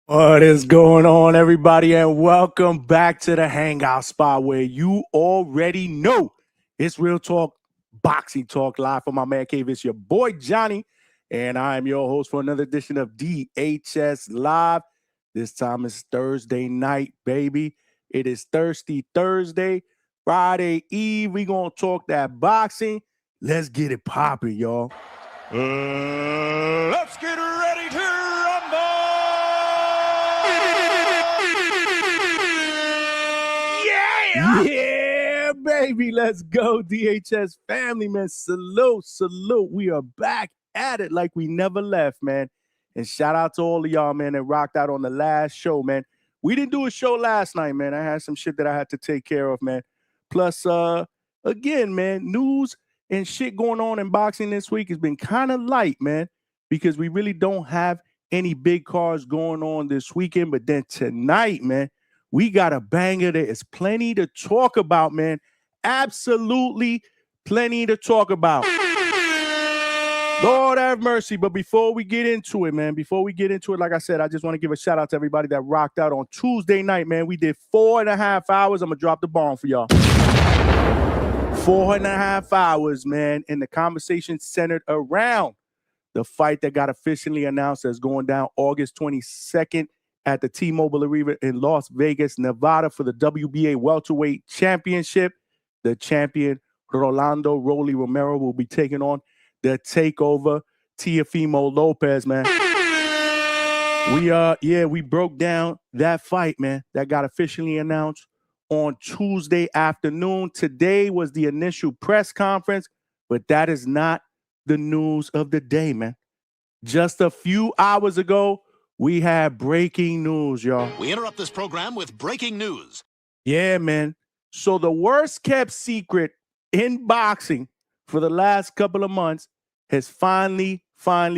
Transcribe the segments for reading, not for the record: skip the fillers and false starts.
What is going on, everybody, and welcome back to the Hangout spot where you already know it's real talk, boxing talk, live from my man cave. It's your boy Johnny, and I am your host for another edition of DHS Live. This time is Thursday night, baby. It is Thirsty Thursday, Friday Eve. We gonna talk that boxing. Let's get it popping, y'all. Let's get ready to rumble! Yeah, baby. Let's go, DHS family, man. Salute. We are back at it like we never left, man. And shout out to all of y'all, man, that rocked out on the last show, man. We didn't do a show last night, man. I had some shit that I had to take care of, man. Plus, again, man, news and shit going on in boxing this week has been kind of light, man, because we really don't have any big cards going on this weekend. But then tonight, man, we got a banger. There is plenty to talk about, man. Absolutely plenty to talk about. Lord have mercy. But before we get into it, man, like I said, I just want to give a shout out to everybody that rocked out on Tuesday night, man. We did 4.5 hours. I'm going to drop the bomb for y'all. 4.5 hours, man. And the conversation centered around the fight that got officially announced as going down August 22nd at the T-Mobile Arena in Las Vegas, Nevada for the WBA welterweight championship. The champion, Rolando Rolly Romero, will be taking on the takeover, Teofimo Lopez, man. We broke down that fight, man, that got officially announced on Tuesday afternoon. Today was the initial press conference, but that is not the news of the day, man. Just a few hours ago, we had breaking news, y'all. We interrupt this program with breaking news. Yeah, man. So the worst kept secret in boxing for the last couple of months has finally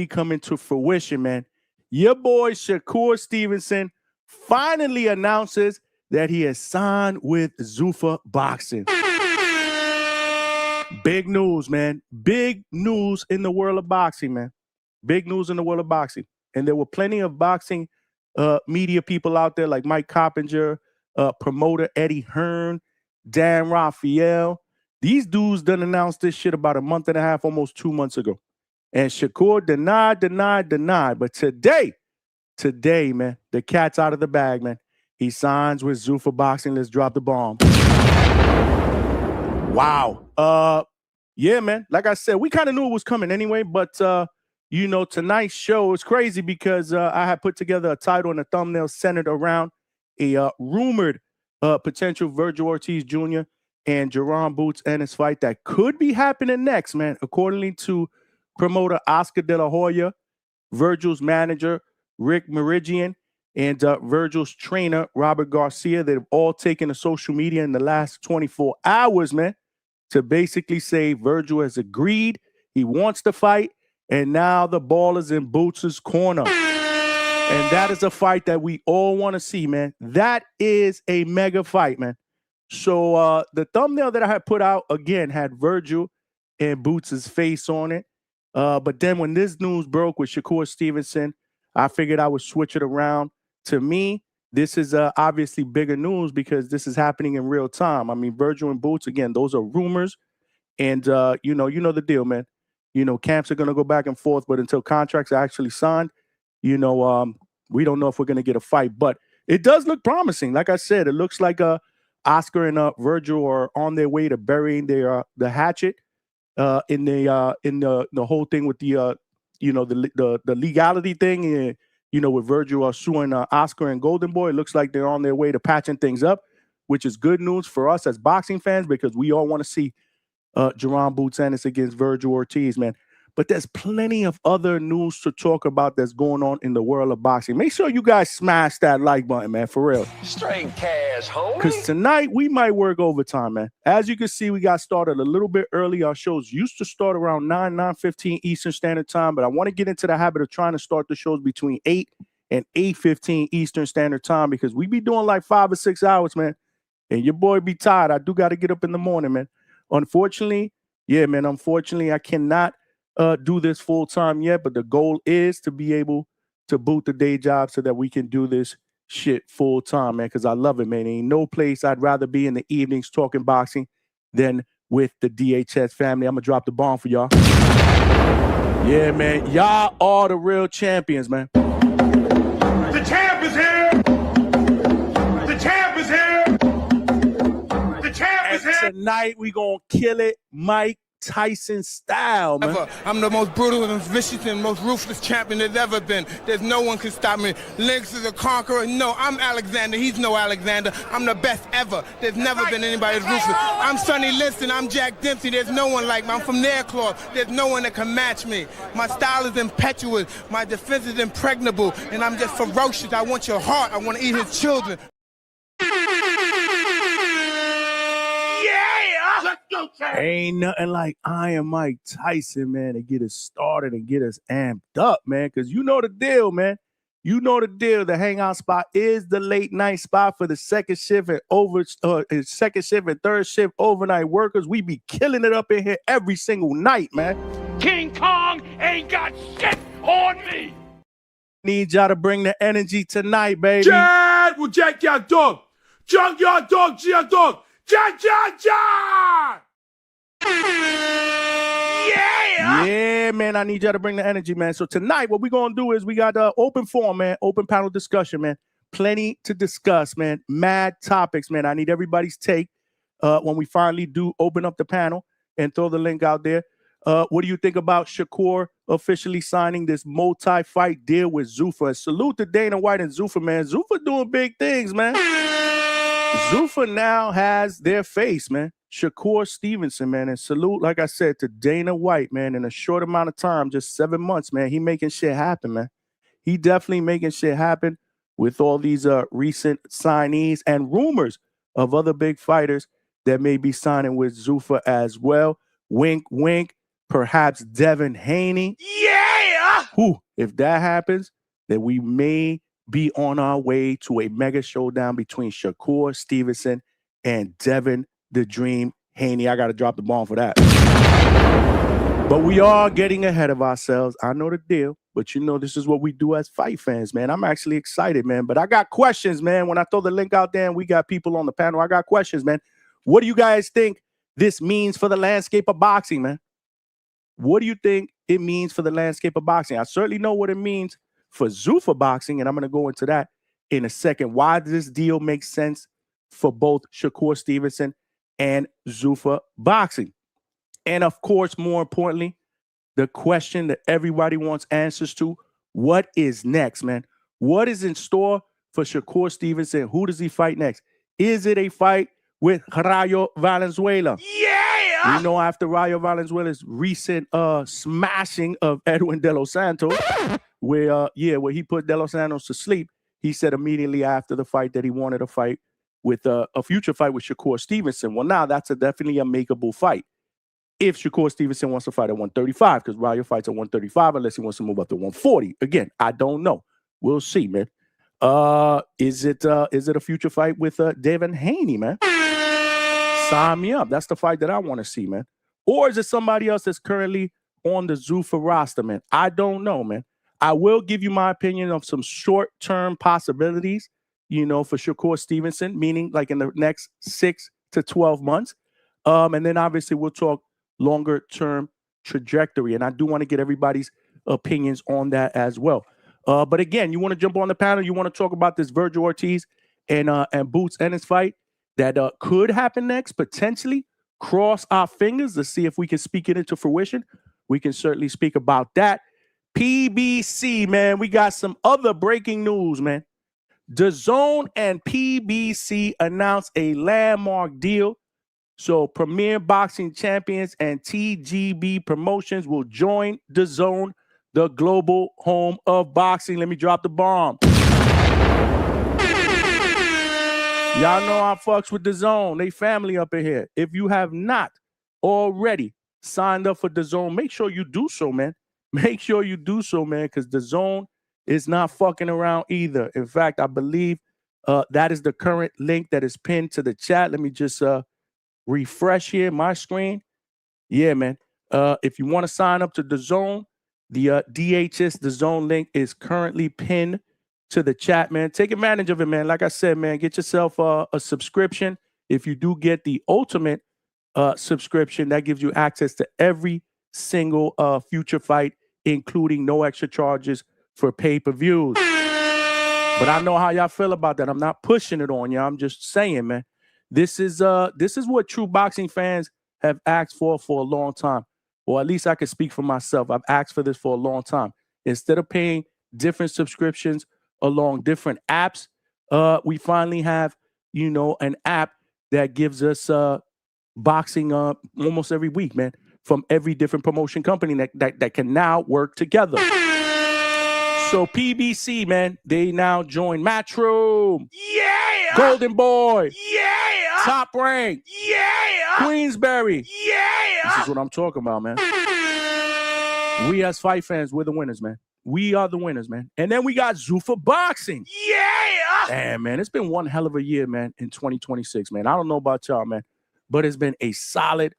come into fruition, man. Your boy Shakur Stevenson finally announces that he has signed with ZUFFA Boxing. Big news, man. Big news in the world of boxing, man. Big news in the world of boxing. And there were plenty of boxing media people out there like Mike Coppinger, promoter Eddie Hearn, Dan Raphael. These dudes done announced this shit about a month and a half, almost 2 months ago. And Shakur denied. But today, man, the cat's out of the bag, man. He signs with ZUFFA Boxing. Let's drop the bomb. Wow. Yeah, man. Like I said, we kind of knew it was coming anyway, but tonight's show is crazy because I had put together a title and a thumbnail centered around a rumored potential Vergil Ortiz Jr. and Jaron Boots Ennis fight that could be happening next, man. According to promoter Oscar De La Hoya, Vergil's manager, Rick Meridian, and Vergil's trainer, Robert Garcia, they've all taken to social media in the last 24 hours, man, to basically say Vergil has agreed. He wants to fight. And now the ball is in Boots' corner. And that is a fight that we all want to see, man. That is a mega fight, man. So the thumbnail that I had put out, again, had Vergil and Boots' face on it. But then when this news broke with Shakur Stevenson, I figured I would switch it around. To me, this is obviously bigger news because this is happening in real time. I mean, Vergil and Boots, again, those are rumors. And, you know the deal, man. Camps are going to go back and forth, but until contracts are actually signed, we don't know if we're going to get a fight. But it does look promising. Like I said, it looks like Oscar and Vergil are on their way to burying the hatchet in the whole thing with the legality thing. With Vergil suing Oscar and Golden Boy, it looks like they're on their way to patching things up, which is good news for us as boxing fans because we all want to see Jaron Boots Ennis against Vergil Ortiz, man. But there's plenty of other news to talk about that's going on in the world of boxing. Make sure you guys smash that like button, man, for real. Straight cash, homie. Because tonight we might work overtime, man. As you can see, we got started a little bit early. Our shows used to start around 9:15 Eastern Standard Time, but I want to get into the habit of trying to start the shows between 8 and 8:15 Eastern Standard Time because we be doing like 5 or 6 hours, man. And your boy be tired. I do got to get up in the morning, man. Unfortunately, I cannot do this full time yet, but the goal is to be able to boot the day job so that we can do this shit full time, man, because I love it, man. Ain't no place I'd rather be in the evenings talking boxing than with the DHS family. I'm going to drop the bomb for y'all. Yeah, man. Y'all are the real champions, man. The champ is here! The champ is here! The champ is here! Tonight, we going to kill it Mike Tyson style, man. I'm the most brutal and vicious and most ruthless champion there's ever been. There's no one can stop me. Lynx is a conqueror. No, I'm Alexander. He's no Alexander. I'm the best ever. There's never been anybody as ruthless. I'm Sonny Liston. I'm Jack Dempsey. There's no one like me. I'm from Nairclaw. There's no one that can match me. My style is impetuous. My defense is impregnable. And I'm just ferocious. I want your heart. I want to eat his children. Ain't nothing like Iron Mike Tyson, man, to get us started and get us amped up, man, because you know the deal, man. You know the deal. The Hangout spot is the late night spot for the second shift and third shift overnight workers. We be killing it up in here every single night, man. King Kong ain't got shit on me. Need y'all to bring the energy tonight, baby. Chad will jack your dog. Jack your dog, Jack dog. Jack. Yeah, man, I need y'all to bring the energy, man. So tonight, what we're going to do is we got open forum, man, open panel discussion, man. Plenty to discuss, man. Mad topics, man. I need everybody's take when we finally do open up the panel and throw the link out there. What do you think about Shakur officially signing this multi-fight deal with ZUFFA? Salute to Dana White and ZUFFA, man. ZUFFA doing big things, man. ZUFFA now has their face, man. Shakur Stevenson, man, and salute, like I said, to Dana White, man, in a short amount of time, just 7 months, man. He making shit happen, man. He definitely making shit happen with all these recent signees and rumors of other big fighters that may be signing with ZUFFA as well. Wink, wink. Perhaps Devin Haney. Yeah! Whew, if that happens, then we may be on our way to a mega showdown between Shakur Stevenson and Devin the Dream Haney. I got to drop the bomb for that. But we are getting ahead of ourselves. I know the deal, but you know this is what we do as fight fans, man. I'm actually excited, man. But I got questions, man. When I throw the link out there and we got people on the panel, I got questions, man. What do you guys think this means for the landscape of boxing, man? What do you think it means for the landscape of boxing? I certainly know what it means for ZUFFA boxing, and I'm going to go into that in a second. Why does this deal make sense for both Shakur Stevenson and ZUFFA boxing? And of course, more importantly, the question that everybody wants answers to: what is next, man? What is in store for Shakur Stevenson? Who does he fight next? Is it a fight with Rayo Valenzuela? Yeah! We know after Rayo Valenzuela's recent smashing of Edwin De Los Santos, where he put De Los Santos to sleep, he said immediately after the fight that he wanted a fight with a future fight with Shakur Stevenson. Well, now that's definitely a makeable fight if Shakur Stevenson wants to fight at 135, because Rayo fights at 135 unless he wants to move up to 140. Again, I don't know. We'll see, man. Is it a future fight with Devin Haney, man? Sign me up. That's the fight that I want to see, man. Or is it somebody else that's currently on the ZUFFA roster, man? I don't know, man. I will give you my opinion of some short-term possibilities, you know, for Shakur Stevenson, meaning like in the next 6 to 12 months. And then obviously we'll talk longer-term trajectory. And I do want to get everybody's opinions on that as well. But again, you want to jump on the panel, you want to talk about this Vergil Ortiz and Boots Ennis fight that could happen next, potentially. Cross our fingers to see if we can speak it into fruition. We can certainly speak about that. PBC, man, we got some other breaking news, man. DAZN and PBC announced a landmark deal. So Premier Boxing Champions and TGB Promotions will join DAZN, the global home of boxing. Let me drop the bomb. Y'all know I fucks with DAZN. They family up in here. If you have not already signed up for DAZN, make sure you do so, man. Make sure you do so, man, because DAZN is not fucking around either. In fact, I believe that is the current link that is pinned to the chat. Let me just refresh here my screen. Yeah, man. If you want to sign up to DAZN, The DHS, the zone link is currently pinned to the chat, man. Take advantage of it, man. Like I said, man, get yourself a subscription. If you do get the ultimate subscription, that gives you access to every single future fight, including no extra charges for pay-per-views. But I know how y'all feel about that. I'm not pushing it on y'all. I'm just saying, man, this is what true boxing fans have asked for a long time. Or at least I can speak for myself. I've asked for this for a long time. Instead of paying different subscriptions along different apps, we finally have, an app that gives us boxing almost every week, man, from every different promotion company that can now work together. So PBC, man, they now join Matchroom. Yeah! Golden Boy. Yeah! Top Rank. Yeah! Queensberry. Yeah! This is what I'm talking about, man. We as fight fans, we're the winners, man. We are the winners, man. And then we got ZUFFA Boxing. Yeah! Damn, man, it's been one hell of a year, man, in 2026, man. I don't know about y'all, man, but it's been a solid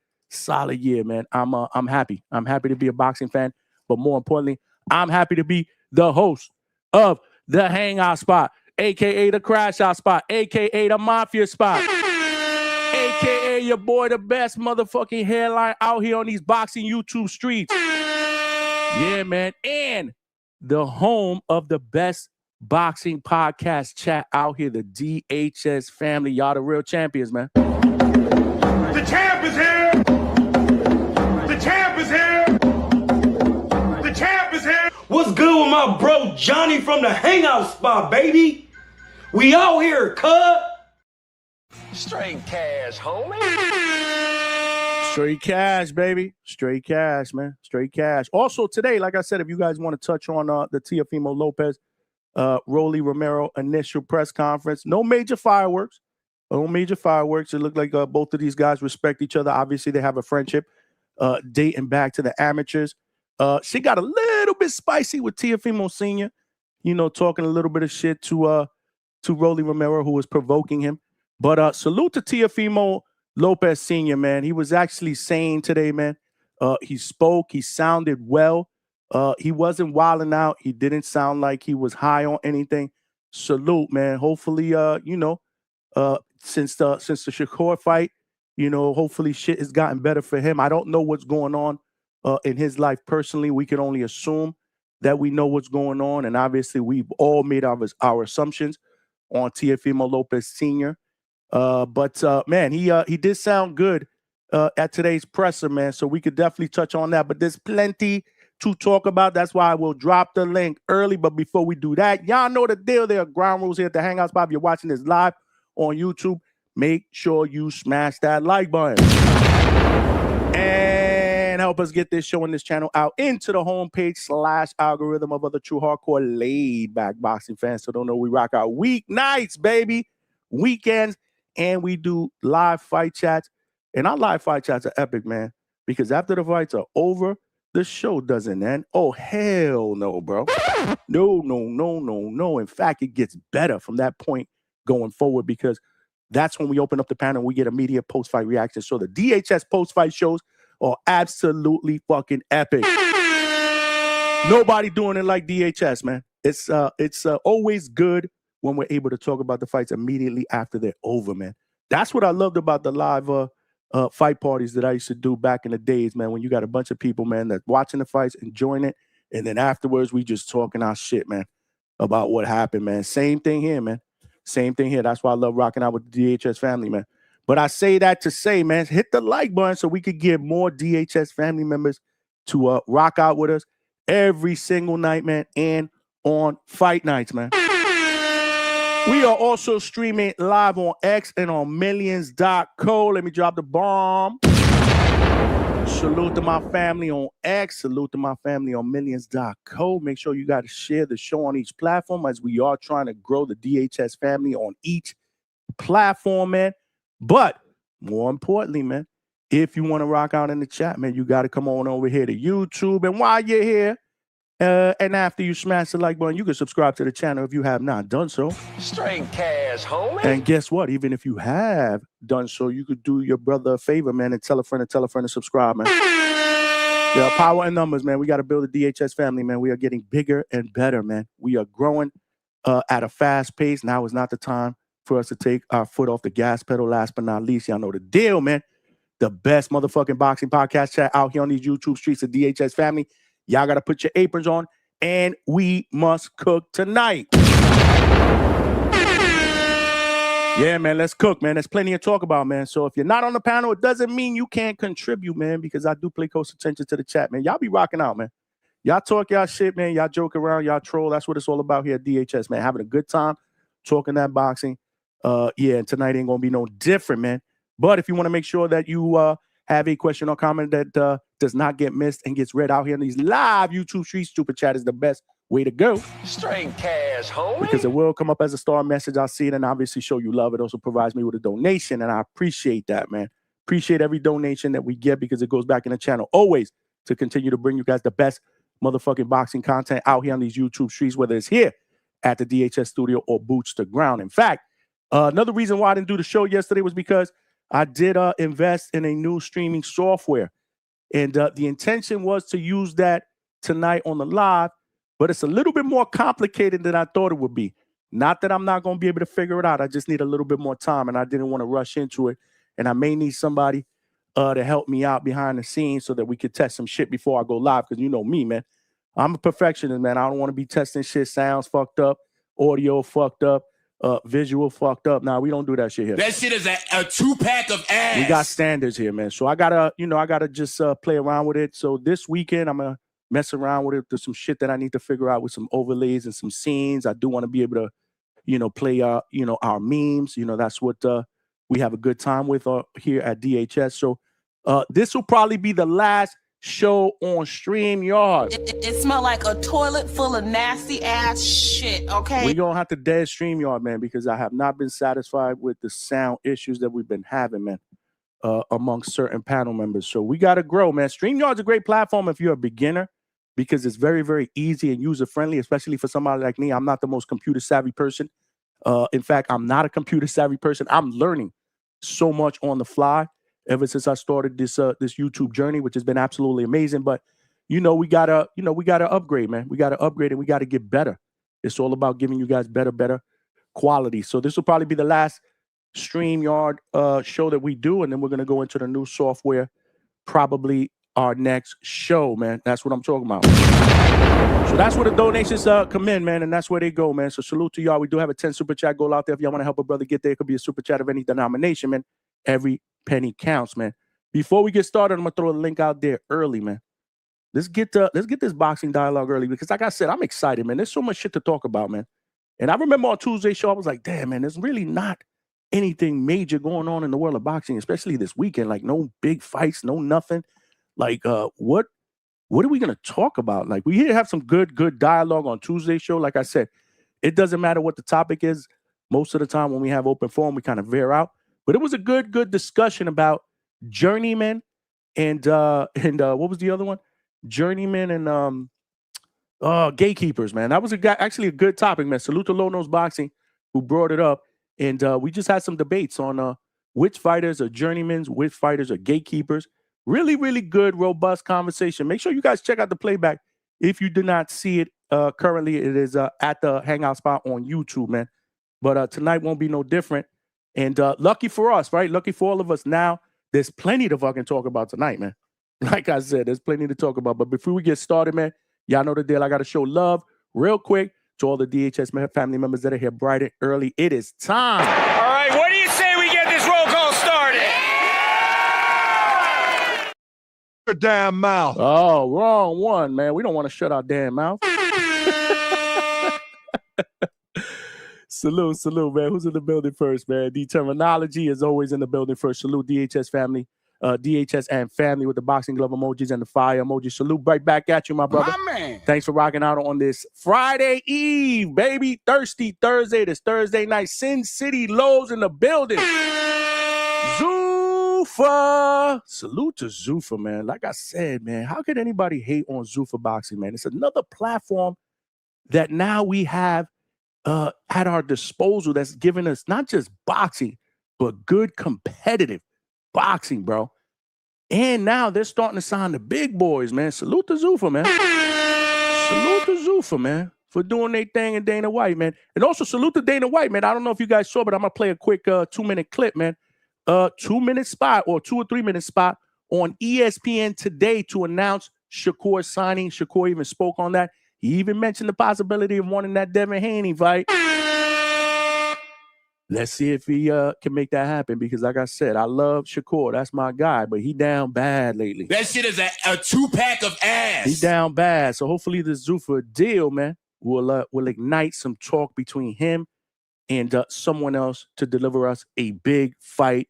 year, man. I'm happy. I'm happy to be a boxing fan, but more importantly, I'm happy to be the host of the Hangout spot, a.k.a. the Crash Out spot, a.k.a. the Mafia spot, a.k.a. your boy, the best motherfucking headline out here on these boxing YouTube streets. Yeah, man. And the home of the best boxing podcast chat out here, the DHS family. Y'all the real champions, man. The champ is here. The champ is here. The champ is here. What's good with my bro Johnny from the Hangout spot, baby? We out here, cut. Straight cash, homie. Straight cash, baby. Straight cash, man. Straight cash. Also today, like I said, if you guys want to touch on the Teofimo Lopez, Rolly Romero initial press conference, no major fireworks. No major fireworks. It looked like both of these guys respect each other. Obviously, they have a friendship dating back to the amateurs. She got a little bit spicy with Teofimo Sr., talking a little bit of shit to Rolly Romero, who was provoking him. But salute to Teofimo Lopez Sr., man. He was actually sane today, man. He spoke. He sounded well. He wasn't wilding out. He didn't sound like he was high on anything. Salute, man. Hopefully, since the Shakur fight, hopefully shit has gotten better for him. I don't know what's going on in his life personally. We can only assume that we know what's going on. And obviously, we've all made our assumptions on Teofimo Lopez Sr. But man, he did sound good at today's presser, man. So we could definitely touch on that. But there's plenty to talk about. That's why I will drop the link early. But before we do that, y'all know the deal. There are ground rules here at the Hangout spot. If you're watching this live on YouTube, make sure you smash that like button and help us get this show and this channel out into the homepage / algorithm of other true hardcore laid back boxing fans. So don't know we rock out weeknights, baby, weekends. And we do live fight chats. And our live fight chats are epic, man. Because after the fights are over, the show doesn't end. Oh, hell no, bro. No. In fact, it gets better from that point going forward, because that's when we open up the panel and we get immediate post-fight reactions. So the DHS post-fight shows are absolutely fucking epic. Nobody doing it like DHS, man. It's always good when we're able to talk about the fights immediately after they're over, man. That's what I loved about the live fight parties that I used to do back in the days, man, when you got a bunch of people, man, that's watching the fights, enjoying it, and then afterwards we just talking our shit, man, about what happened, man. Same thing here, man. Same thing here. That's why I love rocking out with the DHS family, man. But I say that to say, man, hit the like button so we could get more DHS family members to rock out with us every single night, man, and on fight nights, man. We are also streaming live on X and on millions.co. Let me drop the bomb. Salute to my family on X. Salute to my family on millions.co. Make sure you got to share the show on each platform, as we are trying to grow the DHS family on each platform, man. But more importantly, man, if you want to rock out in the chat, man, you got to come on over here to YouTube. And while you're here, and after you smash the like button, you can subscribe to the channel if you have not done so. Straight cash, homie. And guess what? Even if you have done so, you could do your brother a favor, man, and tell a friend to subscribe, man. Yeah, power and numbers, man. We got to build a DHS family, man. We are getting bigger and better, man. We are growing at a fast pace. Now is not the time for us to take our foot off the gas pedal. Last but not least, y'all know the deal, man. The best motherfucking boxing podcast chat out here on these YouTube streets of DHS family. Y'all got to put your aprons on, and we must cook tonight. Yeah, man, let's cook, man. There's plenty to talk about, man. So if you're not on the panel, it doesn't mean you can't contribute, man, because I do pay close attention to the chat, man. Y'all be rocking out, man. Y'all talk y'all shit, man. Y'all joke around, y'all troll. That's what it's all about here at DHS, man. Having a good time, talking that boxing. Yeah, and tonight ain't going to be no different, man. But if you want to make sure that you have a question or comment that does not get missed and gets read out here in these live YouTube streets, Super Chat is the best way to go. Straight cash, homie. Because it will come up as a star message. I'll see it and obviously show you love. It also provides me with a donation, and I appreciate that, man. Appreciate every donation that we get because it goes back in the channel always to continue to bring you guys the best motherfucking boxing content out here on these YouTube streets, whether it's here at the DHS studio or boots to ground. In fact, another reason why I didn't do the show yesterday was because I did invest in a new streaming software, and the intention was to use that tonight on the live, but it's a little bit more complicated than I thought it would be. Not that I'm not going to be able to figure it out. I just need a little bit more time, and I didn't want to rush into it, and I may need somebody to help me out behind the scenes so that we could test some shit before I go live, because you know me, man. I'm a perfectionist, man. I don't want to be testing shit. Sounds fucked up, audio fucked up, visual fucked up. Nah, we don't do that shit here. That shit is a 2-pack of ass. We got standards here, man. So I gotta just play around with it. So this weekend, I'm gonna mess around with it. There's some shit that I need to figure out with some overlays and some scenes. I do want to be able to, play our memes. That's what we have a good time with here at DHS. So this will probably be the last show on StreamYard. It smelled like a toilet full of nasty ass shit, okay? We're going to have to dead StreamYard, man, because I have not been satisfied with the sound issues that we've been having, man, amongst certain panel members. So we got to grow, man. StreamYard's a great platform if you're a beginner because it's very, very easy and user-friendly, especially for somebody like me. I'm not the most computer-savvy person. In fact, I'm not a computer-savvy person. I'm learning so much on the fly ever since I started this YouTube journey, which has been absolutely amazing. But we gotta upgrade, man. We gotta upgrade and we gotta get better. It's all about giving you guys better quality. So this will probably be the last StreamYard show that we do, and then we're gonna go into the new software, probably our next show, man. That's what I'm talking about. So that's where the donations come in, man, and that's where they go, man. So salute to y'all. We do have a 10 super chat goal out there. If y'all want to help a brother get there, it could be a super chat of any denomination, man. Every penny counts, man. Before we get started, I'm gonna throw a link out there early, man. Let's get this boxing dialogue early because, like I said, I'm excited, man. There's so much shit to talk about, man. And I remember on Tuesday's show, I was like, damn, man, there's really not anything major going on in the world of boxing, especially this weekend. Like, no big fights, no nothing. Like, what are we gonna talk about? Like, we here have some good dialogue on Tuesday's show. Like I said, it doesn't matter what the topic is. Most of the time when we have open forum, we kind of veer out. But it was a good discussion about journeyman and what was the other one? Journeyman and gatekeepers, man. That was actually a good topic, man. Salute to Low Nose Boxing who brought it up. And we just had some debates on which fighters are journeymans, which fighters are gatekeepers. Really, really good, robust conversation. Make sure you guys check out the playback. If you did not see it currently, it is at the Hangout spot on YouTube, man. But tonight won't be no different. And lucky for us, right? Lucky for all of us now, there's plenty to fucking talk about tonight, man. Like I said, there's plenty to talk about. But before we get started, man, y'all know the deal. I got to show love real quick to all the DHS family members that are here bright and early. It is time. All right, what do you say we get this roll call started? Your damn mouth. Oh, wrong one, man. We don't want to shut our damn mouth. Salute, man. Who's in the building first, man? The terminology is always in the building first. Salute DHS family, DHS and family with the boxing glove emojis and the fire emoji. Salute right back at you, my brother. My man. Thanks for rocking out on this Friday Eve, baby. Thirsty Thursday. This Thursday night. Sin City Lows in the building. ZUFFA. Salute to ZUFFA, man. Like I said, man, how could anybody hate on ZUFFA boxing, man? It's another platform that now we have at our disposal that's giving us not just boxing, but good competitive boxing, bro. And now they're starting to sign the big boys, man. Salute to ZUFFA, man. Salute to ZUFFA, man, for doing their thing in Dana White, man. And also salute to Dana White, man. I don't know if you guys saw, but I'm going to play a quick 2-minute clip, man. 2-minute spot or 2 or 3 minute spot on ESPN today to announce Shakur signing. Shakur even spoke on that. He even mentioned the possibility of wanting that Devin Haney fight. Let's see if he can make that happen because, like I said, I love Shakur. That's my guy, but he down bad lately. That shit is a 2-pack of ass. He down bad. So hopefully the ZUFFA deal, man, will ignite some talk between him and someone else to deliver us a big fight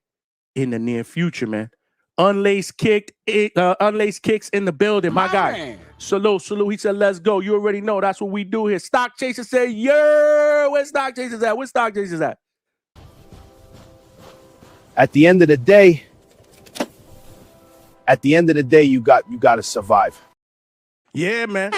in the near future, man. Unlaced kicks in the building, my guy. Man. Salute. He said, let's go. You already know that's what we do here. Stock Chaser said, yeah, where's Stock Chasers at? Where's Stock Chasers at? At the end of the day, you got to survive. Yeah, man.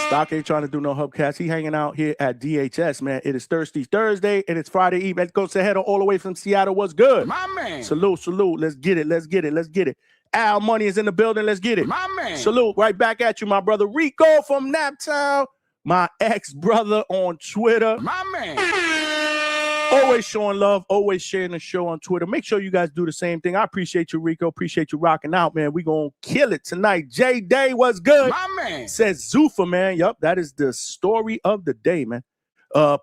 Stock ain't trying to do no hubcast. He hanging out here at DHS, man. It is Thirsty Thursday and it's Friday Eve. Let's go say hello all the way from Seattle. What's good? My man. Salute. Let's get it. Al Money is in the building. Let's get it. My man. Salute. Right back at you, my brother Rico from Naptown. My ex-brother on Twitter. My man. Always showing love, always sharing the show on Twitter. Make sure you guys do the same thing. I appreciate you, Rico. Appreciate you rocking out, man. We gonna kill it tonight. J Day, what's good? My man. Says ZUFFA, man. Yup, that is the story of the day, man.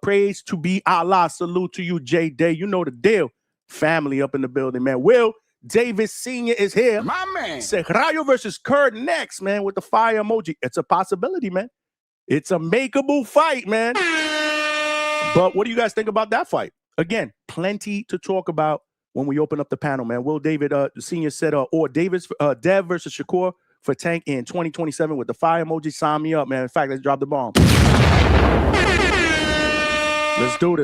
Praise to be Allah. Salute to you, J Day. You know the deal. Family up in the building, man. Will Davis Sr. is here. My man. Say Rayo versus Kurt next, man, with the fire emoji. It's a possibility, man. It's a makeable fight, man. But what do you guys think about that fight? Again, plenty to talk about when we open up the panel, man. Will David Sr. said, or Dev versus Shakur for Tank in 2027 with the fire emoji. Sign me up, man. In fact, let's drop the bomb. Let's do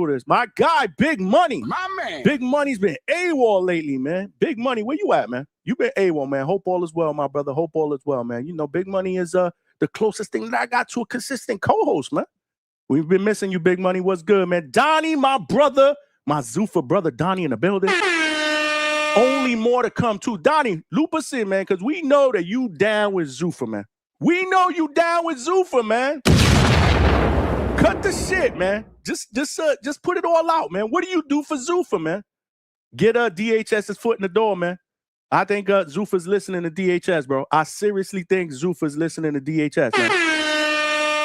this. My guy, Big Money. My man. Big Money's been AWOL lately, man. Big Money, where you at, man? You been AWOL, man. Hope all is well, my brother. Hope all is well, man. You know, Big Money is the closest thing that I got to a consistent co-host, man. We've been missing you, Big Money. What's good, man? Donnie, my brother, my ZUFFA brother, Donnie in the building. Only more to come, too. Donnie, loop us in, man, because we know that you down with ZUFFA, man. We know you down with ZUFFA, man. Cut the shit, man. Just put it all out, man. What do you do for ZUFFA, man? Get DHS's foot in the door, man. I think ZUFFA's listening to DHS, bro. I seriously think ZUFFA's listening to DHS, man.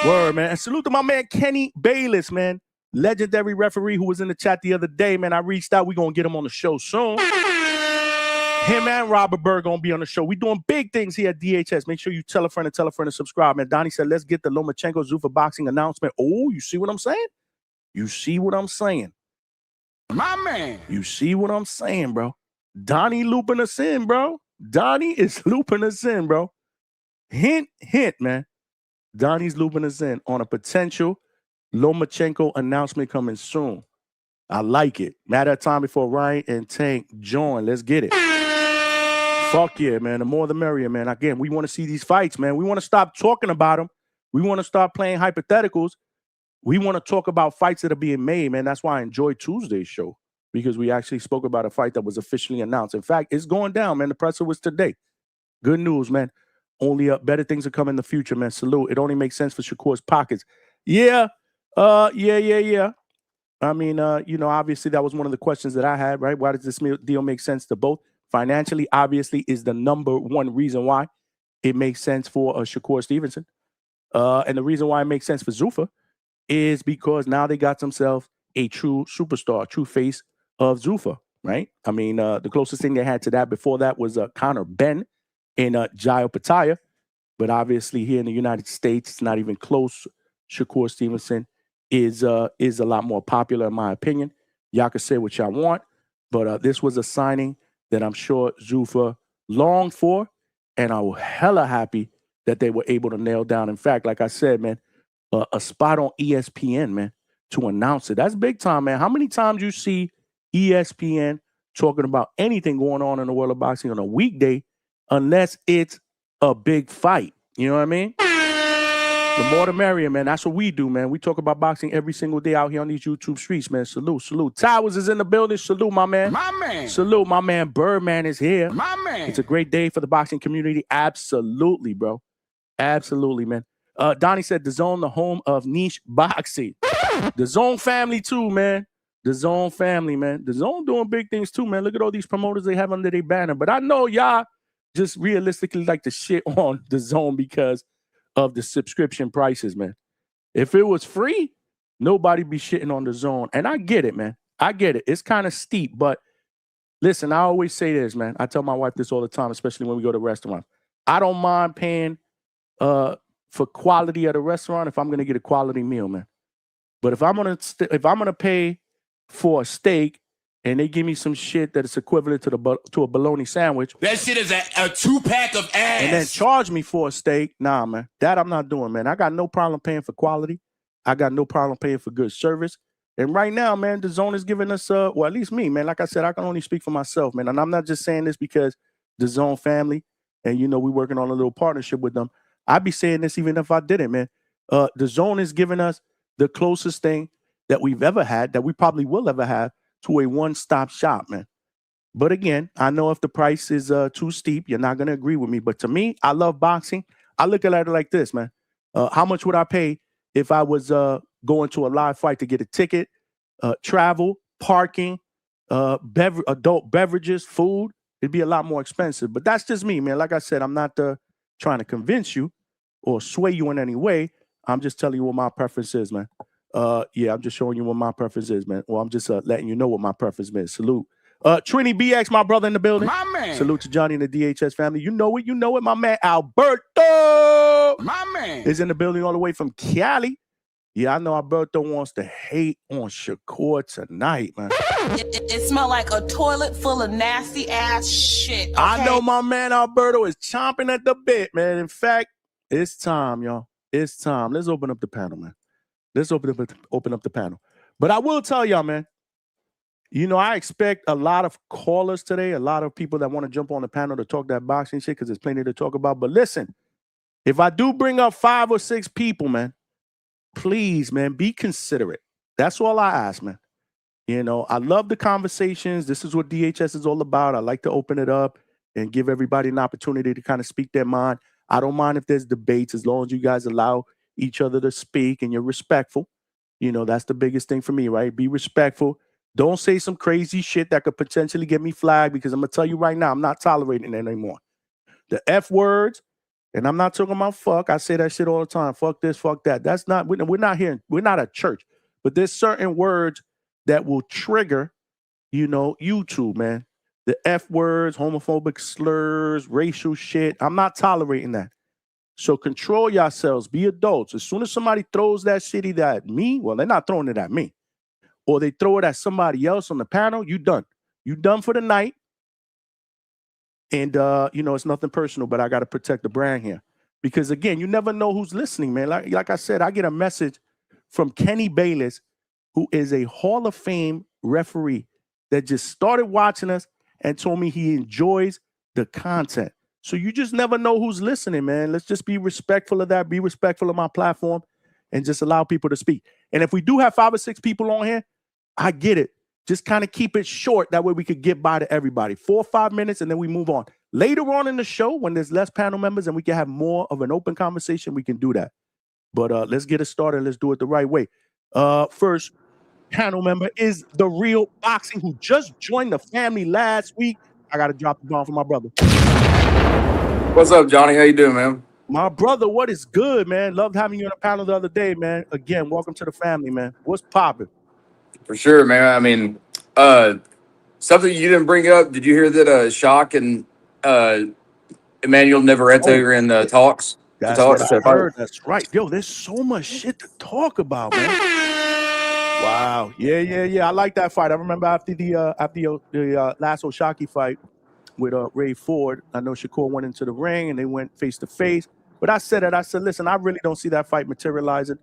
Word, man. And salute to my man, Kenny Bayless, man. Legendary referee who was in the chat the other day, man. I reached out. We're going to get him on the show soon. Him and Robert Berg going to be on the show. We're doing big things here at DHS. Make sure you tell a friend and subscribe, man. Donnie said, let's get the Lomachenko ZUFFA boxing announcement. Oh, you see what I'm saying? My man. You see what I'm saying, bro? Donnie looping us in, bro. Donnie is looping us in, bro. Hint, man. Donnie's looping us in on a potential Lomachenko announcement coming soon. I like it. Matter of time before Ryan and Tank join. Let's get it. Fuck yeah, man. The more the merrier, man. Again, we want to see these fights, man. We want to stop talking about them. We want to start playing hypotheticals. We want to talk about fights that are being made, man. That's why I enjoyed Tuesday's show, because we actually spoke about a fight that was officially announced. In fact, it's going down, man. The presser was today. Good news, man. Only better things are coming in the future, man. Salute. It only makes sense for Shakur's pockets. Yeah. I mean, obviously that was one of the questions that I had, right? Why does this deal make sense to both? Financially, obviously, is the number one reason why it makes sense for Shakur Stevenson. And the reason why it makes sense for ZUFFA is because now they got themselves a true superstar, true face of ZUFFA, right? I mean, the closest thing they had to that before that was Conor Benn and Jairo Pataya. But obviously here in the United States, it's not even close. Shakur Stevenson is a lot more popular, in my opinion. Y'all can say what y'all want, but this was a signing that I'm sure ZUFFA longed for, and I was hella happy that they were able to nail down. In fact, like I said, man, a spot on ESPN, man, to announce it. That's big time, man. How many times you see ESPN talking about anything going on in the world of boxing on a weekday, unless it's a big fight? You know what I mean? The more the merrier, man. That's what we do, man. We talk about boxing every single day out here on these YouTube streets, man. Salute, salute. Towers is in the building. Salute, my man. My man. Salute, my man. Birdman is here. My man. It's a great day for the boxing community. Absolutely, bro. Absolutely, man. Donnie said the Zone, the home of niche boxing. The Zone family too, man. The Zone family, man. The Zone doing big things too, man. Look at all these promoters they have under their banner. But I know y'all just realistically like to shit on the Zone because of the subscription prices, man. If it was free, nobody be shitting on the Zone. And I get it, man. I get it. It's kind of steep, but listen, I always say this, man. I tell my wife this all the time, especially when we go to restaurants. I don't mind paying for quality at a restaurant if I'm gonna get a quality meal, man. But if I'm gonna pay for a steak and they give me some shit that is equivalent to a bologna sandwich, That shit is a 2-pack of ass. and then charge me for a steak, nah, man. That I'm not doing, man. I got no problem paying for quality. I got no problem paying for good service. And right now, man, the Zone is giving us, well, at least me, man. Like I said, I can only speak for myself, man. And I'm not just saying this because the Zone family, and you know, we're working on a little partnership with them. I'd be saying this even if I didn't, man. The Zone is giving us the closest thing that we've ever had, that we probably will ever have, to a one-stop shop, man. But again, I know if the price is too steep, you're not going to agree with me. But to me, I love boxing. I look at it like this, man. How much would I pay if I was going to a live fight to get a ticket, travel, parking, adult beverages, food? It'd be a lot more expensive. But that's just me, man. Like I said, I'm not trying to convince you or sway you in any way. I'm just telling you what my preference is, man. Yeah, I'm just showing you what my preference is, man. Well, I'm just letting you know what my preference is. Salute. Trini BX, my brother in the building. My man. Salute to Johnny and the DHS family. You know it. My man Alberto My man. is in the building all the way from Cali. Yeah, I know Alberto wants to hate on Shakur tonight, man. It smelled like a toilet full of nasty ass shit. Okay? I know my man Alberto is chomping at the bit, man. In fact, it's time, y'all. It's time. Let's open up the panel, man. Let's open up the panel. But I will tell y'all, man, you know, I expect a lot of callers today, a lot of people that want to jump on the panel to talk that boxing shit because there's plenty to talk about. But listen, if I do bring up 5 or 6 people, man, please, man, be considerate. That's all I ask, man. You know, I love the conversations. This is what DHS is all about. I like to open it up and give everybody an opportunity to kind of speak their mind. I don't mind if there's debates as long as you guys allow each other to speak and you're respectful. You know, that's the biggest thing for me, right? Be respectful. Don't say some crazy shit that could potentially get me flagged because I'm going to tell you right now, I'm not tolerating it anymore. The F words, and I'm not talking about fuck. I say that shit all the time. Fuck this, fuck that. That's not, we're not here. We're not a church. But there's certain words that will trigger, you know, YouTube, man. The F words, homophobic slurs, racial shit. I'm not tolerating that. So control yourselves. Be adults. As soon as somebody throws that shit either at me, well, they're not throwing it at me, or they throw it at somebody else on the panel, you done. You done for the night. And, you know, it's nothing personal, but I got to protect the brand here. Because, again, you never know who's listening, man. Like I said, I get a message from Kenny Bayless, who is a Hall of Fame referee that just started watching us and told me he enjoys the content. So you just never know who's listening, man. Let's just be respectful of that. Be respectful of my platform and just allow people to speak. And if we do have 5 or 6 people on here, I get it. Just kind of keep it short. That way we could get by to everybody. 4 or 5 minutes, and then we move on. Later on in the show, when there's less panel members and we can have more of an open conversation, we can do that. But let's get it started. Let's do it the right way. First panel member is the Real Boxing, who just joined the family last week. I got to drop the bomb for my brother. What's up, Johnny? How you doing, man? My brother, what is good, man? Loved having you on the panel the other day, man. Again, welcome to the family, man. What's popping? For sure, man. I mean, something you didn't bring up. Did you hear that Shock and Emmanuel Navarrete are in talks? That's what I heard. That's right. Yo, there's so much shit to talk about, man. Wow. Yeah. I like that fight. I remember after the last Oshaki fight with Ray Ford, I know Shakur went into the ring and they went face to face. But I said, listen, I really don't see that fight materializing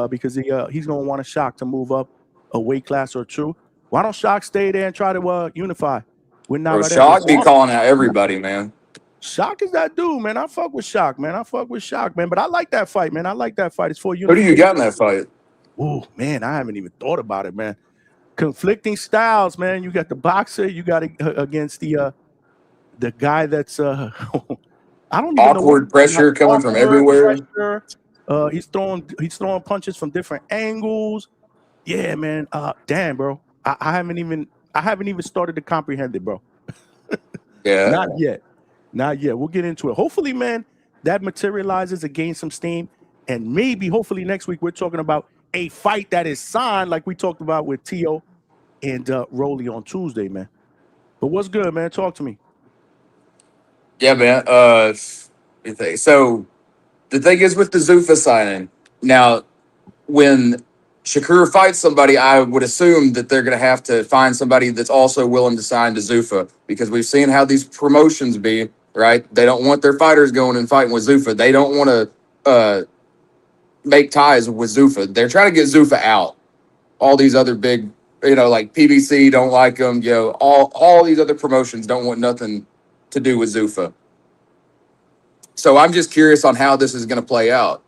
because he's going to want a Shock to move up a weight class or 2. Why don't Shock stay there and try to unify? Shock be calling out everybody, man. Shock is that dude, man. I fuck with Shock, man. But I like that fight, man. It's for you. Who do you got in that fight? Oh, man, I haven't even thought about it, man. Conflicting styles, man. You got the boxer. You got against the guy that's I don't even awkward know pressure coming from everywhere. He's throwing punches from different angles. Yeah, man. Damn, bro. I haven't even started to comprehend it, bro. Yeah. Not yet. We'll get into it. Hopefully, man, that materializes and gains some steam. And maybe, hopefully, next week we're talking about a fight that is signed, like we talked about with Tio and Rolly on Tuesday, man. But what's good, man? Talk to me. Yeah, man. So the thing is with the ZUFFA signing, now when Shakur fights somebody, I would assume that they're going to have to find somebody that's also willing to sign to ZUFFA, because we've seen how these promotions be, right? They don't want their fighters going and fighting with ZUFFA. They don't want to make ties with ZUFFA. They're trying to get ZUFFA out. All these other big, like PBC don't like them. All these other promotions don't want nothing to do with ZUFFA. So I'm just curious on how this is going to play out.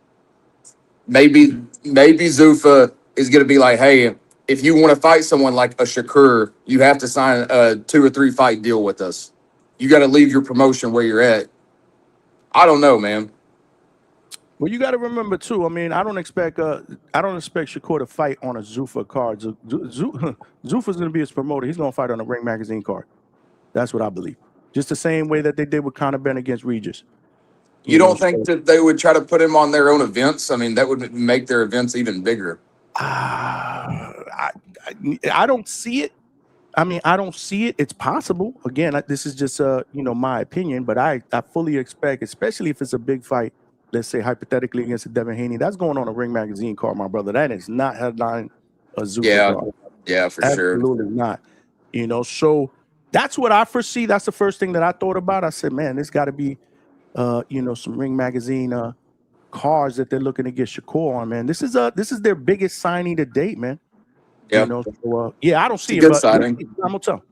Maybe ZUFFA is going to be like, hey, if you want to fight someone like a Shakur, you have to sign a 2 or 3 fight deal with us. You got to leave your promotion where you're at. I don't know, man. Well, you got to remember too. I mean, I don't expect Shakur to fight on a ZUFFA card. ZUFFA's going to be his promoter. He's going to fight on a Ring Magazine card. That's what I believe. Just the same way that they did with Conor Benn against Regis. You don't think that they would try to put him on their own events? I mean, that would make their events even bigger. I don't see it. I mean, I don't see it. It's possible. Again, this is just my opinion, but I fully expect, especially if it's a big fight, let's say hypothetically against a Devin Haney, that's going on a Ring Magazine card, my brother. That is not headline a ZUFFA card. Yeah, for sure. Absolutely not. So that's what I foresee. That's the first thing that I thought about. I said, man, there's got to be some Ring Magazine cards that they're looking to get Shakur on, man. This is their biggest signing to date, man. Yeah. I don't see it's it. Good signing. I'm gonna tell.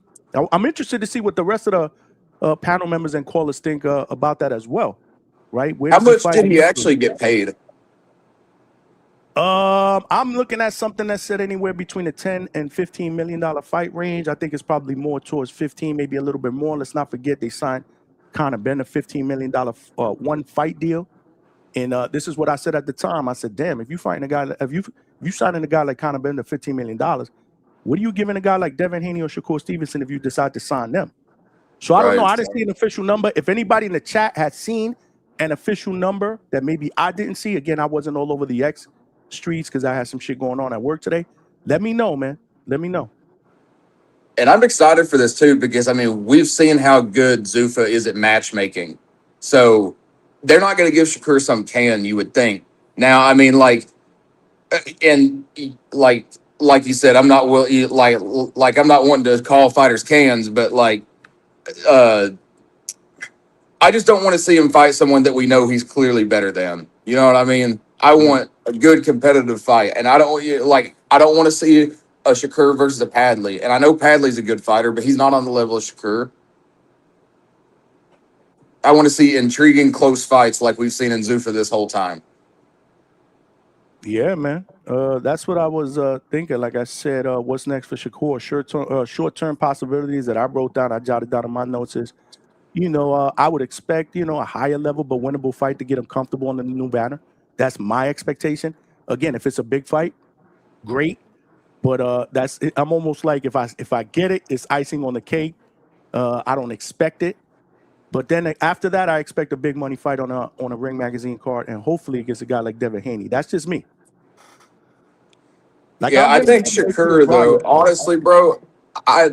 I'm interested to see what the rest of the panel members and callers think about that as well. Right? How much did he actually get paid? I'm looking at something that said anywhere between a $10 and $15 million fight range. I think it's probably more towards 15, maybe a little bit more. Let's not forget they signed Conor Benn a $15 million one fight deal. And this is what I said at the time. I said, damn, if you signing a guy like Conor Benn to $15 million, what are you giving a guy like Devin Haney or Shakur Stevenson if you decide to sign them? So I don't know. I didn't see an official number. If anybody in the chat has seen an official number that maybe I didn't see, again, I wasn't all over the X streets because I had some shit going on at work today. Let me know, man. Let me know. And I'm excited for this too, because I mean, we've seen how good ZUFFA is at matchmaking. So they're not going to give Shakur some can, you would think. Now, I mean, like you said, I'm not I'm not wanting to call fighters cans, but I just don't want to see him fight someone that we know he's clearly better than. You know what I mean? I want a good competitive fight, and I don't want to see a Shakur versus a Padley. And I know Padley's a good fighter, but he's not on the level of Shakur. I want to see intriguing, close fights like we've seen in ZUFFA this whole time. Yeah, man. That's what I was thinking. Like I said, what's next for Shakur? Short-term possibilities that I wrote down, I jotted down in my notes is, I would expect, a higher level but winnable fight to get him comfortable on the new banner. That's my expectation. Again, if it's a big fight, great. But I'm almost like if I get it, it's icing on the cake. I don't expect it. But then after that, I expect a big money fight on a Ring Magazine card, and hopefully against a guy like Devin Haney. That's just me. I think Shakur, though, honestly, bro, I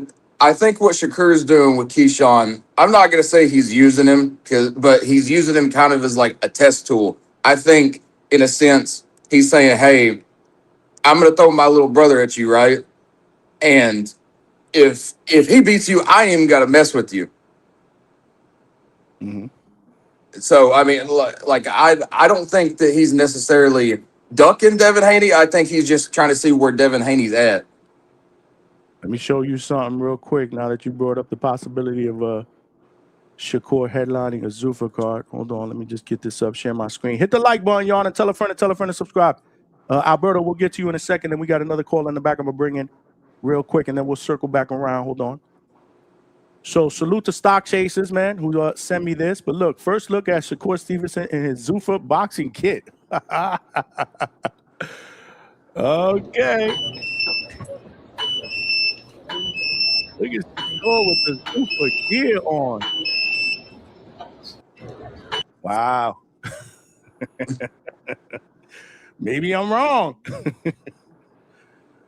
think what Shakur is doing with Keyshawn, I'm not going to say he's using him, but he's using him kind of as like a test tool. I think, in a sense, he's saying, hey, I'm going to throw my little brother at you, right? And if he beats you, I ain't even got to mess with you. Mm-hmm. So, I mean, I don't think that he's necessarily ducking Devin Haney. I think he's just trying to see where Devin Haney's at. Let me show you something real quick now that you brought up the possibility of Shakur headlining a ZUFFA card. Hold on, let me just get this up. Share my screen. Hit the like button, y'all, and tell a friend to subscribe. Alberto, we'll get to you in a second, and we got another call in the back I'm gonna bring in real quick, and then we'll circle back around. Hold on. So salute to Stock Chasers, man, who sent me this. But look, first look at Shakur Stevenson in his ZUFFA boxing kit. Okay. Look at Shakur with the ZUFFA gear on. Wow. Maybe I'm wrong. I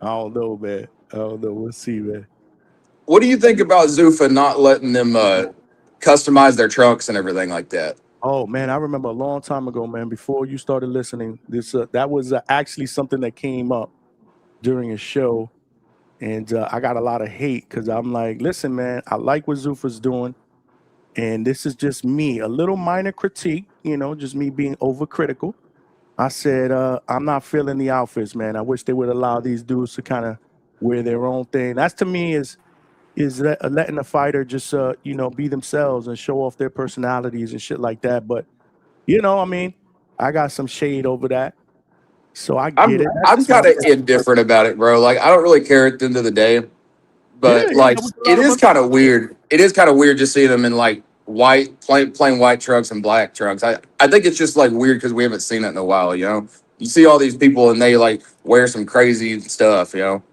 don't know, man. I don't know. We'll see, man. What do you think about ZUFFA not letting them customize their trunks and everything like that? Oh man, I remember a long time ago, man. Before you started listening, this that was actually something that came up during a show, and I got a lot of hate because I'm like, listen, man, I like what ZUFFA's doing, and this is just me, a little minor critique, you know, just me being overcritical. I said, I'm not feeling the outfits, man. I wish they would allow these dudes to kind of wear their own thing. That's to me is letting a fighter just you know, be themselves and show off their personalities and shit like that. But you know, I mean, I got some shade over that, so I get it. I'm kind of indifferent about it, bro. Like I don't really care at the end of the day, but Yeah, like that was a lot it of is us- kind of weird. It is kind of weird just seeing them in like white, plain white trucks and black trucks. I think it's just like weird because we haven't seen it in a while. You know, you see all these people and they like wear some crazy stuff. You know.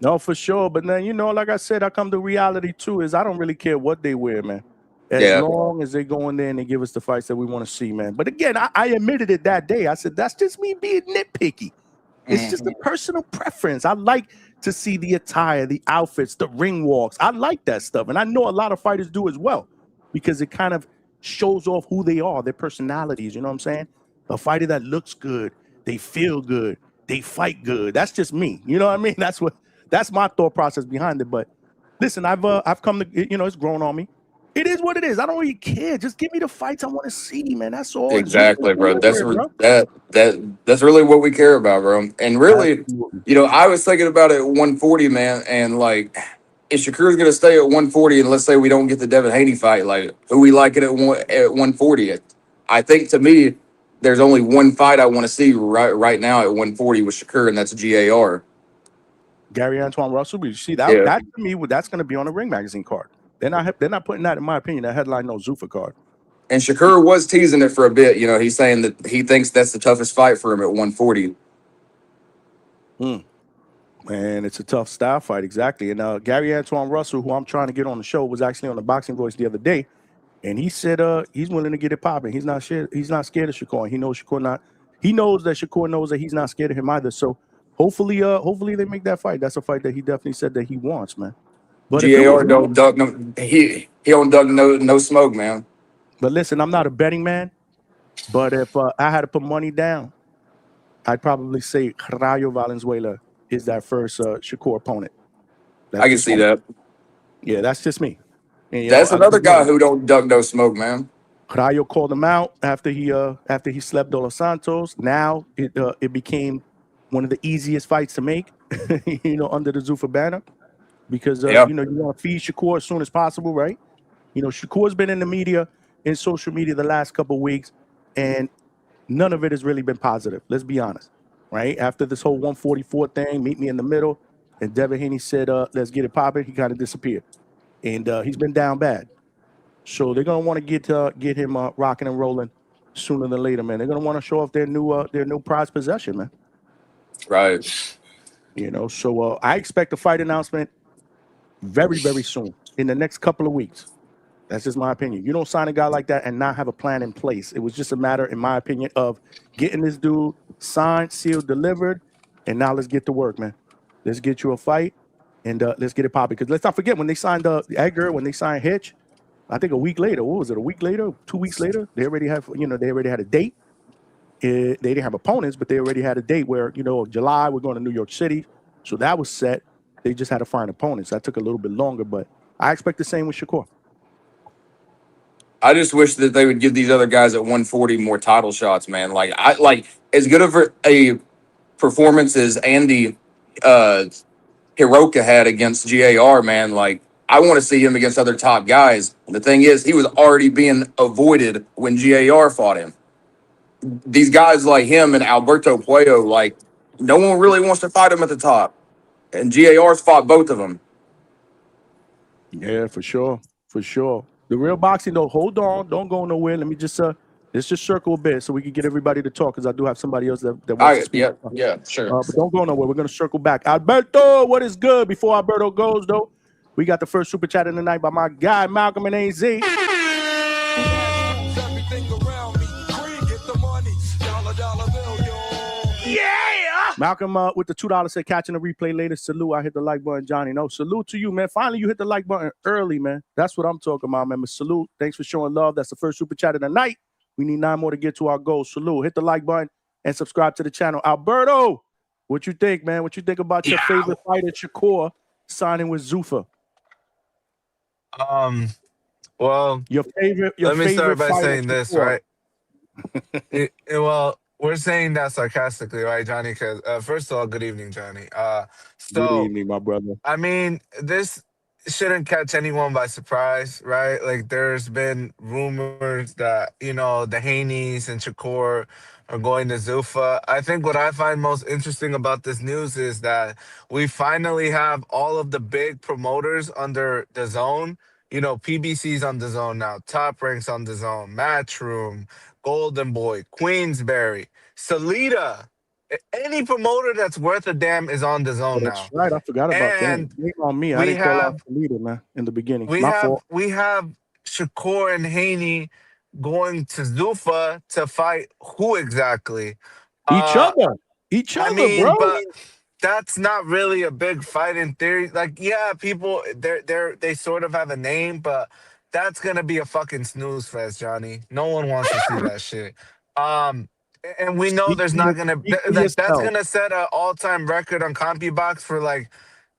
No, for sure. But then, you know, like I said, I come to reality too, is I don't really care what they wear, man. As Yeah. long as they go in there and they give us the fights that we want to see, man. But again, I admitted it that day. I said, that's just me being nitpicky. It's just a personal preference. I like to see the attire, the outfits, the ring walks. I like that stuff. And I know a lot of fighters do as well, because it kind of shows off who they are, their personalities. You know what I'm saying? A fighter that looks good, they feel good, they fight good. That's just me. You know what I mean? That's my thought process behind it. But listen, I've come to, you know, it's grown on me. It is what it is. I don't really care. Just give me the fights I want to see, man. That's all. Exactly, bro. That's bro. that's really what we care about, bro. And really, you know, I was thinking about it at 140, man, and like if Shakur's gonna stay at 140, and let's say we don't get the Devin Haney fight, like who we like it at 140. I think to me, there's only one fight I want to see right now at 140 with Shakur, and that's GAR. Gary Antoine Russell. But you see that Yeah. that to me, that's going to be on a Ring Magazine card. They're not putting that, in my opinion, that headline no ZUFFA card. And Shakur was teasing it for a bit. You know, he's saying that he thinks that's the toughest fight for him at 140. Man, it's a tough style fight, exactly. And Gary Antoine Russell, who I'm trying to get on the show, was actually on the Boxing Voice the other day, and he said he's willing to get it popping. He's not scared. He's not scared of Shakur. He knows Shakur not. He knows that Shakur knows that he's not scared of him either. So hopefully they make that fight. That's a fight that he definitely said that he wants, man. But if it GAR was- don't duck no. He don't duck no smoke, man. But listen, I'm not a betting man, but if I had to put money down, I'd probably say Rayo Valenzuela is that first Shakur opponent. That's I can just see me. that. Yeah, that's just me. And, you That's know, another guy who don't duck no smoke, man. Rayo called him out after he slept Dos Santos. Now it became one of the easiest fights to make, you know, under the ZUFFA banner, because Yeah. you know, you want to feed Shakur as soon as possible, right? You know, Shakur's been in the media, in social media the last couple of weeks, and none of it has really been positive. Let's be honest, right? After this whole 144 thing, meet me in the middle, and Devin Haney said, let's get it popping, he kind of disappeared. And he's been down bad. So they're gonna want to get him rocking and rolling sooner than later, man. They're gonna want to show off their new prized possession, man. Right. You know, so I expect a fight announcement very, very soon, in the next couple of weeks. That's just my opinion. You don't sign a guy like that and not have a plan in place. It was just a matter, in my opinion, of getting this dude signed, sealed, delivered, and now let's get to work, man. Let's get you a fight, and let's get it popping. Because let's not forget, when they signed Edgar, when they signed Hitch, I think a week later, what was it, a week later, 2 weeks later, they already had a date. They didn't have opponents, but they already had a date where, you know, July, we're going to New York City. So that was set. They just had to find opponents. That took a little bit longer, but I expect the same with Shakur. I just wish that they would give these other guys at 140 more title shots, man. Like I like as good of a performance as Andy Hiroka had against GAR, man. Like I want to see him against other top guys. And the thing is, he was already being avoided when GAR fought him. These guys like him and Alberto Puello, like, no one really wants to fight him at the top. And GAR's fought both of them. Yeah, for sure. For sure. The real boxing, though, hold on. Don't go nowhere. Let me just let's just circle a bit so we can get everybody to talk, because I do have somebody else that wants to speak. Yeah, sure. But don't go nowhere. We're going to circle back. Alberto, what is good? Before Alberto goes, though, we got the first super chat of the night by my guy, Malcolm and AZ. Yeah! Malcolm with the $2 said, catching the replay later. Salute. I hit the like button, Johnny. No, salute to you, man. Finally, you hit the like button early, man. That's what I'm talking about, man. Salute. Thanks for showing love. That's the first super chat of the night. We need 9 more to get to our goal. Salute. Hit the like button and subscribe to the channel. Alberto, what you think, man? What you think about your favorite fighter, Shakur, signing with ZUFFA? Well, let me start by fighter, saying this, Shakur. right? Well, we're saying that sarcastically, right, Johnny? Because first of all, good evening, Johnny. Good evening, my brother. I mean, this shouldn't catch anyone by surprise, right? Like, there's been rumors that, the Haneys and Shakur are going to ZUFFA. I think what I find most interesting about this news is that we finally have all of the big promoters under the zone. PBC's on the zone now, Top Rank's on the zone, Matchroom, Golden Boy, Queensberry, Salida. Any promoter that's worth a damn is on the zone now. That's right. I forgot about that. Blame on me. I didn't call out the leader, man, in the beginning. We have Shakur and Haney going to ZUFFA to fight who exactly? Each other, bro. But that's not really a big fight in theory. Like, yeah, people they sort of have a name, but that's gonna be a fucking snooze fest, Johnny. No one wants to see that shit. And we know there's not gonna that's gonna set an all-time record on CompuBox for like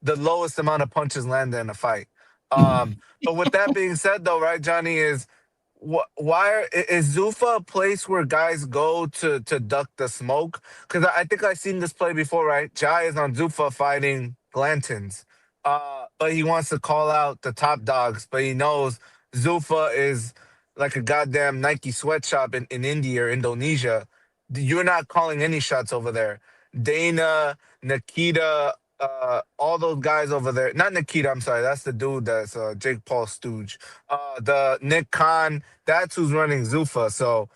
the lowest amount of punches landed in a fight. But with that being said, though, right, Johnny, is ZUFFA a place where guys go to duck the smoke? Because I think I've seen this play before, right? Jai is on ZUFFA fighting Glantons, but he wants to call out the top dogs, but he knows ZUFFA is like a goddamn Nike sweatshop in India or Indonesia. You're not calling any shots over there. Dana, Nikita, all those guys over there. Not Nikita, I'm sorry. That's the dude that's Jake Paul stooge. The Nick Khan, that's who's running ZUFFA. So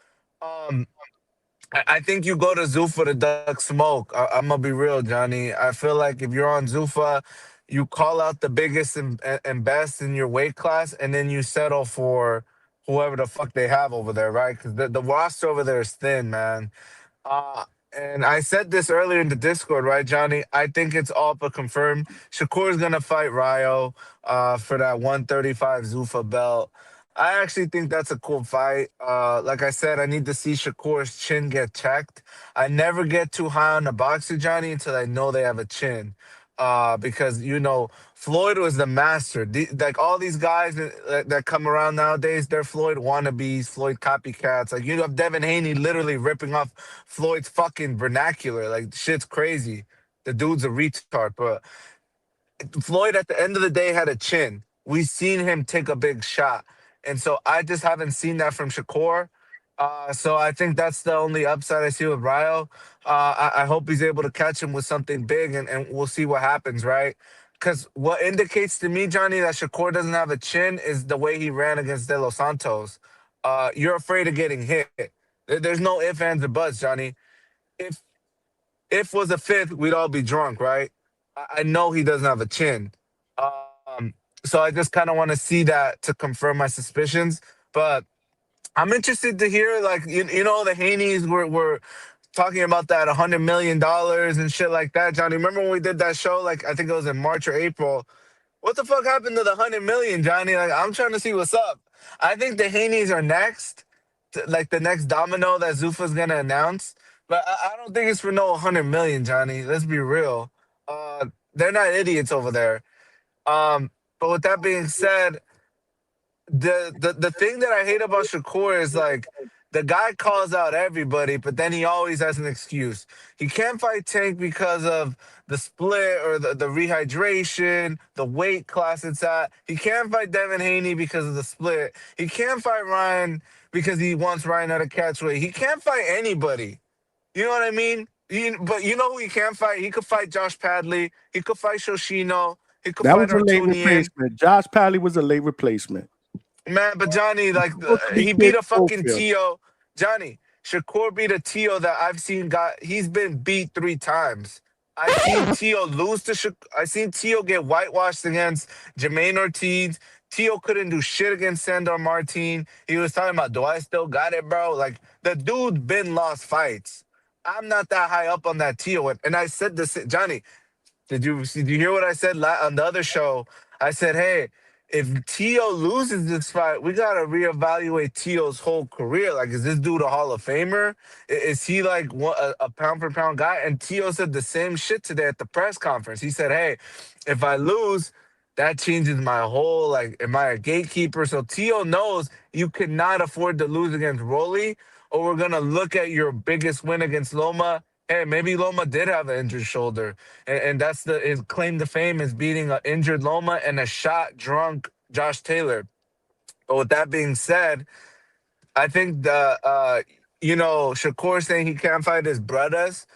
I think you go to ZUFFA to duck smoke. I'm going to be real, Johnny. I feel like if you're on ZUFFA, you call out the biggest and best in your weight class, and then you settle for whoever the fuck they have over there, right? Because the roster over there is thin, man. And I said this earlier in the Discord, right, Johnny? I think it's all but confirmed. Shakur's going to fight Rayo for that 135 ZUFFA belt. I actually think that's a cool fight. Like I said, I need to see Shakur's chin get checked. I never get too high on the boxer, Johnny, until I know they have a chin. Because, Floyd was the master. Like, all these guys that come around nowadays, they're Floyd wannabes, Floyd copycats. Like, you have Devin Haney literally ripping off Floyd's fucking vernacular. Like, shit's crazy. The dude's a retard. But Floyd, at the end of the day, had a chin. We've seen him take a big shot. And so I just haven't seen that from Shakur. So I think that's the only upside I see with Rayo. I hope he's able to catch him with something big, and we'll see what happens, right? Because what indicates to me, Johnny, that Shakur doesn't have a chin is the way he ran against De Los Santos. You're afraid of getting hit. There's no ifs, ands, or buts, Johnny. If was a fifth, we'd all be drunk, right? I know he doesn't have a chin. So I just kind of want to see that to confirm my suspicions. But I'm interested to hear, like, the Haneys were talking about that $100 million and shit like that, Johnny. Remember when we did that show? Like, I think it was in March or April. What the fuck happened to the $100 million, Johnny? Like, I'm trying to see what's up. I think the Haneys are next, like the next domino that ZUFFA's gonna announce. But I don't think it's for no $100 million, Johnny. Let's be real. They're not idiots over there. But with that being said, the thing that I hate about Shakur is, like, The guy calls out everybody, but then he always has an excuse. He can't fight Tank because of the split or the rehydration, the weight class it's at. He can't fight Devin Haney because of the split. He can't fight Ryan because he wants Ryan at a catchweight. He can't fight anybody. You know what I mean? But you know who he can't fight? He could fight Josh Padley. He could fight Shoshino. He could That fight was a late Artunian. replacement. Josh Padley was a late replacement. Man, but Johnny, like, he beat a fucking Tio. Johnny, Shakur beat a Tio that I've seen he's been beat 3 times. I've seen Tio lose to Shakur. I've seen Tio get whitewashed against Jermaine Ortiz. Tio couldn't do shit against Sandor Martin. He was talking about, do I still got it, bro? Like, the dude been lost fights. I'm not that high up on that Tio. And I said this, Johnny, did you hear what I said on the other show? I said, hey, if Tio loses this fight, we got to reevaluate Tio's whole career. Like, is this dude a Hall of Famer? Is he like a pound-for-pound guy? And Tio said the same shit today at the press conference. He said, hey, if I lose, that changes my whole, like, am I a gatekeeper? So Tio knows you cannot afford to lose against Rolly, or we're going to look at your biggest win against Loma. Hey, maybe Loma did have an injured shoulder, and that's his claim to fame is beating an injured Loma and a shot drunk Josh Taylor. But with that being said, I think Shakur saying he can't fight his brothers.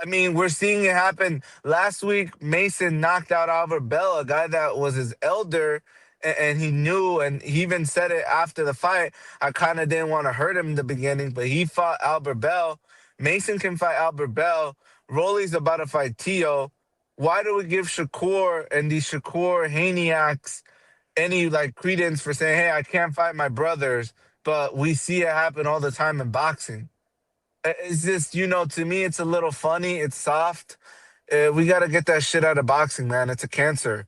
I mean, we're seeing it happen. Last week, Mason knocked out Albert Bell, a guy that was his elder, and he knew, and he even said it after the fight. I kind of didn't want to hurt him in the beginning, but he fought Albert Bell. Mason can fight Albert Bell. Rolly's about to fight Tio. Why do we give Shakur and these Shakur Haniacs any like credence for saying, hey, I can't fight my brothers, but we see it happen all the time in boxing? It's just, to me, it's a little funny. It's soft. We got to get that shit out of boxing, man. It's a cancer.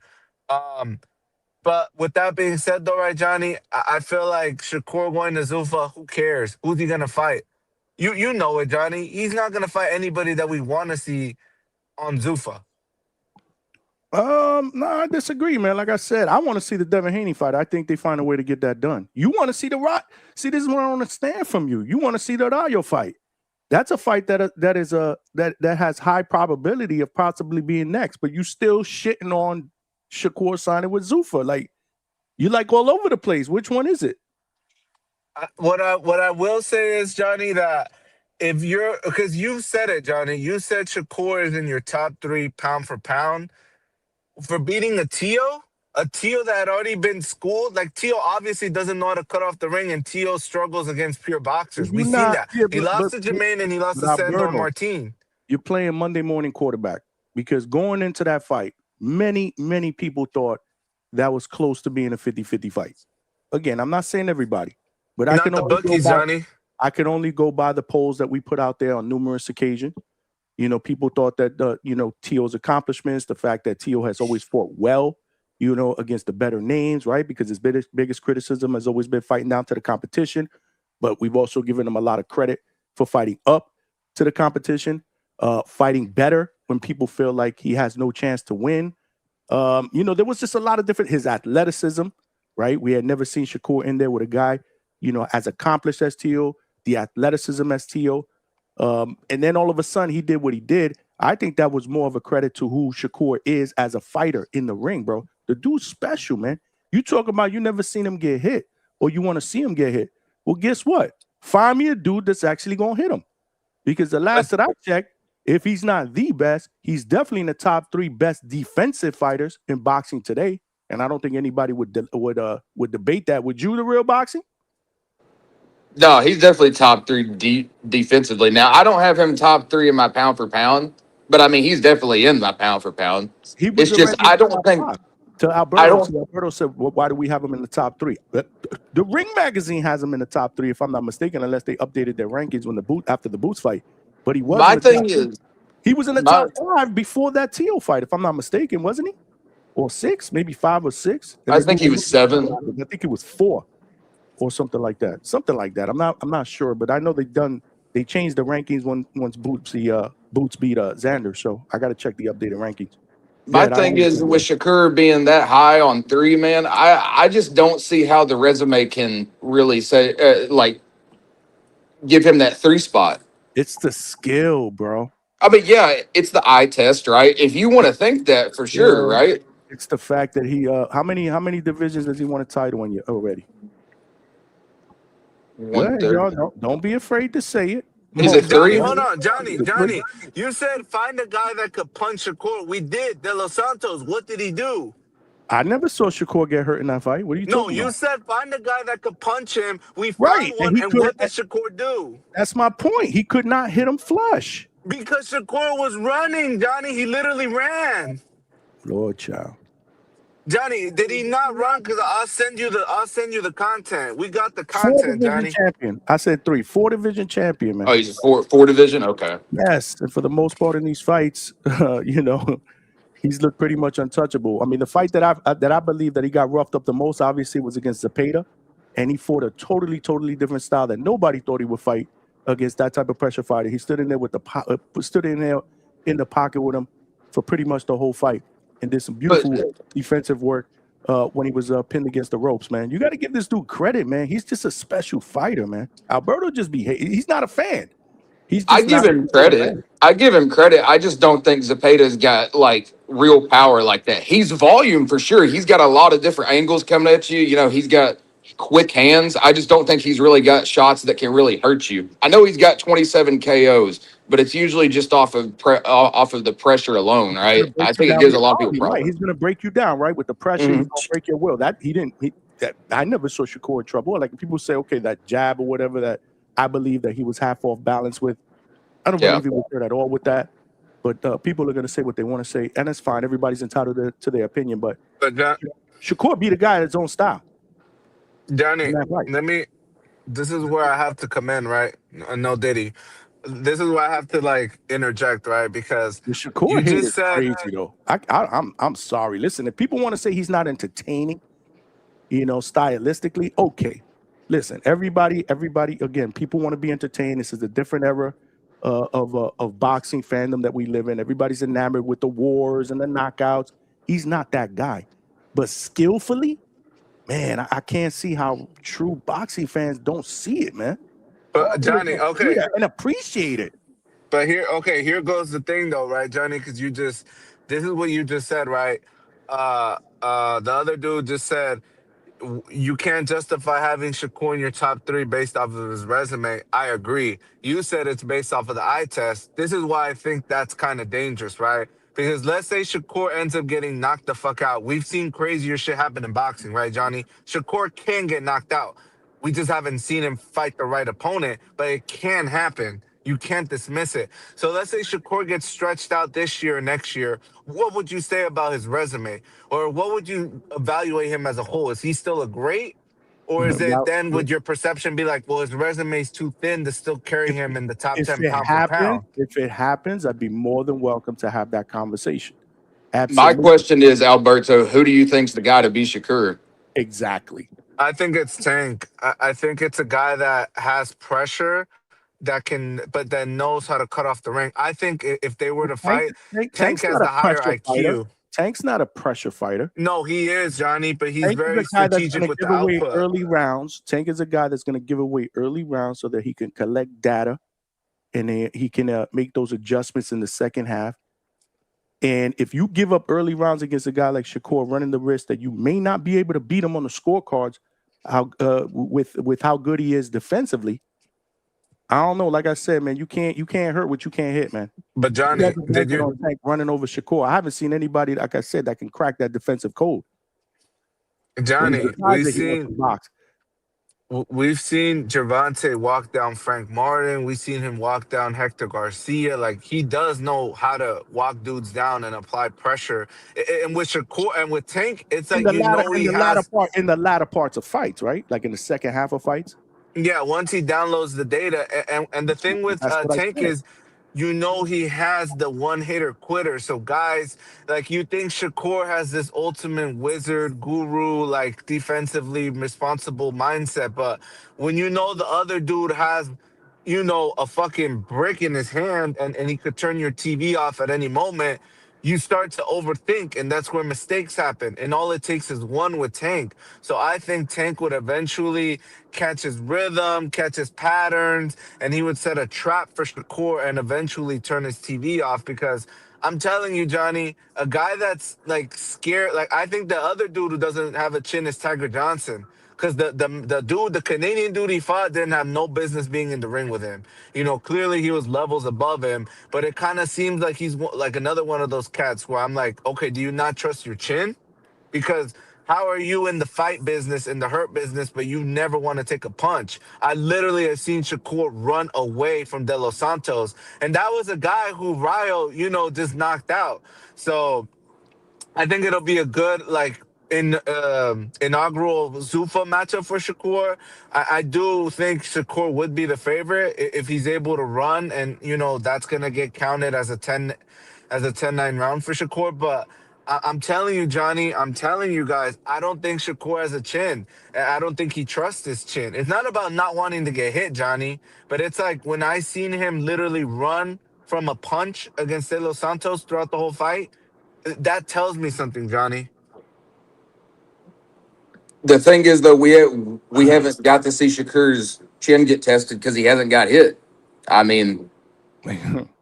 But with that being said, though, right, Johnny, I feel like Shakur going to ZUFFA, who cares? Who's he going to fight? You know it, Johnny. He's not going to fight anybody that we want to see on ZUFFA. No, I disagree, man. Like I said, I want to see the Devin Haney fight. I think they find a way to get that done. You want to see the Rock? See, this is what I don't understand from you. You want to see the Rayo fight. That's a fight that has high probability of possibly being next, but you still shitting on Shakur signing with ZUFFA. Like, you like all over the place. Which one is it? What I will say is, Johnny, that if because you said it, Johnny, you said Shakur is in your top 3 pound for pound for beating a Tio that had already been schooled. Like, Tio obviously doesn't know how to cut off the ring, and Tio struggles against pure boxers. We've seen that. He lost to Jermaine and he lost to Sandor Martin. You're playing Monday morning quarterback, because going into that fight, many, many people thought that was close to being a 50-50 fight. Again, I'm not saying everybody. But I can only go by the polls that we put out there on numerous occasions. People thought that Tio's accomplishments, the fact that Tio has always fought well, against the better names, right? Because his biggest criticism has always been fighting down to the competition. But we've also given him a lot of credit for fighting up to the competition, fighting better when people feel like he has no chance to win. There was just a lot of his athleticism, right? We had never seen Shakur in there with a guy as accomplished as Tio, the athleticism as Tio. And then all of a sudden he did what he did. I think that was more of a credit to who Shakur is as a fighter in the ring, bro. The dude's special, man. You talk about you never seen him get hit, or you want to see him get hit. Well, guess what? Find me a dude that's actually going to hit him. Because the last that I checked, if he's not the best, he's definitely in the top 3 best defensive fighters in boxing today. And I don't think anybody would debate that. Would you, the real boxing? No, he's definitely top 3 defensively. Now, I don't have him top 3 in my pound for pound, but I mean, he's definitely in my pound for pound. It's just, I don't think. To Alberto, Alberto said, well, why do we have him in the top 3? The Ring magazine has him in the top 3, if I'm not mistaken, unless they updated their rankings after the Boots fight. But he was. My thing is, he was in the top 5 before that Tio fight, if I'm not mistaken, wasn't he? Or 6, maybe 5 or 6. I think he was 7. I think he was 4. Or something like that. I'm not sure, but I know they changed the rankings once Boots beat Xander. So I got to check the updated rankings. My thing is, with Shakur being that high on 3, man, I just don't see how the resume can really say give him that 3 spot. It's the skill, bro. I mean, yeah, it's the eye test, right? If you want to think that for sure, Yeah. right? It's the fact that he how many divisions does he want a title in you already? Go ahead, 130. y'all. Don't be afraid to say it. Is it Johnny, 3? hold on, Johnny. You said find a guy that could punch Shakur. We did. De Los Santos. What did he do? I never saw Shakur get hurt in that fight. What are you No, talking you about? said find a guy that could punch him. We Right, found one, and could. what did Shakur do? That's my point. He could not hit him flush. Because Shakur was running, Johnny. He literally ran. Lord child. Johnny, did he not run? Because I'll send you the content. We got the 4 content, division Johnny. champion. I said 3. 4 division champion, man. Oh, he's a four division? Okay. Yes, and for the most part in these fights, he's looked pretty much untouchable. I mean, the fight that I believe that he got roughed up the most, obviously, was against Zepeda, and he fought a totally different style that nobody thought he would fight against that type of pressure fighter. He stood in there stood in there in the pocket with him for pretty much the whole fight, and did some beautiful defensive work when he was pinned against the ropes. Man, you got to give this dude credit, man. He's just a special fighter, man. Alberto just he's not a fan. I give him credit. I just don't think Zepeda's got like real power like that. He's volume for sure. He's got a lot of different angles coming at you. You know, he's got quick hands. I just don't think he's really got shots that can really hurt you. I know he's got 27 KOs, but it's usually just off of the pressure alone, right? I think it gives a lot of people problems. Right, he's going to break you down, right? With the pressure, he's going to break your will. I never saw Shakur in trouble. Like people say, okay, that jab or whatever that I believe that he was half off balance with. I don't believe he was hurt at all with that. But people are going to say what they want to say, and that's fine. Everybody's entitled to their opinion. But Shakur beat a guy in his own style. Johnny, this is where I have to come in, right? No Diddy. This is where I have to like interject, right? Because the Shakur you hate just is said crazy though. I'm sorry. Listen, if people want to say he's not entertaining, stylistically, okay. Listen, everybody, again, people want to be entertained. This is a different era of boxing fandom that we live in. Everybody's enamored with the wars and the knockouts. He's not that guy. But skillfully, man, I can't see how true boxing fans don't see it, man. But Johnny, okay. And appreciate it. But here goes the thing though, right, Johnny? Because this is what you just said, right? The other dude just said, you can't justify having Shakur in your top 3 based off of his resume. I agree. You said it's based off of the eye test. This is why I think that's kind of dangerous, right? Because let's say Shakur ends up getting knocked the fuck out. We've seen crazier shit happen in boxing, right, Johnny? Shakur can get knocked out. We just haven't seen him fight the right opponent, but it can happen. You can't dismiss it. So let's say Shakur gets stretched out this year or next year. What would you say about his resume? Or what would you evaluate him as a whole? Is he still a great? Or is it then would your perception be like, well, his resume is too thin to still carry him in the top 10 pound for pound? If it happens, I'd be more than welcome to have that conversation. Absolutely. My question is, Alberto, who do you think's the guy to be Shakur? Exactly. I think it's Tank. I think it's a guy that has pressure that can, but then knows how to cut off the ring. I think if they were to fight, Tank has the higher IQ. Fighter. Tank's not a pressure fighter. No, he is, Johnny, but he's very strategic with the output. Early rounds. Tank is a guy that's going to give away early rounds so that he can collect data and then he can make those adjustments in the second half. And if you give up early rounds against a guy like Shakur, running the risk that you may not be able to beat him on the scorecards, with how good he is defensively, I don't know. Like I said, man, you can't hurt what you can't hit, man. But Johnny, did you running over Shakur? I haven't seen anybody, like I said, that can crack that defensive code. Johnny, we've seen Gervonta walk down Frank Martin. We've seen him walk down Hector Garcia. Like, he does know how to walk dudes down and apply pressure. And with Shakur and with Tank, it's like in the latter parts of fights, right? Like in the second half of fights. Yeah, once he downloads the data, and the thing with Tank is, he has the one-hitter quitter. So guys, like, you think Shakur has this ultimate wizard, guru, like defensively responsible mindset, but when the other dude has, a fucking brick in his hand and he could turn your TV off at any moment, you start to overthink, and that's where mistakes happen. And all it takes is one with Tank. So I think Tank would eventually catch his rhythm, catch his patterns, and he would set a trap for Shakur and eventually turn his TV off. Because I'm telling you, Johnny, a guy that's like scared, like I think the other dude who doesn't have a chin is Tiger Johnson. Because the Canadian dude he fought didn't have no business being in the ring with him. You know, clearly he was levels above him, but it kind of seems like he's like another one of those cats where I'm like, okay, do you not trust your chin? Because how are you in the fight business, in the hurt business, but you never want to take a punch? I literally have seen Shakur run away from De Los Santos, and that was a guy who Ryo, you know, just knocked out. So I think it'll be a good inaugural ZUFFA matchup for Shakur. I do think Shakur would be the favorite if he's able to run, and you know that's gonna get counted as a 10-9 round for Shakur. But I'm telling you, Johnny, I'm telling you guys, I don't think Shakur has a chin. I don't think he trusts his chin. It's not about not wanting to get hit, Johnny, but it's like when I seen him literally run from a punch against De Los Santos throughout the whole fight. That tells me something, Johnny. The thing is, though, we haven't got to see Shakur's chin get tested because he hasn't got hit. I mean,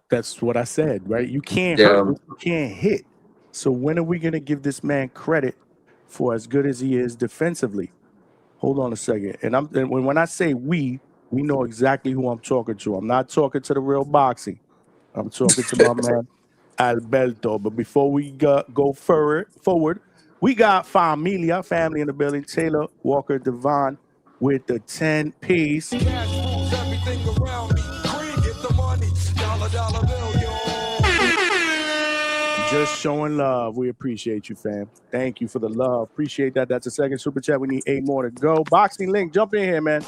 that's what I said, right? You can't yeah. hurt what you can't hit. So when are we gonna give this man credit for as good as he is defensively? Hold on a second. And when I say we know exactly who I'm talking to. I'm not talking to the real boxing. I'm talking to my man Alberto. But before we go forward, we got family in the building. Taylor Walker Devon with the 10-piece. Just showing love. We appreciate you, fam. Thank you for the love. Appreciate that. That's a second super chat. We need 8 more to go. Boxing Link, jump in here, man.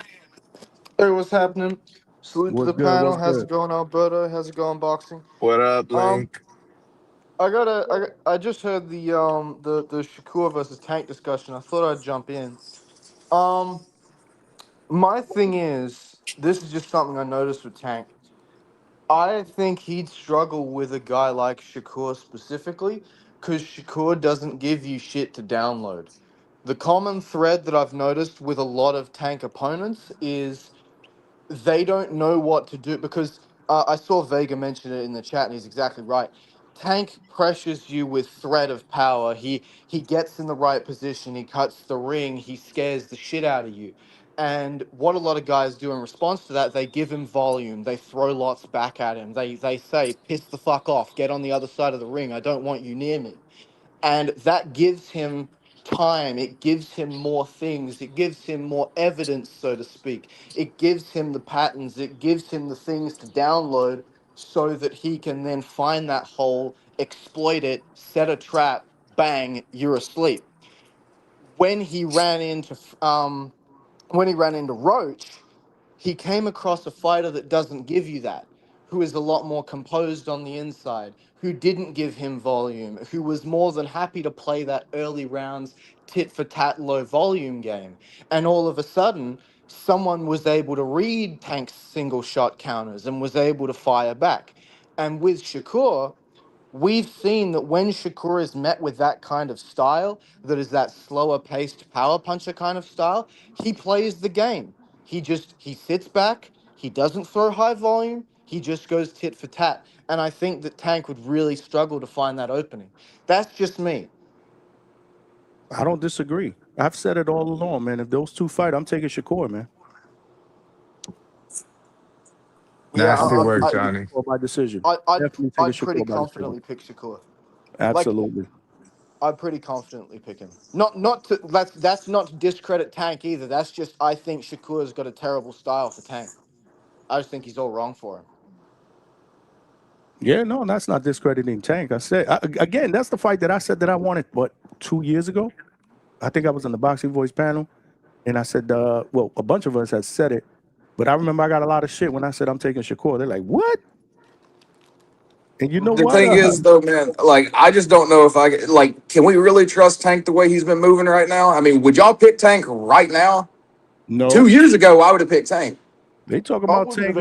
Hey, what's happening? Salute to the panel. What's How's good? it going, Alberto? How's it going, boxing? What up, Link? I just heard the Shakur versus Tank discussion. I thought I'd jump in. My thing is, this is just something I noticed with Tank. I think he'd struggle with a guy like Shakur specifically because Shakur doesn't give you shit to download. The common thread that I've noticed with a lot of Tank opponents is they don't know what to do because I saw Vega mention it in the chat and he's exactly right. Tank pressures you with threat of power. He gets in the right position. He cuts the ring. He scares the shit out of you. And what a lot of guys do in response to that, they give him volume. They throw lots back at him. They say, piss the fuck off. Get on the other side of the ring. I don't want you near me. And that gives him time. It gives him more things. It gives him more evidence, so to speak. It gives him the patterns. It gives him the things to download so that he can then find that hole, exploit it, set a trap, bang, you're asleep. When he ran into Roach, he came across a fighter that doesn't give you that, who is a lot more composed on the inside, who didn't give him volume, who was more than happy to play that early rounds tit for tat low volume game. And all of a sudden, someone was able to read Tank's single shot counters and was able to fire back. And with Shakur, we've seen that when Shakur is met with that kind of style, that is that slower paced power puncher kind of style, he plays the game. He sits back, he doesn't throw high volume, he just goes tit for tat. And I think that Tank would really struggle to find that opening. That's just me. I don't disagree. I've said it all along, man. If those two fight, I'm taking Shakur, man. Nasty work, Johnny. My decision. I'd pretty confidently pick Shakur. Absolutely. I'd pretty confidently pick him. That's not to discredit Tank either. That's just I think Shakur's got a terrible style for Tank. I just think he's all wrong for him. Yeah, no, that's not discrediting Tank. I said again, that's the fight that I said that I wanted. What, 2 years ago? I think I was on the Boxing Voice panel, and I said, well, a bunch of us had said it, but I remember I got a lot of shit when I said I'm taking Shakur. They're like, what? And you know the what? thing is, though, man, like, I just don't know if can we really trust Tank the way he's been moving right now? I mean, would y'all pick Tank right now? No. 2 years ago, I would have picked Tank. They talk about Tank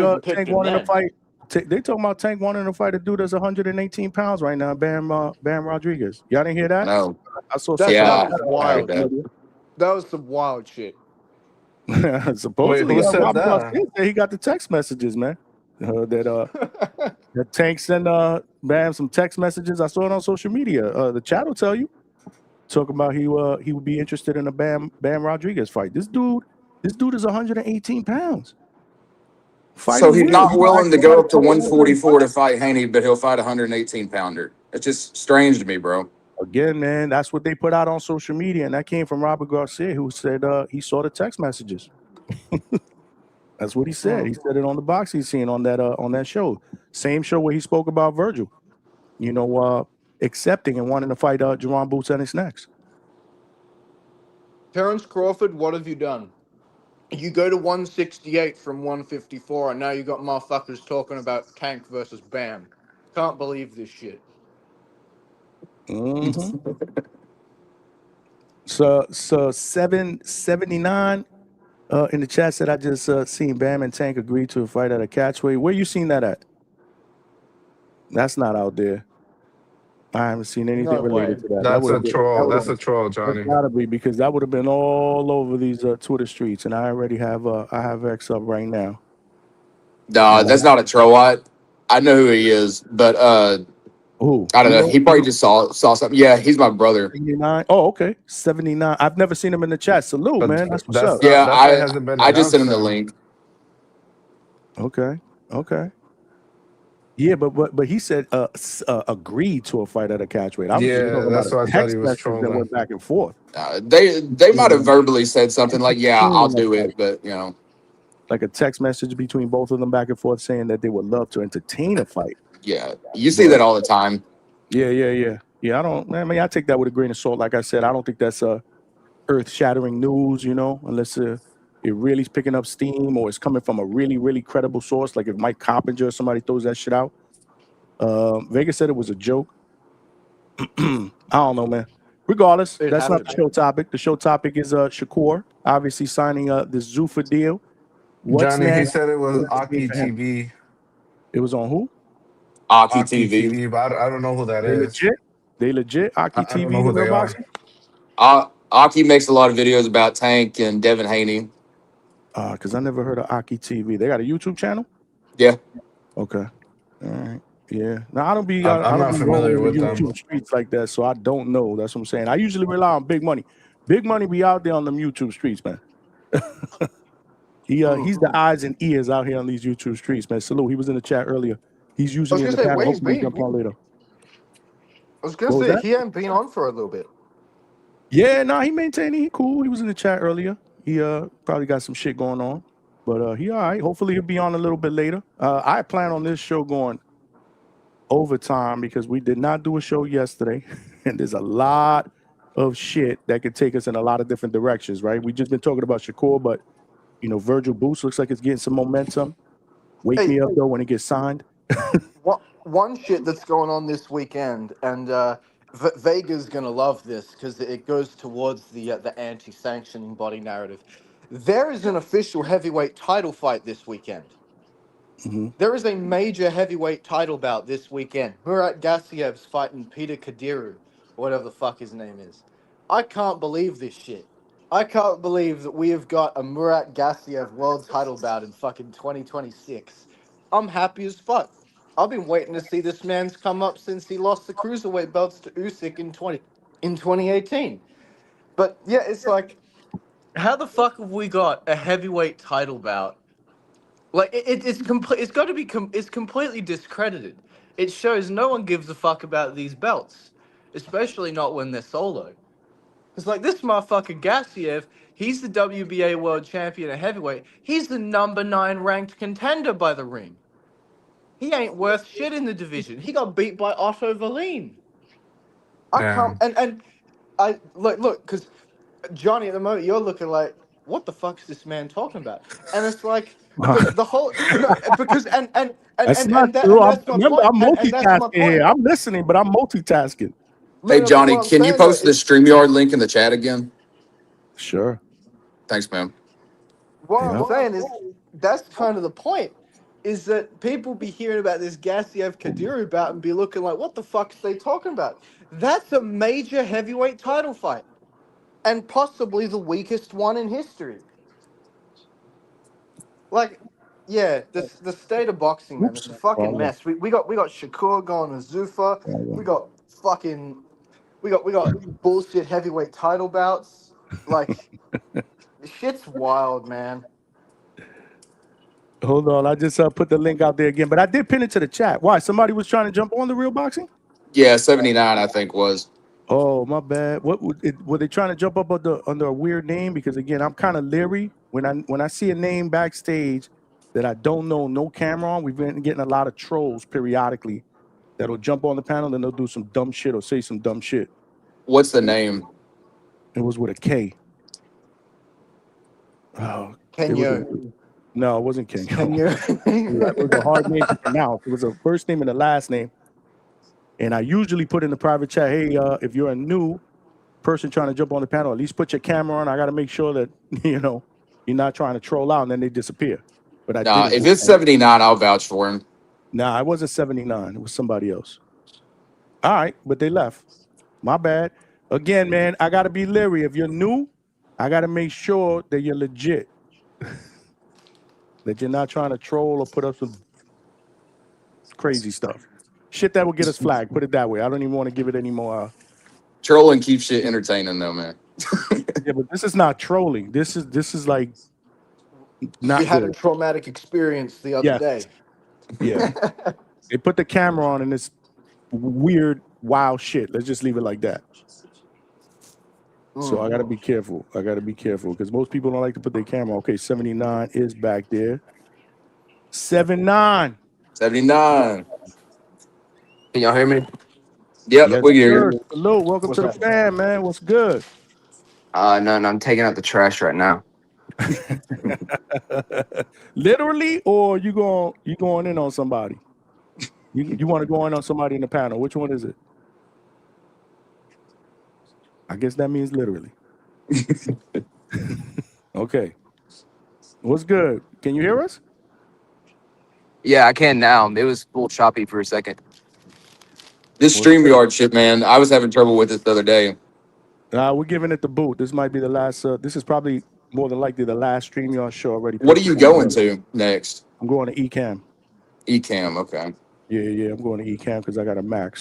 wanting to fight they talking about Tank wanting to fight a dude that's 118 pounds right now, Bam Rodriguez. Y'all didn't hear that? No. I saw That was wild. that. That was some wild shit. Supposedly, Wait, who said Robert that? Garcia said he got the text messages, man. That Tank sent Bam some text messages. I saw it on social media. The chat will tell you. Talking about he would be interested in a Bam Rodriguez fight. This dude is 118 pounds. So he's not willing to go up to 144 to fight Haney, but he'll fight a 118 pounder. It's just strange to me, bro. Again, man, that's what they put out on social media, and that came from Robert Garcia, who said he saw the text messages. That's what he said. He said it on the boxing scene on that show. Same show where he spoke about Vergil, accepting and wanting to fight Jaron Boots Ennis next. Terence Crawford, what have you done? You go to 168 from 154, and now you got motherfuckers talking about Tank versus Bam. Can't believe this shit. Mm-hmm. So 779 in the chat said I just seen Bam and Tank agree to a fight at a catchweight. Where you seen that at? That's not out there. I haven't seen anything related to that. That's a troll. That's a troll, Johnny. It's gotta be, because that would have been all over these Twitter streets, and I already have X up right now. Nah, that's not a troll. I know who he is, but who? I don't know. He probably just saw something. Yeah, he's my brother. 79. Oh, okay. 79. I've never seen him in the chat. Salute, man. That's what's up. Yeah, I just sent him the link. Okay. Yeah, but he said agreed to a fight at a catchweight. That's why I thought he was trolling. That went back and forth. They might have verbally said something like, "Yeah, I'll do it," but like a text message between both of them back and forth saying that they would love to entertain a fight. Yeah, you see that all the time. Yeah. I take that with a grain of salt. Like I said, I don't think that's earth-shattering news, unless it really is picking up steam or it's coming from a really, really credible source. Like if Mike Coppinger or somebody throws that shit out. Vegas said it was a joke. I don't know, man. Regardless, that's not the show topic. The show topic is Shakur obviously signing the ZUFFA deal. Johnny, he said it was Aki TV. It was on who? Aki TV. But I don't know who that is. They legit? Aki TV? I don't know who they are. Aki makes a lot of videos about Tank and Devin Haney. Because I never heard of Aki TV. They got a YouTube channel? Yeah. Okay. All right. Yeah. Now I don't be. I'm not familiar with YouTube them. streets like that, so I don't know. That's what I'm saying. I usually rely on Big Money. Big Money be out there on them YouTube streets, man. He's the eyes and ears out here on these YouTube streets, man. Salute. He was in the chat earlier. He's usually in the panel. Hopefully he jump on later. I was gonna say he hadn't been on for a little bit. Yeah, he maintaining. He cool. He was in the chat earlier. He probably got some shit going on, but he all right. Hopefully he'll be on a little bit later. I plan on this show going overtime because we did not do a show yesterday, and there's a lot of shit that could take us in a lot of different directions. Right? We just been talking about Shakur, but Vergil Boots looks like it's getting some momentum. Wake me up though when it gets signed. One shit that's going on this weekend, and Vega's gonna love this because it goes towards the anti-sanctioning body narrative. There is an official heavyweight title fight this weekend. Mm-hmm. There is a major heavyweight title bout this weekend. Murat Gassiev's fighting Peter Kadiru, whatever the fuck his name is. I can't believe this shit. I can't believe that we have got a Murat Gassiev world title bout in fucking 2026. I'm happy as fuck. I've been waiting to see this man's come up since he lost the cruiserweight belts to Usyk in 2018. But yeah, it's like, how the fuck have we got a heavyweight title bout? Like it's completely discredited. It shows no one gives a fuck about these belts, especially not when they're solo. It's like this motherfucker Gassiev, he's the WBA world champion at heavyweight. He's the number 9 ranked contender by the ring. He ain't worth shit in the division. He got beat by Otto Verleen. I can't, and I look, because Johnny, at the moment you're looking like, what the fuck's this man talking about? And it's like the whole because that's not true. I'm multitasking here. I'm listening, but I'm multitasking. Hey Johnny, can you post the StreamYard link in the chat again? Sure. Thanks, man. What I'm saying is that's kind of the point. is that people be hearing about this Gassiev Kadyrov bout and be looking like, what the fuck are they talking about? That's a major heavyweight title fight, and possibly the weakest one in history. Like, yeah, the state of boxing, man, it's a fucking mess. We got Shakur going to ZUFFA. We got fucking we got bullshit heavyweight title bouts. Like, shit's wild, man. Hold on, I just put the link out there again, but I did pin it to the chat. Why? Somebody was trying to jump on the Real Boxing? Yeah, 79, I think was. Oh, my bad. What were they trying to jump up under a weird name? Because again, I'm kind of leery when I see a name backstage that I don't know, no camera on. We've been getting a lot of trolls periodically that'll jump on the panel and they'll do some dumb shit or say some dumb shit. What's the name? It was with a K. Oh, Kenya. No, it wasn't Kenya. Kenya. It was a hard name to pronounce. It was a first name and a last name. And I usually put in the private chat, hey, if you're a new person trying to jump on the panel, at least put your camera on. I got to make sure that, you're not trying to troll out and then they disappear. But I didn't. If it's 79, I'll vouch for him. Nah, it wasn't 79. It was somebody else. All right, but they left. My bad. Again, man, I got to be leery. If you're new, I got to make sure that you're legit. That you're not trying to troll or put up some crazy stuff. Shit that will get us flagged. Put it that way. I don't even want to give it any more. Trolling keeps shit entertaining, though, man. Yeah, but this is not trolling. This is like not. We had good. a traumatic experience the other day. Yeah. They put the camera on and it's weird, wild shit. Let's just leave it like that. So I gotta be careful. Because most people don't like to put their camera. Okay, 79 is back there. 79. Can y'all hear me? Yep, Yes, we hear you. Hello, welcome to the fam, man. What's good? No, I'm taking out the trash right now. Literally, or you going in on somebody? You want to go in on somebody in the panel? Which one is it? I guess that means literally. Okay. What's good? Can you hear us? Yeah, I can now. It was a little choppy for a second. This StreamYard shit, man, I was having trouble with it the other day. We're giving it the boot. This might be the last. This is probably more than likely the last StreamYard show already. What are you going to next? I'm going to Ecamm. Ecamm, okay. Yeah, I'm going to Ecamm because I got a Mac.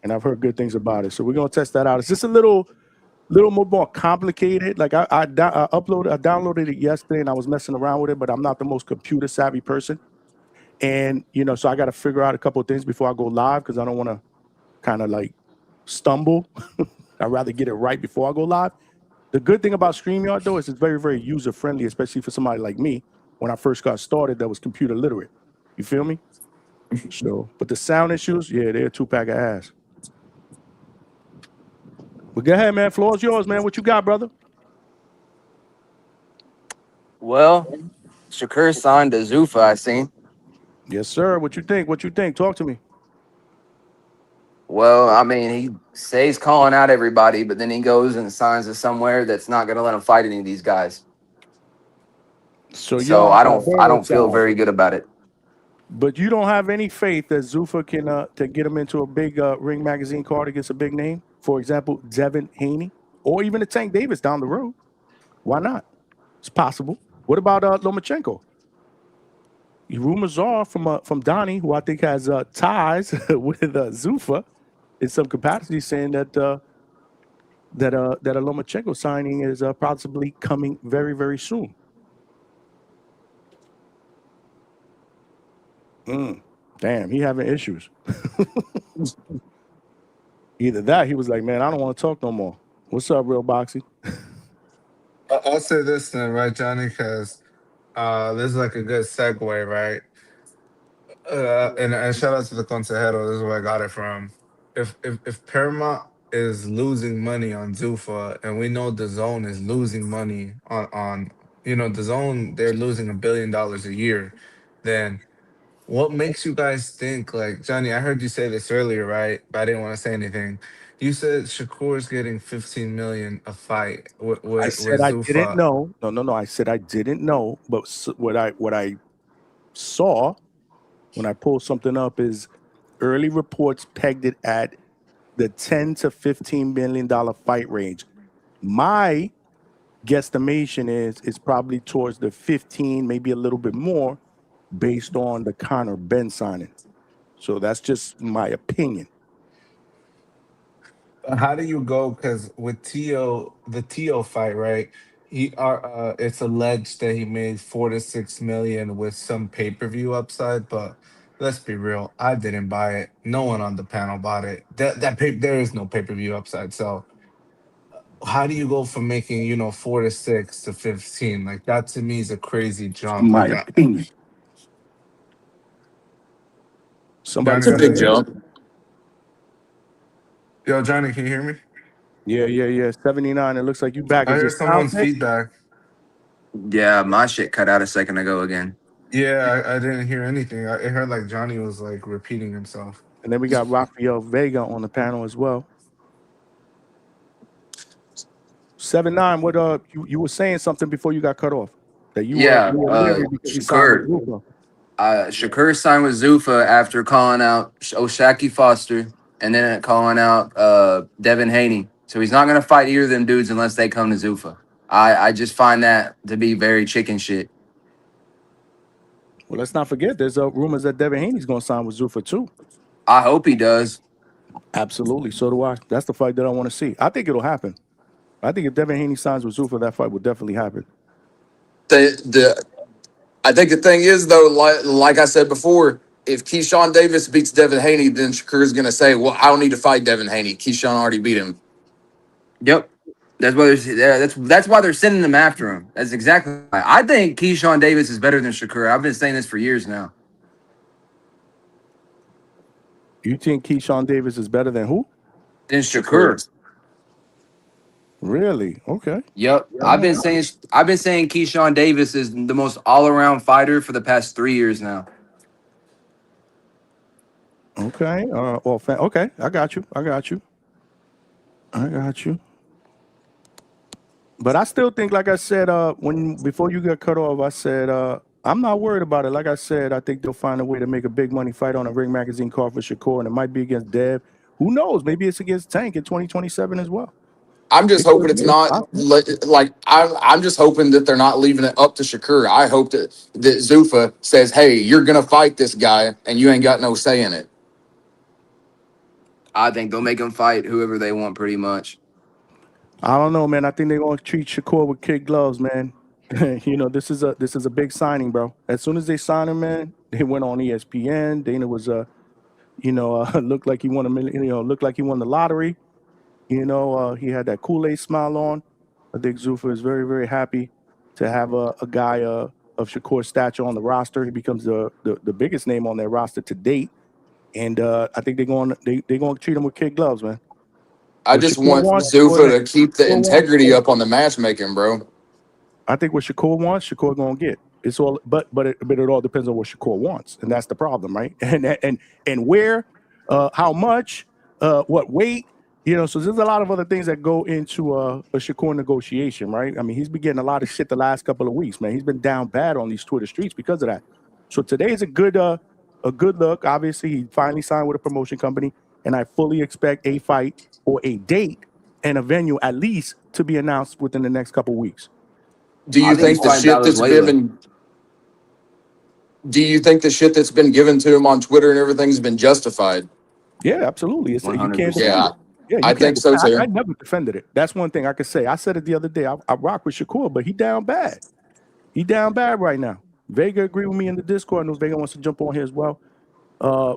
And I've heard good things about it. So we're gonna test that out. It's just a little more complicated. Like I downloaded it yesterday and I was messing around with it, but I'm not the most computer savvy person. And so I got to figure out a couple of things before I go live because I don't want to kind of like stumble. I'd rather get it right before I go live. The good thing about StreamYard though is it's very, very user friendly, especially for somebody like me when I first got started that was computer literate. You feel me? So, but the sound issues, yeah, they're a 2-pack of ass. But go ahead, man. Floor's yours, man. What you got, brother? Well, Shakur signed to ZUFFA, I seen. Yes, sir. What you think? Talk to me. Well, I mean, he says calling out everybody, but then he goes and signs to somewhere that's not going to let him fight any of these guys. So I don't feel very good about it. But you don't have any faith that ZUFFA can to get him into a big Ring Magazine card against a big name? For example, Devin Haney or even a Tank Davis down the road. Why not? It's possible. What about Lomachenko? Rumors are from Donnie, who I think has ties with ZUFFA in some capacity, saying that a Lomachenko signing is possibly coming very, very soon. Damn, he having issues. Either that, he was like, man, I don't want to talk no more. What's up, Real Boxy? I'll say this then, right, Johnny? Because this is like a good segue, right? And shout out to the Consejero. This is where I got it from. If Paramount is losing money on ZUFFA, and we know DAZN is losing money on DAZN, they're losing $1 billion a year, then what makes you guys think, like, Johnny, I heard you say this earlier, right? But I didn't want to say anything. You said Shakur's getting $15 million a fight with I said I ZUFFA. didn't know. No. I said I didn't know. But what I saw when I pull something up, is early reports pegged it at the $10 to $15 million fight range. My guesstimation is it's probably towards the 15, maybe a little bit more, based on the Conor Ben signing. So that's just my opinion. How do you go? Because with the Tio fight, right? It's alleged that he made 4 to 6 million with some pay-per-view upside, but let's be real, I didn't buy it. No one on the panel bought it. There is no pay-per-view upside. So how do you go from making 4 to 6 to 15? Like that to me is a crazy jump. My Like opinion. Somebody It's a big jump. Yo, Johnny, can you hear me? Yeah. 79. It looks like you back. I Is hear it someone's sound check? feedback. Yeah, my shit cut out a second ago again. Yeah, I didn't hear anything. I heard like Johnny was like repeating himself. And then we got Rafael Vega on the panel as well. 79. What you were saying something before you got cut off? That you were leery because you signed with Zuffa. Shakur signed with Zuffa after calling out O'Shaquie Foster and then calling out Devin Haney. So he's not going to fight either of them dudes unless they come to Zuffa. I just find that to be very chicken shit. Well, let's not forget, there's rumors that Devin Haney's going to sign with Zuffa too. I hope he does. Absolutely. So do I. That's the fight that I want to see. I think it'll happen. I think if Devin Haney signs with Zuffa, that fight will definitely happen. I think the thing is, though, like I said before, if Keyshawn Davis beats Devin Haney, then Shakur's going to say, well, I don't need to fight Devin Haney. Keyshawn already beat him. Yep. That's why they're sending them after him. That's exactly why. I think Keyshawn Davis is better than Shakur. I've been saying this for years now. You think Keyshawn Davis is better than who? Than Shakur. Really? Okay. Yep. I've been saying Keyshawn Davis is the most all-around fighter for the past 3 years now. Okay. Okay. I got you. But I still think, like I said, before you got cut off, I said I'm not worried about it. Like I said, I think they'll find a way to make a big money fight on a Ring Magazine card for Shakur, and it might be against Dev. Who knows? Maybe it's against Tank in 2027 as well. I'm just hoping it's not like I'm just hoping that they're not leaving it up to Shakur. I hope that Zuffa says, "Hey, you're gonna fight this guy, and you ain't got no say in it." I think they'll make him fight whoever they want, pretty much. I don't know, man. I think they're gonna treat Shakur with kid gloves, man. This is a big signing, bro. As soon as they signed him, man, they went on ESPN. Dana was looked like he won $1 million. Looked like he won the lottery. He had that Kool-Aid smile on. I think Zuffa is very, very happy to have a guy of Shakur's stature on the roster. He becomes the biggest name on their roster to date, and I think they're going to treat him with kid gloves, man. I just want Zuffa to keep the integrity up on the matchmaking, bro. I think what Shakur wants, Shakur gonna get. It's all, but it all depends on what Shakur wants, and that's the problem, right? And where, how much, what weight. So there's a lot of other things that go into a Shakur negotiation, right? I mean, he's been getting a lot of shit the last couple of weeks, man. He's been down bad on these Twitter streets because of that. So today is a good look. Obviously, he finally signed with a promotion company, and I fully expect a fight or a date and a venue at least to be announced within the next couple of weeks. Do you think the shit that's given? Do you think the shit that's been given to him on Twitter and everything's been justified? Yeah, absolutely. You can't defend it. Yeah, I think so too. I never defended it. That's one thing I could say. I said it the other day. I rock with Shakur, but he down bad. He down bad right now. Vega agreed with me in the Discord. I know Vega wants to jump on here as well.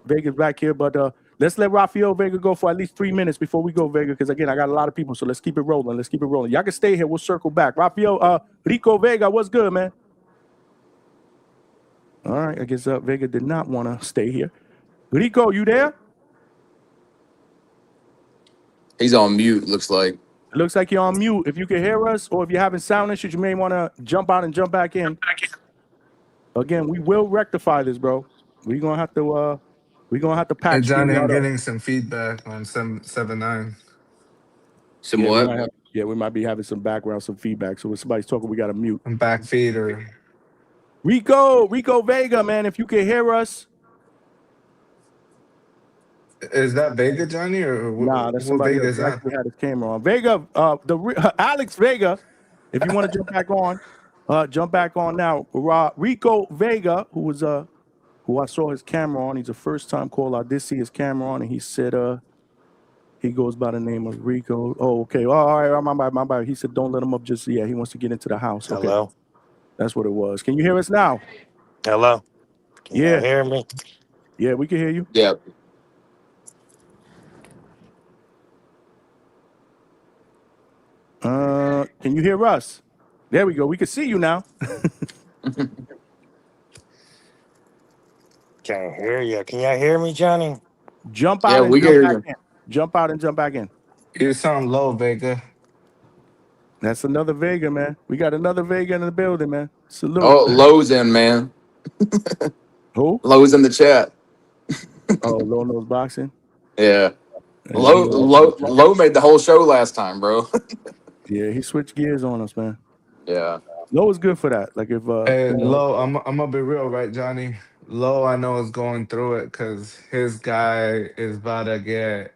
Vega's back here, but let's let Rafael Vega go for at least 3 minutes before we go, Vega, because again, I got a lot of people, so let's keep it rolling. Y'all can stay here. We'll circle back. Rafael, Rico Vega, what's good, man? All right, I guess Vega did not want to stay here. Rico, you there? He's on mute, looks like. It looks like you're on mute. If you can hear us, or if you're having sound issues, you may want to jump out and jump back in. Again, we will rectify this, bro. We're gonna have to patch. Hey Johnny, I'm getting some feedback on 7-9. Some what? We might be having some background, some feedback. So when somebody's talking, we got to mute. Some back feed or Rico Vega, man. If you can hear us, Is that Vega, Johnny, or Nah, that's what somebody Vega else. is He that? actually had his camera on. Vega, Alex Vega. If you want to jump back on, jump back on now. Rico Vega, who I saw his camera on. He's a first-time caller. I did see his camera on, and he said, he goes by the name of Rico. Oh, okay. Oh, all right, my bad. He said, don't let him up just yet. He wants to get into the house. Okay. Hello? That's what it was. Can you hear us now? Hello? Can Yeah. y'all hear me? Yeah, we can hear you. Yeah. Can you hear us? There we go. We can see you now. Can't hear you. Can y'all hear me, Johnny? Jump out Yeah, and we can jump hear back you. in. Jump out and jump back in. You sound low, Vega. That's another Vega, man. We got another Vega in the building, man. Salute. Oh, Lowe's in, man. Who? Lowe's in the chat. Oh, Low Nose Boxing. Yeah. Low made the whole show last time, bro. Yeah, he switched gears on us, man. Yeah. Low is good for that. Like if Hey, Low, I'm gonna be real, right, Johnny? Low, I know is going through it because his guy is about to get.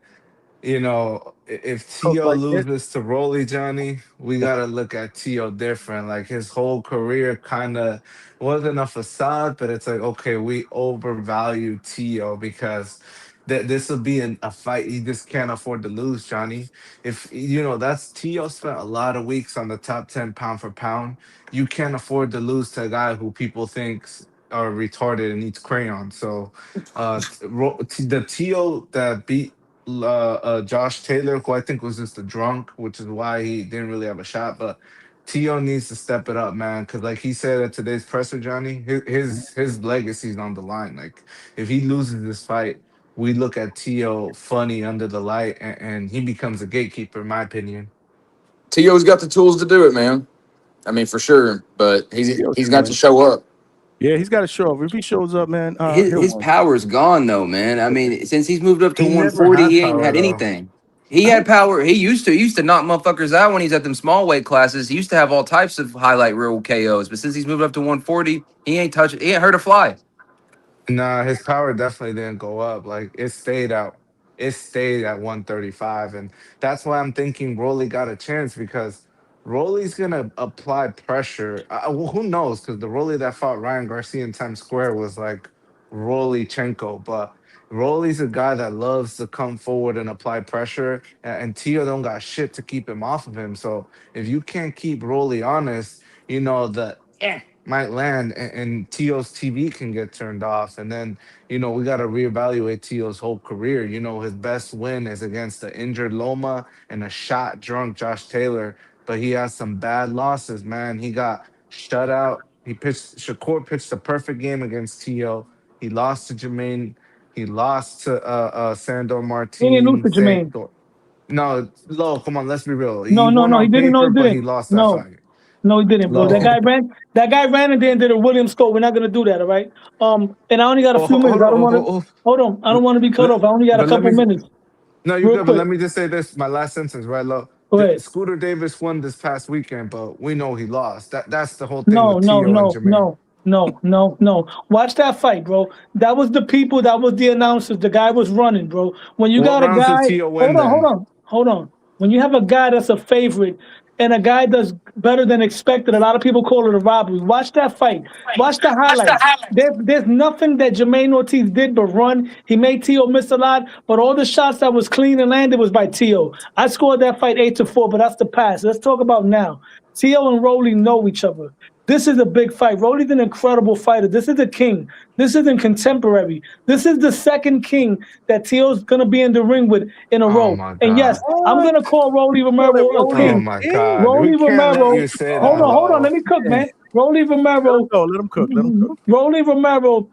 If cook Tio like this. loses to Rolly, Johnny, we gotta look at Tio different. Like his whole career kind of wasn't a facade, but it's like, okay, we overvalue Tio because this will be a fight he just can't afford to lose, Johnny. If that's Tio spent a lot of weeks on the top 10 pound for pound. You can't afford to lose to a guy who people thinks are retarded and needs crayon. So the Tio that beat Josh Taylor, who I think was just a drunk, which is why he didn't really have a shot. But Tio needs to step it up, man, because like he said at today's presser, Johnny, his legacy's on the line. Like if he loses this fight, we look at Tio funny under the light, and he becomes a gatekeeper, in my opinion. Tio's got the tools to do it, man. I mean, for sure, but he's got to show up. Yeah, he's got to show up. If he shows up, man, his power's gone though, man. I mean, since he's moved up to He never 140, had he ain't power, had though. anything. He had power. He used to knock motherfuckers out when he's at them small weight classes. He used to have all types of highlight reel KOs, but since he's moved up to 140, he ain't hurt a fly. Nah, his power definitely didn't go up. Like it stayed out. It stayed at 135. And that's why I'm thinking Rolly got a chance because Rolly's gonna apply pressure. Well, who knows? Because the Rolly that fought Ryan Garcia in Times Square was like Rollychenko. But Rolly's a guy that loves to come forward and apply pressure. And Tio don't got shit to keep him off of him. So if you can't keep Rolly honest, the might land and Tio's TV can get turned off. And then, we got to reevaluate Tio's whole career. His best win is against the injured Loma and a shot drunk Josh Taylor, but he has some bad losses, man. He got shut out. Shakur pitched a perfect game against Tio. He lost to Jermaine. He lost to Sandor Martin. He didn't lose to Jermaine. No, Lo, come on, let's be real. No, he didn't. No, he but he didn't. lost that fight. No, he didn't, bro. No. That guy ran and then did a Williams score. We're not gonna do that, all right? And I only got a few minutes. I don't want to hold on. I don't want to be cut off. I only got a couple minutes. No, you're good, but let me just say this. My last sentence, right, Lo? Go ahead. Scooter Davis won this past weekend, but we know he lost. That's the whole thing No. with Tio and Jermaine. No. Watch that fight, bro. That was the people. That was the announcers. The guy was running, bro. When you got a guy, hold on. When you have a guy that's a favorite and a guy does better than expected, a lot of people call it a robbery. Watch that fight. Watch the highlights. There's nothing that Jermaine Ortiz did but run. He made Tio miss a lot, but all the shots that was clean and landed was by Tio. I scored that fight 8-4, but that's the past. Let's talk about now. Tio and Rolly know each other. This is a big fight. Rolly's an incredible fighter. This is a king. This isn't contemporary. This is the second king that Tio's going to be in the ring with in a row. And yes, I'm going to call Rolly Romero a king. Oh, my God. Rolly Romero. Hold on. Let me cook, man. Rolly Romero. Let him cook. Rolly Romero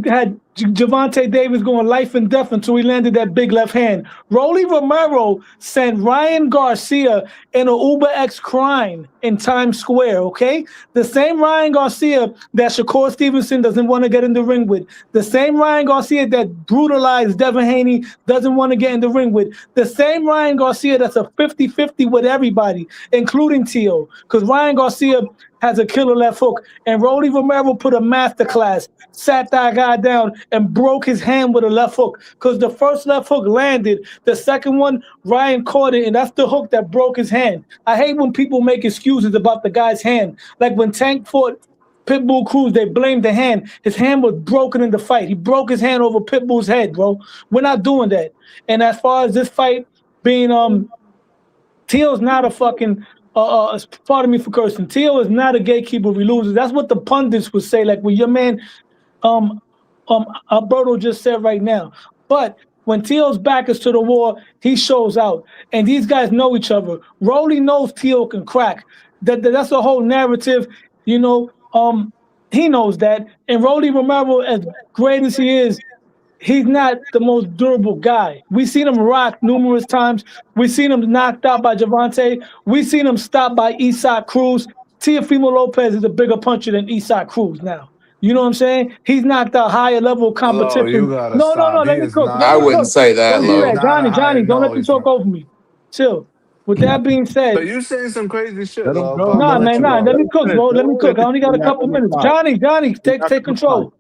had Javante Davis going life and death until he landed that big left hand. Rolly Romero sent Ryan Garcia in an Uber X crime in Times Square, okay? The same Ryan Garcia that Shakur Stevenson doesn't want to get in the ring with. The same Ryan Garcia that brutalized Devin Haney doesn't want to get in the ring with. The same Ryan Garcia that's a 50-50 with everybody, including Tio, because Ryan Garcia has a killer left hook. And Rolly Romero put a masterclass, sat that guy down, and broke his hand with a left hook. Because the first left hook landed, the second one, Ryan caught it, and that's the hook that broke his hand. I hate when people make excuses about the guy's hand. Like when Tank fought Pitbull Cruz, they blamed the hand. His hand was broken in the fight. He broke his hand over Pitbull's head, bro. We're not doing that. And as far as this fight being, Teal's not a fucking, pardon me for cursing, Teal is not a gatekeeper if he loses. That's what the pundits would say, like what your man, Alberto just said right now. But when Teal's back is to the wall, he shows out. And these guys know each other. Rolly knows Teal can crack. That's a whole narrative, you know. He knows that. And Rolly Romero, as great as he is, he's not the most durable guy. We've seen him rock numerous times. We've seen him knocked out by Javante. We've seen him stopped by Isaac Cruz. Teofimo Lopez is a bigger puncher than Isaac Cruz now. You know what I'm saying? He's knocked out higher level competition. No, let me cook. I wouldn't say that, Lo. Johnny, don't let me talk over me. Chill. With that being said, but you saying some crazy shit. Let me cook, bro. Let me cook. I only got a couple minutes. Johnny, take control.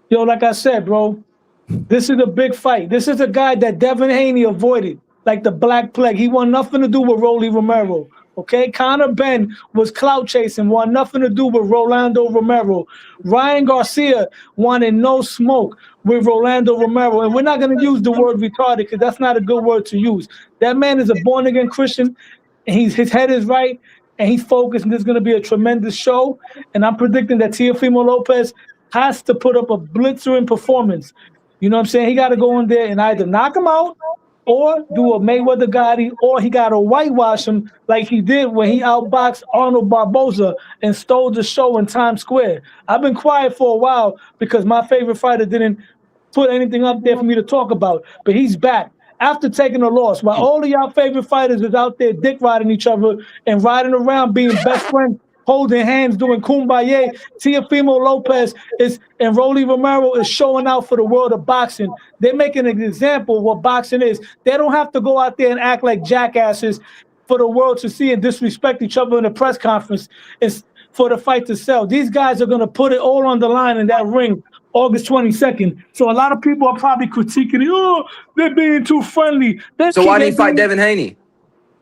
Yo, like I said, bro, this is a big fight. This is a guy that Devin Haney avoided like the Black Plague. He want nothing to do with Rolly Romero. Okay, Conor Ben was clout chasing, want nothing to do with Rolando Romero. Ryan Garcia wanted no smoke with Rolando Romero. And we're not going to use the word retarded because that's not a good word to use. That man is a born-again Christian, and his head is right, and he's focused, and there's going to be a tremendous show. And I'm predicting that Teofimo Lopez has to put up a blitzering performance. You know what I'm saying? He got to go in there and either knock him out or do a Mayweather Gotti, or he got to whitewash him like he did when he outboxed Arnold Barboza and stole the show in Times Square. I've been quiet for a while because my favorite fighter didn't put anything up there for me to talk about, but he's back after taking a loss. While all of y'all favorite fighters is out there dick riding each other and riding around being best friends, holding hands, doing kumbaya, Teofimo Lopez and Rolly Romero is showing out for the world of boxing. They're making an example of what boxing is. They don't have to go out there and act like jackasses for the world to see and disrespect each other in a press conference. It's for the fight to sell. These guys are going to put it all on the line in that ring August 22nd. So a lot of people are probably critiquing it. Oh, they're being too friendly. So why didn't he fight Devin Haney?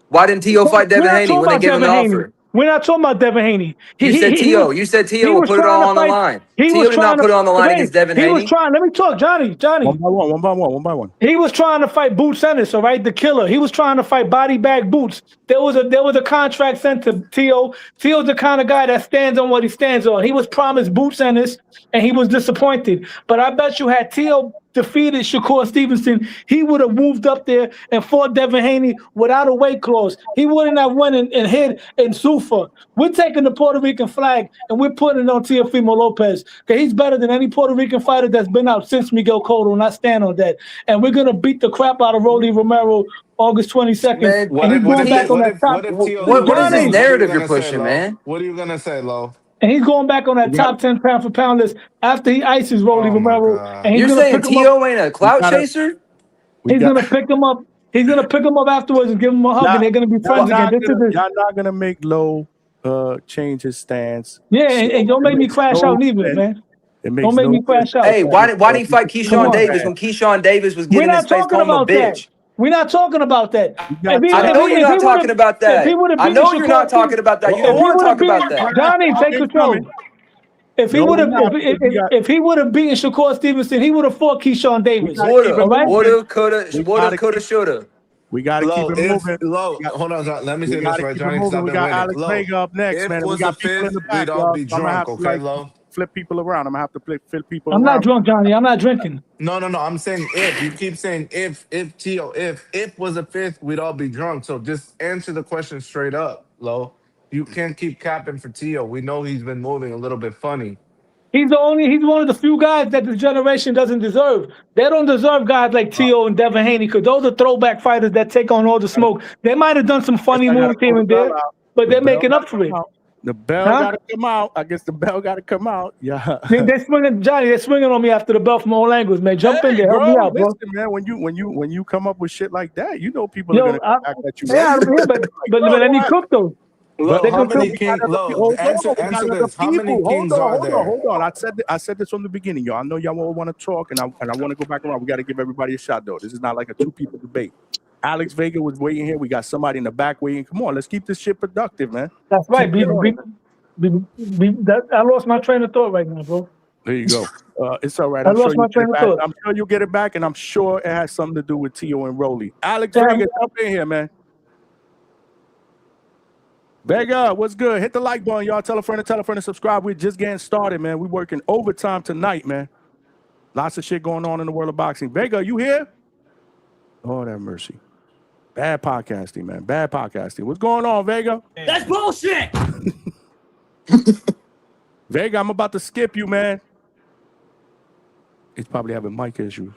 Why didn't Tio fight Devin Haney when they gave him an offer? We're not talking about Devin Haney. You said Tio will put it all on the line. Tio did not put it on the line against Devin Haney. He was trying. Let me talk, Johnny. One by one. He was trying to fight Boots Ennis, all right, the killer. He was trying to fight Body Bag Boots. There was a contract sent to Tio. Tio's the kind of guy that stands on what he stands on. He was promised Boots Ennis, and he was disappointed. But I bet you had Tio defeated Shakur Stevenson, he would have moved up there and fought Devin Haney without a weight clause. He wouldn't have went and hid in ZUFFA. We're taking the Puerto Rican flag and we're putting it on Teofimo Lopez because he's better than any Puerto Rican fighter that's been out since Miguel Cotto, and I stand on that. And we're going to beat the crap out of Rolly Romero August 22nd. What is this narrative you're pushing, man? What are you going to say, Lo? And he's going back on that top 10 pound for pound list after he ices Rolly Romero. And you're saying Tio ain't a clout chaser? He's going to pick him up. He's going to pick him up afterwards and give him a hug, and they're going to be friends again. Y'all not going to make Low change his stance. Yeah, and don't make me crash out neither, man. Don't make me crash out. Hey, why did he fight Keyshawn Davis when Keyshawn Davis was getting his face called a bitch? We're not talking about that. I know you're not talking about that. I know you're not talking about that. You don't want to talk about that. Johnny, take control. If he would have beaten Shakur Stevenson, he would have fought Keyshawn Davis. Woulda, coulda, shoulda. We got to keep it moving. Hold on, John. Let me say this right, Johnny. We got Alex Vega up next, man. We got people in the back. We'd all be drunk, okay, Lo? Flip people around. I'm gonna have to flip people around. I'm not drunk, Johnny. I'm not drinking. No. I'm saying if. You keep saying if Tio, if was a fifth, we'd all be drunk. So just answer the question straight up, Lo. You can't keep capping for Tio. We know he's been moving a little bit funny. He's one of the few guys that the generation doesn't deserve. They don't deserve guys like Tio and Devin Haney because those are throwback fighters that take on all the smoke. They might have done some funny moves here and there, but they're making up for it. The bell got to come out. I guess the bell got to come out. Yeah. They're swinging, Johnny. They're swinging on me after the bell from all angles, man. Jump in there, help me out, bro. Listen, man. When you come up with shit like that, you know people are gonna act at you. Yeah, but let me cook though. But Lo, how listen, many we got king? other Lo, people. Hold answer on, we got answer other this. How many people. kings are there? Hold on. I said this from the beginning, y'all. I know y'all all want to talk, and I want to go back around. We got to give everybody a shot, though. This is not like a 2 people debate. Alex Vega was waiting here. We got somebody in the back waiting. Come on, let's keep this shit productive, man. That's right. Keep it on. I lost my train of thought right now, bro. There you go. It's all right. I I'm sure lost you my get train it of back. thought. I'm sure you get it back, and I'm sure it has something to do with Tio and Rolly. Alex Vega, jump in here, man. Vega, what's good? Hit the like button, y'all. Tell a friend to subscribe. We're just getting started, man. We're working overtime tonight, man. Lots of shit going on in the world of boxing. Vega, you here? Lord have mercy. Bad podcasting, man. Bad podcasting. What's going on, Vega? That's bullshit. Vega, I'm about to skip you, man. He's probably having mic issues.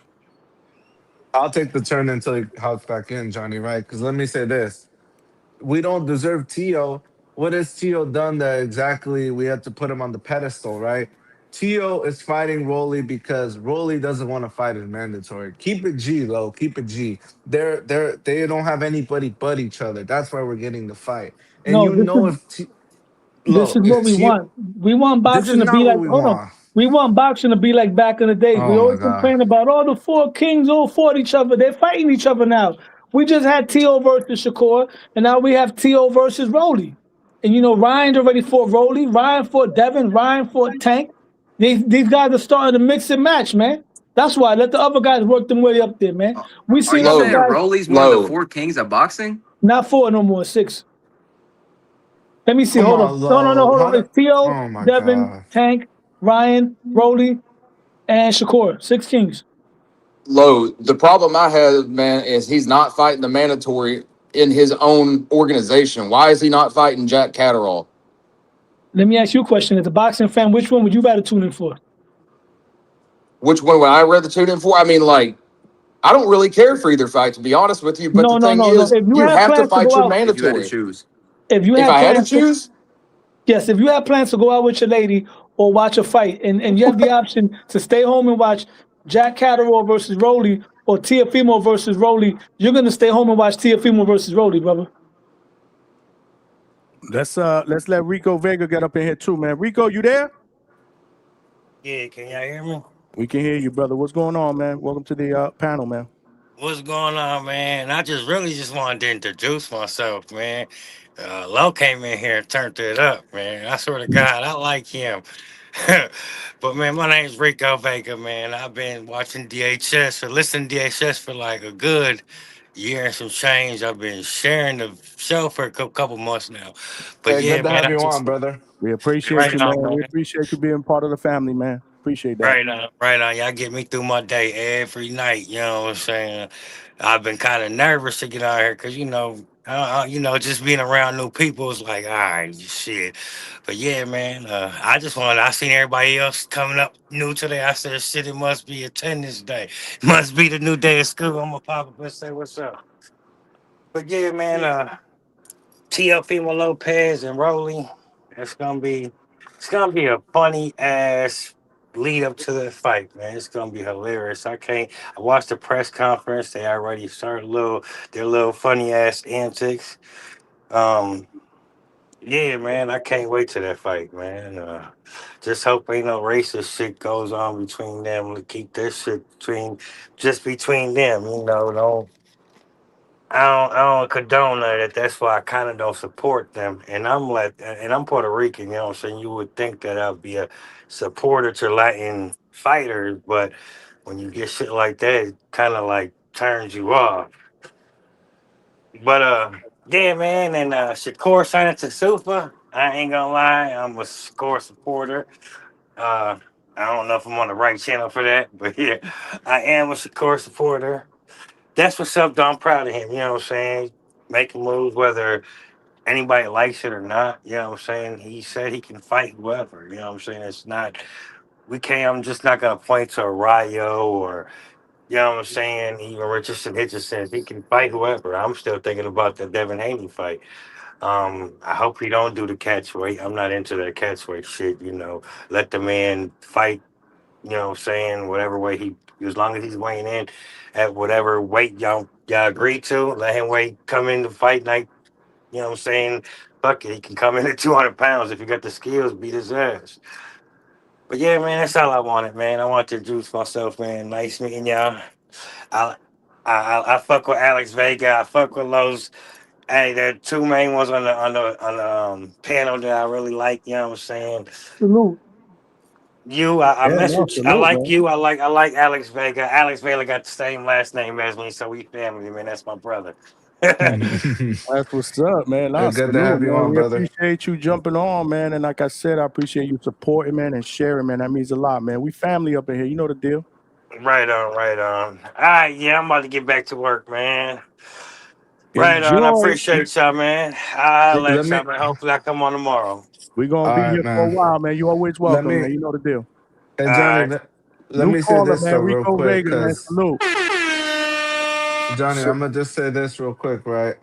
I'll take the turn until he hops back in, Johnny, right? Because let me say this. We don't deserve Tio. What has Tio done that exactly we have to put him on the pedestal, right? Tio is fighting Rolly because Rolly doesn't want to fight as mandatory. Keep it G, Lo. Keep it G. They don't have anybody but each other. That's why we're getting the fight. And No, you know if this is what we Tio, want. We want this is boxing to not be what like, we hold on. want. We want boxing to be like back in the days. We Oh my always God. complain about all the 4 kings all fought each other. They're fighting each other now. We just had Tio versus Shakur, and now we have Tio versus Rolly. And you know, Ryan already fought Rolly, Ryan fought Devin, Ryan fought Tank. These guys are starting to mix and match, man. That's why. Let the other guys work them way up there, man. We Are seen you other saying guys. Rolly's one of the 4 kings of boxing? Not 4 no more, 6. Let me see. Come Hold on, on. No, Lo. hold on. It's Tio, Oh my Devin, God. Tank, Ryan, Rolly, and Shakur. 6 kings. Lo, the problem I have, man, is he's not fighting the mandatory in his own organization. Why is he not fighting Jack Catterall? Let me ask you a question. As a boxing fan, which one would you rather tune in for? Which one would I rather tune in for? I mean, like, I don't really care for either fight, to be honest with you. But No. the thing is, If you you have have to plans to fight go your out, If you had to mandatory. choose. if you If have I had to plans to, choose, yes, if you have plans to go out with your lady or watch a fight, and you have the option to stay home and watch Jack Catterall versus Rolly or Teofimo versus Rolly, you're gonna stay home and watch Teofimo versus Rolly, brother. Let's let Rico Vega get up in here too, man. Rico, you there? Yeah, can y'all hear me? We can hear you, brother. What's going on, man? Welcome to the panel, man. What's going on, man? I just really just wanted to introduce myself, man. Lo came in here and turned it up, man. I swear to God, I like him. But man, my name's Rico Vega, man. I've been watching DHS or listening to DHS for like a good year and some change. I've been sharing the show for a couple months now. But Hey, yeah, good to man, have I you just on, brother. We appreciate right you, on, man. We man. appreciate you being part of the family, man. Appreciate that. Right on. Y'all get me through my day every night. You know what I'm saying? I've been kind of nervous to get out here because just being around new people is like, all right, shit. But yeah, man, I seen everybody else coming up new today. I said, shit, it must be attendance day. Must be the new day of school. I'm gonna pop up and say what's up. But yeah, man, TLP Lopez and Rolly. It's gonna be a funny ass lead up to the fight, man. It's gonna be hilarious. I watched the press conference. They already started their little funny ass antics. Um, yeah, man, I can't wait to that fight, man. Just hope ain't no racist shit goes on between them to keep this shit between them, don't I don't condone that. That's why I kind of don't support them. And I'm Puerto Rican. You know what I'm saying? You would think that I'd be a supporter to Latin fighters, but when you get shit like that, it kind of like turns you off. But yeah, man. And Shakur signed to ZUFFA. I ain't gonna lie, I'm a Shakur supporter. Uh, I don't know if I'm on the right channel for that, but yeah, I am a Shakur supporter. That's what's up, though. I'm proud of him. You know what I'm saying? Making moves, whether anybody likes it or not. You know what I'm saying? He said he can fight whoever. You know what I'm saying? I'm just not going to point to a Rayo or, you know what I'm saying? Even Richardson Hitchison. He can fight whoever. I'm still thinking about the Devin Haney fight. I hope he don't do the catch weight. I'm not into that catch weight shit. Let the man fight. You know what I'm saying? Whatever way as long as he's weighing in at whatever weight y'all agree to, let him come in the fight night, you know what I'm saying? fuck it, he can come in at 200 pounds if you got the skills, beat his ass. But yeah, man, that's all I wanted, man. I wanted to introduce myself, man. Nice meeting y'all. I fuck with Alex Vega. I fuck with Los. Hey, there are two main ones on the panel that I really like. You know what I'm saying? Salute. You, I mess with you. I salute, like man. you. I like Alex Vega. Alex Vega got the same last name as me, so we family, man. That's my brother. That's what's up, man. Nah, Good to have salute, you man. on, We brother. appreciate you jumping on, man. And like I said, I appreciate you supporting, man, and sharing, man. That means a lot, man. We family up in here. You know the deal. Right on, right on. All right, yeah, I'm about to get back to work, man. Right on. I Enjoy. appreciate y'all, man. I'll Let let me. y'all, man. Hopefully, I come on tomorrow. We're going to All be right, here for a man. while, man. You always Let welcome, me. man. You know the deal. Hey, All Johnny. right. Let New me say caller, this though, man. real Rico quick, Vega, man. because Salute. Johnny, I'm gonna just say this real quick, right?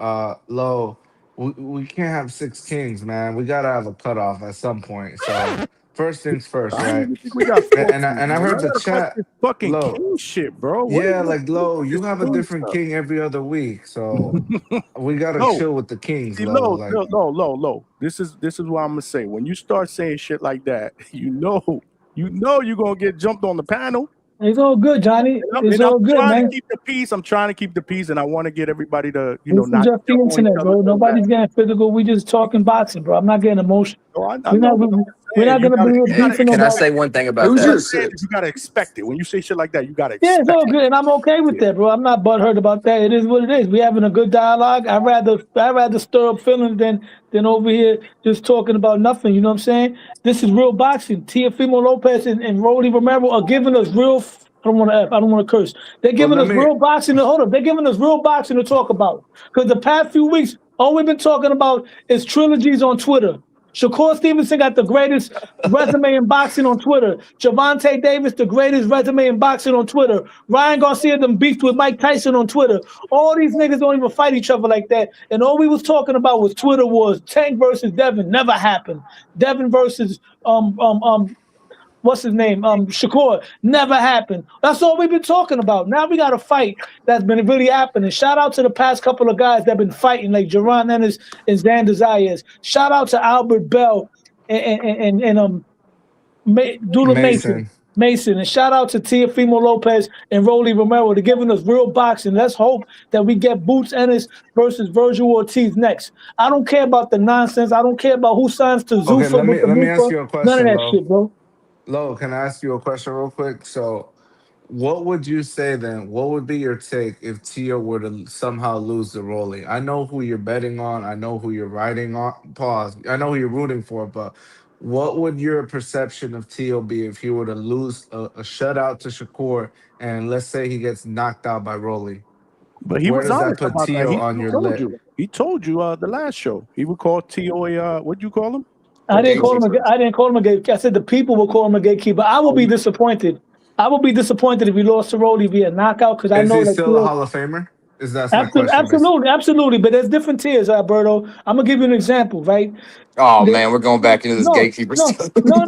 Lo, we can't have 6 kings, man. We gotta have a cutoff at some point. So first things first, I don't right? even think we got And 14, I bro. heard Y'all the gotta cut chat, this fucking Lo. king shit, bro. What Yeah, is like Lo, this you have a king different stuff? king every other week, so we gotta No. chill with the kings, See, Lo. Like, low. This is what I'm gonna say. When you start saying shit like that, you know you're gonna get jumped on the panel. It's all good, Johnny. It's And I'm all good, trying to man. keep the peace. I'm trying to keep the peace, and I want to get everybody to, This is not just the jump on each internet, bro. other so bad. Nobody's getting physical. We just talking boxing, bro. I'm not getting emotional. So I We're know not. what I'm We're saying. not gonna be beefing Can I about. say one thing about What I'm that? saying is you gotta expect it. When you say shit like that, you gotta Yeah, it's expect all good, and I'm okay with that, bro. I'm not butthurt about that. It is what it is. We having a good dialogue. I'd rather stir up feelings than over here just talking about nothing. You know what I'm saying? This is real boxing. Teofimo Lopez and Rolly Romero are giving us real. I don't want to F. I don't want to curse. They're giving us real boxing to hold up. They're giving us real boxing to talk about. Because the past few weeks, all we've been talking about is trilogies on Twitter. Shakur Stevenson got the greatest resume in boxing on Twitter. Javante Davis, the greatest resume in boxing on Twitter. Ryan Garcia them beefed with Mike Tyson on Twitter. All these niggas don't even fight each other like that. And all we was talking about was Twitter wars. Tank versus Devin never happened. Devin versus what's his name? Shakur never happened. That's all we've been talking about. Now we got a fight that's been really happening. Shout out to the past couple of guys that been fighting, like Jaron Ennis and Xander Zayas. Shout out to Albert Bell and Dula Mason. And shout out to Teofimo Lopez and Rolly Romero. They're giving us real boxing. Let's hope that we get Boots Ennis versus Vergil Ortiz next. I don't care about the nonsense. I don't care about who signs to okay, ZUFFA with the let me ask Mufa. you a None of question, that Lo. shit, bro. Lo, can I ask you a question real quick? So, what would you say then? What would be your take if Tio were to somehow lose the Rolly? I know who you're betting on. I know who you're riding on. Pause. I know who you're rooting for, but what would your perception of Tio be if he were to lose a shutout to Shakur and let's say he gets knocked out by Rolly? But he Where was does that honest put about that. Tio He on your told list? you. He told you the last show. He would call T.O. what'd you call him? I didn't call him a gatekeeper. I said the people will call him a gatekeeper. I will be disappointed. I will be disappointed if he lost to Rolly via knockout because I Is know he that still a Hall of Famer? That's my question. Absolutely. But there's different tiers, Alberto. I'm gonna give you an example, right? Oh man, we're going back into this gatekeeper stuff. No.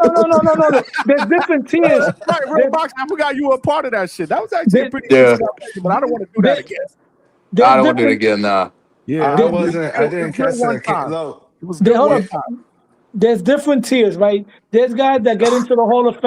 There's different tiers. Right, real boxing. I forgot you were a part of that shit. That was actually a pretty good conversation, but I don't want to do that again. I don't want to do it again. Yeah, I didn't catch that. Lo, it was good one time. There's different tiers, right? There's guys that get into the Hall of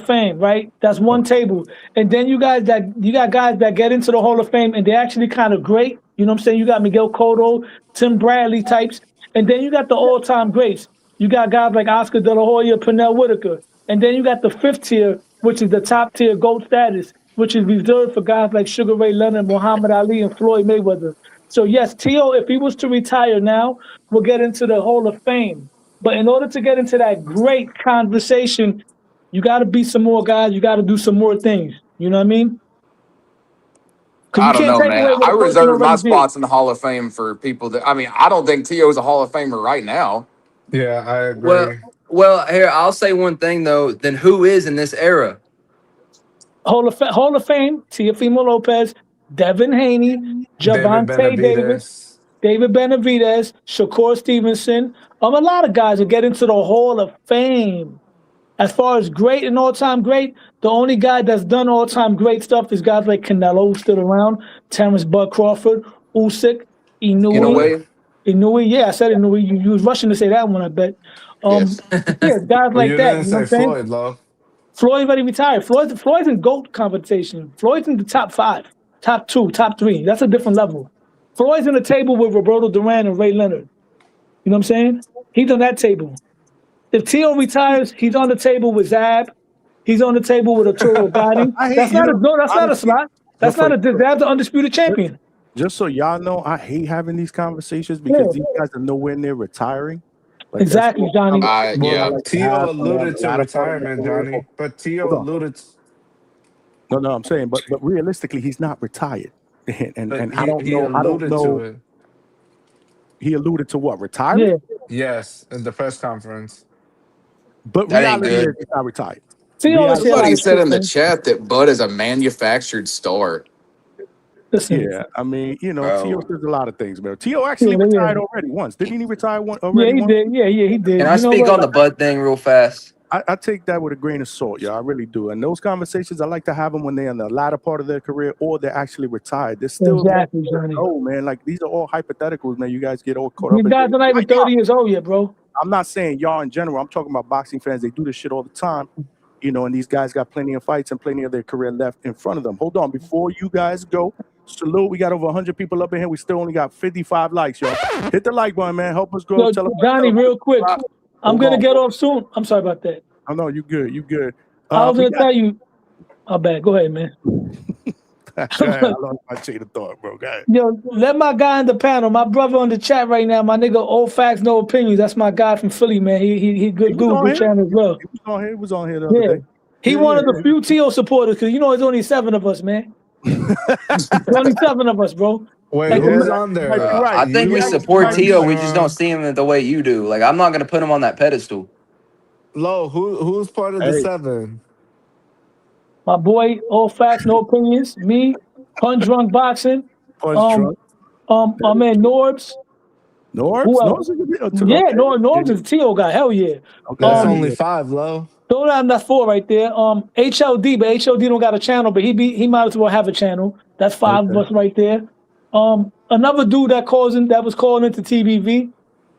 Fame, right? That's one table. And then you got guys that get into the Hall of Fame and they're actually kind of great. You know what I'm saying? You got Miguel Cotto, Tim Bradley types. And then you got the all-time greats. You got guys like Oscar De La Hoya, Pernell Whitaker. And then you got the fifth tier, which is the top tier GOAT status, which is reserved for guys like Sugar Ray Leonard, Muhammad Ali, and Floyd Mayweather. So yes, T.O., if he was to retire now, will get into the Hall of Fame. But in order to get into that great conversation, you got to beat some more guys. You got to do some more things. You know what I mean? I don't know, man. I reserve my spots in the Hall of Fame for people that. I mean, I don't think T.O. is a Hall of Famer right now. Yeah, I agree. Well, here I'll say one thing though. Then who is in this era? Hall of Fame, Teofimo Lopez, Devin Haney, Javante Davis, David Benavidez, Shakur Stevenson. A lot of guys will get into the Hall of Fame. As far as great and all-time great, the only guy that's done all-time great stuff is guys like Canelo, who's still around, Terrence Bud Crawford, Usyk, Inoue. Inouye, yeah, I said Inouye. You was rushing to say that one, I bet. Yes. Yeah, guys Well, like you that. didn't You know what say I'm saying? Floyd, Lo. Floyd already retired. Floyd's in GOAT conversation. Floyd's in the top 5, top 2, top 3. That's a different level. Floyd's in the table with Roberto Duran and Ray Leonard. You know what I'm saying? He's on that table. If Tio retires, he's on the table with Zab. He's on the table with Arturo Gatti. That's not a slot. That's not a Zab's the undisputed champion. Just so y'all know, I hate having these conversations because these guys are nowhere near retiring. Like, exactly, Johnny. Well, Tio alluded to retirement, Johnny. But Tio alluded. No, I'm saying, but realistically, he's not retired, and I don't he know. I don't alluded know. to it. He alluded to what? Retirement? Yeah. Yes, in the press conference. But That ain't reality is good. he's not retired. Somebody said in the chat that Bud is a manufactured star. Listen. Yeah, I mean, you know, Bro. Tio says a lot of things, man. Tio actually retired already once. Didn't he retire already? Yeah, he did. Yeah, he did. Can I speak on the Bud thing real fast? I take that with a grain of salt, yeah, I really do. And those conversations, I like to have them when they're in the latter part of their career or they're actually retired. They're still Exactly, Johnny. Oh man, like these are all hypotheticals, man. You guys get all caught up. You guys are not even 30 years old yet, bro. I'm not saying y'all in general. I'm talking about boxing fans. They do this shit all the time. You know, and these guys got plenty of fights and plenty of their career left in front of them. Hold on, before you guys go, salute. We got over 100 people up in here. We still only got 55 likes, y'all. Hit the like button, man. Help us grow. Yo, Johnny, real quick. I'm going to get off soon. I'm sorry about that. Oh, no, you good. You good. I was going to tell you. Oh, bad. Go ahead, man. Go ahead. I lost my chain of thought, bro. Go ahead. Yo, let my guy in the panel, my brother on the chat right now, my nigga, old facts, no opinions. That's my guy from Philly, man. He good dude, good channel as well. He was on here the other day. He one of the few Tio supporters, because you know there's only 7 of us, man. There's only 7 of us, bro. Wait, Like, who's on there? I think we support Tio. We just don't see him the way you do. Like, I'm not going to put him on that pedestal. Lo, who's part of the 7? My boy, old facts, no opinions. Me, Punch Drunk Boxing. My man Norbs. Norbs? Yeah, Norbs is a Tio guy. Hell yeah. Okay. That's only 5, Lo. Throw down, that's 4 right there. HLD, but HLD don't got a channel, but he might as well have a channel. That's 5 of us right there. Another dude that was calling into TBV.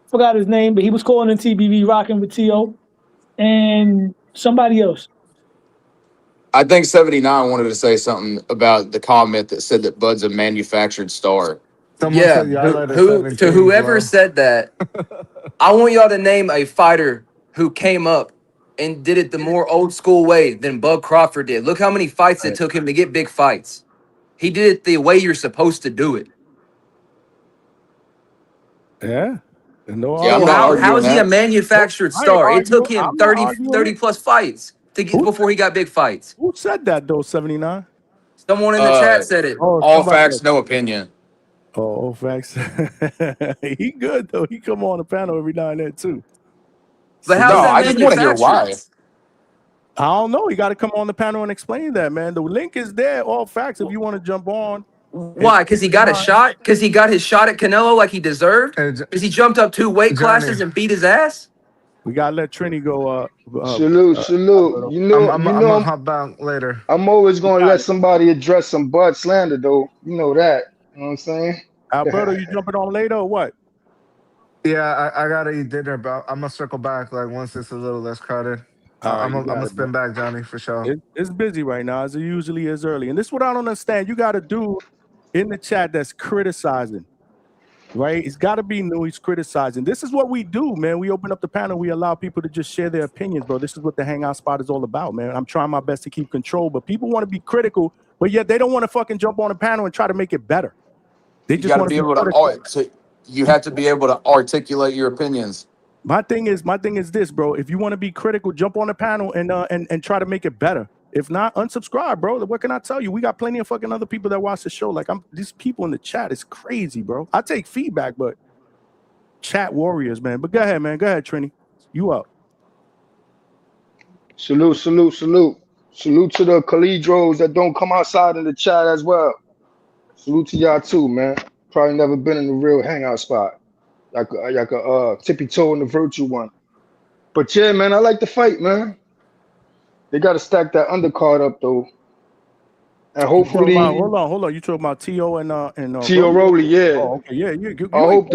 Forgot his name, but he was calling in TBV, rocking with Tio. And somebody else. I think 79 wanted to say something about the comment that said that Bud's a manufactured star. Yeah, to whoever said that, I want y'all to name a fighter who came up and did it the more old school way than Bud Crawford did. Look how many fights it took him to get big fights. He did it the way you're supposed to do it. Yeah. No, how is he a manufactured star? It took him 30 plus fights to get before he got big fights. Who said that though, 79? Someone in the chat said it. All facts, no opinion. Oh, all facts. He good though. He come on the panel every now and then too. But how's that I just want to hear why. I don't know. You got to come on the panel and explain that, man. The link is there. All facts. If you want to jump on. Why? Because he got a shot? Because he got his shot at Canelo like he deserved? Because he jumped up 2 weight classes and beat his ass? We gotta let Trini go. Salute. You know, I'm gonna hop back later. I'm always gonna let somebody address some Bud slander, though. You know that. You know what I'm saying? Alberto, you jumping on later or what? Yeah, I gotta eat dinner, but I'm gonna circle back like once it's a little less crowded. I'm gonna spin back, Johnny, for sure. It's busy right now, as it usually is early. And this is what I don't understand. You got a dude in the chat that's criticizing, right? It's got to be new. He's criticizing. This is what we do, man. We open up the panel. We allow people to just share their opinions, bro. This is what the Hangout spot is all about, man. I'm trying my best to keep control, but people want to be critical, but yet they don't want to fucking jump on the panel and try to make it better. They just want to be able to. You have to be able to articulate your opinions. My thing is this, bro. If you want to be critical, jump on the panel and try to make it better. If not, unsubscribe, bro. What can I tell you? We got plenty of fucking other people that watch the show. Like these people in the chat is crazy, bro. I take feedback, but chat warriors, man. But go ahead, man. Go ahead, Trini. You up? Salute to the Calidros that don't come outside in the chat as well. Salute to y'all too, man. Probably never been in a real hangout spot, like a tippy toe in the Vergil one. But yeah, man, I like the fight, man. They got to stack that undercard up though. And hopefully, hold on. You talking about T.O. and T.O. Rowley, yeah. Oh, okay, yeah. I hope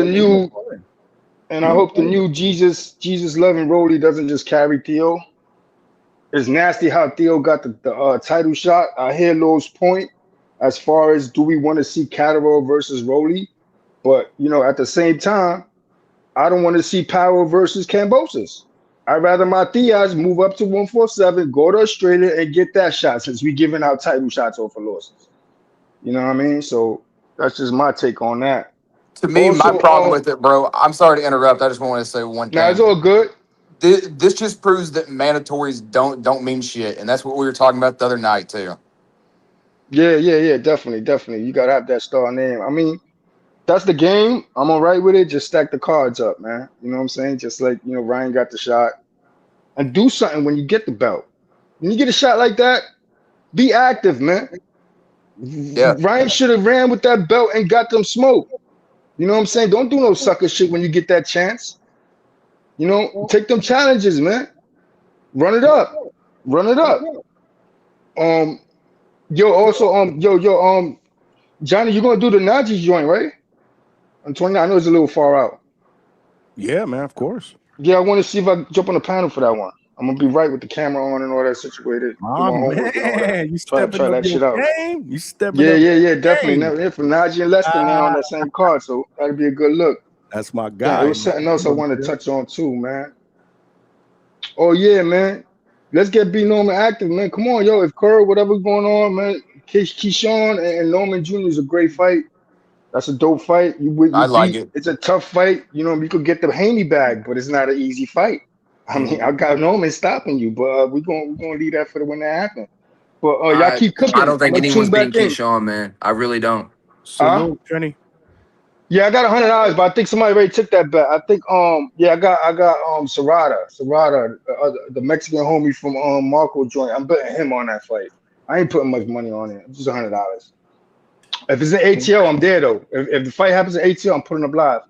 the new Jesus loving Rowley doesn't just carry Theo. It's nasty how Theo got the title shot. I hear Lowe's point as far as do we want to see Catterall versus Rowley, but at the same time, I don't want to see Powell versus Kambosos. I'd rather Matias move up to 147, go to Australia, and get that shot since we giving out title shots over losses. You know what I mean? So that's just my take on that. To me, my problem with it, bro, I'm sorry to interrupt. I just want to say one thing. No, it's all good. This just proves that mandatories don't mean shit, and that's what we were talking about the other night too. Yeah, definitely. You gotta have that star name. I mean, that's the game. I'm all right with it. Just stack the cards up, man. You know what I'm saying? Just like Ryan got the shot, and do something when you get the belt. When you get a shot like that, be active, man. Yeah. Ryan should have ran with that belt and got them smoke. You know what I'm saying? Don't do no sucker shit when you get that chance. Take them challenges, man. Run it up. Johnny, you're gonna do the Najee joint, right? On 29. I know it's a little far out. Yeah, man, of course. Yeah, I want to see if I can jump on the panel for that one. I'm gonna be right with the camera on and all that situated. Man, you stepping up your game. You stepping up. Yeah, definitely. Now, for Najee and Lester now on that same card, so that'd be a good look. That's my guy. There was something else I wanted to touch on too, man. Oh yeah, man. Let's get B Norman active, man. Come on, yo. If Curry, whatever's going on, man. Keyshawn and Norman Jr. is a great fight. That's a dope fight. I like it. It's a tough fight. You could get the Haney bag, but it's not an easy fight. I mean, I got Norman stopping you, but we're gonna leave that for when that happens. But y'all keep cooking. I don't think anyone's beating Keyshawn, man. I really don't. Salute, Jenny. Yeah, I got $100, but I think somebody already took that bet. I think I got Serrata, the Mexican homie from Marco joint. I'm betting him on that fight. I ain't putting much money on it. Just $100. If it's an ATL, I'm there though. If the fight happens at ATL, I'm putting up live.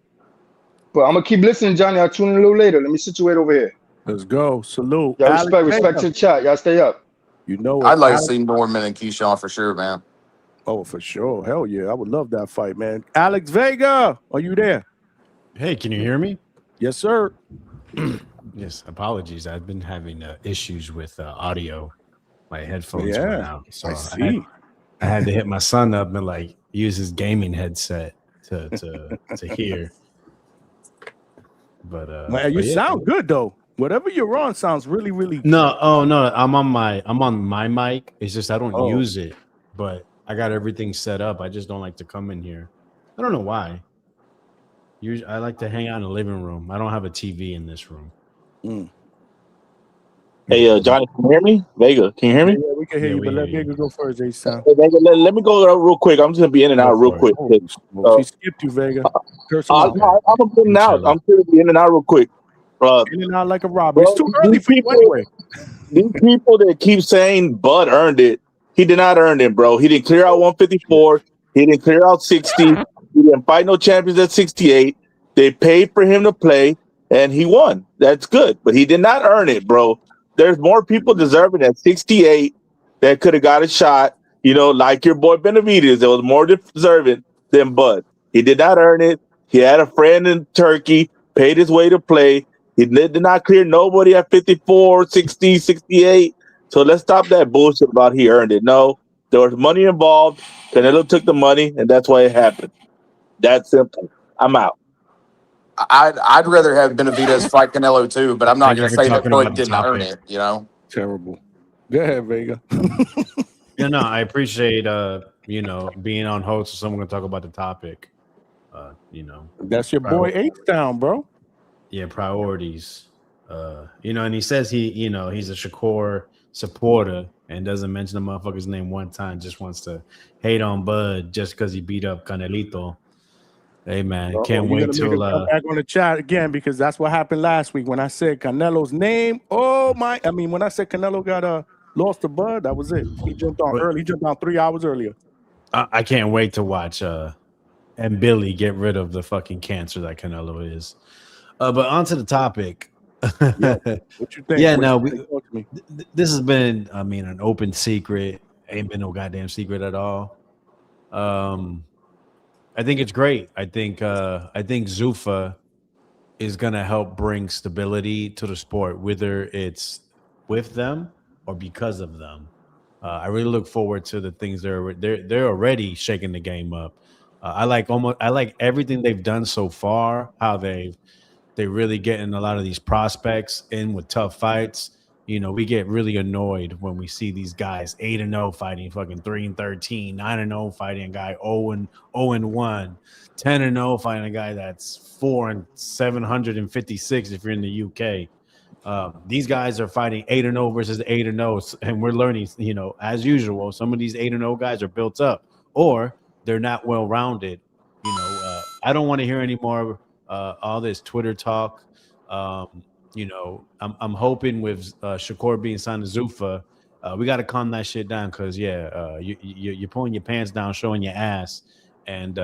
But I'm gonna keep listening, Johnny. I'll tune in a little later. Let me situate over here. Let's go. Salute. Y'all respect to the chat. Y'all stay up. I'd like to see Norman and Keyshawn for sure, man. Oh, for sure. Hell yeah. I would love that fight, man. Alex Vega, are you there? Hey, can you hear me? Yes, sir. Yes, apologies. I've been having issues with audio. My headphones Yeah, went out. So I see. I had to hit my son up and use his gaming headset to hear. But man, you sound good though. Whatever you're on sounds really, really good. No, I'm on my mic. It's just I don't use it, but I got everything set up. I just don't like to come in here. I don't know why. Usually, I like to hang out in the living room. I don't have a TV in this room. Hey, Johnny, can you hear me? Vega, can you hear me? Yeah, we can hear you, but let Vega go first, H-Town. Hey, Vega, let me go real quick. I'm just gonna be in and out real quick. She skipped you, Vega. I'm in and out. I'm going to be in and out real quick. In and out like a robber. It's too early for you anyway. These people that keep saying Bud earned it, he did not earn it, bro. He didn't clear out 154. He didn't clear out 60. He didn't fight no champions at 68. They paid for him to play, and he won. That's good, but he did not earn it, bro. There's more people deserving at 68 that could have got a shot, like your boy Benavidez. That was more deserving than Bud. He did not earn it. He had a friend in Turkey, paid his way to play. He did not clear nobody at 54, 60, 68. So let's stop that bullshit about he earned it. No, there was money involved. Canelo took the money, and that's why it happened. That's simple. I'm out. I'd rather have Benavidez fight Canelo too, but I'm not going to say that Bud didn't earn it. Terrible. Go ahead, Vega. I appreciate being on host, so someone can talk about the topic. That's your boy H-Town, bro. Yeah, priorities. And he says he's a Shakur supporter and doesn't mention the motherfucker's name one time, just wants to hate on Bud just because he beat up Canelito. Hey man, can't wait till come back on the chat again, because that's what happened last week when I said Canelo's name. When I said Canelo got lost to Bud, that was it. He jumped on early. He jumped on 3 hours earlier. I can't wait to watch and Billy get rid of the fucking cancer that Canelo is. But on to the topic. What you think? Yeah, this has been, an open secret, ain't been no goddamn secret at all. I think it's great. I think ZUFFA is gonna help bring stability to the sport, whether it's with them or because of them. I really look forward to the things they're already shaking the game up. I like everything they've done so far. How they really getting a lot of these prospects in with tough fights. You know, we get really annoyed when we see these guys 8-0 fighting fucking 3-13, 9-0 fighting a guy 0-1, 10-0 fighting a guy that's 4-756 if you're in the UK. These guys are fighting 8-0 versus 8-0, and we're learning, you know, as usual, some of these 8-0 guys are built up or they're not well rounded. You know, I don't want to hear any more all this Twitter talk. You know, I'm hoping with Shakur being signed to ZUFFA, we got to calm that shit down because you're pulling your pants down, showing your ass, and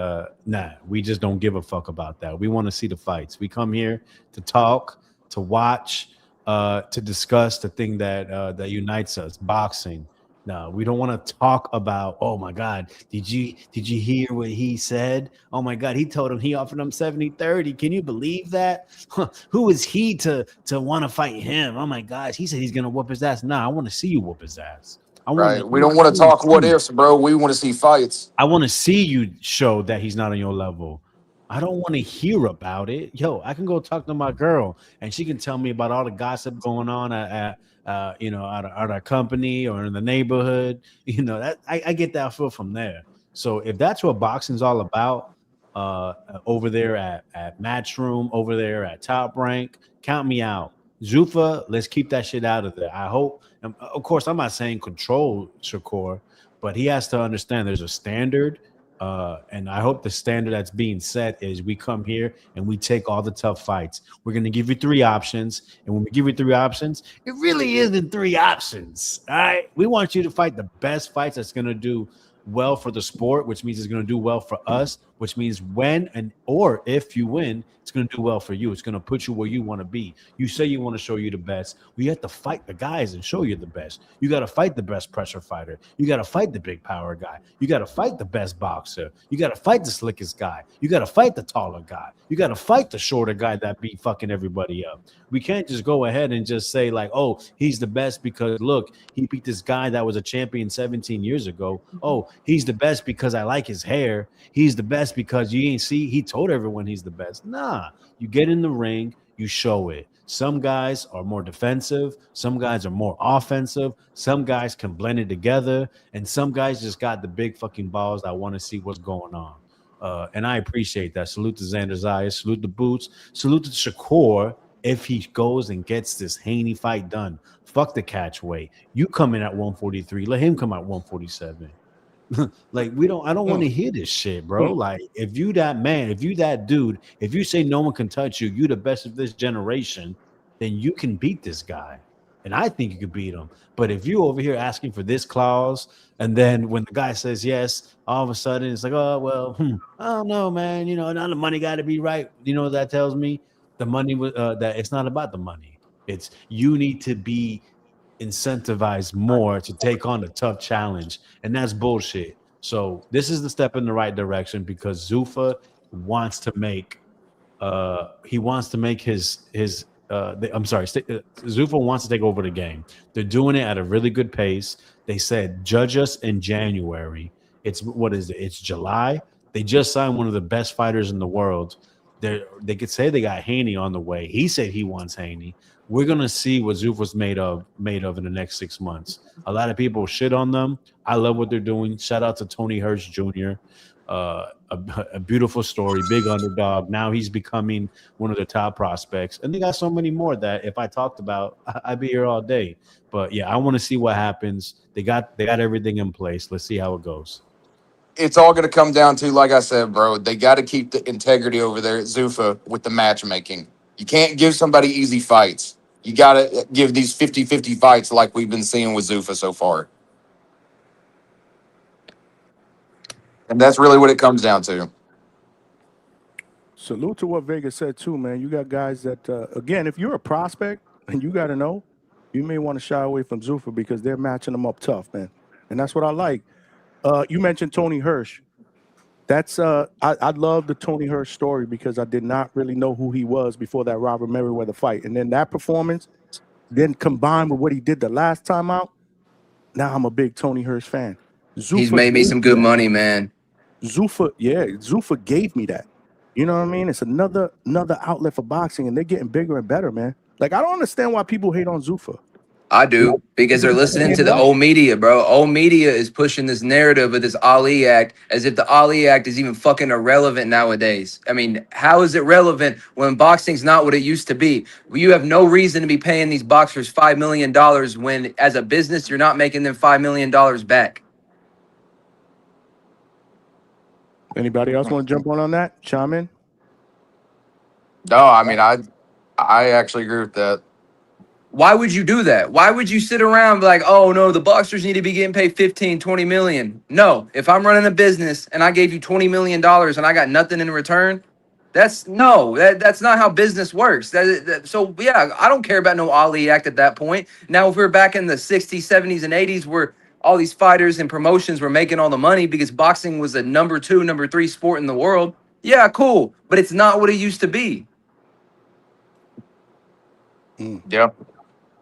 nah, we just don't give a fuck about that. We want to see the fights. We come here to talk, to watch, to discuss the thing that unites us, boxing. No, we don't want to talk about, oh my God, did you hear what he said? Oh my God, he told him he offered him 70-30. Can you believe that? Who is he to want to fight him? Oh my gosh, he said he's gonna whoop his ass. Nah, I want to see you whoop his ass. Right. We don't want to talk what ifs, bro. We want to see fights. I want to see you show that he's not on your level. I don't want to hear about it. Yo, I can go talk to my girl and she can tell me about all the gossip going on at our company or in the neighborhood. You know, that I get that feel from there. So if that's what boxing's all about, over there at Matchroom, over there at Top Rank, count me out. ZUFFA, let's keep that shit out of there. I hope, of course, I'm not saying control Shakur, but he has to understand there's a standard. And I hope the standard that's being set is we come here and we take all the tough fights. We're going to give you 3 options. And when we give you 3 options, it really isn't 3 options. All right. We want you to fight the best fights that's going to do well for the sport, which means it's going to do well for us, which means or if you win, it's going to do well for you. It's going to put you where you want to be. You say you want to show you the best. We have to fight the guys and show you the best. You got to fight the best pressure fighter. You got to fight the big power guy. You got to fight the best boxer. You got to fight the slickest guy. You got to fight the taller guy. You got to fight the shorter guy that beat fucking everybody up. We can't just go ahead and just say like, oh, he's the best because look, he beat this guy that was a champion 17 years ago. Oh, he's the best because I like his hair. He's the best because you ain't see, he told everyone he's the best. Nah, you get in the ring, you show it. Some guys are more defensive. Some guys are more offensive. Some guys can blend it together. And some guys just got the big fucking balls that want to see what's going on. And I appreciate that. Salute to Xander Zayas. Salute to Boots. Salute to Shakur if he goes and gets this Haney fight done. Fuck the catch weight. You come in at 143. Let him come at 147. Like I don't want to hear this shit, bro. Like if you that man, if you that dude, if you say no one can touch you, you the best of this generation, then you can beat this guy. And I think you could beat him. But if you over here asking for this clause, and then when the guy says yes, all of a sudden it's like, oh well, I don't know, man. You know, now the money got to be right. You know what that tells me? The money that it's not about the money. It's you need to be incentivized more to take on a tough challenge, and that's bullshit. So this is the step in the right direction because ZUFFA wants to make ZUFFA wants to take over the game. They're doing it at a really good pace. They said judge us in January. It's It's July. They just signed one of the best fighters in the world. They could say they got Haney on the way. He said he wants Haney. We're gonna see what ZUFFA's made of in the next 6 months. A lot of people shit on them. I love what they're doing. Shout out to Tony Hirsch Jr. A beautiful story, big underdog. Now he's becoming one of the top prospects, and they got so many more that if I talked about, I'd be here all day. But yeah, I want to see what happens. They got everything in place. Let's see how it goes. It's all going to come down to, like I said, bro, they got to keep the integrity over there at ZUFFA with the matchmaking. You can't give somebody easy fights. You got to give these 50-50 fights like we've been seeing with ZUFFA so far. And that's really what it comes down to. Salute to what Vega said too, man. You got guys that, again, if you're a prospect and you got to know, you may want to shy away from ZUFFA because they're matching them up tough, man. and that's what I like. You mentioned Tony Hirsch. That's I love the Tony Hirsch story because I did not really know who he was before that Robert Merriweather fight, and then that performance, then combined with what he did the last time out, now I'm a big Tony Hirsch fan. He's made me some good money, man. Zuffa gave me that. You know what I mean? It's another outlet for boxing, and they're getting bigger and better, man. Like I don't understand why people hate on Zuffa. I do, because they're listening to the old media, bro. Old media is pushing this narrative of this Ali Act as if the Ali Act is even fucking irrelevant nowadays. I mean, how is it relevant when boxing's not what it used to be? You have no reason to be paying these boxers $5 million when, as a business, you're not making them $5 million back. Anybody else want to jump on that? Chime in. No, I mean, I actually agree with that. Why would you do that? Why would you sit around and be like, oh, no, the boxers need to be getting paid 15, 20 million? No, if I'm running a business and I gave you $20 million and I got nothing in return, that's not how business works. So, yeah, I don't care about no Ali Act at that point. Now, if we're back in the 60s, 70s, and 80s where all these fighters and promotions were making all the money because boxing was a number 2, number 3 sport in the world, yeah, cool. But it's not what it used to be. Yeah.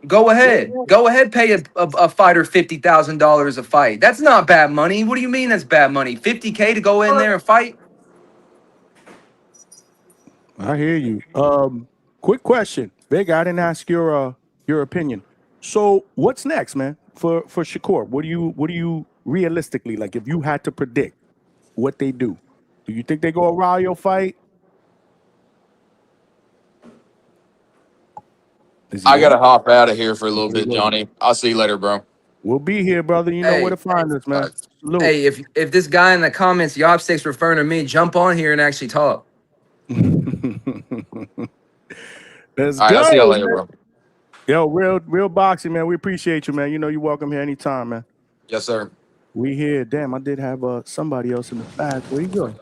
Go ahead. Go ahead, pay a fighter $50,000 a fight. That's not bad money. What do you mean that's bad money? $50K to go in there and fight? I hear you. Quick question. Vega, I didn't ask your opinion. So what's next, man, for Shakur? What do you realistically, like, if you had to predict what they do you think they go a Rayo fight? I gotta hop out of here for a little bit, Johnny. I'll see you later, bro. We'll be here, brother. You know where to find us, man. Salute. Hey, if this guy in the comments, Yopstick's referring to me, jump on here and actually talk. Let's All right, go. I'll see you later, bro. Yo, real boxing, man. We appreciate you, man. You know you're welcome here anytime, man. Yes, sir. We here. Damn, I did have somebody else in the back. Where you go?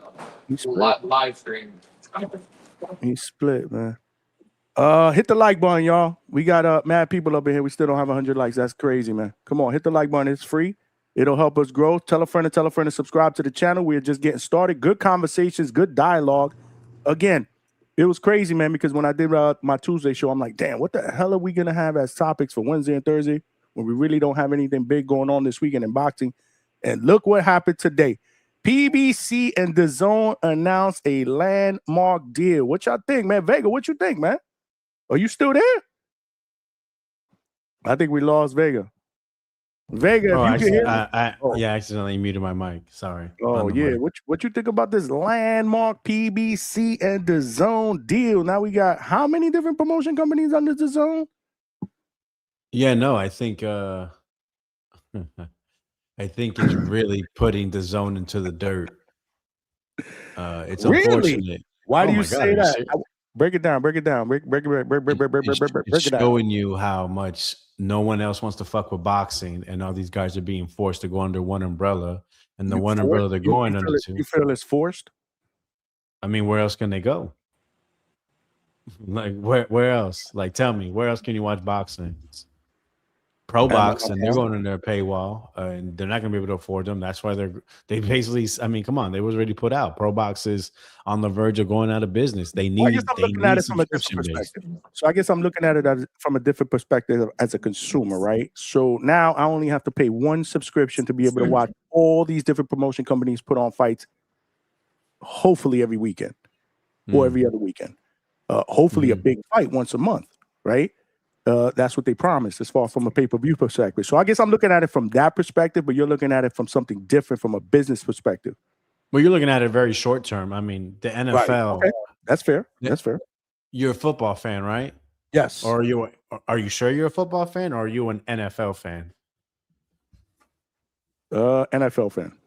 He split. Live stream. He split, man. Hit the like button, y'all. We got mad people up in here. We still don't have 100 likes. That's crazy, man. Come on, hit the like button. It's free. It'll help us grow. Tell a friend to subscribe to the channel. We're just getting started. Good conversations, good dialogue. Again, it was crazy, man, because when I did my Tuesday show, I'm like, damn, what the hell are we going to have as topics for Wednesday and Thursday when we really don't have anything big going on this weekend in boxing? And look what happened today. PBC and DAZN announced a landmark deal. What y'all think, man? Vega, what you think, man? Are you still there? I think we lost Vega. Vega, if you can hear me. Yeah, I accidentally muted my mic. Sorry. Oh, yeah. What you think about this landmark PBC and DAZN deal? Now we got how many different promotion companies under DAZN? Yeah, no, I think I think it's really putting DAZN into the dirt. It's unfortunate. Why do you say that? Break it down. Break it down. Break it It's down. showing you how much no one else wants to fuck with boxing, and all these guys are being forced to go under one umbrella, and the one umbrella they're going under to. You feel it's forced? I mean, where else can they go? Like where else? Like, tell me, where else can you watch boxing? Pro Box, and they're going in their paywall, and they're not going to be able to afford them. That's why they basically. I mean, come on, they was already put out. Pro Box is on the verge of going out of business. They need. I guess I'm looking at it from a different perspective. So I guess I'm looking at it from a different perspective as a consumer, right? So now I only have to pay one subscription to be able to watch all these different promotion companies put on fights. Hopefully every weekend or every other weekend. Hopefully a big fight once a month, right? That's what they promised as far from a pay-per-view perspective. So I guess I'm looking at it from that perspective, but you're looking at it from something different from a business perspective. Well, you're looking at it very short term. I mean, the NFL. Right. Okay. That's fair. That's fair. You're a football fan, right? Yes. Or are you sure you're a football fan, or are you an NFL fan? NFL fan.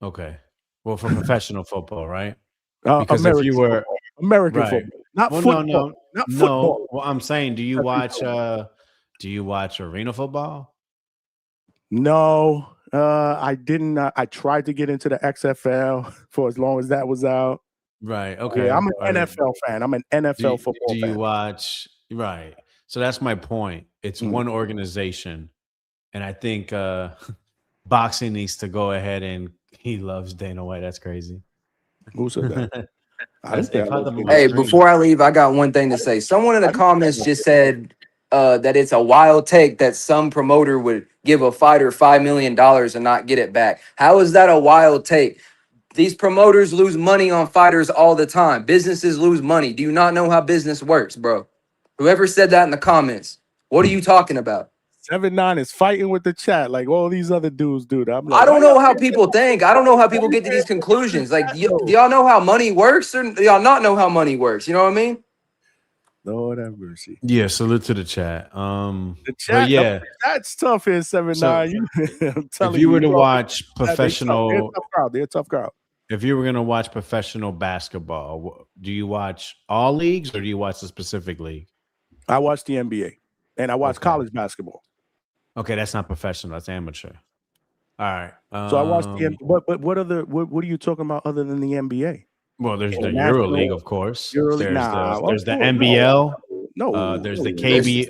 Okay. Well, for professional football, right? Because American if you were American football, not football. Not football. Well, I'm saying, do you watch arena football? No, I didn't. I tried to get into the XFL for as long as that was out. Right. Okay. Yeah, I'm an NFL fan. I'm an NFL football fan. Do you watch? Right. So that's my point. It's one organization, and I think boxing needs to go ahead and he loves Dana White. That's crazy. Who said that? Hey, before I leave, I got one thing to say. Someone in the comments just said that it's a wild take that some promoter would give a fighter $5 million and not get it back. How is that a wild take? These promoters lose money on fighters all the time. Businesses lose money. Do you not know how business works, bro? Whoever said that in the comments, what are you talking about? 7-9 is fighting with the chat like all these other dudes do. I'm like, I don't know how people think. I don't know how people get to these conclusions. Like, do y'all know how money works, or do y'all not know how money works? You know what I mean? Lord have mercy. Yeah, salute to the chat. The chat, but yeah, that's tough here, 7-9. I'm telling if you were to bro, watch professional, they're a tough crowd. They're a tough crowd. If you were gonna watch professional basketball, do you watch all leagues or do you watch a specific league? I watch the NBA and I watch college basketball. Okay, that's not professional. That's amateur. All right. So I watched the NBA. But what are you talking about other than the NBA? Well, there's the Euro League, of course. There's the NBL. There's the KB.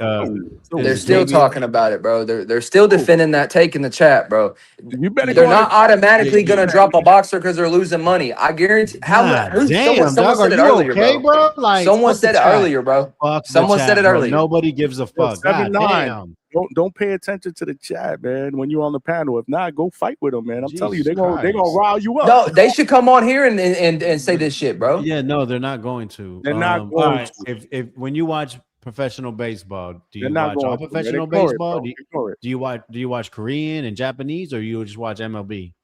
They're still talking about it, bro. They're still defending that take in the chat, bro. You better. They're not automatically gonna drop a boxer because they're losing money. I guarantee. Someone said it earlier, bro. Like, someone said it earlier, bro. Someone said it earlier. Nobody gives a fuck. 7-9. Don't pay attention to the chat, man. When you're on the panel, if not, go fight with them, man. I'm telling you, they're gonna rile you up. No, they should come on here and say this shit, bro. Yeah, no, they're not going to. They're not going to. If when you watch professional baseball, do you not watch all going to. professional They ignore it, baseball? bro. Do you watch Korean and Japanese, or you just watch MLB?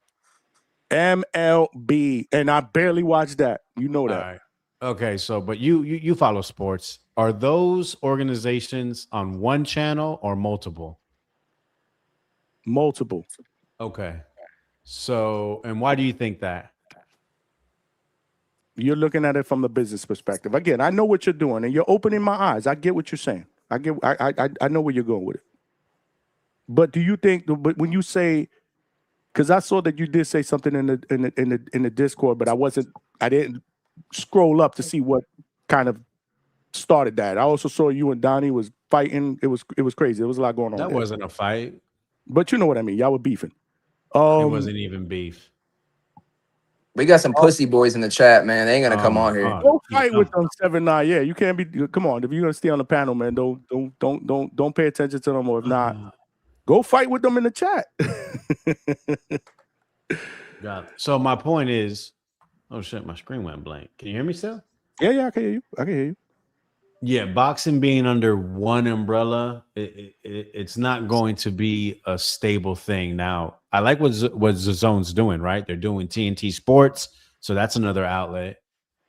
MLB, and I barely watch that. You know that. All right. Okay, so but you follow sports. Are those organizations on one channel or multiple? Multiple. Okay. So, and why do you think that? You're looking at it from the business perspective. Again, I know what you're doing, and you're opening my eyes. I get what you're saying. I know where you're going with it. But do you think? But when you say, because I saw that you did say something in the Discord, but I didn't scroll up to see what kind of started that. I also saw you and Donnie was fighting. It was crazy. There was a lot going on. That wasn't a fight. But you know what I mean. Y'all were beefing. It wasn't even beef. We got some pussy boys in the chat, man. They ain't gonna come on here. Go fight with them 7-9. Yeah, you can't be. Come on, if you're gonna stay on the panel, man, don't pay attention to them. Or if not, go fight with them in the chat. Got it. So my point is, oh shit, my screen went blank. Can you hear me still? Yeah, I can hear you. I can hear you. Yeah, boxing being under one umbrella, it's not going to be a stable thing. Now, I like what the Zone's doing, right? They're doing TNT Sports, so that's another outlet.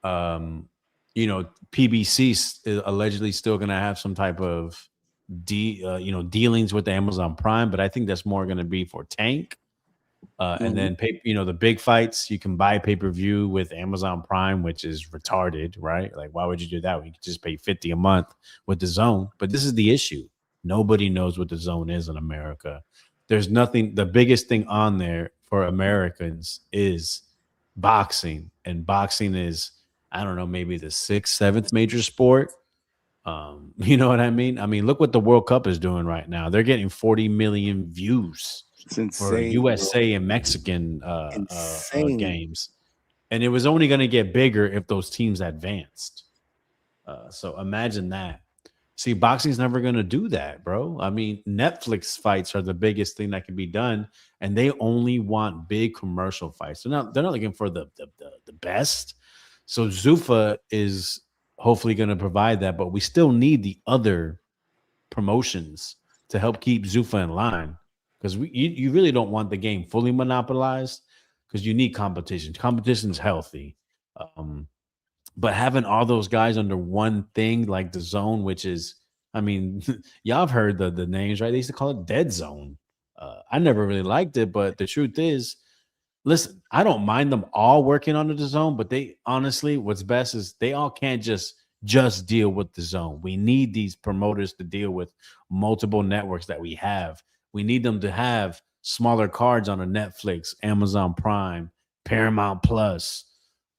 PBC is allegedly still going to have some type of dealings with the Amazon Prime, but I think that's more going to be for Tank. And then the big fights, you can buy pay-per-view with Amazon Prime, which is retarded, right? Like, why would you do that? We could just pay $50 a month with the Zone. But this is the issue. Nobody knows what the Zone is in America. There's nothing. The biggest thing on there for Americans is boxing. And boxing is, I don't know, maybe the 6th, 7th major sport. You know what I mean? I mean, look what the World Cup is doing right now. They're getting 40 million views. It's insane, for USA and Mexican games. And it was only going to get bigger if those teams advanced. So imagine that. See, boxing's never going to do that, bro. I mean, Netflix fights are the biggest thing that can be done, and they only want big commercial fights. They're not looking for the best. So ZUFFA is hopefully going to provide that, but we still need the other promotions to help keep ZUFFA in line. Because you really don't want the game fully monopolized, because you need competition. Competition's healthy. But having all those guys under one thing, like the Zone, which is, I mean, y'all have heard the names, right? They used to call it Dead Zone. I never really liked it, but the truth is, listen, I don't mind them all working under the Zone, but they honestly, what's best is they all can't just deal with the Zone. We need these promoters to deal with multiple networks that we have. We need them to have smaller cards on a Netflix, Amazon Prime, Paramount Plus,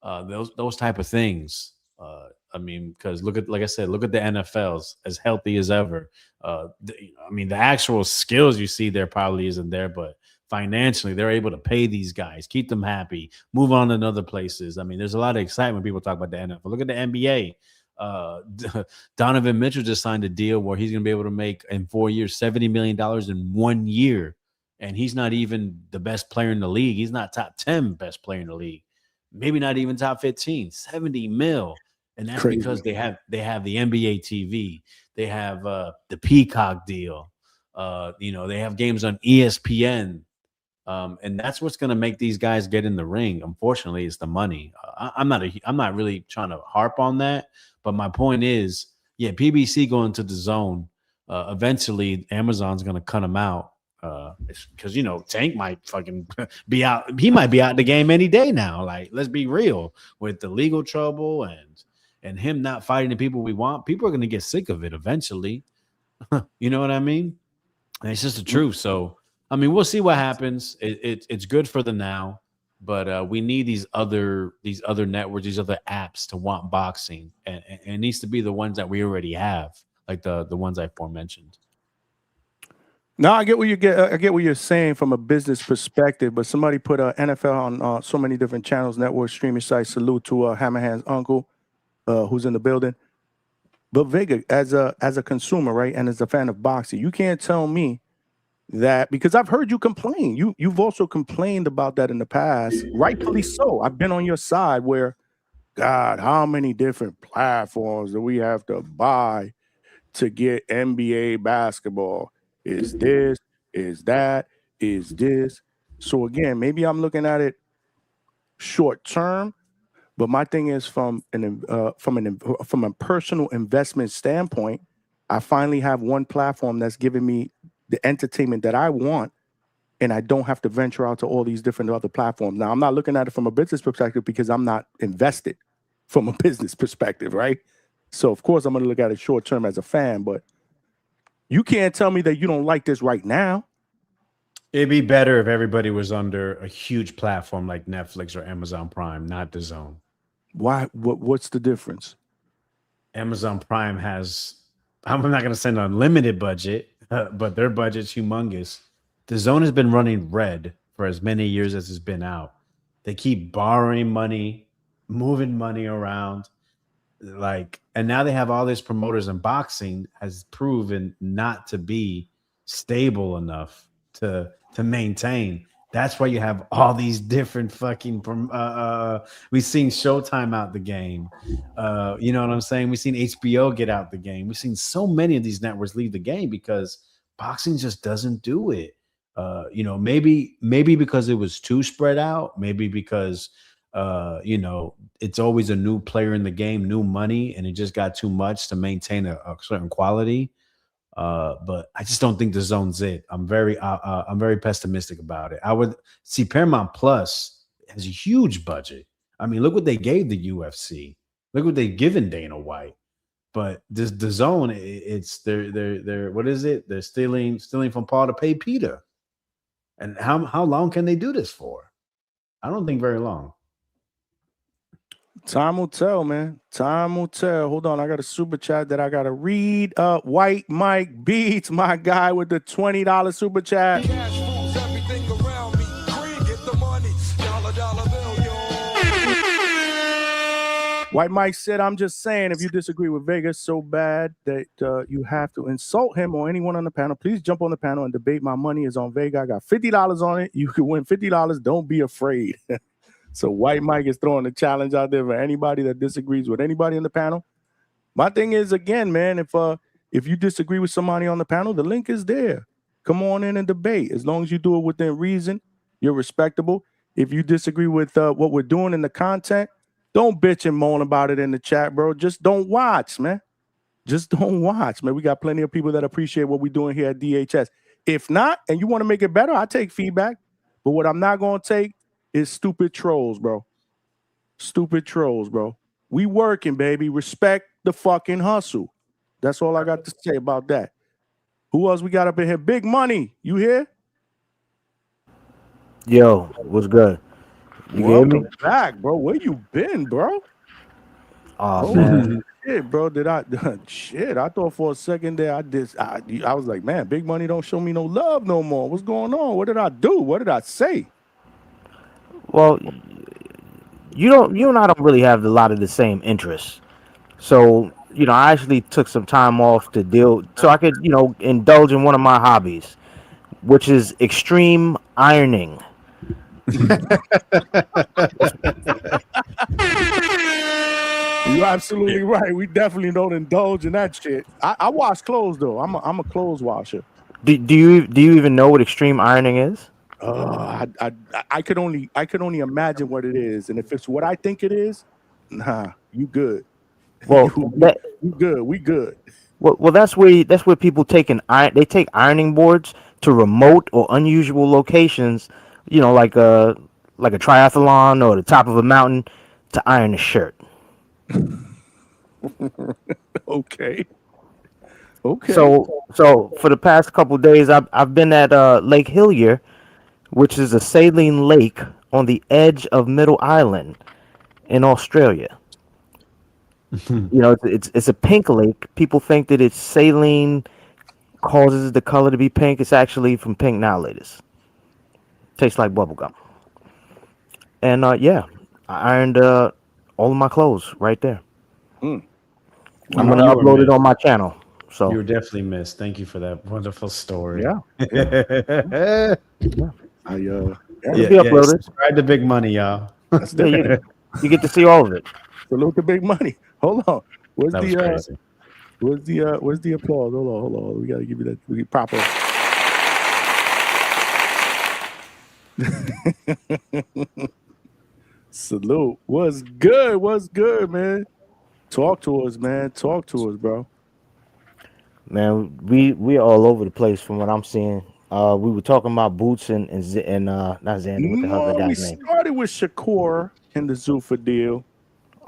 those type of things. I mean, because like I said, look at the NFLs, as healthy as ever. The actual skills you see there probably isn't there, but financially. They're able to pay these guys, keep them happy, move on to other places. I mean, there's a lot of excitement when people talk about the NFL. Look at the NBA. Donovan Mitchell just signed a deal where he's going to be able to make in 4 years $70 million in 1 year. And he's not even the best player in the league. He's not top 10 best player in the league. Maybe not even top 15. 70 mil. And that's Crazy. because they have the NBA TV. They have the Peacock deal. They have games on ESPN. And that's what's going to make these guys get in the ring. Unfortunately, it's the money. I'm not really trying to harp on that. But my point is, yeah, PBC going to the zone. Eventually, Amazon's going to cut them out. Because Tank might fucking be out. He might be out the game any day now. Like, let's be real, with the legal trouble and him not fighting the people we want, people are going to get sick of it eventually. You know what I mean? And it's just the truth. So I mean, we'll see what happens. It's good for the now, but we need these other networks, these other apps to want boxing, and it needs to be the ones that we already have, like the ones I aforementioned. No, I get what you get. I get what you're saying from a business perspective, but somebody put NFL on so many different channels, network streaming sites. Salute to Hammerhand's uncle, who's in the building. But Vega, as a consumer, right, and as a fan of boxing, you can't tell me that, because I've heard you complain. You've also complained about that in the past, rightfully so. I've been on your side where, God, how many different platforms do we have to buy to get NBA basketball? Is this, is that, is this? So again, maybe I'm looking at it short term, but my thing is from a personal investment standpoint, I finally have one platform that's giving me the entertainment that I want, and I don't have to venture out to all these different other platforms. Now, I'm not looking at it from a business perspective because I'm not invested from a business perspective, right? So of course I'm going to look at it short term as a fan, but you can't tell me that you don't like this right now. It'd be better if everybody was under a huge platform like Netflix or Amazon Prime, not the Zone. Why? What's the difference? Amazon Prime has, I'm not going to say an unlimited budget, but their budget's humongous. The Zone has been running red for as many years as it's been out. They keep borrowing money, moving money around. And now they have all these promoters, and boxing has proven not to be stable enough to maintain. That's why you have all these different fucking we've seen Showtime out the game. You know what I'm saying? We've seen HBO get out the game. We've seen so many of these networks leave the game because boxing just doesn't do it. Maybe because it was too spread out, maybe because it's always a new player in the game, new money, and it just got too much to maintain a certain quality. But I just don't think the Zone's it. I'm very pessimistic about it. I would see Paramount Plus has a huge budget. I mean, look what they gave the UFC. Look what they've given Dana White. But the Zone, it's they're what is it? They're stealing from Paul to pay Peter. And how long can they do this for? I don't think very long. Time will tell, man. Time will tell. Hold on. I got a super chat that I got to read. White Mike Beats, my guy with the $20 super chat. White Mike said, I'm just saying, if you disagree with Vegas so bad that you have to insult him or anyone on the panel, please jump on the panel and debate. My money is on Vega. I got $50 on it. You can win $50. Don't be afraid. So White Mike is throwing a challenge out there for anybody that disagrees with anybody in the panel. My thing is, again, man, if you disagree with somebody on the panel, the link is there. Come on in and debate. As long as you do it within reason, you're respectable. If you disagree with what we're doing in the content, don't bitch and moan about it in the chat, bro. Just don't watch, man. Just don't watch, man. We got plenty of people that appreciate what we're doing here at DHS. If not, and you want to make it better, I take feedback. But what I'm not going to take is stupid trolls, bro. Stupid trolls, bro. We working, baby. Respect the fucking hustle. That's all I got to say about that. Who else we got up in here? Big Money. You here? Yo, what's good? You hear me? Welcome back, bro. Where you been, bro? Oh man, shit, bro. Did I shit? I thought for a second there I was like, man, Big Money don't show me no love no more. What's going on? What did I do? What did I say? Well, you and I don't really have a lot of the same interests. So, I actually took some time off to deal so I could, indulge in one of my hobbies, which is extreme ironing. You're absolutely right. We definitely don't indulge in that shit. I wash clothes though. I'm a clothes washer. Do you even know what extreme ironing is? I could only imagine what it is, and if it's what I think it is, nah, you good. Well, you good. We good. Well, that's where people take ironing boards to remote or unusual locations, like a triathlon or the top of a mountain to iron a shirt. Okay. So for the past couple of days, I've been at Lake Hillier, which is a saline lake on the edge of Middle Island in Australia. It's a pink lake. People think that it's saline causes the color to be pink. It's actually from pink Now-Laters. Tastes like bubblegum. And I ironed all of my clothes right there. I'm gonna upload it on my channel. So you were definitely missed. Thank you for that wonderful story. Yeah. Subscribe to Big Money, y'all. You get to see all of it. Salute to Big Money. Hold on. Where's That was crazy. Where's the applause? Hold on. We gotta give you that. We get proper. Salute. What's good, man? Talk to us, man. Talk to us, bro. Man, we are all over the place from what I'm seeing. We were talking about Boots and not Xander. What the hell is that guy's name? We started with Shakur and the ZUFFA deal.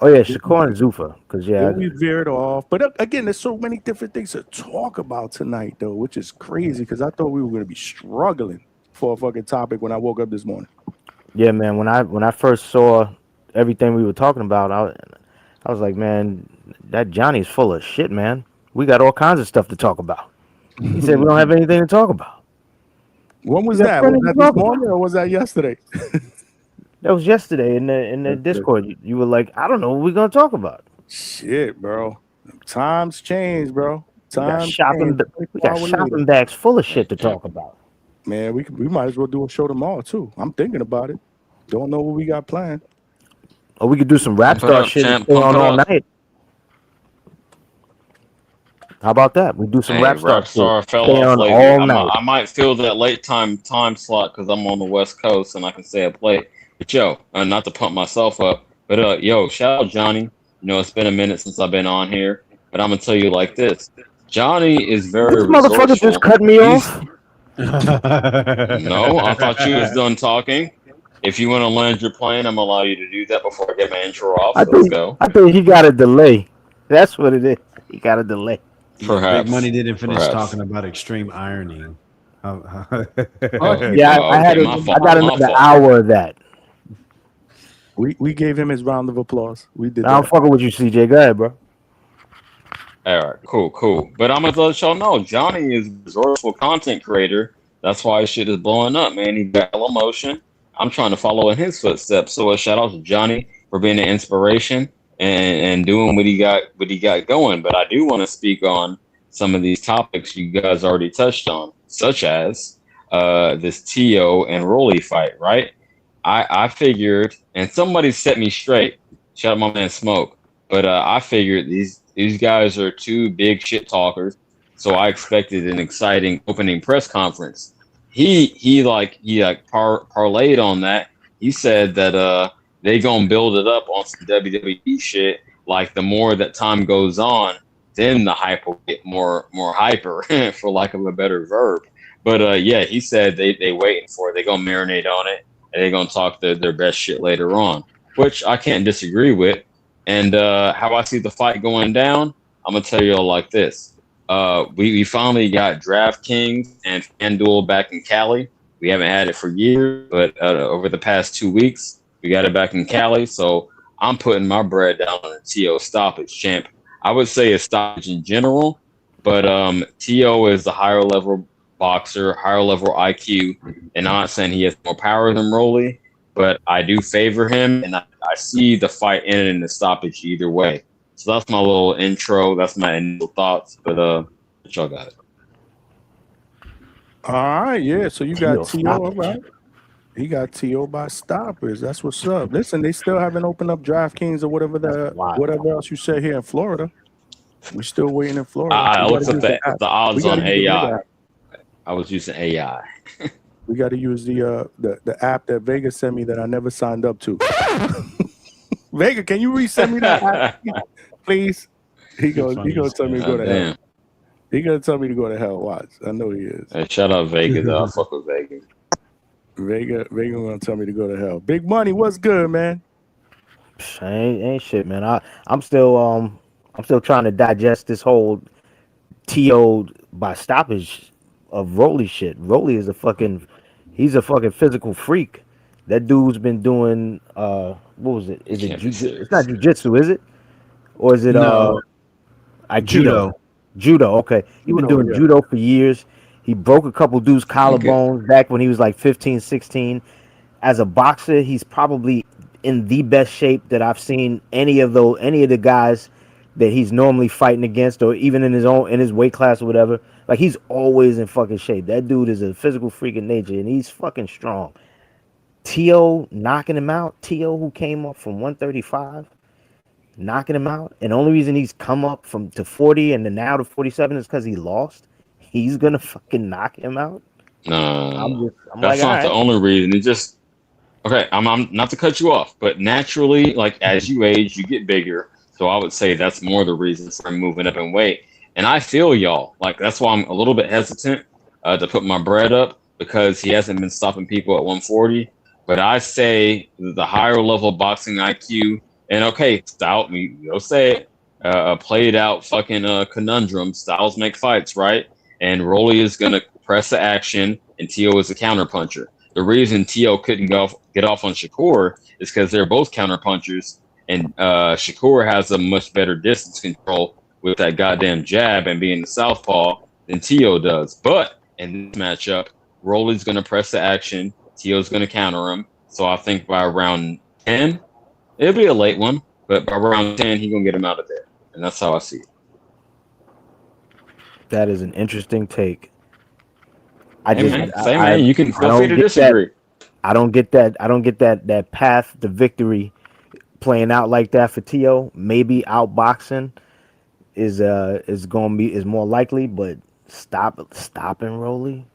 Oh yeah, Shakur and ZUFFA. Because then we veered off. But again, there's so many different things to talk about tonight, though, which is crazy because I thought we were gonna be struggling for a fucking topic when I woke up this morning. Yeah, man. When I first saw everything we were talking about, I was like, man, that Johnny's full of shit, man. We got all kinds of stuff to talk about. He said we don't have anything to talk about. When was that? Was that this morning or was that yesterday? That was yesterday in the Discord. You were like, I don't know what we're gonna talk about. Shit, bro. Times change, bro. We got shopping bags full of shit to talk about. Man, we might as well do a show tomorrow too. I'm thinking about it. Don't know what we got planned. Or we could do some rap star shit and stay on all night. How about that? We do some rap star fell stay off on lately. all night. I might fill that late time slot because I'm on the West Coast and I can stay up late. But yo, not to pump myself up, but yo, shout out Johnny. You know, it's been a minute since I've been on here, but I'm gonna tell you like this: Johnny is very. This motherfucker just cut me off. No, I thought you was done talking. If you want to land your plane, I'm gonna allow you to do that before I get my intro off. Let's go. I think he got a delay. That's what it is. He got a delay. Perhaps. Big Money didn't finish talking about extreme ironing. I got another hour of that. We gave him his round of applause. We did. I'm fucking with you, CJ. Go ahead, bro. All right, cool. But I'm gonna let y'all know, Johnny is a resourceful content creator. That's why his shit is blowing up, man. He got a little motion. I'm trying to follow in his footsteps. So a shout out to Johnny for being an inspiration and doing what he got going. But I do want to speak on some of these topics you guys already touched on, such as this Tio and Rolly fight, right? I figured, and somebody set me straight. Shout out my man Smoke. But I figured these guys are two big shit talkers, so I expected an exciting opening press conference. He parlayed on that. He said that they gonna build it up on some WWE shit. Like the more that time goes on, then the hype will get more hyper, for lack of a better verb. But yeah, he said they waiting for it. They gonna marinate on it, and they gonna talk their best shit later on, which I can't disagree with. And how I see the fight going down, I'm gonna tell you all like this. We finally got DraftKings and FanDuel back in Cali. We haven't had it for years, but over the past 2 weeks, we got it back in Cali. So I'm putting my bread down on the TO stoppage, champ. I would say a stoppage in general, but T.O. is the higher level boxer, higher level IQ, and I'm not saying he has more power than Rolly, but I do favor him, and I see the fight ending in a stoppage either way. So that's my little intro. That's my initial thoughts, but y'all got it. All right, yeah. So you got T.O. All right. He got T.O. by stoppers. That's what's up. Listen, they still haven't opened up DraftKings or whatever else you said here in Florida. We're still waiting in Florida. I looked up the odds on AI. I was using AI. We got to use the app that Vega sent me that I never signed up to. Vega, can you resend me that app, please? He gonna tell me to go to hell. He gonna tell me to go to hell. Watch, I know he is. Hey, shout out Vega, though. I fuck with Vega. Vega gonna tell me to go to hell. Big Money, what's good, man? Ain't shit, man. I'm still trying to digest this whole T.O. by stoppage of Rolly shit. Rolly is he's a fucking physical freak. That dude's been doing what was it? Is it it's not jiu-jitsu, is it? Or is it judo? Judo, okay. He's been doing judo for years. He broke a couple dudes' collarbones back when he was like 15, 16. As a boxer, he's probably in the best shape that I've seen any of the guys that he's normally fighting against, or even in his weight class or whatever. Like, he's always in fucking shape. That dude is a physical freak in nature, and he's fucking strong. T.O. knocking him out. T.O. who came up from 135, knocking him out. And the only reason he's come up to 40 and then now to 47 is because he lost. He's gonna fucking knock him out. No. That's not the only reason. It just okay. I'm not to cut you off, but naturally, like as you age, you get bigger. So I would say that's more the reason for him moving up in weight. And I feel y'all. Like that's why I'm a little bit hesitant to put my bread up, because he hasn't been stopping people at 140. But I say the higher level boxing IQ, and okay, style, you'll say it, played out fucking conundrum. Styles make fights, right? And Rolly is going to press the action, and T.O. is a counter puncher. The reason T.O. couldn't get off on Shakur is because they're both counter punchers, and Shakur has a much better distance control with that goddamn jab and being the southpaw than T.O. does. But in this matchup, Rolly's going to press the action, T.O.'s going to counter him. So I think by round 10, it'll be a late one, but by round 10, he's going to get him out of there. And that's how I see it. That is an interesting take. Man, you can feel free to disagree. I don't get that path to victory playing out like that for T.O. Maybe outboxing is more likely, but stopping Rolly.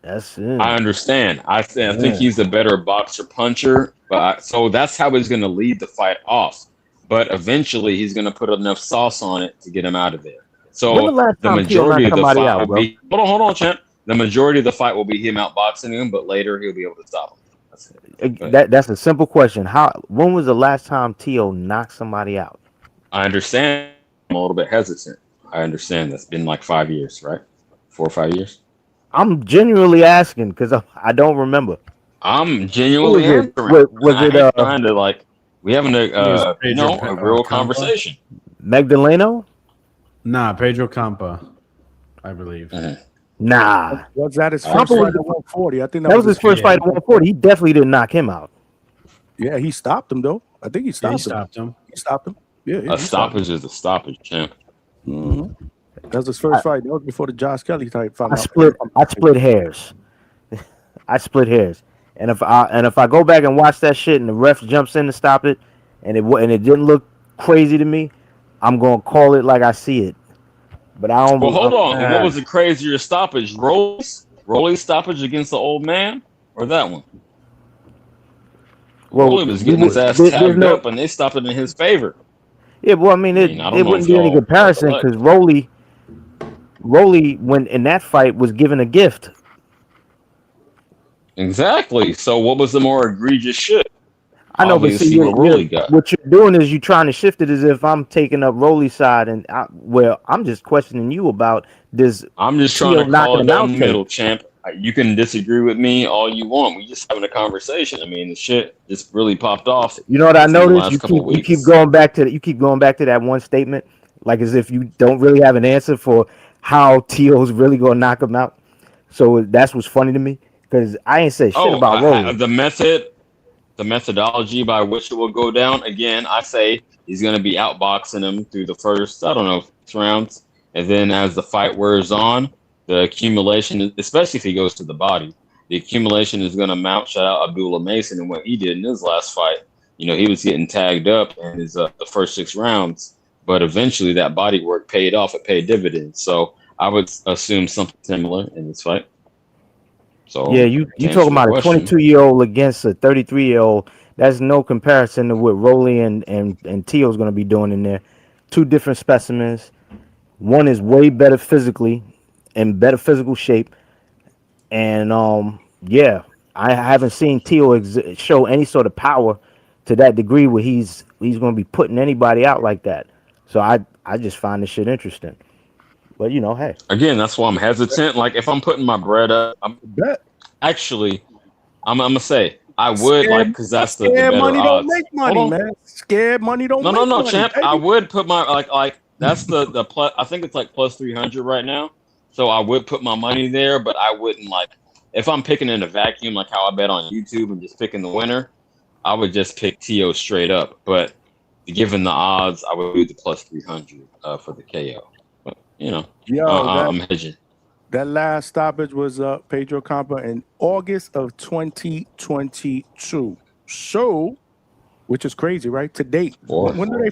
That's it. I understand. I think he's a better boxer puncher, but so that's how he's going to lead the fight off. But eventually, he's going to put enough sauce on it to get him out of there. So the majority of the fight will be hold on, champ. The majority of the fight will be him outboxing him, but later he'll be able to stop him. That's a simple question. When was the last time T.O. knocked somebody out? I understand. I'm a little bit hesitant. I understand that's been like 5 years, right? 4 or 5 years. I'm genuinely asking because I don't remember. I'm genuinely answering. Was it trying to like we having a real conversation? Magdaleno? Nah, Pedro Campa, I believe. Nah. Was that his first fight at 140? I think that was his first fight at 140. He definitely didn't knock him out. Yeah, he stopped him though. I think he stopped him. He stopped him. Yeah, a stoppage is a stoppage, champ. Mm-hmm. That was his first fight. That was before the Josh Kelly type fight. I split hairs. I split hairs. And if I go back and watch that shit and the ref jumps in to stop it, and it didn't look crazy to me, I'm gonna call it like I see it. But I don't. Well, hold on. What was the crazier stoppage? Rolly's stoppage against the old man, or that one? Well, Rolly was getting his ass tapped up, and they stopped it in his favor. Yeah, well, I mean, it wouldn't be any comparison because Rolly, when in that fight, was given a gift. Exactly. So, what was the more egregious shit? I know, but see, what you're doing is you're trying to shift it as if I'm taking up Rolly's side, and I'm just questioning you about this. I'm just trying to call it down the middle, champ. You can disagree with me all you want. We just having a conversation. I mean, the shit just really popped off. You know what I noticed? You keep going back to that one statement. like as if you don't really have an answer for how T.O.'s really gonna knock him out. So that's what's funny to me because I ain't said shit Oh, about Rolly. the methodology by which it will go down. Again, I say he's going to be outboxing him through the first, I don't know, 6 rounds, and then as the fight wears on, the accumulation, especially if he goes to the body, the accumulation is going to mount. Shout out Abdullah Mason and what he did in his last fight. You know, he was getting tagged up in his the first 6 rounds, but eventually that body work paid off. It paid dividends. So I would assume something similar in this fight. So Yeah, you talking about a 22-year-old against a 33-year-old. That's no comparison to what Rolly and T.O.'s going to be doing in there. 2 different specimens. One is way better physically, in better physical shape. And yeah, I haven't seen T.O. show any sort of power to that degree where he's going to be putting anybody out like that. So I just find this shit interesting. But you know, hey. Again, that's why I'm hesitant. Like if I'm putting my bread up, I'm gonna say I would like because that's the better money odds. don't make money, man. Scared money don't make money. No, champ. Baby. I would put my like that's the plus. I think it's like plus 300 right now. So I would put my money there, but I wouldn't like if I'm picking in a vacuum like how I bet on YouTube and just picking the winner. I would just pick T.O. straight up, but given the odds, I would do the plus 300 for the KO. But you know, I'm hedging. That last stoppage was Pedro Campa in August of 2022. So, which is crazy, right? To date. When did they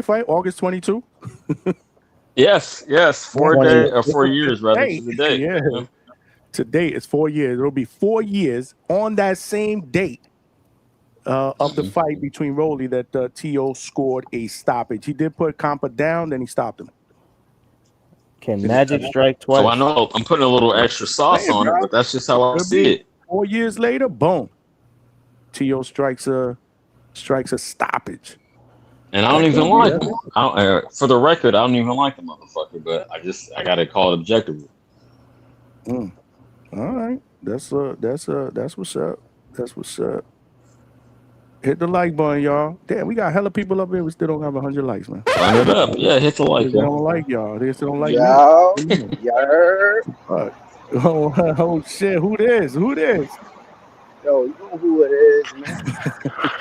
fight? August 22? Yes. 4 years rather to the date. Yeah. To date, it's 4 years. It'll be 4 years on that same date of the fight between Rolly that T.O. scored a stoppage. He did put Campa down, then he stopped him. Can Magic strike twice? So I know I'm putting a little extra sauce on it, but that's just how I see it. 4 years later, boom. T.O. strikes a stoppage. And I don't even like him. For the record, I don't even like the motherfucker, but I gotta call it objectively. All right. That's what's up. That's what's up. Hit the like button, y'all. Damn, we got hella people up here. We still don't have 100 likes, man. Turn it up. Yeah, hit the like. They don't like y'all. They still don't like Yo, me. yo. Oh shit! Who this? Yo, you know who it is, man.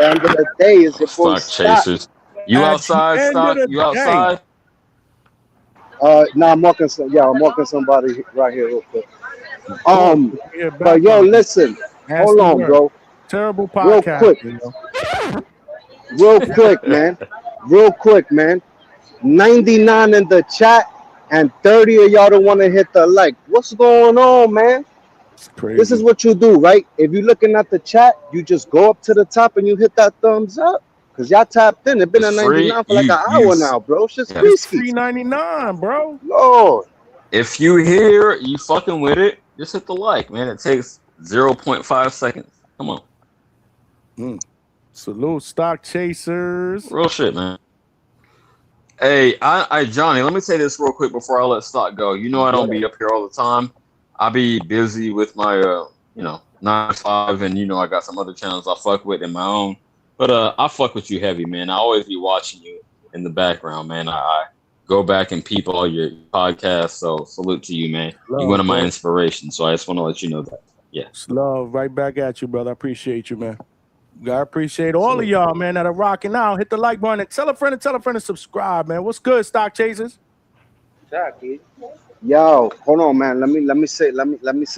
End of the day is your boy Stock chasers. You outside, Stock? You outside? No, I'm walking somebody right here real quick. But yo, listen. Hold on, bro. Terrible podcast. Real quick, man. 99 in the chat and 30 of y'all don't want to hit the like. What's going on, man? It's crazy. This is what you do, right? If you're looking at the chat, you just go up to the top and you hit that thumbs up. Because y'all tapped in. It's been a 99 for like an hour now, bro. It's just risky. $3.99, bro. Lord. If you hear you fucking with it, just hit the like, man. It takes 0.5 seconds. Come on. Salute, stock chasers. Real shit, man. Hey, I Johnny, let me say this real quick before I let Stock go. You know I don't be up here all the time. I be busy with my 9 to 5, and I got some other channels I fuck with in my own. But I fuck with you heavy, man. I always be watching you in the background, man. I go back and peep all your podcasts. So salute to you, man. You're one of my inspirations. So I just want to let you know that. Yeah. It's love right back at you, brother. I appreciate you, man. I appreciate all of y'all, man, that are rocking out. Hit the like button and tell a friend and subscribe, man. What's good, stock chasers? Yo, hold on, man. Let me say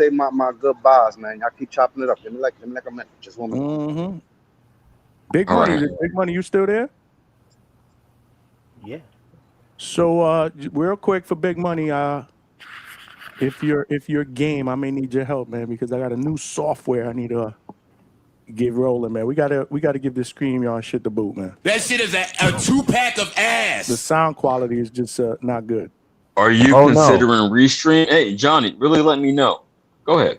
my goodbyes, man. Y'all keep chopping it up. Let me like a minute. Just 1 minute. Big All money. right. Big money, you still there? Yeah. So real quick for Big Money, if you're game, I may need your help, man, because I got a new software I need to get rolling, man. We gotta give this Scream y'all shit the boot, man. That shit is a 2-pack of ass. The sound quality is just not good. Are you considering restream? Hey, Johnny, really let me know. Go ahead.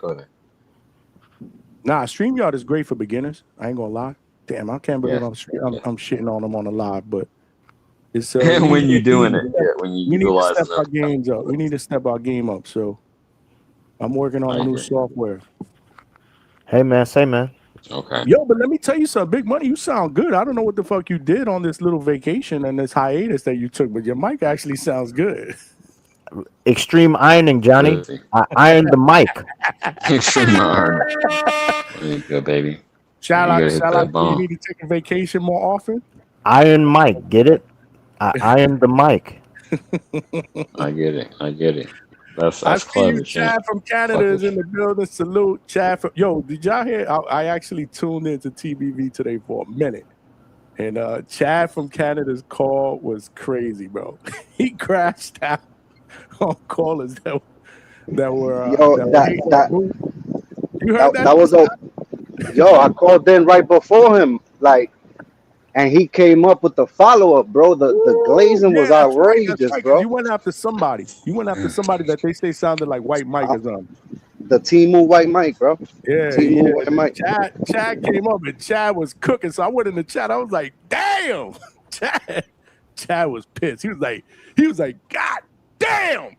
Nah, StreamYard is great for beginners. I ain't gonna lie. Damn, I can't believe I'm shitting on them on the live, but it's when you're doing it, when you we need realize to step our games up. We need to step our game up. So I'm working on a new software. Hey man, Okay. Yo, but let me tell you something. Big Money, you sound good. I don't know what the fuck you did on this little vacation and this hiatus that you took, but your mic actually sounds good. Extreme ironing, Johnny. I ironed the mic. Extreme iron. There you go, baby. Shall I You you need to take a vacation more often? Iron mic, get it? I ironed the mic. I get it. That's I see clever, you, champ. Chad from Canada is in the building. Salute, Chad. Yo, did y'all hear? I actually tuned into TBV today for a minute. And Chad from Canada's call was crazy, bro. He crashed out on callers that were. Yo, you heard that? That was a. Yo, I called in right before him, like, and he came up with the follow up, bro. The glazing was outrageous, that's right, bro. You went after somebody. That they say sounded like White Mike or something. The Timu White Mike, bro. Yeah, Timu White Mike. Chad came up and Chad was cooking. So I went in the chat. I was like, damn. Chad was pissed. He was like, God damn.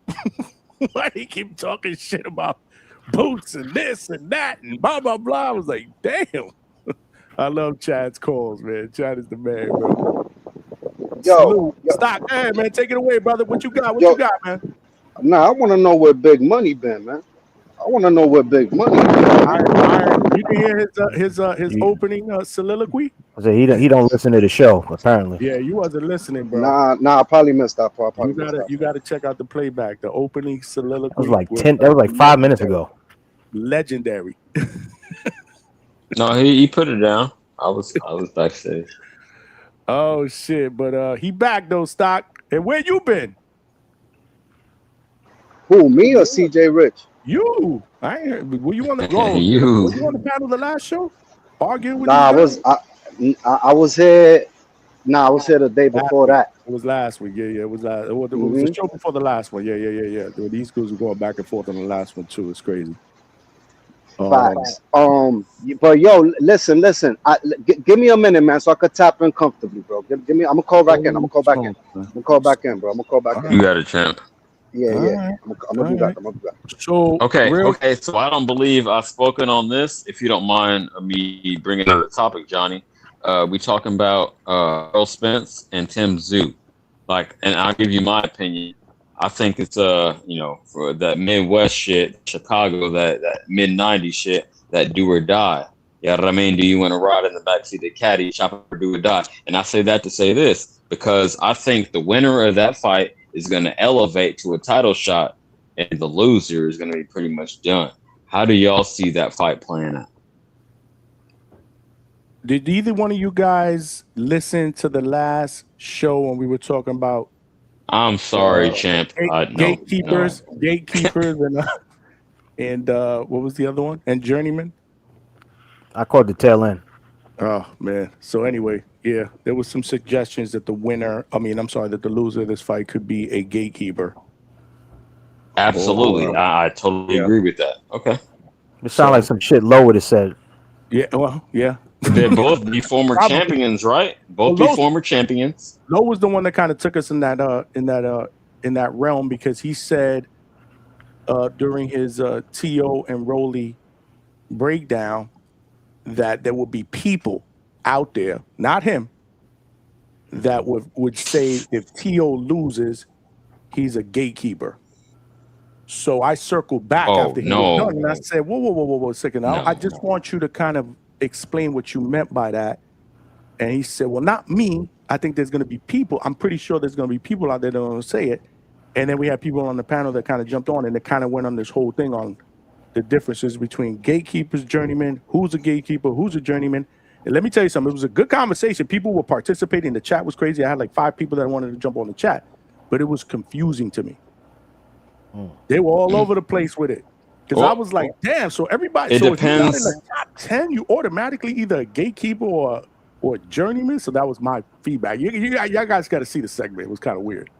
Why do he keep talking shit about Boots and this and that and blah, blah, blah? I was like, damn. I love Chad's calls, man. Chad is the man, bro. Yo. Stop. Hey, man, take it away, brother. What you got? You got, man? Nah, I want to know where Big Money been, man. I want to know where Big Money been. You can hear his opening soliloquy? I said he don't listen to the show, apparently. Yeah, you wasn't listening, bro. Nah, I probably missed that part. You gotta check out the playback, the opening soliloquy. That was like 5 minutes ago. Legendary. No, he put it down. I was backstage. Oh shit! But he back though, Stock. And where you been? Who, me or CJ Rich? You. I ain't heard. Were you on the go? You. Were you on the panel the last show? Arguing with Nah, I was here. Nah, I was here the day before that. It was last week. Yeah, it was last. It was the show before the last one. Yeah. These schools were going back and forth on the last one too. It's crazy. Facts. But yo, listen. Give me a minute, man, so I could tap in comfortably, bro. Give me. I'm gonna call back in. I'm gonna call back in, bro. You got it, champ. Yeah. I'm gonna do that. So okay. So I don't believe I've spoken on this. If you don't mind me bringing up the topic, Johnny, we talking about Earl Spence and Tim Zoo, and I'll give you my opinion. I think it's for that Midwest shit, Chicago, that mid '90s shit, that do or die. Yeah, I mean, do you want to ride in the backseat of the caddy, chop or do or die? And I say that to say this because I think the winner of that fight is going to elevate to a title shot, and the loser is going to be pretty much done. How do y'all see that fight playing out? Did either one of you guys listen to the last show when we were talking about? I'm sorry, champ. Gatekeepers, and what was the other one? And Journeyman. I caught the tail end. Oh man. So anyway, yeah, there was some suggestions that the loser of this fight could be a gatekeeper. Absolutely, I totally agree with that. Okay. It sounds like some shit Lowe would have said. Yeah. Well, yeah. They're both be former champions, right? Both be former champions. Lowe was the one that kind of took us in that realm because he said during his T.O. and Rolly breakdown that there would be people out there, not him, that would say if T.O. loses, he's a gatekeeper. So I circled back after he was done, and I said, whoa, a second. No. I just want you to kind of explain what you meant by that. And he said, well, not me. I think there's going to be people. I'm pretty sure there's going to be people out there that don't say it. And then we had people on the panel that kind of jumped on, and they kind of went on this whole thing on the differences between gatekeepers, journeymen, who's a gatekeeper, who's a journeyman. And let me tell you something. It was a good conversation. People were participating. The chat was crazy. I had like 5 people that wanted to jump on the chat, but it was confusing to me. They were all over the place with it. Because I was like, damn, so everybody, it so depends. If you're not in the top 10, you automatically either a gatekeeper or a journeyman. So that was my feedback. Y'all guys got to see the segment. It was kind of weird.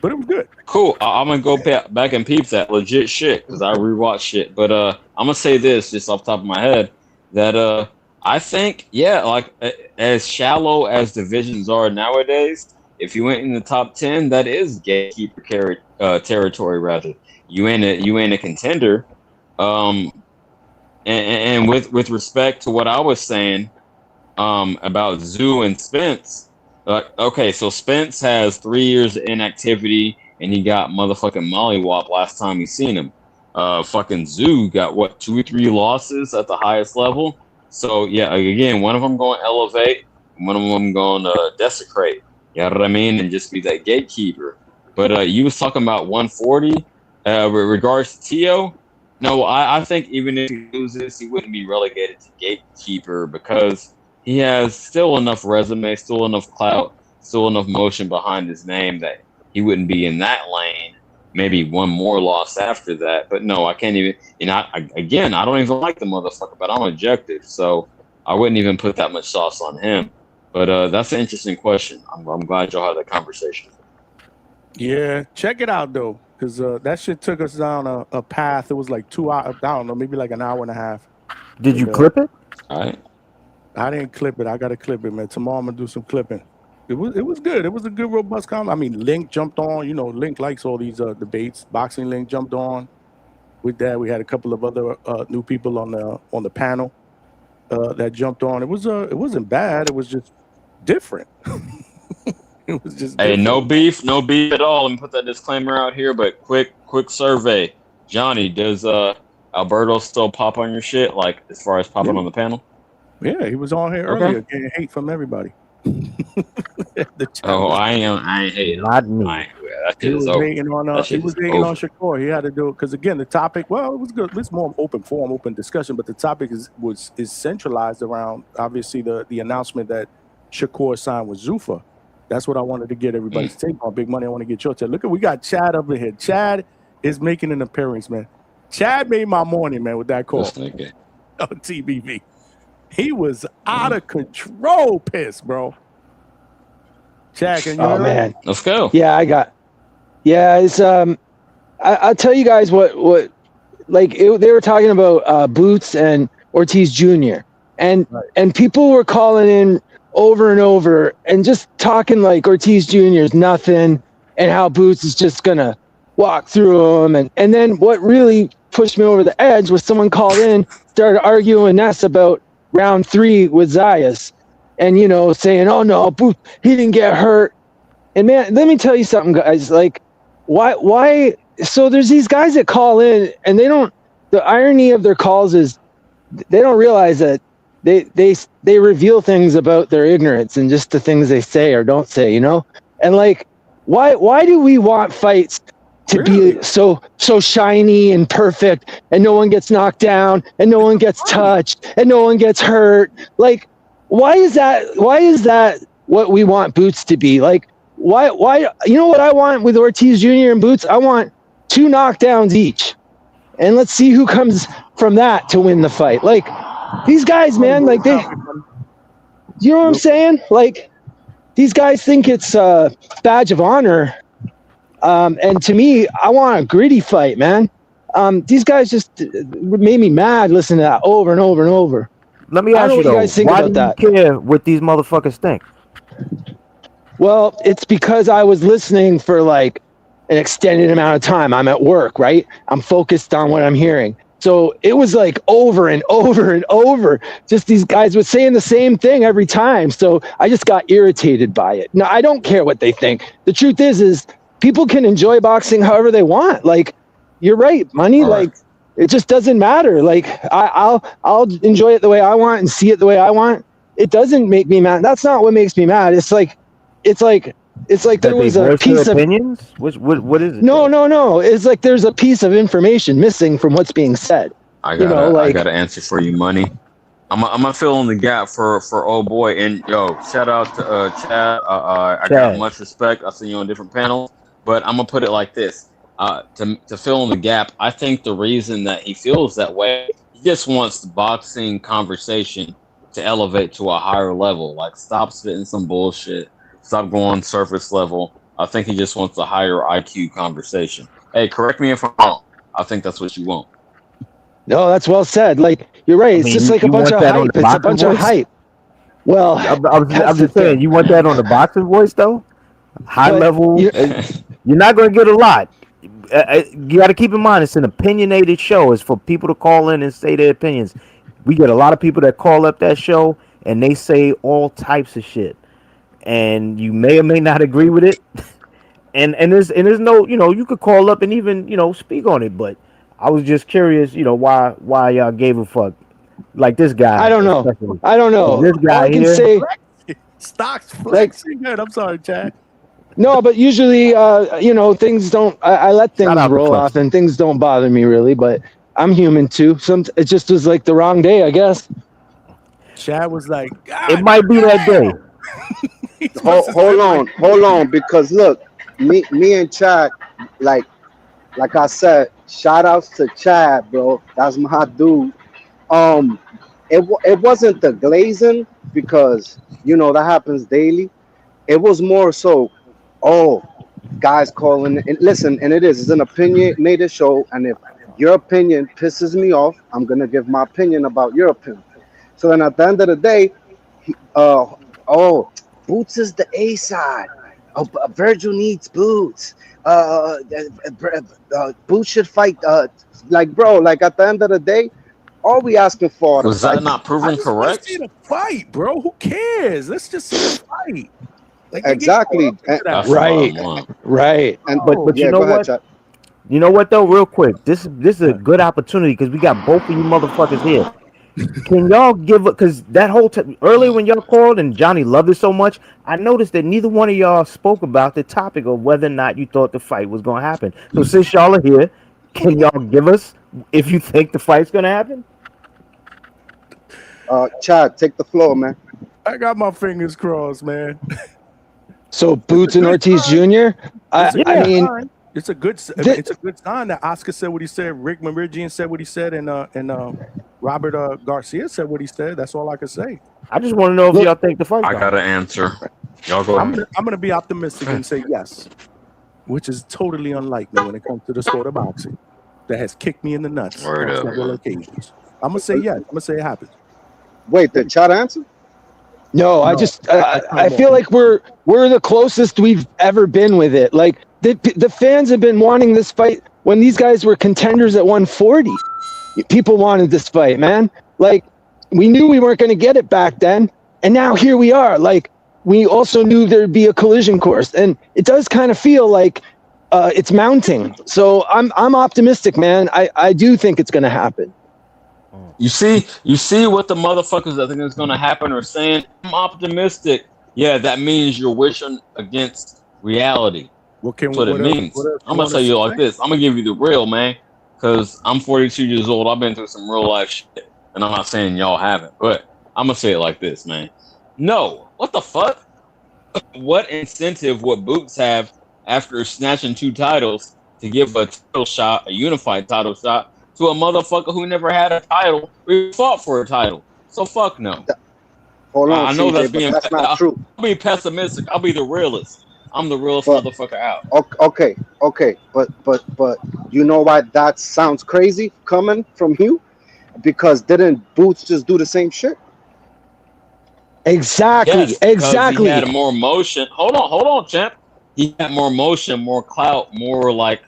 But it was good. Cool. I'm going to go back and peep that legit shit because I rewatched shit. But I'm going to say this just off the top of my head that I think, like as shallow as divisions are nowadays, if you went in the top 10, that is gatekeeper territory rather. You ain't a contender. And And with respect to what I was saying about Zoo and Spence, okay, so Spence has 3 years of inactivity, and he got motherfucking mollywop last time we seen him. Fucking Zoo got what, 2 or 3 losses at the highest level. So yeah, again, one of them going to elevate, one of them going to desecrate. You know what I mean? And just be that gatekeeper. But you was talking about 140 with regards to Tio. No, I think even if he loses, he wouldn't be relegated to gatekeeper because he has still enough resume, still enough clout, still enough motion behind his name that he wouldn't be in that lane. Maybe one more loss after that. But no, I can't even. I don't even like the motherfucker, but I'm objective, so I wouldn't even put that much sauce on him. But that's an interesting question. I'm glad y'all had that conversation. Yeah, check it out though, because that shit took us down a path. It was like 2 hours. I don't know, maybe like an hour and a half. Did you clip it? All right. I didn't clip it. I got to clip it, man. Tomorrow I'm gonna do some clipping. It was good. It was a good, robust comment. I mean, Link jumped on. You know, Link likes all these debates. Boxing Link jumped on. With that, we had a couple of other new people on the panel that jumped on. It wasn't bad. It was just different. It was just hey, different. no beef at all. Let me put that disclaimer out here. But quick survey, Johnny, does Alberto still pop on your shit? Like as far as popping on the panel? Yeah, he was on here earlier getting hate from everybody. I ain't hating. Not me. He was hating on Shakur. He had to do it because again, the topic. Well, it was good. It's more open forum, open discussion, but the topic is centralized around obviously the announcement that Shakur signed with ZUFFA. That's what I wanted to get everybody's take on. Big Money, I want to get your take. Look, we got Chad over here. Chad is making an appearance, man. Chad made my morning, man, with that call on TBV. He was out of control pissed, bro. Chad, can you hear me? Man. Let's go. Yeah, it's I'll tell you guys what like they were talking about Boots and Ortiz Jr. and people were calling in over and over and just talking like Ortiz Jr. is nothing and how Boots is just gonna walk through him and then what really pushed me over the edge was someone called in, started arguing Ness about round 3 with Zayas and saying, oh no, Boots, he didn't get hurt. And man, let me tell you something, guys, like why so there's these guys that call in and the irony of their calls is they don't realize that they reveal things about their ignorance and just the things they say or don't say, and like why do we want fights to be so shiny and perfect and no one gets knocked down and no one gets touched and no one gets hurt? Like why is that what we want Boots to be? Like why what I want with Ortiz Jr. and Boots? I want 2 knockdowns each and let's see who comes from that to win the fight. Like these guys, man, like you know what I'm saying? Like these guys think it's a badge of honor. And to me, I want a gritty fight, man. These guys just made me mad listening to that over and over and over. Let me ask you though, why do you care what these motherfuckers think? Well, it's because I was listening for like an extended amount of time. I'm at work, right? I'm focused on what I'm hearing. So it was like over and over and over. Just these guys were saying the same thing every time. So I just got irritated by it. Now, I don't care what they think. The truth is people can enjoy boxing however they want. Like, you're right, Money. Like, it just doesn't matter. Like, I'll enjoy it the way I want and see it the way I want. It doesn't make me mad. That's not what makes me mad. It's like there was a piece of opinions. What is it? No. It's like there's a piece of information missing from what's being said. I got an answer for you, Money. I'm gonna fill in the gap for old boy. And yo, shout out to Chad. I got much respect. I see you on different panels, but I'm gonna put it like this: to fill in the gap, I think the reason that he feels that way, he just wants the boxing conversation to elevate to a higher level. Like, stop spitting some bullshit. Stop going surface level. I think he just wants a higher IQ conversation. Hey, correct me if I'm wrong. I think that's what you want. No, that's well said. Like, you're right. It's just like a bunch of hype. It's a bunch of hype. Well, I'm just saying, you want that on the boxing voice though? High level. You're not going to get a lot. you got to keep in mind it's an opinionated show. It's for people to call in and say their opinions. We get a lot of people that call up that show and they say all types of shit, and you may or may not agree with it. and there's no, you could call up and even speak on it. But I was just curious, why y'all gave a fuck like this guy. I don't know. especially. I don't know. This guy All I can here. say, Stocks flexing. Good. I'm sorry, Chad. no, but usually, things don't. I let things out to roll Flex. off, and things don't bother me really. But I'm human too. It just was like the wrong day, I guess. Chad was like, It might be that day. Hold on, because look, me and Chad, like I said, shout outs to Chad, bro. That's my dude. It wasn't the glazing because that happens daily. It was more so, guys calling and listen, and it's an opinionated show, and if your opinion pisses me off, I'm gonna give my opinion about your opinion. So then at the end of the day, Boots is the A side. Vergil needs Boots. Boots should fight. Bro, at the end of the day, all we asking for Was that not proven correct? Let's see the fight, bro. Who cares? Let's just see the fight. Exactly. Right. And But you know what? Chad. You know what though? Real quick, this is a good opportunity because we got both of you motherfuckers here. Can y'all give it? Because that whole earlier when y'all called and Johnny loved it so much, I noticed that neither one of y'all spoke about the topic of whether or not you thought the fight was going to happen. So since y'all are here, can y'all give us if you think the fight's going to happen? Chad, take the floor, man. I got my fingers crossed, man. So Boots and Ortiz Jr. I mean, it's a good sign that Oscar said what he said, Rick Meridian said what he said, and Robert Garcia said what he said. That's all I can say. I just want to know if y'all think the fight. I got an answer. Y'all go ahead. I'm gonna be optimistic and say yes, which is totally unlike me when it comes to the sport of boxing that has kicked me in the nuts Word on up, several man. occasions. I'm gonna say yes. I'm gonna say it happens. Wait, did Chad answer? No, I just I feel like we're the closest we've ever been with it. Like the fans have been wanting this fight when these guys were contenders at 140. People wanted this fight, man. Like we knew we weren't going to get it back then, and now here we are. Like we also knew there'd be a collision course, and it does kind of feel like it's mounting. So I'm optimistic, man. I do think it's going to happen. You see what the motherfuckers that think is going to happen are saying? I'm optimistic. Yeah, that means you're wishing against reality. That's what it means. I'm going to tell you like this. I'm going to give you the real, man, because I'm 42 years old. I've been through some real life shit, and I'm not saying y'all haven't, but I'm going to say it like this, man. No. What the fuck? What incentive would Boots have after snatching 2 titles to give a title shot, a unified title shot, to a motherfucker who never had a title or fought for a title? So fuck no. Hold on, I know CJ, that's not true. I'll be pessimistic. I'll be the realist. I'm the realest motherfucker out. Okay, but you know why that sounds crazy coming from you? Because didn't Boots just do the same shit? Exactly, Yes, exactly. He had more motion. Hold on, champ. He had more motion, more clout, more like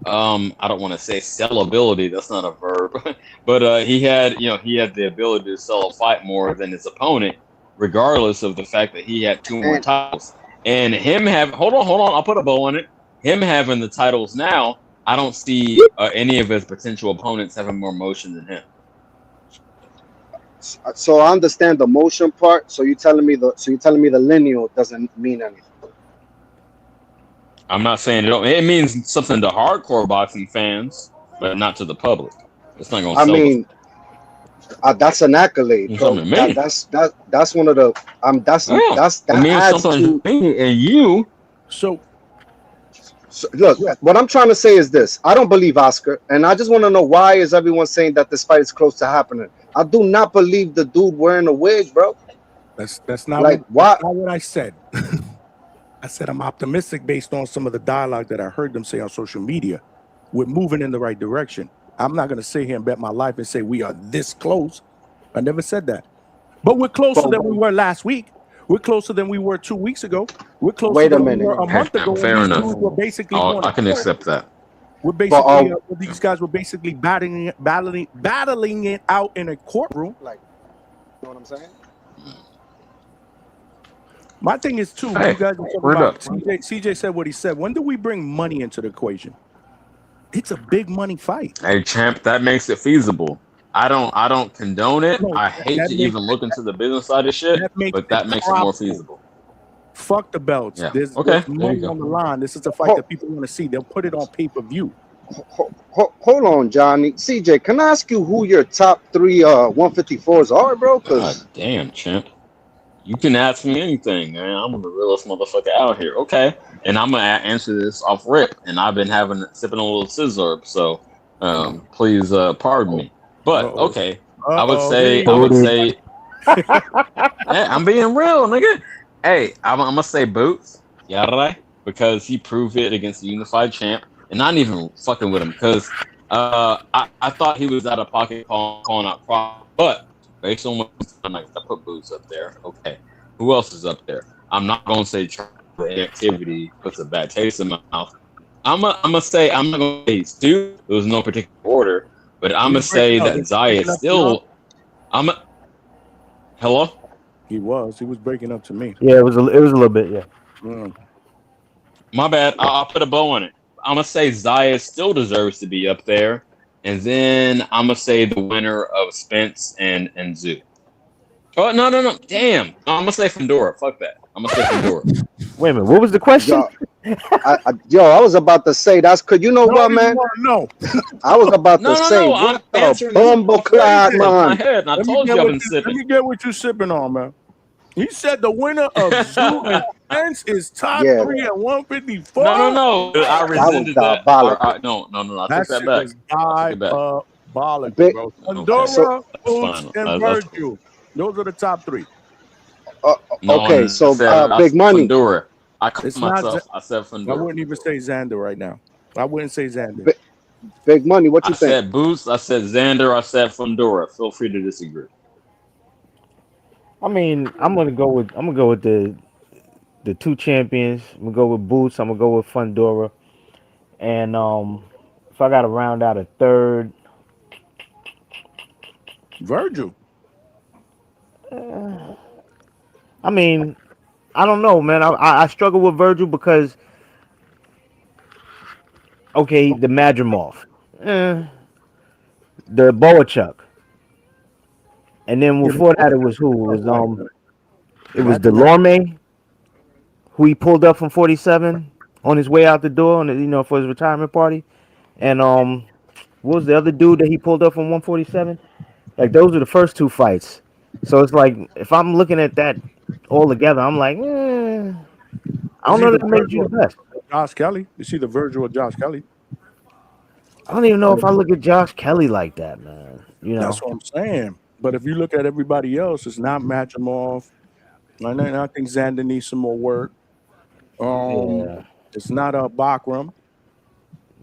I don't want to say sellability. That's not a verb, but he had the ability to sell a fight more than his opponent, regardless of the fact that he had 2 more titles. And him hold on, I'll put a bow on it. Him having the titles now, I don't see any of his potential opponents having more motion than him. So I understand the motion part. So you're telling me the lineal doesn't mean anything. I'm not saying it means something to hardcore boxing fans, but not to the public. It's not going to sell. I mean, that's an accolade, bro. Something to me. That's one of the that it means adds something to me and you. So look, what I'm trying to say is this: I don't believe Oscar, and I just want to know why is everyone saying that this fight is close to happening? I do not believe the dude wearing a wig, bro. That's not like that's not what I said. I said I'm optimistic based on some of the dialogue that I heard them say on social media. We're moving in the right direction. I'm not going to sit here and bet my life and say we are this close. I never said that. But we're closer than we were last week. We're closer than we were 2 weeks ago. We're closer than we were a month ago. Fair enough. We're basically I can accept that. We're basically these guys were basically battling it out in a courtroom. Like, you know what I'm saying? My thing is too. Hey, you guys are talking word about up. CJ said what he said. When do we bring money into the equation? It's a big money fight. Hey, champ, that makes it feasible. I don't condone it. No, I hate that to makes even look into the business side of shit, but that makes it more profitable. feasible. Fuck the belts. Yeah. There's Okay. There money you go. on the line. This is a fight that people want to see. They'll put it on pay-per-view. Hold on, Johnny. CJ, can I ask you who your top 3 154s are, bro? God damn, champ. You can ask me anything, man. I'm the realest motherfucker out here. Okay. And I'm gonna answer this off rip. And I've been sipping a little scissor, so please pardon me. But okay. I would say hey, I'm being real, nigga. Hey, I'm gonna say Boots, yeah, because he proved it against the unified champ, and not even fucking with him because I thought he was out of pocket calling out Croc, but based on what I put Boots up there. Okay, who else is up there? I'm not gonna say the activity puts a bad taste in my mouth. I'm gonna say I'm not gonna say Stu. There was no particular order, but I'm gonna say that Zaya is still. Hello. He was breaking up to me. Yeah, it was a little bit. Yeah. My bad. I'll put a bow on it. I'm gonna say Zaya still deserves to be up there, and then I'm gonna say the winner of Spence and Zoo. Oh no! Damn! I'm gonna say Fandora. Fuck that. I'm gonna say Fandora. Wait a minute. What was the question? I was about to say that's because you know what, man. No. I was about to say what the bumbleclad, man. Head, and I told you I've been sipping. Let me get what you're sipping on, man. He said the winner of Zoo and Spence is top 3 at 154. No. I rescinded that. No. I took that back. Diabolical, bro. Fandora, Boots, and Vergil. Those are the top 3. Okay, so Big Money. Fandora. I cut myself. I said Fandora. I wouldn't even say Xander right now. I wouldn't say Xander. Big Money, what you think? I said Boots. I said Xander. I said Fandora. Feel free to disagree. I mean, I'm gonna go with the 2 champions. I'm gonna go with Boots. I'm gonna go with Fandora. And if I gotta round out a third, Vergil. I mean, I don't know, man. I struggle with Vergil because, okay, the Madrimov, the Boachuk, and then before that it was who? It was Delorme, who he pulled up from 47 on his way out the door, for his retirement party, and what was the other dude that he pulled up from 147? Like those are the first 2 fights. So it's like if I'm looking at that all together, I'm like, I don't know that makes you the best. Josh Kelly. You see the Vergil or Josh Kelly? I don't even know if I look at Josh Kelly like that, man. That's what I'm saying. But if you look at everybody else, it's not Madrimov. I think Xander needs some more work. It's not a Bakram.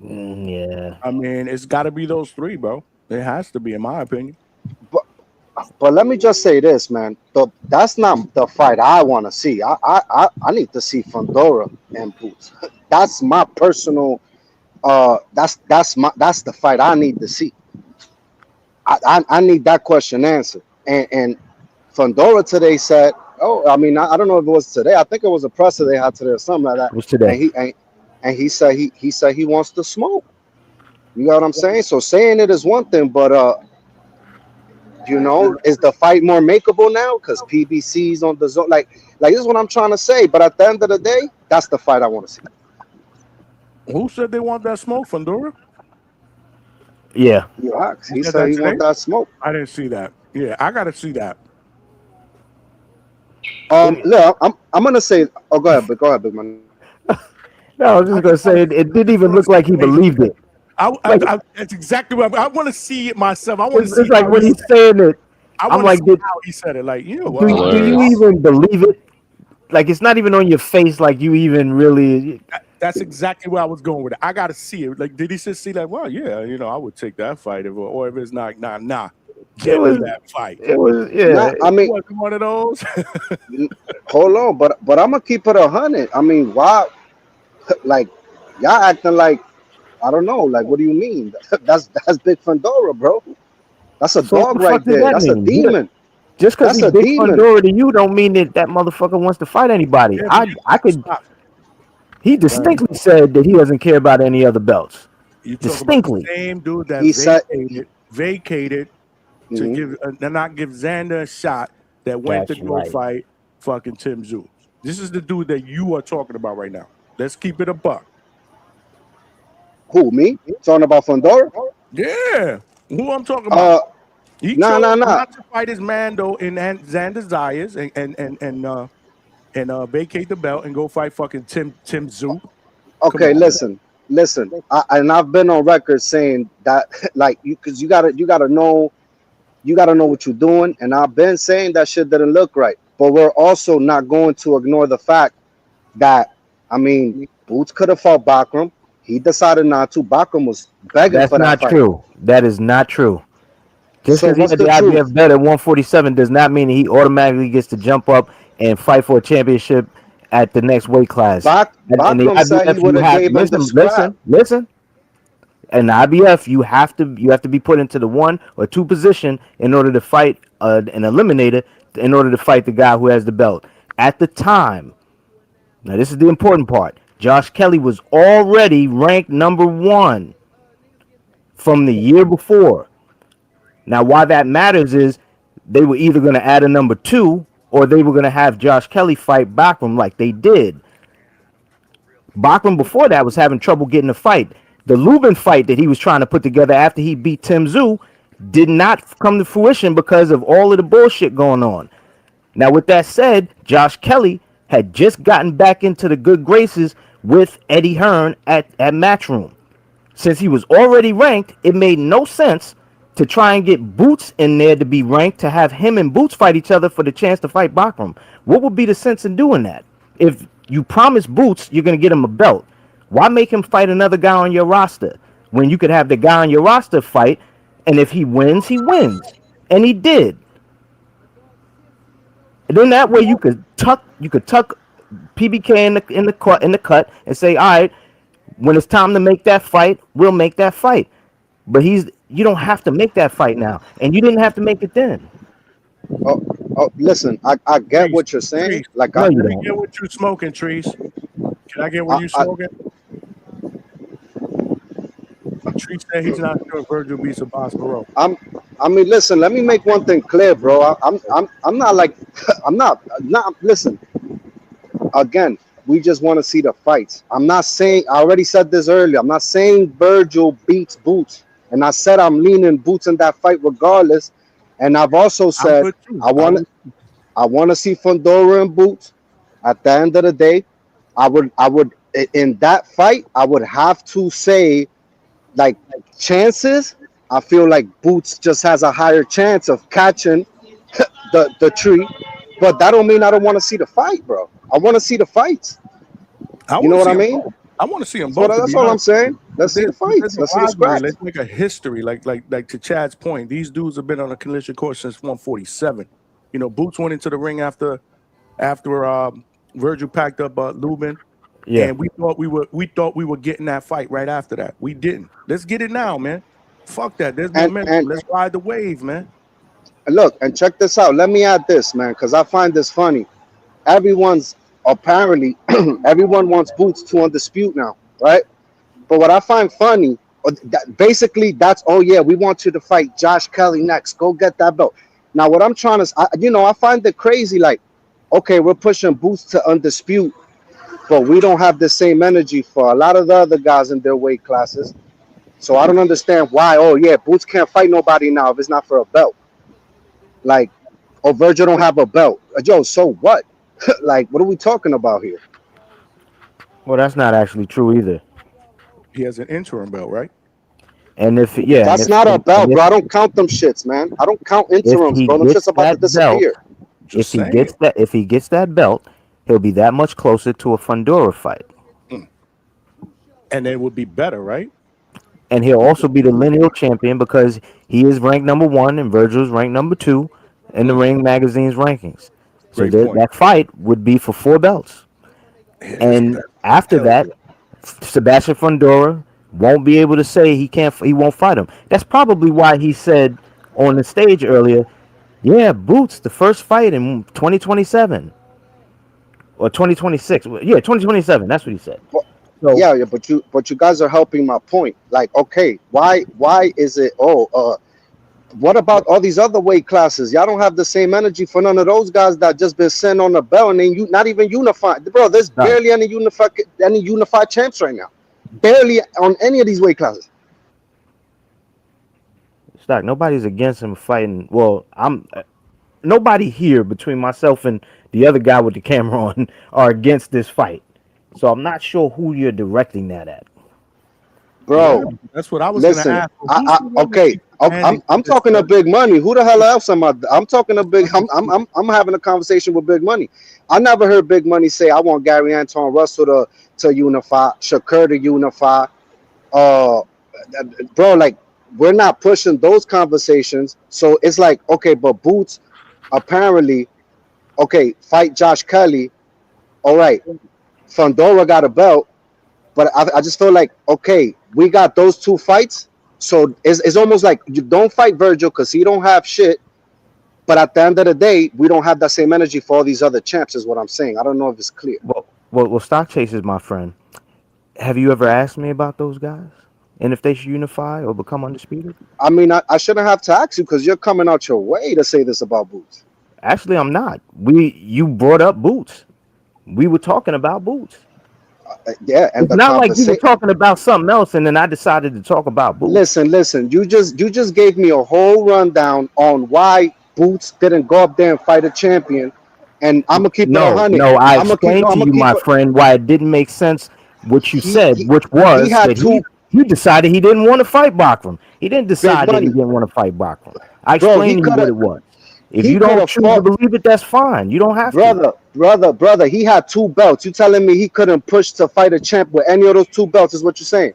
Yeah. I mean, it's got to be those 3, bro. It has to be, in my opinion. But let me just say this, man. That's not the fight I want to see. I need to see Fandora and Boots. That's my personal. That's the fight I need to see. I need that question answered. And Fandora today said, I don't know if it was today. I think it was a presser they had today or something like that. It was today. And he said he wants to smoke. You know what I'm saying? So saying it is one thing, but is the fight more makeable now because PBC's on the zone? Like this is what I'm trying to say. But at the end of the day, that's the fight I want to see. Who said they want that smoke, Fandora? Yeah. He said he want that smoke. I didn't see that. Yeah, I gotta see that. Look, I'm gonna say. Oh, go ahead, Big Man. No, I was just gonna say it didn't even look like he believed it. That's exactly what I want to see it myself. I want to see. It's like when he's saying it. I'm like, how he said it. Like, do you even believe it? Like, it's not even on your face. Like, you even really. That's exactly where I was going with it. I got to see it. Like, did he just see like, well, yeah, I would take that fight, or if it's not, nah. Give me that fight. It was, yeah. I mean, one of those. Hold on, but I'm gonna keep it 100. I mean, why? Like, y'all acting like I don't know. Like, what do you mean? That's big Fundora, bro. That's a So what dog the fuck right does there. that That's a mean? demon. Just because That's he's a big demon. Fundora to you don't mean that that motherfucker wants to fight anybody. Yeah, but you I could. stop. He distinctly said that he doesn't care about any other belts. You talk about the Distinctly. same dude that He said, vacated to give not give Xander a shot that went to That's go right. fight fucking Tim Zoo. This is the dude that you are talking about right now. Let's keep it a buck. who, me? Talking about Fundora? Yeah, who I'm talking about. He chose Nah. not to fight his Mando in Xander's desires and vacate the belt and go fight fucking Tim Zoo. Okay, listen. And I've been on record saying that, like, because you gotta know what you're doing, and I've been saying that shit didn't look right. But we're also not going to ignore the fact that, I mean, Boots could have fought Bakram. He decided not to. Bakram was begging That's for that not fight. true. That is not true. Just So because he what's had the the IBF truth? belt at 147 does not mean that he automatically gets to jump up and fight for a championship at the next weight class. And the Bakram said he IBF, would you have have gave him the scrap. listen. In the IBF, you have to be put into the 1 or 2 position in order to fight an eliminator, in order to fight the guy who has the belt. At the time, now this is the important part. Josh Kelly was already ranked number 1 from the year before. Now, why that matters is they were either going to add a number 2 or they were going to have Josh Kelly fight Bachman like they did. Bachman before that was having trouble getting a fight. The Lubin fight that he was trying to put together after he beat Tim Zoo did not come to fruition because of all of the bullshit going on. Now, with that said, Josh Kelly had just gotten back into the good graces with Eddie Hearn at Matchroom. Since he was already ranked, it made no sense to try and get Boots in there to be ranked, to have him and Boots fight each other for the chance to fight Bachram. What would be the sense in doing that? If you promise Boots you're going to get him a belt, why make him fight another guy on your roster when you could have the guy on your roster fight, and if he wins, he wins. And he did. And then that way you could tuck PBK in the cut and say, all right, when it's time to make that fight, we'll make that fight. But you don't have to make that fight now, and you didn't have to make it then. Listen, I get what you're saying. Trees, Like, let me get what you smoking, Trees. Can I get what you smoking? Trees said he's not sure Vergil beats a Boss Bro. I mean, listen. Let me make one thing clear, bro. I'm not like I'm not. Listen. Again, we just want to see the fights. I'm not saying. I already said this earlier. I'm not saying Vergil beats Boots, and I said I'm leaning Boots in that fight regardless. And I've also said I want to see Fundora and Boots. At the end of the day, I would in that fight I would have to say, like, chances. I feel like Boots just has a higher chance of catching the tree, but that don't mean I don't want to see the fight, bro. I want to see the fights. You know what I mean? I want to see them both. That's all I'm saying. Let's see the fights. Let's see the scraps. Let's make a history. Like to Chad's point, these dudes have been on a collision course since 147. You know, Boots went into the ring after Vergil packed up Lubin. Yeah. And we thought we were getting that fight right after that. We didn't. Let's get it now, man. Fuck that. There's momentum. Let's ride the wave, man. Look, and check this out. Let me add this, man, because I find this funny. Everyone wants Boots to undisputed now, right? But what I find funny, basically, that's, oh yeah, we want you to fight Josh Kelly next. Go get that belt. Now, what I'm trying to, I find it crazy. Like, okay, we're pushing Boots to undisputed, but we don't have the same energy for a lot of the other guys in their weight classes. So I don't understand why. Oh yeah, Boots can't fight nobody now if it's not for a belt. Like, oh, Vergil don't have a belt. Yo, so what? Like, what are we talking about here? Well, that's not actually true either. He has an interim belt, right? And if that's not a belt, bro. I don't count them shits, man. I don't count interims, bro. Them shits about to disappear. If he gets that belt, he'll be that much closer to a Fundora fight. And it would be better, right? And he'll also be the lineal champion because he is ranked number 1 and Vergil's ranked number 2 in the Ring Magazine's rankings. So that fight would be for 4 belts. And after that, Sebastian Fundora won't be able to say he won't fight him. That's probably why he said on the stage earlier, yeah, Boots, the first fight in 2027 or 2026. Yeah, 2027. That's what he said. So Yeah, but you guys are helping my point. Like, okay, why is it? What about all these other weight classes? Y'all don't have the same energy for none of those guys that just been sent on the belt and then you not even unified, bro. There's barely any unified champs right now. Barely on any of these weight classes. Stock, nobody's against him fighting. Well, nobody here between myself and the other guy with the camera on are against this fight. So I'm not sure who you're directing that at. Bro, Yeah, that's what I was listen, gonna ask. I'm talking to Big Money. Who the hell else am I? I'm talking to Big. I'm having a conversation with Big Money. I never heard Big Money say I want Gary Anton Russell to unify, Shakur to unify. Bro, like we're not pushing those conversations. So it's like, okay, but Boots apparently, okay, fight Josh Kelly. All right, Fundora got a belt. But I just feel like, okay, we got those two fights. So it's almost like you don't fight Vergil because he don't have shit. But at the end of the day, we don't have that same energy for all these other champs is what I'm saying. I don't know if it's clear. Well, Stock Chasers, my friend. Have you ever asked me about those guys? And if they should unify or become undisputed? I mean, I shouldn't have to ask you because you're coming out your way to say this about Boots. Actually, I'm not. You brought up Boots. We were talking about Boots. Yeah, and it's not like you were talking about something else, and then I decided to talk about Boots. Listen. You just gave me a whole rundown on why Boots didn't go up there and fight a champion, and I'm gonna keep it 100. No, I explained to you, my friend, why it didn't make sense what you said, which was that he decided he didn't want to fight Bachram. He didn't decide that he didn't want to fight Bachram. I explained to you what it was. If you don't choose to believe it, that's fine. You don't have to. Brother, he had two belts. You telling me he couldn't push to fight a champ with any of those two belts is what you're saying?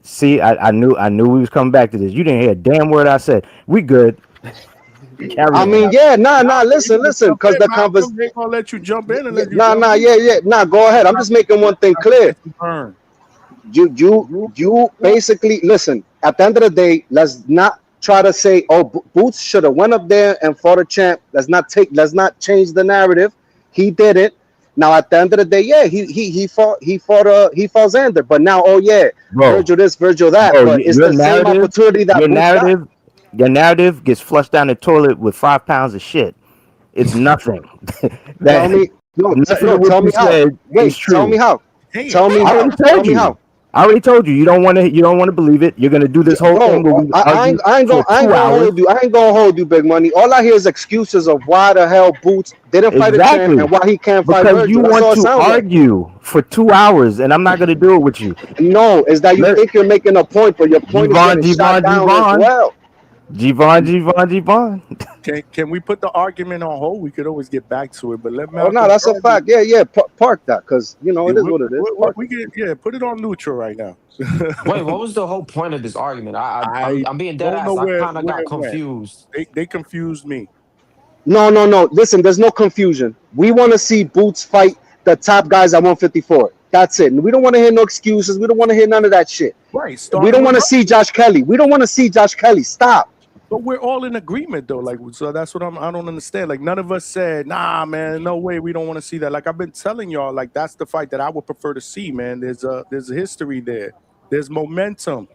See, I knew we was coming back to this. You didn't hear a damn word I said. We good. I mean, yeah, listen, because the conversation. They're gonna let you jump in and let you go ahead. I'm just making one thing clear. You basically listen. At the end of the day, let's not try to say, oh, Boots should have went up there and fought a champ. Let's not change the narrative. He did it. Now at the end of the day, yeah, he fought Xander. But now, oh yeah, Vergil this, Vergil that. But it's the same opportunity that your narrative gets flushed down the toilet with 5 pounds of shit. It's nothing. Tell me how. Wait, tell me how. Tell me how. I already told you. You don't want to believe it. You're gonna do this whole thing. Where we I ain't gonna hold you, Big Money. All I hear is excuses of why the hell Boots didn't fight a champ and why he can't fight Vergil. Because you want to argue for 2 hours, and I'm not gonna do it with you. No, is that you think you're making a point, but your point is getting shot down as well. Gvon. Can we put the argument on hold? We could always get back to it, but let me. Oh no, that's a fact. Yeah. Park that, because it is what it is. We get put it on neutral right now. Wait, what was the whole point of this argument? I'm being dead ass. I kind of got confused. They confused me. No. Listen, there's no confusion. We want to see Boots fight the top guys at 154. That's it. We don't want to hear no excuses. We don't want to hear none of that shit. Right. We don't want to see Josh Kelly. Stop. But we're all in agreement though. Like, so that's what I don't understand. Like, none of us said, nah, man, no way, we don't want to see that. Like, I've been telling y'all, like, that's the fight that I would prefer to see, man. There's a history there. There's momentum.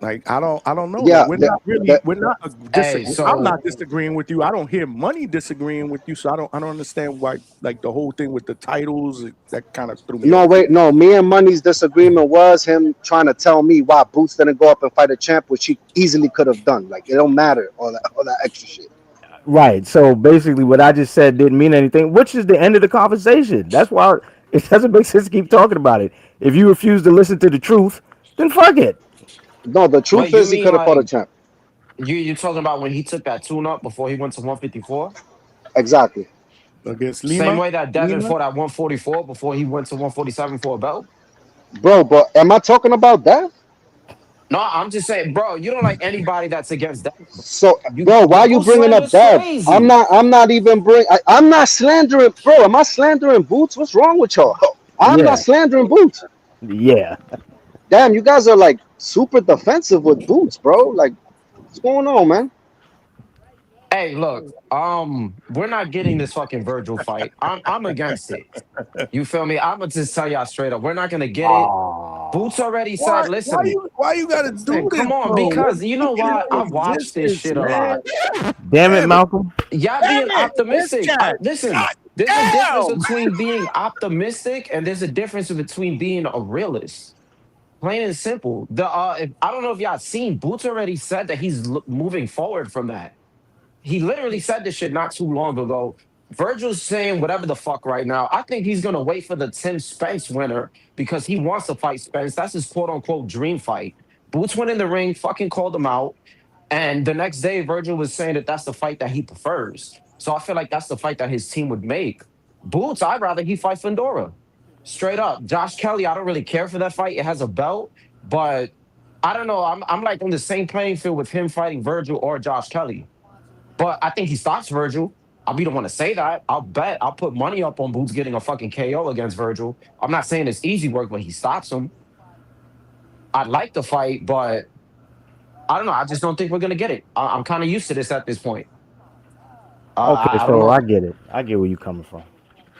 Like, I don't know. Yeah, like, we're not disagreeing. I'm not disagreeing with you. I don't hear Money disagreeing with you, so I don't understand why, like, the whole thing with the titles, that kind of threw me off. No, me and Money's disagreement was him trying to tell me why Boots didn't go up and fight a champ, which he easily could have done. Like, it don't matter, all that extra shit. Right. So basically what I just said didn't mean anything, which is the end of the conversation. That's why it doesn't make sense to keep talking about it. If you refuse to listen to the truth, then fuck it. No, the truth is he could have fought a champ. You're talking about when he took that tune-up before he went to 154? Exactly. Against Lima? Same way that Devin fought at 144 before he went to 147 for a belt? Bro, but am I talking about that? No, I'm just saying, bro, you don't like anybody that's against that. So, bro, why are you bringing up that? I'm not even I'm not slandering, bro. Am I slandering Boots? What's wrong with y'all? I'm not slandering Boots. Yeah. Damn, you guys are like super defensive with Boots, bro. Like, what's going on, man? Hey, look, we're not getting this fucking Virgil fight. I'm against it. You feel me? I'm gonna just tell y'all straight up, we're not gonna get it. Boots already said, listen, Why you gotta do this, come on, bro? Let's because you know speak it what? I into watched this existence, shit a man. lot. Damn it, Malcolm. Y'all being Damn it, this optimistic. cat. Listen, God there's a difference damn. between being optimistic and there's a difference between being a realist. Plain and simple. I don't know if y'all seen, Boots already said that he's moving forward from that. He literally said this shit not too long ago. Virgil's saying whatever the fuck right now. I think he's gonna wait for the Tim Spence winner because he wants to fight Spence. That's his quote unquote dream fight. Boots went in the ring, fucking called him out, and the next day Virgil was saying that that's the fight that he prefers. So I feel like that's the fight that his team would make. Boots, I'd rather he fight Fundora. Straight up. Josh Kelly, I don't really care for that fight. It has a belt, but I don't know. I'm like on the same playing field with him fighting Virgil or Josh Kelly. But I think he stops Virgil. I'll be the one to say that. I'll bet. I'll put money up on Boots getting a fucking KO against Virgil. I'm not saying it's easy work, but he stops him. I'd like the fight, but I don't know. I just don't think we're gonna get it. I'm kind of used to this at this point. Okay, I don't so know. I get it. I get where you coming from.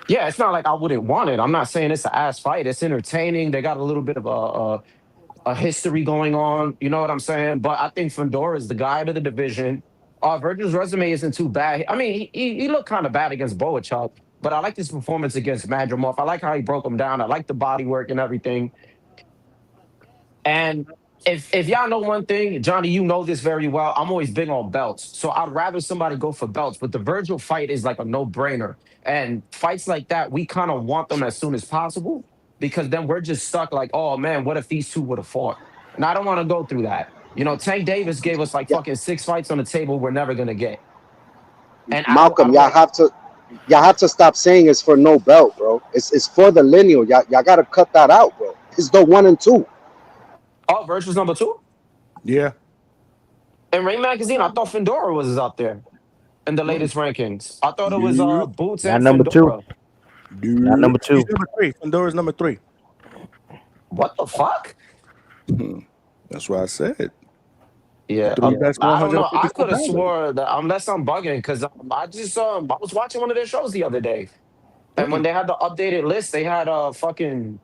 Yeah, it's not like I wouldn't want it. I'm not saying it's an ass fight. It's entertaining. They got a little bit of a history going on. You know what I'm saying? But I think Fundora is the guy to the division. Virgil's resume isn't too bad. I mean, he looked kind of bad against Boachuk, but I like his performance against Madrimov. I like how he broke him down. I like the body work and everything. And if y'all know one thing, Johnny, you know this very well. I'm always big on belts. So I'd rather somebody go for belts. But the Virgil fight is like a no-brainer. And fights like that, we kind of want them as soon as possible because then we're just stuck like, oh man, what if these two would have fought? And I don't want to go through that. You know, Tank Davis gave us like fucking 6 fights on the table we're never gonna get. And Malcolm, y'all have to stop saying it's for no belt, bro. It's for the lineal. Y'all gotta cut that out, bro. It's the 1 and 2. Oh, Virgil's number 2? Yeah. In Ring Magazine, I thought Fundora was up there in the latest rankings. I thought it was Boots Not and number Fundora. 2. Not number 2. He's number 3. Fundora's number 3. What the fuck? That's what I said. Yeah, I don't know. I could have swore that unless I'm bugging, because I was watching one of their shows the other day, and when they had the updated list, they had fucking.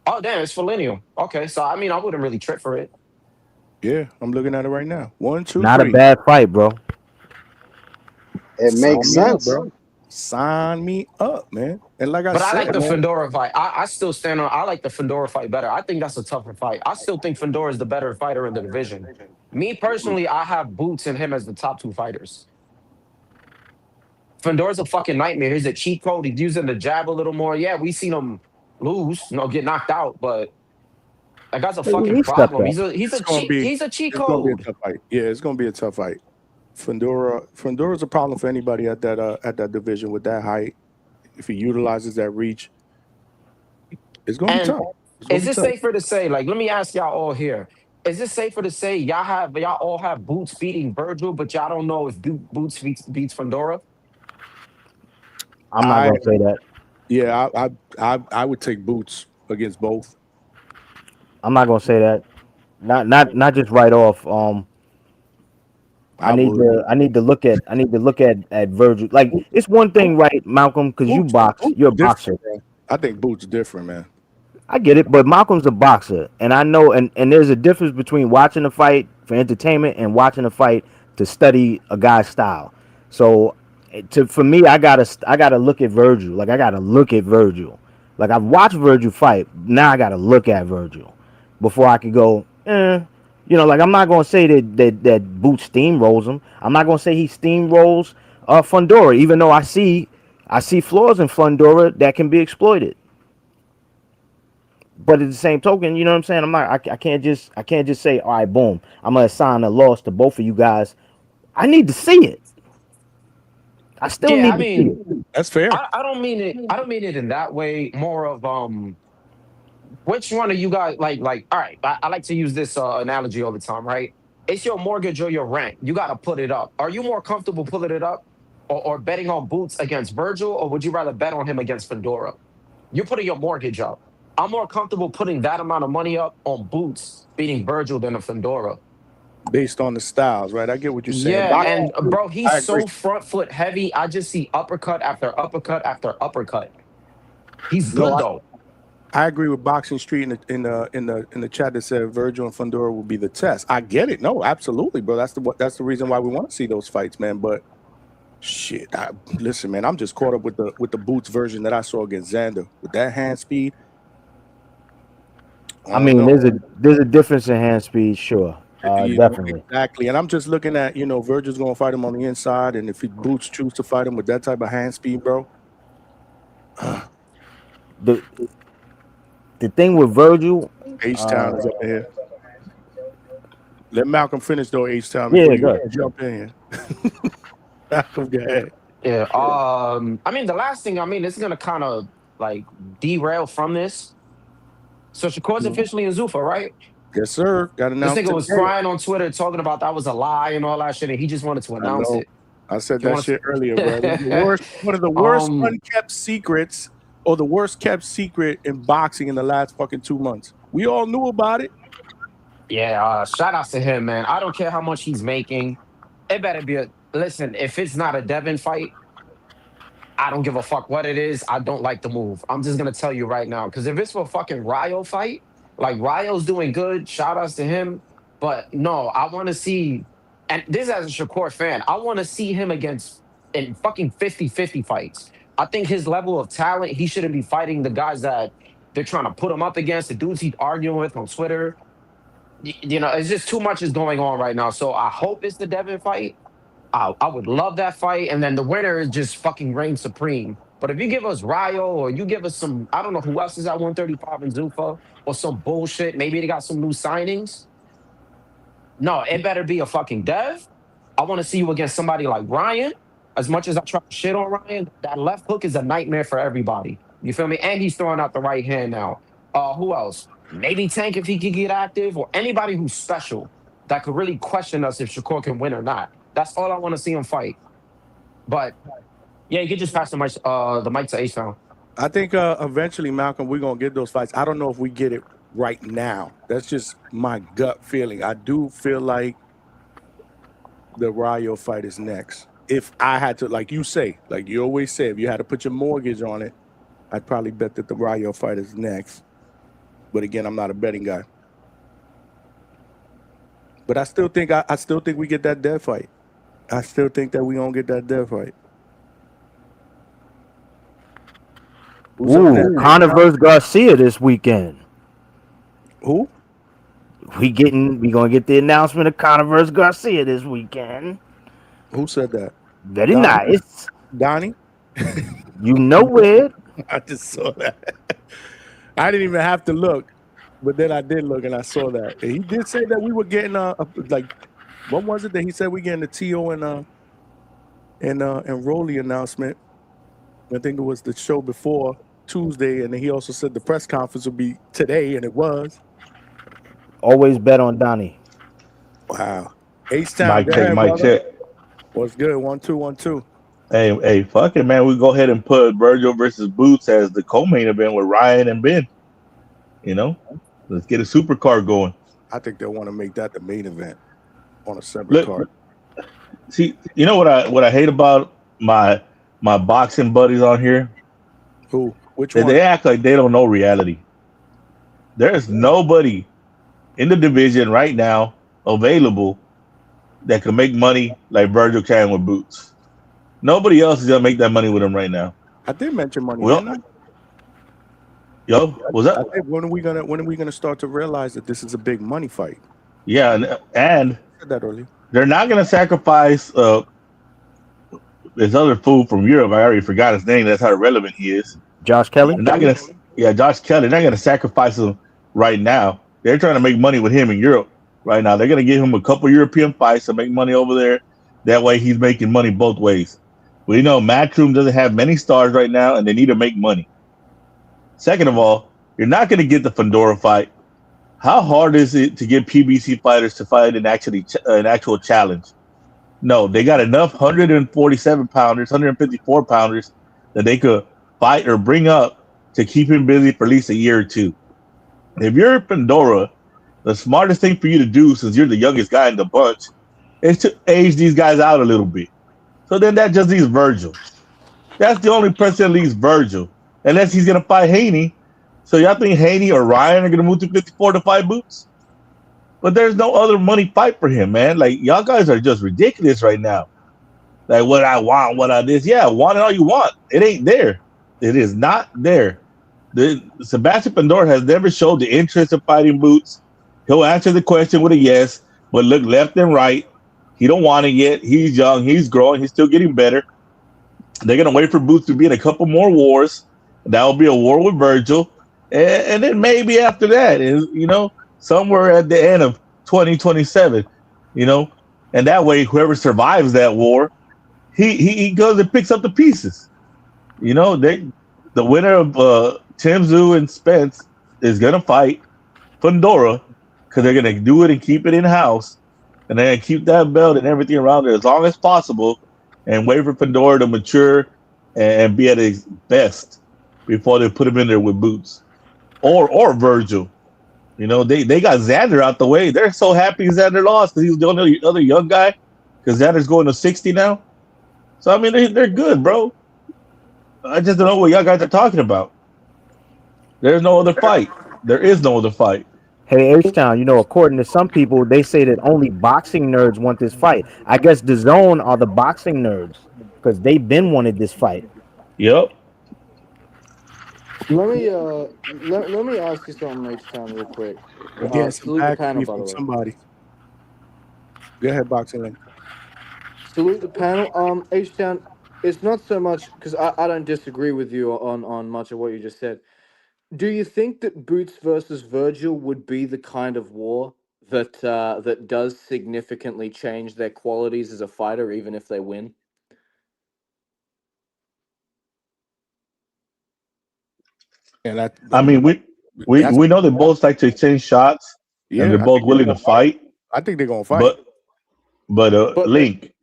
Oh damn, it's for lineal. Okay, so I mean, I wouldn't really trip for it. Yeah, I'm looking at it right now. 1, 2, Not 3. a bad fight, bro. It makes sense, bro. Sign me up, man. And like I But said, I like the man, Fundora fight. I still stand on. I like the Fundora fight better. I think that's a tougher fight. I still think Fundora is the better fighter in the division. Me personally, I have Boots and him as the top 2 fighters. Fundora's a fucking nightmare. He's a cheat code. He's using the jab a little more. Yeah, we seen him lose, get knocked out, but that guy's a fucking problem. He's a cheat code. It's gonna be a tough fight. Yeah, it's gonna be a tough fight. Fundora's a problem for anybody at that division with that height. If he utilizes that reach, it's gonna be tough. Is it safer to say, like, let me ask y'all all here. Is it safer to say y'all all have Boots beating Virgil, but y'all don't know if Boots beats Fundora? I'm not gonna say that. Yeah, I would take Boots against both. I'm not gonna say that. Not just right off. I need to look at Virgil. Like, it's one thing, right, Malcolm, because you box. You're a boxer. I think Boots different, man. I get it, but Malcolm's a boxer, and I know, and there's a difference between watching a fight for entertainment and watching a fight to study a guy's style. So, for me, I gotta look at Virgil. Like, I gotta look at Virgil. Like, I've watched Virgil fight. Now I gotta look at Virgil before I could go. Like, I'm not gonna say that Boots steamrolls him. I'm not gonna say he steamrolls Fundora, even though I see flaws in Fundora that can be exploited. But at the same token, you know what I'm saying? I can't just say, all right, boom, I'm gonna assign a loss to both of you guys. I need to see it. I still need to see it. That's fair. I don't mean it. I don't mean it in that way. More of which one of you guys like? All right, I like to use this analogy all the time. Right? It's your mortgage or your rent. You got to put it up. Are you more comfortable pulling it up, or betting on Boots against Virgil, or would you rather bet on him against Fundora? You're putting your mortgage up. I'm more comfortable putting that amount of money up on Boots beating Vergil than a Fundora. Based on the styles, right? I get what you're saying. Yeah, and bro, he's I agree. so front foot heavy. I just see uppercut after uppercut after uppercut. He's No, good though. I agree with Boxing Street in the chat that said Vergil and Fundora will be the test. I get it. No, absolutely, bro. That's the reason why we want to see those fights, man. But shit, listen, man. I'm just caught up with the Boots version that I saw against Xander with that hand speed. I mean, there's a difference in hand speed, sure. Definitely. Exactly. And I'm just looking at, Vergil's going to fight him on the inside. And if Boots choose to fight him with that type of hand speed, bro. The thing with Vergil. H-Town is up in here. Let Malcolm finish, though, H-Town. Yeah, Before go you jump in here. Malcolm, go ahead. Yeah. I mean, the last thing, it's going to kind of like derail from this. So Shakur's officially in Zuffa, right? Yes, sir. Got announced. This nigga was today. crying on Twitter talking about that was a lie and all that shit, and he just wanted to announce it. I said that shit earlier, bro. One of the worst unkept secrets, or the worst kept secret in boxing in the last fucking 2 months. We all knew about it. Yeah, shout out to him, man. I don't care how much he's making. It better be listen, if it's not a Devin fight, I don't give a fuck what it is. I don't like the move. I'm just gonna tell you right now. Because if it's for a fucking Ryo fight, like Ryo's doing good, shout outs to him. But no, I want to see, and this as a Shakur fan, I want to see him against in fucking 50-50 fights. I think his level of talent, he shouldn't be fighting the guys that they're trying to put him up against, the dudes he's arguing with on Twitter. It's just too much is going on right now. So I hope it's the Devin fight. I would love that fight, and then the winner is just fucking reign supreme. But if you give us Ryo, or you give us some, I don't know who else is at 135 in Zuffa, or some bullshit, maybe they got some new signings. No, it better be a fucking Dev. I want to see you against somebody like Ryan. As much as I try to shit on Ryan, that left hook is a nightmare for everybody. You feel me? And he's throwing out the right hand now. Who else? Maybe Tank if he could get active, or anybody who's special that could really question us if Shakur can win or not. That's all I want to see him fight. But yeah, you can just pass the mic to H-Town. I think eventually, Malcolm, we're gonna get those fights. I don't know if we get it right now. That's just my gut feeling. I do feel like the Ryo fight is next. If I had to, like you say, like you always say, if you had to put your mortgage on it, I'd probably bet that the Ryo fight is next. But again, I'm not a betting guy. But I still think we get that Dev fight. I still think that we gonna get that Dev fight. Ooh, Conor versus Garcia this weekend. Who? We gonna get the announcement of Conor versus Garcia this weekend. Who said that? Very nice. Donnie? You know it. I just saw that. I didn't even have to look, but then I did look and I saw that. And he did say that we were getting like, what was it that he said we getting the T.O. and Rolly announcement? I think it was the show before Tuesday, and then he also said the press conference would be today, and it was. Always bet on Donnie. Wow. H-Town. Mic check. What's good? 1 2 1 2. Hey, fuck it, man. We go ahead and put Vergil versus Boots as the co-main event with Ryan and Ben. Let's get a super card going. I think they'll want to make that the main event on a separate card. See, you know what I hate about my boxing buddies on here? Who? Which one? They act like they don't know reality. There's nobody in the division right now available that can make money like Vergil can with Boots. Nobody else is gonna make that money with him right now. I did mention money. Yo, was that? I think when are we gonna start to realize that this is a big money fight? Yeah, and I said that earlier. They're not gonna sacrifice this other fool from Europe. I already forgot his name. That's how relevant he is. Josh Kelly. Josh Kelly. They're not gonna sacrifice him right now. They're trying to make money with him in Europe right now. They're gonna give him a couple European fights to make money over there. That way, he's making money both ways. We know Matchroom doesn't have many stars right now, and they need to make money. Second of all, you're not going to get the Fundora fight. How hard is it to get PBC fighters to fight an actual challenge? No, they got enough 147 pounders, 154 pounders that they could fight or bring up to keep him busy for at least a year or two. If you're Pandora, the smartest thing for you to do, since you're the youngest guy in the bunch, is to age these guys out a little bit. So then that just leaves Vergil. That's the only person that leaves Vergil, unless he's gonna fight Haney. So y'all think Haney or Ryan are gonna move to 54 to fight Boots? But there's no other money fight for him, man. Like, y'all guys are just ridiculous right now. Like, what I want, what I this. Yeah, want it all you want. It ain't there. It is not there. Sebastian Pandora has never showed the interest of fighting Boots. He'll answer the question with a yes, but look left and right. He don't want it yet. He's young. He's growing. He's still getting better. They're going to wait for Boots to be in a couple more wars. That will be a war with Vergil. And then maybe after that, somewhere at the end of 2027, and that way, whoever survives that war, he goes and picks up the pieces. The winner of Tim Zoo and Spence is going to fight Pandora because they're going to do it and keep it in-house. And they're going to keep that belt and everything around there as long as possible and wait for Pandora to mature and be at his best before they put him in there with Boots or Vergil. They got Xander out the way. They're so happy Xander lost because he's the only other young guy because Xander's going to 60 now. So, I mean, they're good, bro. I just don't know what y'all guys are talking about. There's no other fight. There is no other fight. Hey, H-Town, according to some people, they say that only boxing nerds want this fight. I guess the Zone are the boxing nerds because they've been wanted this fight. Yep. Let me ask you something, H-Town, real quick. Again, some Salute the back panel, beef by the from way. somebody. Go ahead, Boxing Link. Salute the panel. H-Town, it's not so much because I don't disagree with you on much of what you just said. Do you think that Boots versus Vergil would be the kind of war that does significantly change their qualities as a fighter, even if they win? And I mean, we know they both like to exchange shots, and they're both willing to fight. I think they're gonna fight. But Link,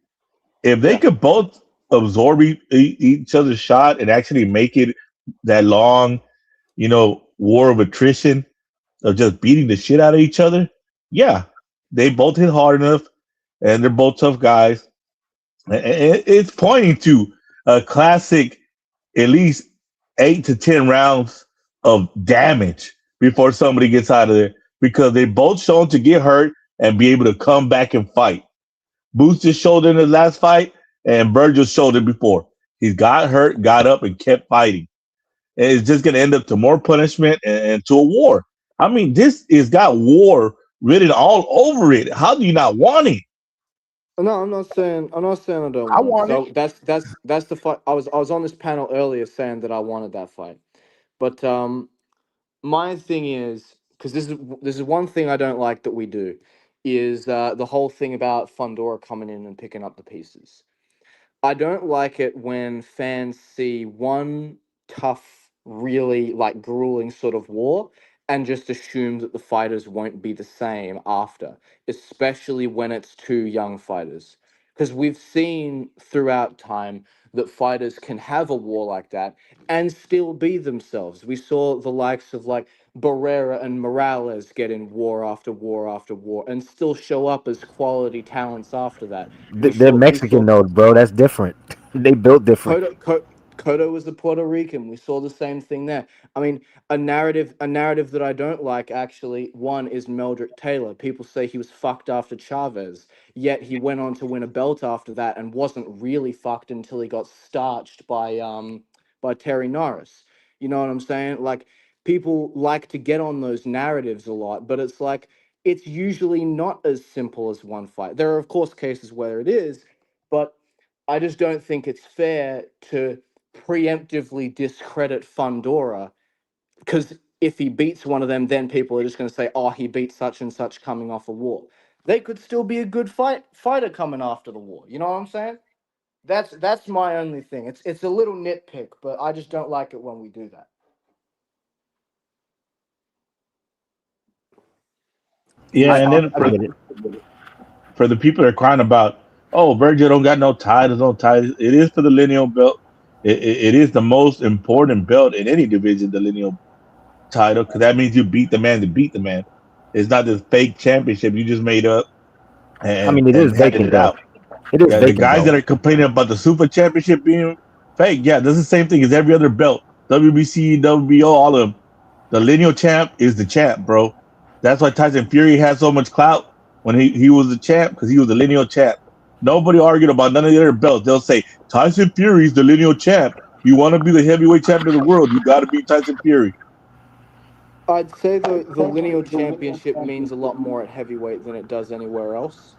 if they could both absorb each other's shot and actually make it that long, war of attrition of just beating the shit out of each other, yeah, they both hit hard enough, and they're both tough guys. And it's pointing to a classic, at least 8 to 10 rounds of damage before somebody gets out of there because they both shown to get hurt and be able to come back and fight. Boots just showed it in his last fight, and Vergil showed it before. He got hurt, got up, and kept fighting. And it's just going to end up to more punishment and to a war. I mean, this has got war written all over it. How do you not want it? No, I'm not saying I don't. I want it. That's the fight. I was on this panel earlier saying that I wanted that fight, but my thing is because this is one thing I don't like that we do is the whole thing about Fundora coming in and picking up the pieces. I don't like it when fans see one tough, really like grueling sort of war and just assume that the fighters won't be the same after, especially when it's two young fighters. Because we've seen throughout time that fighters can have a war like that and still be themselves. We saw the likes of like Barrera and Morales get in war after war after war and still show up as quality talents after that. They're Mexican, though, bro. That's different. They built different. Cotto was the Puerto Rican. We saw the same thing there. I mean, a narrative that I don't like, actually, one is Meldrick Taylor. People say he was fucked after Chavez, yet he went on to win a belt after that and wasn't really fucked until he got starched by Terry Norris. You know what I'm saying? Like, people like to get on those narratives a lot, but it's like, it's usually not as simple as one fight. There are, of course, cases where it is, but I just don't think it's fair to preemptively discredit Fundora because if he beats one of them, then people are just going to say, oh, he beat such and such coming off a war. They could still be a good fighter coming after the war. You know what I'm saying? That's my only thing. It's a little nitpick, but I just don't like it when we do that. Yeah, and then for the people that are crying about, oh, Vergil don't got no titles, it is for the lineal belt. It is the most important belt in any division, the lineal title, because that means you beat the man to beat the man. It's not this fake championship you just made up I mean, it is handed vacant it though. out. It is Yeah, the vacant guys though. that are complaining about the Super Championship being fake, yeah, that's the same thing as every other belt. WBC, WBO, all of them. The lineal champ is the champ, bro. That's why Tyson Fury had so much clout when he was the champ, because he was the lineal champ. Nobody argued about none of the other belts. They'll say Tyson Fury's the lineal champ. You want to be the heavyweight champion of the world, you got to be Tyson Fury. I'd say the lineal championship means a lot more at heavyweight than it does anywhere else.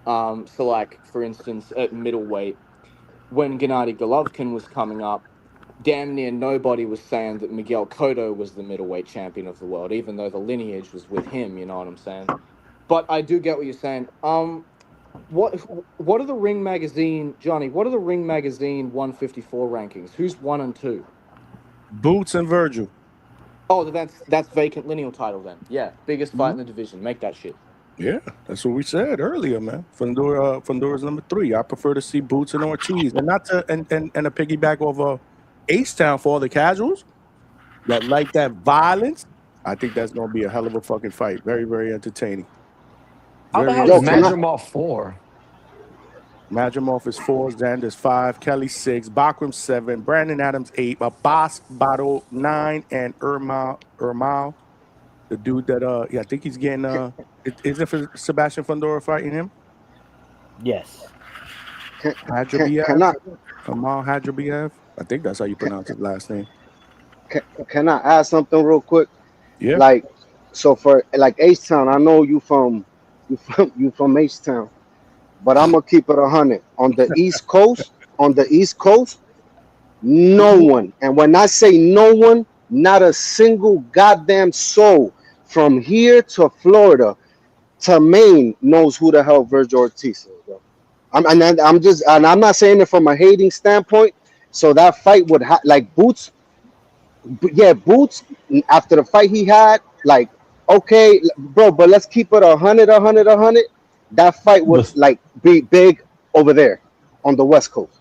So like for instance at middleweight, when Gennady Golovkin was coming up, damn near nobody was saying that Miguel Cotto was the middleweight champion of the world, even though the lineage was with him. You know what I'm saying? But I do get what you're saying. What are the Ring Magazine, Johnny? What are the Ring Magazine 154 rankings? Who's 1 and 2? Boots and Vergil. Oh, that's vacant lineal title then. Yeah, biggest fight in the division. Make that shit. Yeah, that's what we said earlier, man. Fundura's number 3. I prefer to see Boots and Ortiz, and not to and a piggyback over H-Town for all the casuals that like that violence. I think that's gonna be a hell of a fucking fight. Very, very entertaining. How the Very hell is entertaining. Madrimov 4? Madrimov is 4, Xander's 5, Kelly 6, Bakram 7, Brandon Adams 8, Abbas Bado 9, and Ermal, the dude that I think he's getting is it for Sebastian Fundora fighting him? Yes. Hadjabiev? Amal Hadjabiev? I think that's how you pronounce his last name. Can I add something real quick? Yeah. Like, so for like H-Town, I know you from H-Town, but I'm gonna keep it 100 on the East Coast. On the East Coast, no one, and when I say no one, not a single goddamn soul from here to Florida to Maine knows who the hell Vergil Ortiz is, bro. I'm not saying it from a hating standpoint. So that fight would like Boots. Yeah, Boots after the fight he had, like, okay, bro, but let's keep it 100. That fight would like be big over there on the West Coast.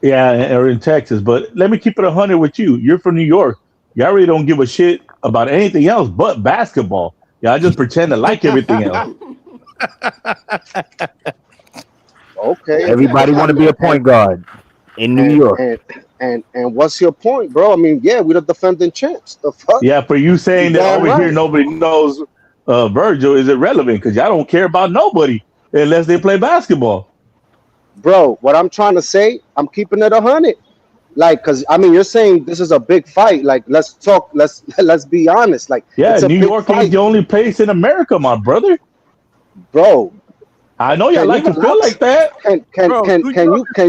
Yeah, or in Texas. But let me keep it 100 with you. You're from New York. Y'all really don't give a shit about anything else but basketball. Y'all just pretend to like everything else. Okay. Everybody want to be a point guard in New York. And what's your point, bro? I mean, yeah, we're the defending champs. The fuck? Yeah, for you saying that over here nobody knows Vergil is irrelevant because y'all don't care about nobody unless they play basketball. Bro, what I'm trying to say, I'm keeping it 100. Like, cause I mean, you're saying this is a big fight. Like, let's talk. Let's be honest. Like, yeah, it's a New big York fight. ain't the only place in America, my brother. Bro, I know y'all like to feel like that. Can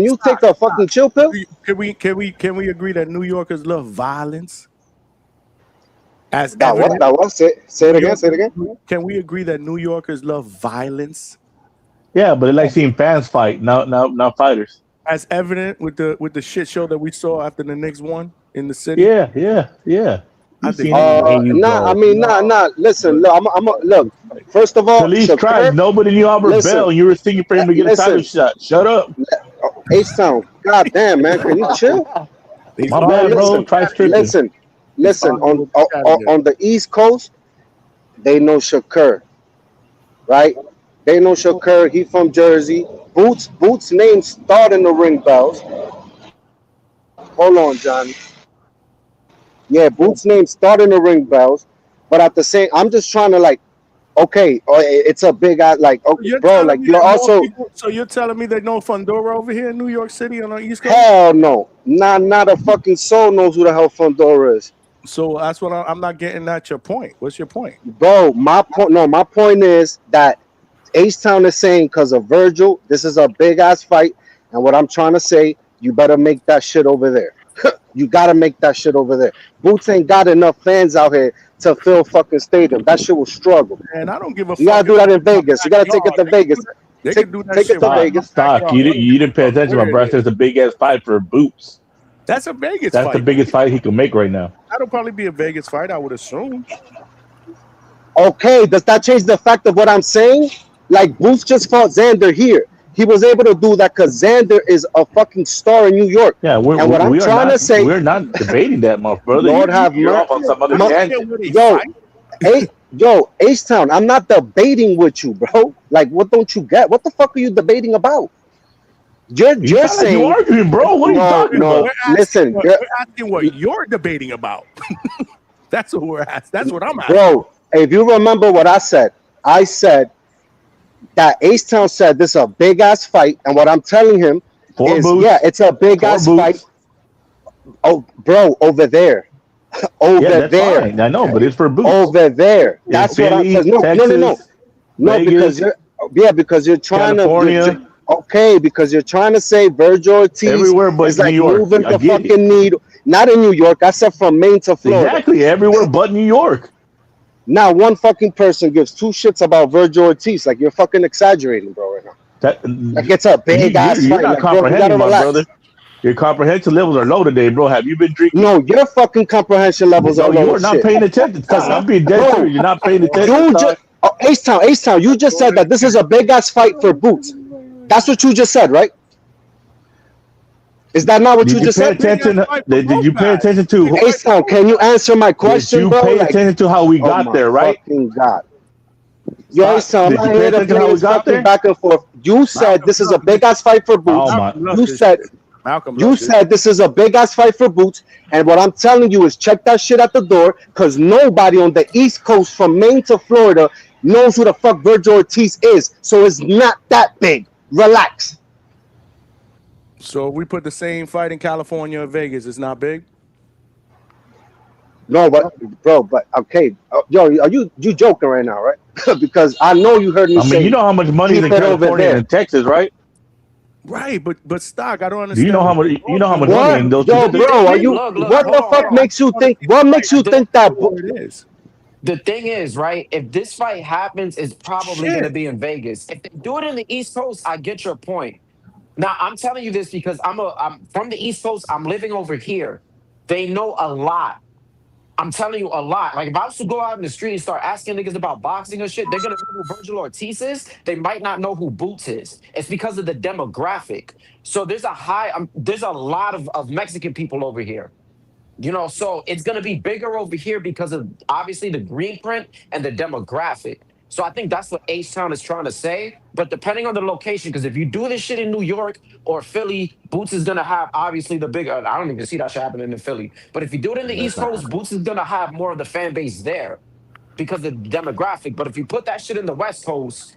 you take the fucking chill pill? Can we agree that New Yorkers love violence? As That was say it again. Say it again. Can we agree that New Yorkers love violence? Yeah, but they like seeing fans fight, not fighters. As evident with the shit show that we saw after the Knicks won in the city. Yeah. I think Nah. Listen, look. First of all, Police tried. Nobody knew Albert Bell, and you were singing for him to get a title shot. Shut up. H-Town. God damn, man. Can you chill? My bad, bro. Try stripping. Listen. On the East Coast, they know Shakur, right? They know Shakur. He from Jersey. Boots' name starred in the ring bells. Hold on, Johnny. Yeah, Boots' name started in the ring bells, but at the same, I'm just trying to like, okay, it's a big ass like, okay, bro, like you're also. So you're telling me there's no Fundora over here in New York City on the East Coast? Hell no, not a fucking soul knows who the hell Fundora is. So that's what I'm not getting at. Your point. What's your point, bro? My point is that H-Town is saying because of Vergil, this is a big ass fight, and what I'm trying to say, you better make that shit over there. You gotta make that shit over there. Boots ain't got enough fans out here to fill fucking stadium. That shit will struggle. And I don't give a fuck. You gotta do that in Vegas. You gotta take it to Vegas. They Take can do that it shit. to Vegas. Stop. You didn't pay attention, my brother. There's a big ass fight for Boots. That's a Vegas That's fight. the biggest fight he can make right now. That'll probably be a Vegas fight, I would assume. Okay, does that change the fact of what I'm saying? Like Boots just fought Xander here. He was able to do that because Xander is a fucking star in New York. Yeah, And what I'm we are trying not to say, we're not debating that, my brother. Lord have You're off on mercy. some other tangent. Yo, H-Town, I'm not debating with you, bro. Like, what don't you get? What the fuck are you debating about? You're sound like saying you arguing, bro. What are you talking about? Listen, we're asking what you're debating about. That's what we're asking. That's what I'm asking. bro. If you remember what I said that H-Town said this is a big ass fight, and what I'm telling him is, yeah, it's a big ass fight. Oh, bro, over there. Over there. Fine. I know, but it's for Boots. Over there. That's what I'm saying. No, Vegas, because you're trying California. because you're trying to say Vergil Ortiz Everywhere but is like New York. moving I the get it. fucking needle. Not in New York. I said from Maine to Florida. Exactly, everywhere but New York. Now one fucking person gives two shits about Vergil Ortiz. Like, you're fucking exaggerating, bro, right now. Like, it's a big ass You're fight. not Like, bro, you comprehending, gotta my relax. brother. Your comprehension levels are low today, bro. Have you been drinking? No, your fucking comprehension levels are low. You are not paying attention. I'm being dead serious. You're not paying attention. H-Town, you just said that this is a big ass fight for Boots. That's what you just said, right? Is that not what you just said? Did you pay attention to? H-Town, can you answer my question, Did you bro? pay attention to how we got there, right? Fucking God. Yo, H-Town, I'm Did not you pay here to attention to play how we this got fucking there? back and forth. You said this is a big ass fight for Boots. You said this is a big ass fight for Boots, and what I'm telling you is check that shit at the door, because nobody on the East Coast from Maine to Florida knows who the fuck Vergil Ortiz is. So it's not that big. Relax. So we put the same fight in California or Vegas. It's not big. No, but okay. Yo, are you joking right now, right? Because I know you heard me say. You know how much money is in California and in Texas, right? Right, but Stock, I don't understand. Do you know how much? You know how much money in those? Yo, bro, are you? What the fuck makes you think? What makes you think that? It is. The thing is, right, if this fight happens, it's probably going to be in Vegas. If they do it in the East Coast, I get your point. Now, I'm telling you this because I'm from the East Coast. I'm living over here. They know a lot. I'm telling you a lot. Like, if I was to go out in the street and start asking niggas about boxing or shit, they're going to know who Vergil Ortiz is. They might not know who Boots is. It's because of the demographic. So there's a lot of Mexican people over here. You know, so it's going to be bigger over here because of, obviously, the green print and the demographic. So I think that's what H-Town is trying to say. But depending on the location, because if you do this shit in New York or Philly, Boots is going to have, obviously, the bigger. I don't even see that shit happening in Philly. But if you do it in the East Coast, Boots is going to have more of the fan base there because of the demographic. But if you put that shit in the West Coast,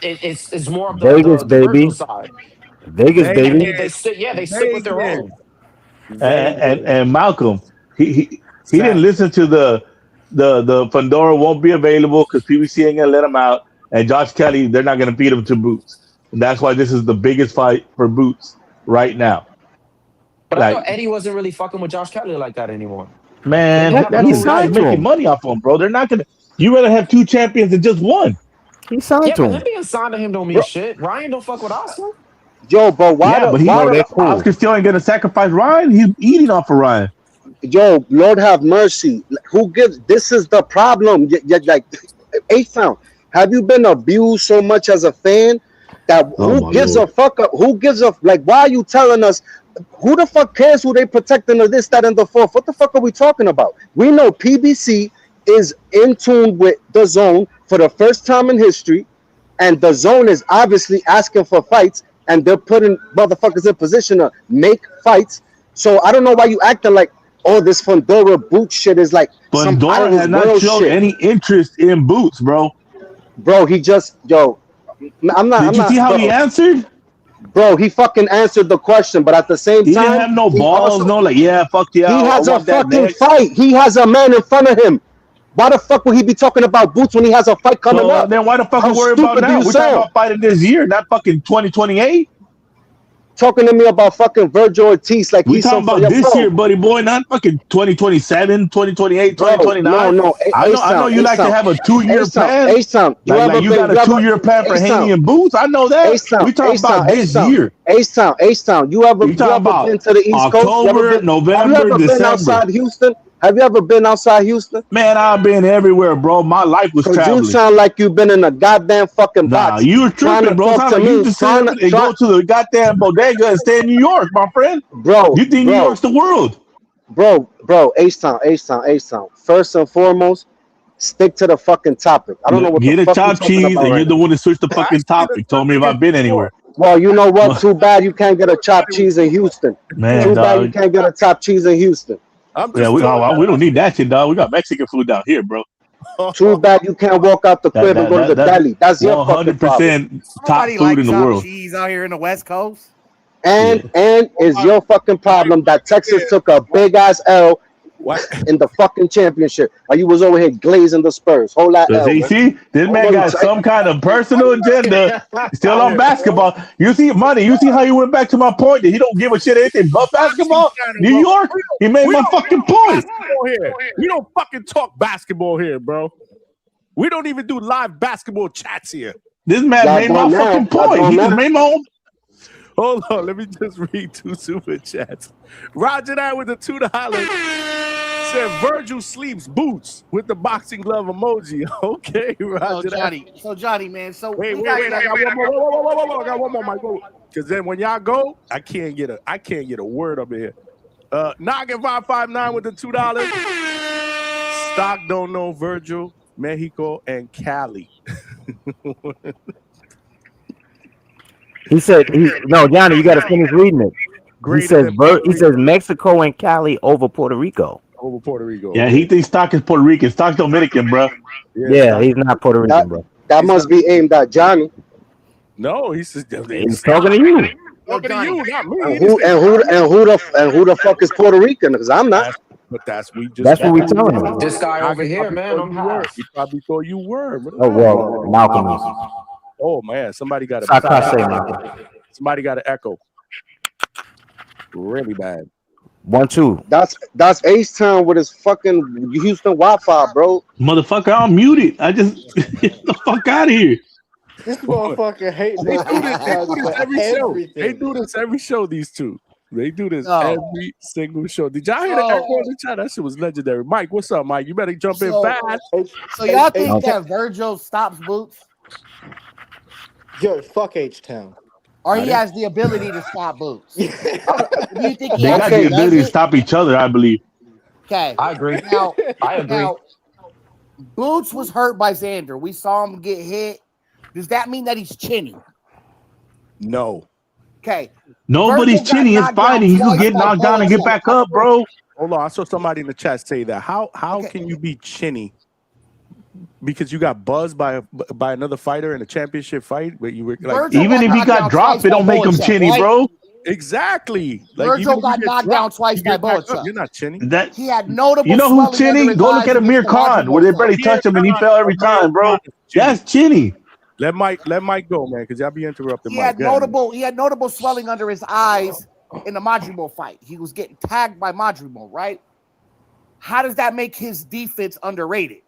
it's more of the Vegas, baby. Vergil side. Vegas, baby. They stick with their own. And Malcolm, he didn't listen to the Fundora won't be available because PBC ain't gonna let him out, and Josh Kelly, they're not gonna beat him to Boots, and that's why this is the biggest fight for Boots right now. But I thought Eddie wasn't really fucking with Josh Kelly like that anymore. Man, that's guys making money off him, bro. They're not gonna. You rather have two champions than just one. He signed Yeah, to but him. him being signed to him don't mean shit. Ryan don't fuck with Oscar. Yo, but why? Oscar still ain't gonna sacrifice Ryan. He's eating off of Ryan. Yo, Lord have mercy. Who gives? This is the problem. Like, H-Town, have you been abused so much as a fan that who gives a fuck? Who gives a like? Why are you telling us? Who the fuck cares who they protecting or this, that, and the fourth? What the fuck are we talking about? We know PBC is in tune with the zone for the first time in history, and the zone is obviously asking for fights, and they're putting motherfuckers in position to make fights. So I don't know why you acting like, oh, this Fundora Boots shit is like Fundora has not shown any interest in Boots, bro. Bro, he just I'm not. Did you see how he answered? Bro, he fucking answered the question, but at the same time, he didn't have no balls. Fuck yeah. He has a fucking fight. He has a man in front of him. Why the fuck would he be talking about Boots when he has a fight coming up? Then why the fuck we worry about now? We're talking about fighting this year, not fucking 2028. Talking to me about fucking Vergil Ortiz like we talking about this year, buddy boy, not fucking 2027, 2028, 2029. No. I know you like to have a 2-year plan. H-Town, you got a 2-year plan for Haney and Boots. I know that. We talking about this year. H-Town, you ever been to the East Coast? October, November, have you ever December. been outside Houston? Have you ever been outside Houston? Man, I've been everywhere, bro. My life was Cause traveling. you sound like you've been in a goddamn fucking Nah, box. you were Trying tripping, to bro. talk Sound to like you me, just sit and go to the goddamn bodega and stay in New York, my friend. bro, You think New York's the world? bro, H-Town. First and foremost, stick to the fucking topic. I don't know what the Get a fuck you chopped talking cheese, about and right you're the now. one that switched the fucking topic. Told me if I've been anywhere. Well, you know what? Too bad you can't get a chopped cheese in Houston. Man, Too bad you dog. can't get a chopped cheese in Houston. Yeah, we don't need that shit, dog. We got Mexican food down here, bro. Too bad you can't walk out the crib and go to the That's deli. That's your fucking problem. 100% top food in the world. cheese out here in the West Coast. And it's your fucking problem that Texas took a big ass L in the fucking championship. While you was over here glazing the Spurs. Hold that L. See, Man. this man got some kind of personal agenda still on basketball. You see, money. You see how he went back to my point that he don't give a shit anything but basketball. New York, he made my fucking point. Here. We don't fucking talk basketball here, bro. We don't even do live basketball chats here. This man made my fucking point. He just made my own. Hold on, let me just read 2 super chats. Roger that with the $2 said Vergil sleeps boots with the boxing glove emoji. Okay, Roger that. So Johnny, man. So Wait, I got one more. Whoa, I got one more, Michael. Because then when y'all go, I can't get a word up here. Noggin 559 with the $2. Stock don't know Vergil, Mexico, and Cali. He said, "No, Johnny, you got to finish reading it." He says Mexico and Cali over Puerto Rico. Over Puerto Rico. Yeah, he thinks Stock is Puerto Rican. Stock's Dominican, bro. Yeah, he's not Puerto Rican, bro. That must be aimed at Johnny. No, he's talking to you. Talking to you, not me. And who the fuck is Puerto Rican? Because I'm not. But that's what we telling him. This guy over here, man. I'm half. He probably thought you were. Oh well, Malcolm is. Oh man, somebody got somebody got an echo. Really bad. 1-2. That's H-Town with his fucking Houston Wi-Fi, bro. Motherfucker, I'm muted. I just get the fuck out of here. This motherfucker hating. They do this every show. They do this every show. These two. They do this every single show. Did y'all hear the echo in the chat? That shit was legendary. Mike, what's up, Mike? You better jump in fast. So y'all think that Vergil stops Boots? Yo, fuck H-Town. Or he has the ability to stop Boots? Do you think he They got the ability to stop each other, I believe. Okay. I agree. Now, I agree. Now, Boots was hurt by Xander. We saw him get hit. Does that mean that he's chinny? No. Okay. Nobody's chinny is fighting. You can get knocked down and get back up, bro. Hold on. I saw somebody in the chat say that. How can you be chinny? Because you got buzzed by another fighter in a championship fight, where you were like, even if he got dropped, it don't make him chinny, bro. Exactly. Vergil got knocked down twice by Bocha. You're not chinny. He had notable. You know who's chinny? Go look at Amir Khan, where they barely touch him and he fell every time, bro. That's chinny. Let Mike go, man, because y'all be interrupting. He had notable swelling under his eyes in the Madrimo fight. He was getting tagged by Madrimo, right? How does that make his defense underrated?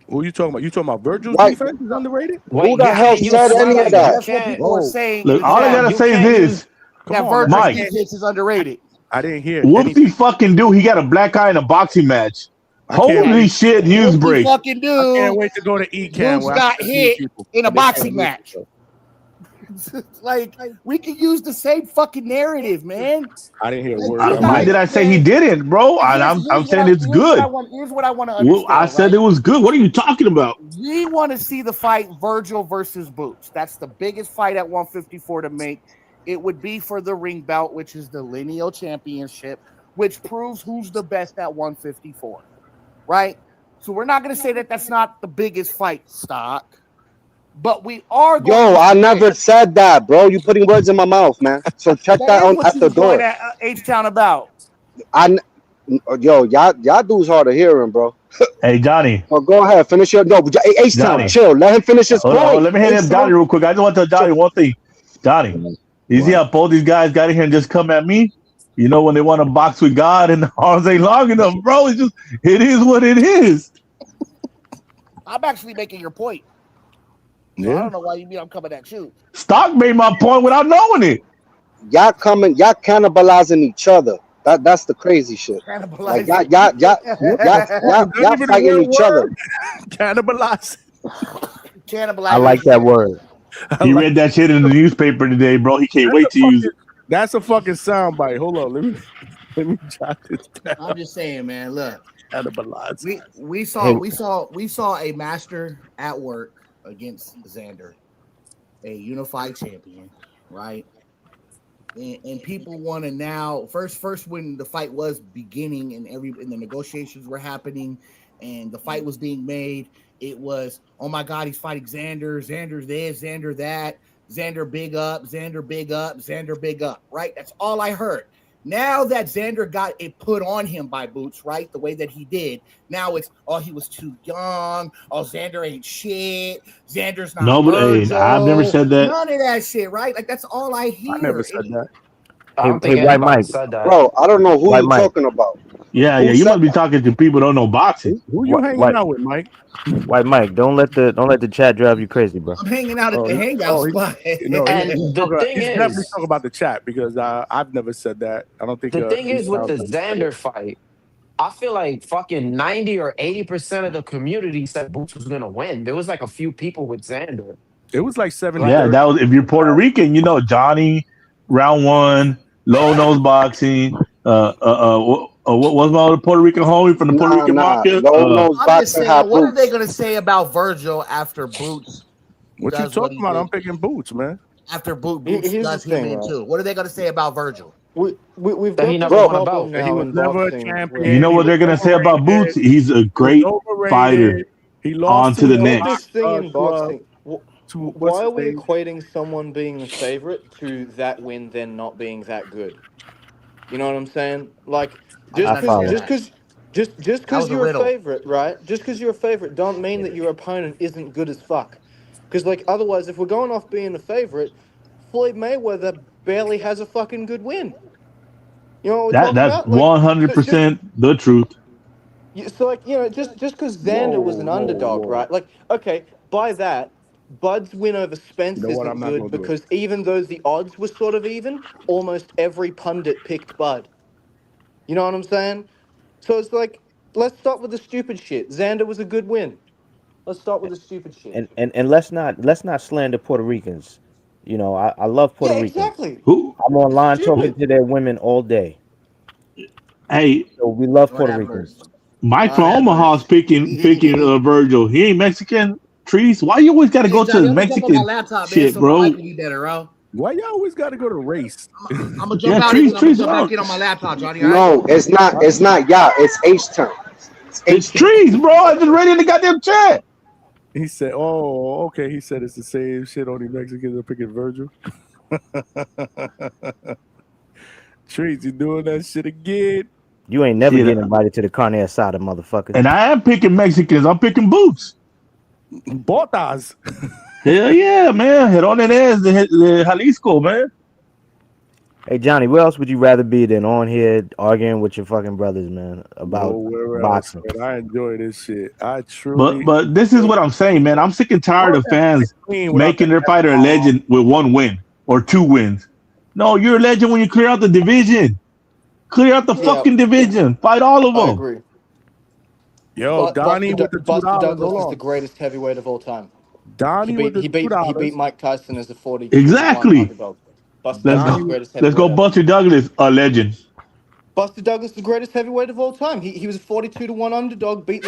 Who are you talking about? You talking about Vergil's defense is underrated? Who the hell said any of that? That's what people are saying. Look, all I gotta say is this. That Vergil's defense is underrated. I didn't hear. Whoopsie he fucking do. He got a black eye in a boxing match. Holy shit, news break. Fucking do. I can't wait to go to ECAM. Boots got hit in a boxing match. Like, we can use the same fucking narrative, man. I didn't hear a word. Why did I say he didn't, bro? I'm saying it's good. Here's what I want to understand. I said it was good. What are you talking about? We want to see the fight Vergil versus Boots. That's the biggest fight at 154 to make. It would be for the ring belt, which is the lineal championship, which proves who's the best at 154, right? So we're not going to say that that's not the biggest fight, Stock. But we are going Yo, I never said that, bro. You putting words in my mouth, man. So check that on at the door. H-Town about. Y'all dudes hard of hearing, bro. Hey, Johnny. Well, go ahead, finish your H-Town. Chill. Let him finish his point. Let me hit him, Johnny, real quick. I just want to tell Johnny one thing. Johnny, you see how both these guys got in here and just come at me? You know, when they want to box with God and the arms ain't long enough, bro. It is what it is. I'm actually making your point. So I don't know why you mean I'm coming at you. Stock made my point without knowing it. Y'all cannibalizing each other. That's the crazy shit. Like y'all fighting each other. Cannibalize. I like that word. He read that shit in the newspaper today, bro. He can't wait to use it. That's a fucking soundbite. Hold on, let me jot this down. I'm just saying, man. Look, Cannibalize. we saw a master at work against Xander, a unified champion, right? And people want to now first when the fight was beginning and the negotiations were happening and the fight was being made, it was, oh my God, he's fighting Xander, Xander this, Xander that, Xander big up, Xander big up, Xander big up, right? That's all I heard. Now that Xander got it put on him by Boots, right? The way that he did. Now it's, oh, he was too young. Oh, Xander ain't shit. Xander's not Virgil. I've never said that. None of that shit, right? Like, that's all I hear. I never said that. Hey, White Mike. Bro, I don't know who you're talking about. Yeah, you must be talking to people who don't know boxing. Who you hanging out with, Mike? White Mike, don't let the chat drive you crazy, bro. I'm hanging out at the Hangout spot. He's definitely talking about the chat because I've never said that. I don't think the thing is with the Xander fight, I feel like fucking 90 or 80% of the community said Boots was gonna win. There was like a few people with Xander. It was like 70. Yeah, that was if you're Puerto Rican, you know Johnny, round one, low nose boxing. What was my other Puerto Rican homie from the Puerto Rican Mafia? I'm just saying, what are they gonna say about Virgil after Boots? What you talking about? I'm picking Boots, man. After Boots does him in too. What are they gonna say about Virgil? We've that he never won a belt. He was never a champion. You know what they're gonna say about Boots? He's a great fighter. He lost on to the next. This thing in boxing. Why are we equating someone being the favorite to that win then not being that good? You know what I'm saying? Like just because you're a favorite, right? Just because you're a favorite don't mean that your opponent isn't good as fuck. Because like otherwise, if we're going off being a favorite, Floyd Mayweather barely has a fucking good win. You know what we're that's 100% the truth. So like just because Xander was an underdog, right? Like okay, by that. Bud's win over Spence isn't good because even though the odds were sort of even, almost every pundit picked Bud. You know what I'm saying? So it's like, let's start with the stupid shit. Xander was a good win. Let's start with the stupid shit. And let's not slander Puerto Ricans. You know, I love Puerto Ricans. Exactly. I'm online talking to their women all day. Hey, so we love Puerto Ricans. Mike from Omaha's picking Vergil. He ain't Mexican. Trees, why you always got to go to the Mexican shit, bro? Why y'all always got to go to race? I'm gonna jump out and jump back in on my laptop, Johnny. No, it's not. It's not. Yeah, it's H-Town. It's trees, bro. I just read in the goddamn chat. He said, "Oh, okay." He said it's the same shit. Only Mexicans are picking Vergil. Trees, you doing that shit again? You ain't never get invited to the carne asada, motherfucker. And I am picking Mexicans. I'm picking Boots. Botas. Hell yeah, man. Head on that ass, the Jalisco, man. Hey, Johnny, where else would you rather be than on here arguing with your fucking brothers, man, about boxing? Else, man. I enjoy this shit. I truly. But this is what I'm saying, man. I'm sick and tired of fans making their fighter a legend with one win or two wins. No, you're a legend when you clear out the division. Clear out the fucking division. Fight all of them. I agree. Yo, Donnie with the Buster Douglas is the greatest heavyweight of all time. Donnie he beat Mike Tyson as a 40. Exactly. Let's go Buster Douglas, a legend. Buster Douglas, the greatest heavyweight of all time. He was a 42-1 underdog. He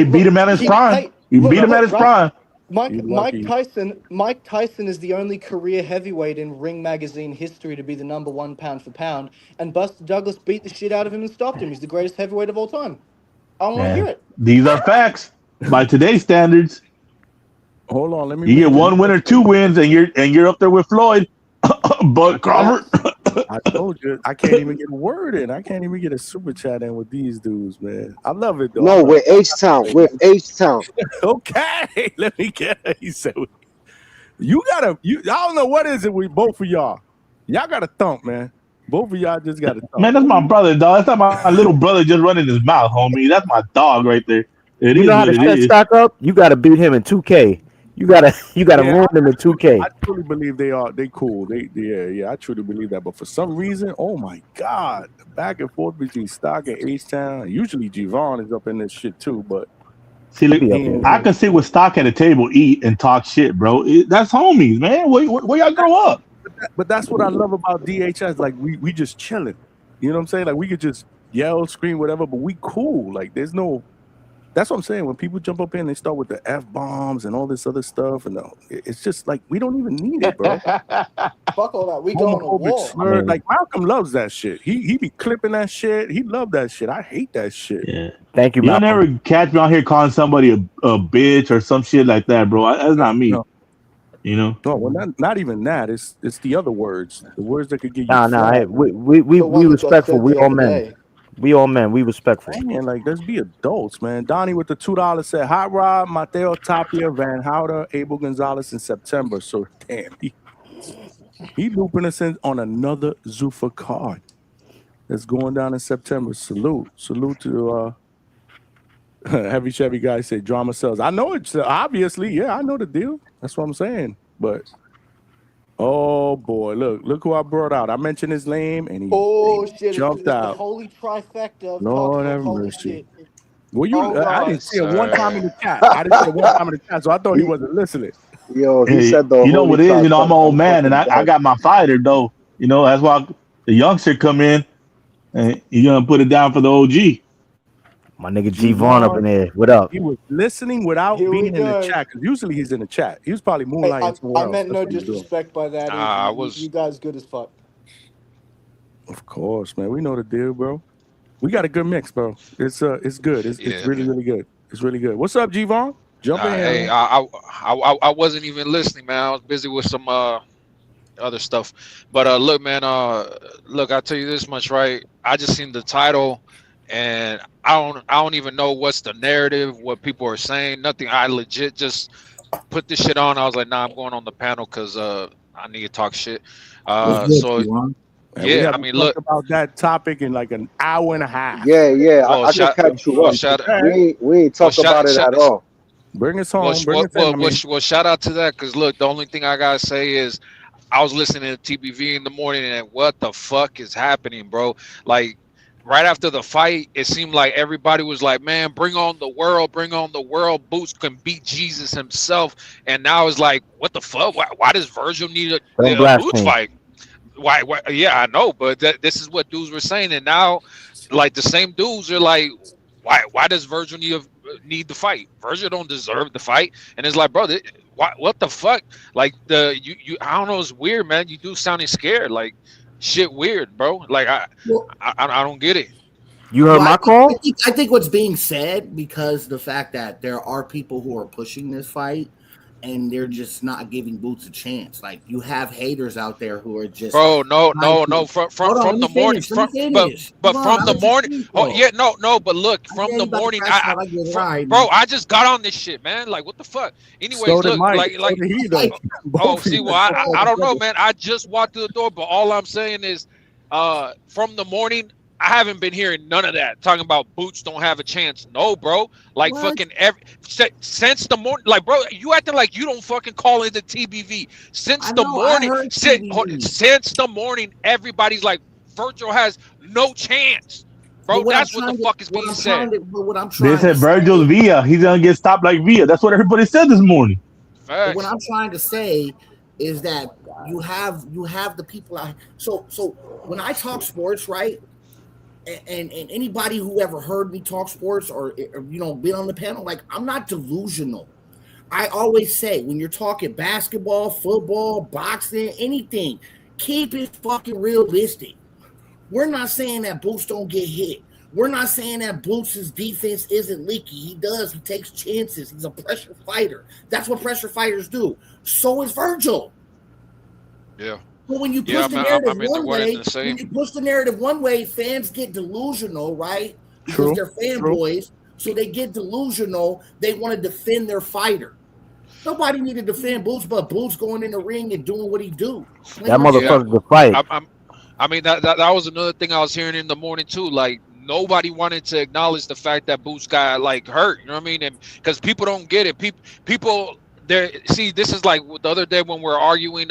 beat him at his prime. He beat him at his prime. Mike Tyson is the only career heavyweight in Ring Magazine history to be the #1 pound for pound, and Buster Douglas beat the shit out of him and stopped him. He's the greatest heavyweight of all time. I want to hear it. These are facts by today's standards. Hold on, let me. You get one win or two wins, and you're up there with Floyd, Bud Crawford. I told you, I can't even get a word in. I can't even get a super chat in with these dudes, man. I love it though. No, with H-Town. With H-Town. Okay, let me get it. He said, "You gotta. I don't know what is it with both of y'all. Y'all got to thump, man. Both of y'all just got to thump. Man, that's my brother, dog. That's not my little brother just running his mouth, homie. That's my dog right there. You know how to set stock up? You got to beat him in 2K. You gotta Yeah, ruin them in 2K. I truly believe they cool. Yeah, I truly believe that. But for some reason, oh my God, the back and forth between Stock and H-Town. Usually Javon is up in this shit too, but See, look, I could sit with Stock at a table, eat, and talk shit, bro. That's homies, man. Where y'all grow up? But that's what I love about DHS. Like we just chilling. You know what I'm saying? Like we could just yell, scream, whatever, but we cool. Like there's no. That's what I'm saying. When people jump up in, they start with the F-bombs and all this other stuff, and it's just like we don't even need it, bro. Fuck all that. We go on a wall. Slur, like Malcolm loves that shit. He be clipping that shit. He love that shit. I hate that shit. Yeah. Thank you, You'll Malcolm. never catch me out here calling somebody a bitch or some shit like that, bro. That's not me. No. You know? No, well, not even that. It's the other words. The words that could get you. Nah. Hey, we respectful. We all men. We all men. We respectful. Man, like let's be adults, man. Donnie with the $2 said, Hot Rod, Mateo Tapia, Van Houder, Abel Gonzalez in September. So damn, he looping us in on another Zuffa card that's going down in September. Salute to Heavy Chevy guy said drama sells. I know it's obviously, yeah, I know the deal. That's what I'm saying. But oh boy, look who I brought out. I mentioned his name and he jumped it's out. The holy trifecta of Lord talking have holy mercy. shit. Well, I didn't see it one time in the chat. I didn't see it one time in the chat, so I thought he wasn't listening. Yo, he said the you know what it is? You know, I'm an old man, and I fucking got my fighter though. You know, that's why the youngster come in, and you gonna put it down for the OG. My nigga G Vaughn up in there. What up? He was listening without Here we being in the go. chat, because usually he's in the chat. He was probably moonlighting somewhere I else. meant no That's what he was doing. disrespect by that. I either. was- You guys good as fuck. Of course, man. We know the deal, bro. We got a good mix, bro. It's good. It's really, really good. It's really good. What's up, G Vaughn? Jump in. Hey, man. I wasn't even listening, man. I was busy with some other stuff. But look, man, look, I'll tell you this much, right? I just seen the title, and I don't even know what's the narrative, what people are saying, nothing. I legit just put this shit on. I was like, nah, I'm going on the panel because I need to talk shit. And we Yeah, I haven't mean, talked look. about that topic in like an hour and a half. Yeah. Well, I can catch you up. shout- We ain't talked about it at all. Bring us home. Bring us in. Well, shout out to that, because look, the only thing I gotta say is I was listening to TBV in the morning, and what the fuck is happening, bro? Like right after the fight, it seemed like everybody was like, man, bring on the world, Boots can beat Jesus himself. And now it's like, what the fuck? Why does Vergil need a Boots fight? Why? Yeah, I know, but this is what dudes were saying, and now, like the same dudes are like, why does Vergil need the fight? Vergil don't deserve the fight, and it's like, bro, what the fuck? Like you, I don't know, it's weird, man. You do sounding scared, like shit, weird, bro. Like I don't get it. You heard my call? I think what's being said, because the fact that there are people who are pushing this fight, and they're just not giving Boots a chance. Like you have haters out there who are just from the morning, but from the morning. Oh yeah, no, but look, from the morning, bro, I just got on this shit, man. Like what the fuck? Anyways, So did look, Mike. like, So did he, though. oh, see, well, I don't know, man. I just walked through the door, but all I'm saying is, from the morning, I haven't been hearing none of that talking about Boots don't have a chance. No, bro. Like fucking since the morning, like bro, you acting like you don't fucking call into TBV. Since the morning, everybody's like Vergil has no chance, bro. That's what the fuck is being said. They said Vergil's Villa. He's gonna get stopped like Villa. That's what everybody said this morning. But what I'm trying to say is that you have the people out. So when I talk sports, right? And anybody who ever heard me talk sports or been on the panel, like I'm not delusional. I always say when you're talking basketball, football, boxing, anything, keep it fucking realistic. We're not saying that Boots don't get hit. We're not saying that Boots' defense isn't leaky. He does. He takes chances. He's a pressure fighter. That's what pressure fighters do. So is Vergil. Yeah. But when you push the narrative one way, fans get delusional, right? Because they're fanboys, so they get delusional. They want to defend their fighter. Nobody need to defend Boots, but Boots going in the ring and doing what he do. That motherfucker's the fight. I mean that was another thing I was hearing in the morning too. Like nobody wanted to acknowledge the fact that Boots got like hurt. You know what I mean? And because people don't get it, people See, this is like the other day when we're arguing.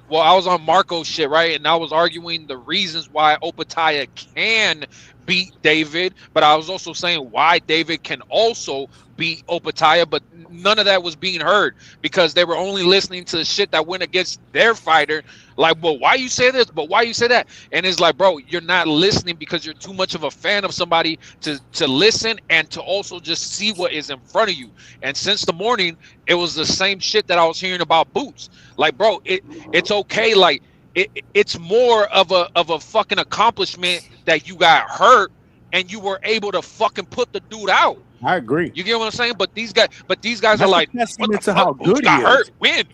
Well, I was on Marco's shit, right? And I was arguing the reasons why Opataya can beat David, but I was also saying why David can also beat Opataya, but none of that was being heard because they were only listening to the shit that went against their fighter. Like, well, why you say this? But why you say that? And it's like, bro, you're not listening because you're too much of a fan of somebody to listen and to also just see what is in front of you. And since the morning, it was the same shit that I was hearing about Boots. Like, bro, it's okay. Like, it's more of a fucking accomplishment that you got hurt and you were able to fucking put the dude out. I agree. You get what I'm saying? But these guys That's are like, a testament what the to fuck? how Boots good he got is. hurt. When?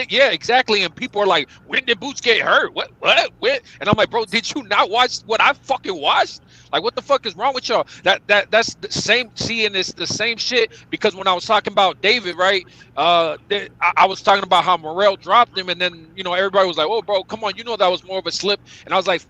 Yeah, exactly. And people are like, when did Boots get hurt? What? And I'm like, bro, did you not watch what I fucking watched? Like, what the fuck is wrong with y'all? That's the same. Seeing this the same shit because when I was talking about David, right? I was talking about how Morrell dropped him, and then everybody was like, oh, bro, come on, that was more of a slip. And I was like,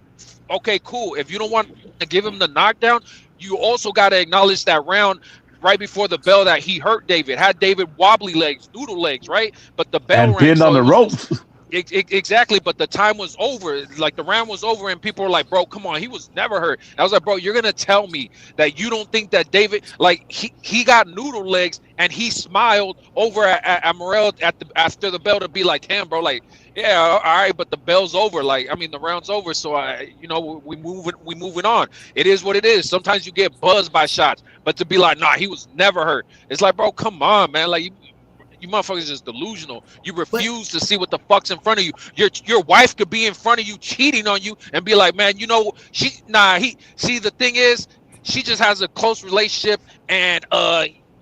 okay, cool. If you don't want to give him the knockdown, you also got to acknowledge that round right before the bell that he hurt David, had David wobbly legs, noodle legs, right? But the bell And rang, pinned so on the it was ropes. exactly. But the time was over, like the round was over, and people were like, "Bro, come on, he was never hurt." And I was like, "Bro, you're gonna tell me that you don't think that David, like he got noodle legs and he smiled over at Morrell after the bell to be like, damn, bro, like." Yeah, all right, but the bell's over. Like, I mean, the round's over, so we moving on. It is what it is. Sometimes you get buzzed by shots, but to be like, nah, he was never hurt. It's like, bro, come on, man. Like, you motherfuckers just delusional. You refuse to see what the fuck's in front of you. Your wife could be in front of you cheating on you and be like, man, the thing is, she just has a close relationship and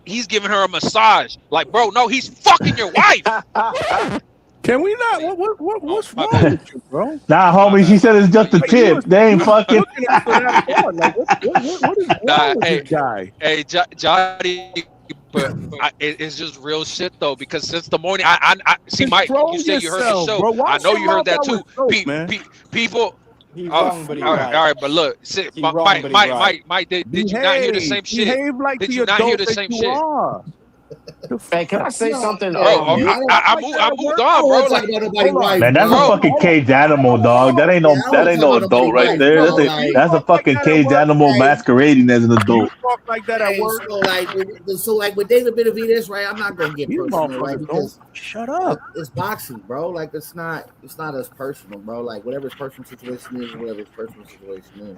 he's giving her a massage. Like, bro, no, he's fucking your wife. Can we not? What's wrong with you, bro? Nah, homie, she said it's just a tip. They ain't fucking. Like, what is wrong with this guy? Hey, Johnny, but it's just real shit though. Because since the morning, I see, Mike, you said you heard the show. Bro. I know you heard that too. People. He wrong, but he right. All right, but look, Mike, did you not hear the same shit? Did you not hear the same shit? Hey, can I say something? Bro, I moved on, bro. Like, man, that's a fucking caged animal, dog. That ain't no adult right there. That's a fucking caged animal masquerading as an adult. Talk like that at work. So like with David Benavidez, right? I'm not gonna get personal, right? Because shut up. It's boxing, bro. Like it's not as personal, bro. Like whatever his personal situation is, whatever his personal situation is.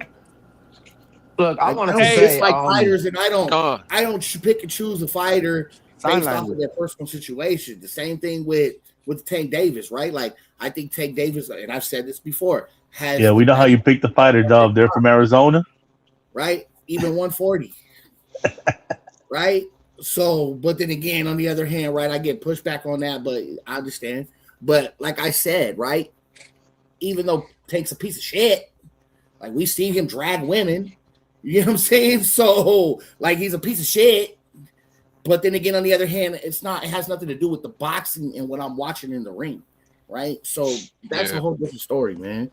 Look, I want to say, it's like fighters, and I don't pick and choose a fighter based off of their personal situation. The same thing with Tank Davis, right? Like I think Tank Davis, and I've said this before, has we know how you pick the fighter, dog. They're from Arizona, right? Even 140, right? So, but then again, on the other hand, right, I get pushback on that, but I understand. But like I said, right, even though Tank's a piece of shit, like we've seen him drag women, you know what I'm saying? So, like he's a piece of shit. But then again, on the other hand, it has nothing to do with the boxing and what I'm watching in the ring, right? So that's a whole different story, man.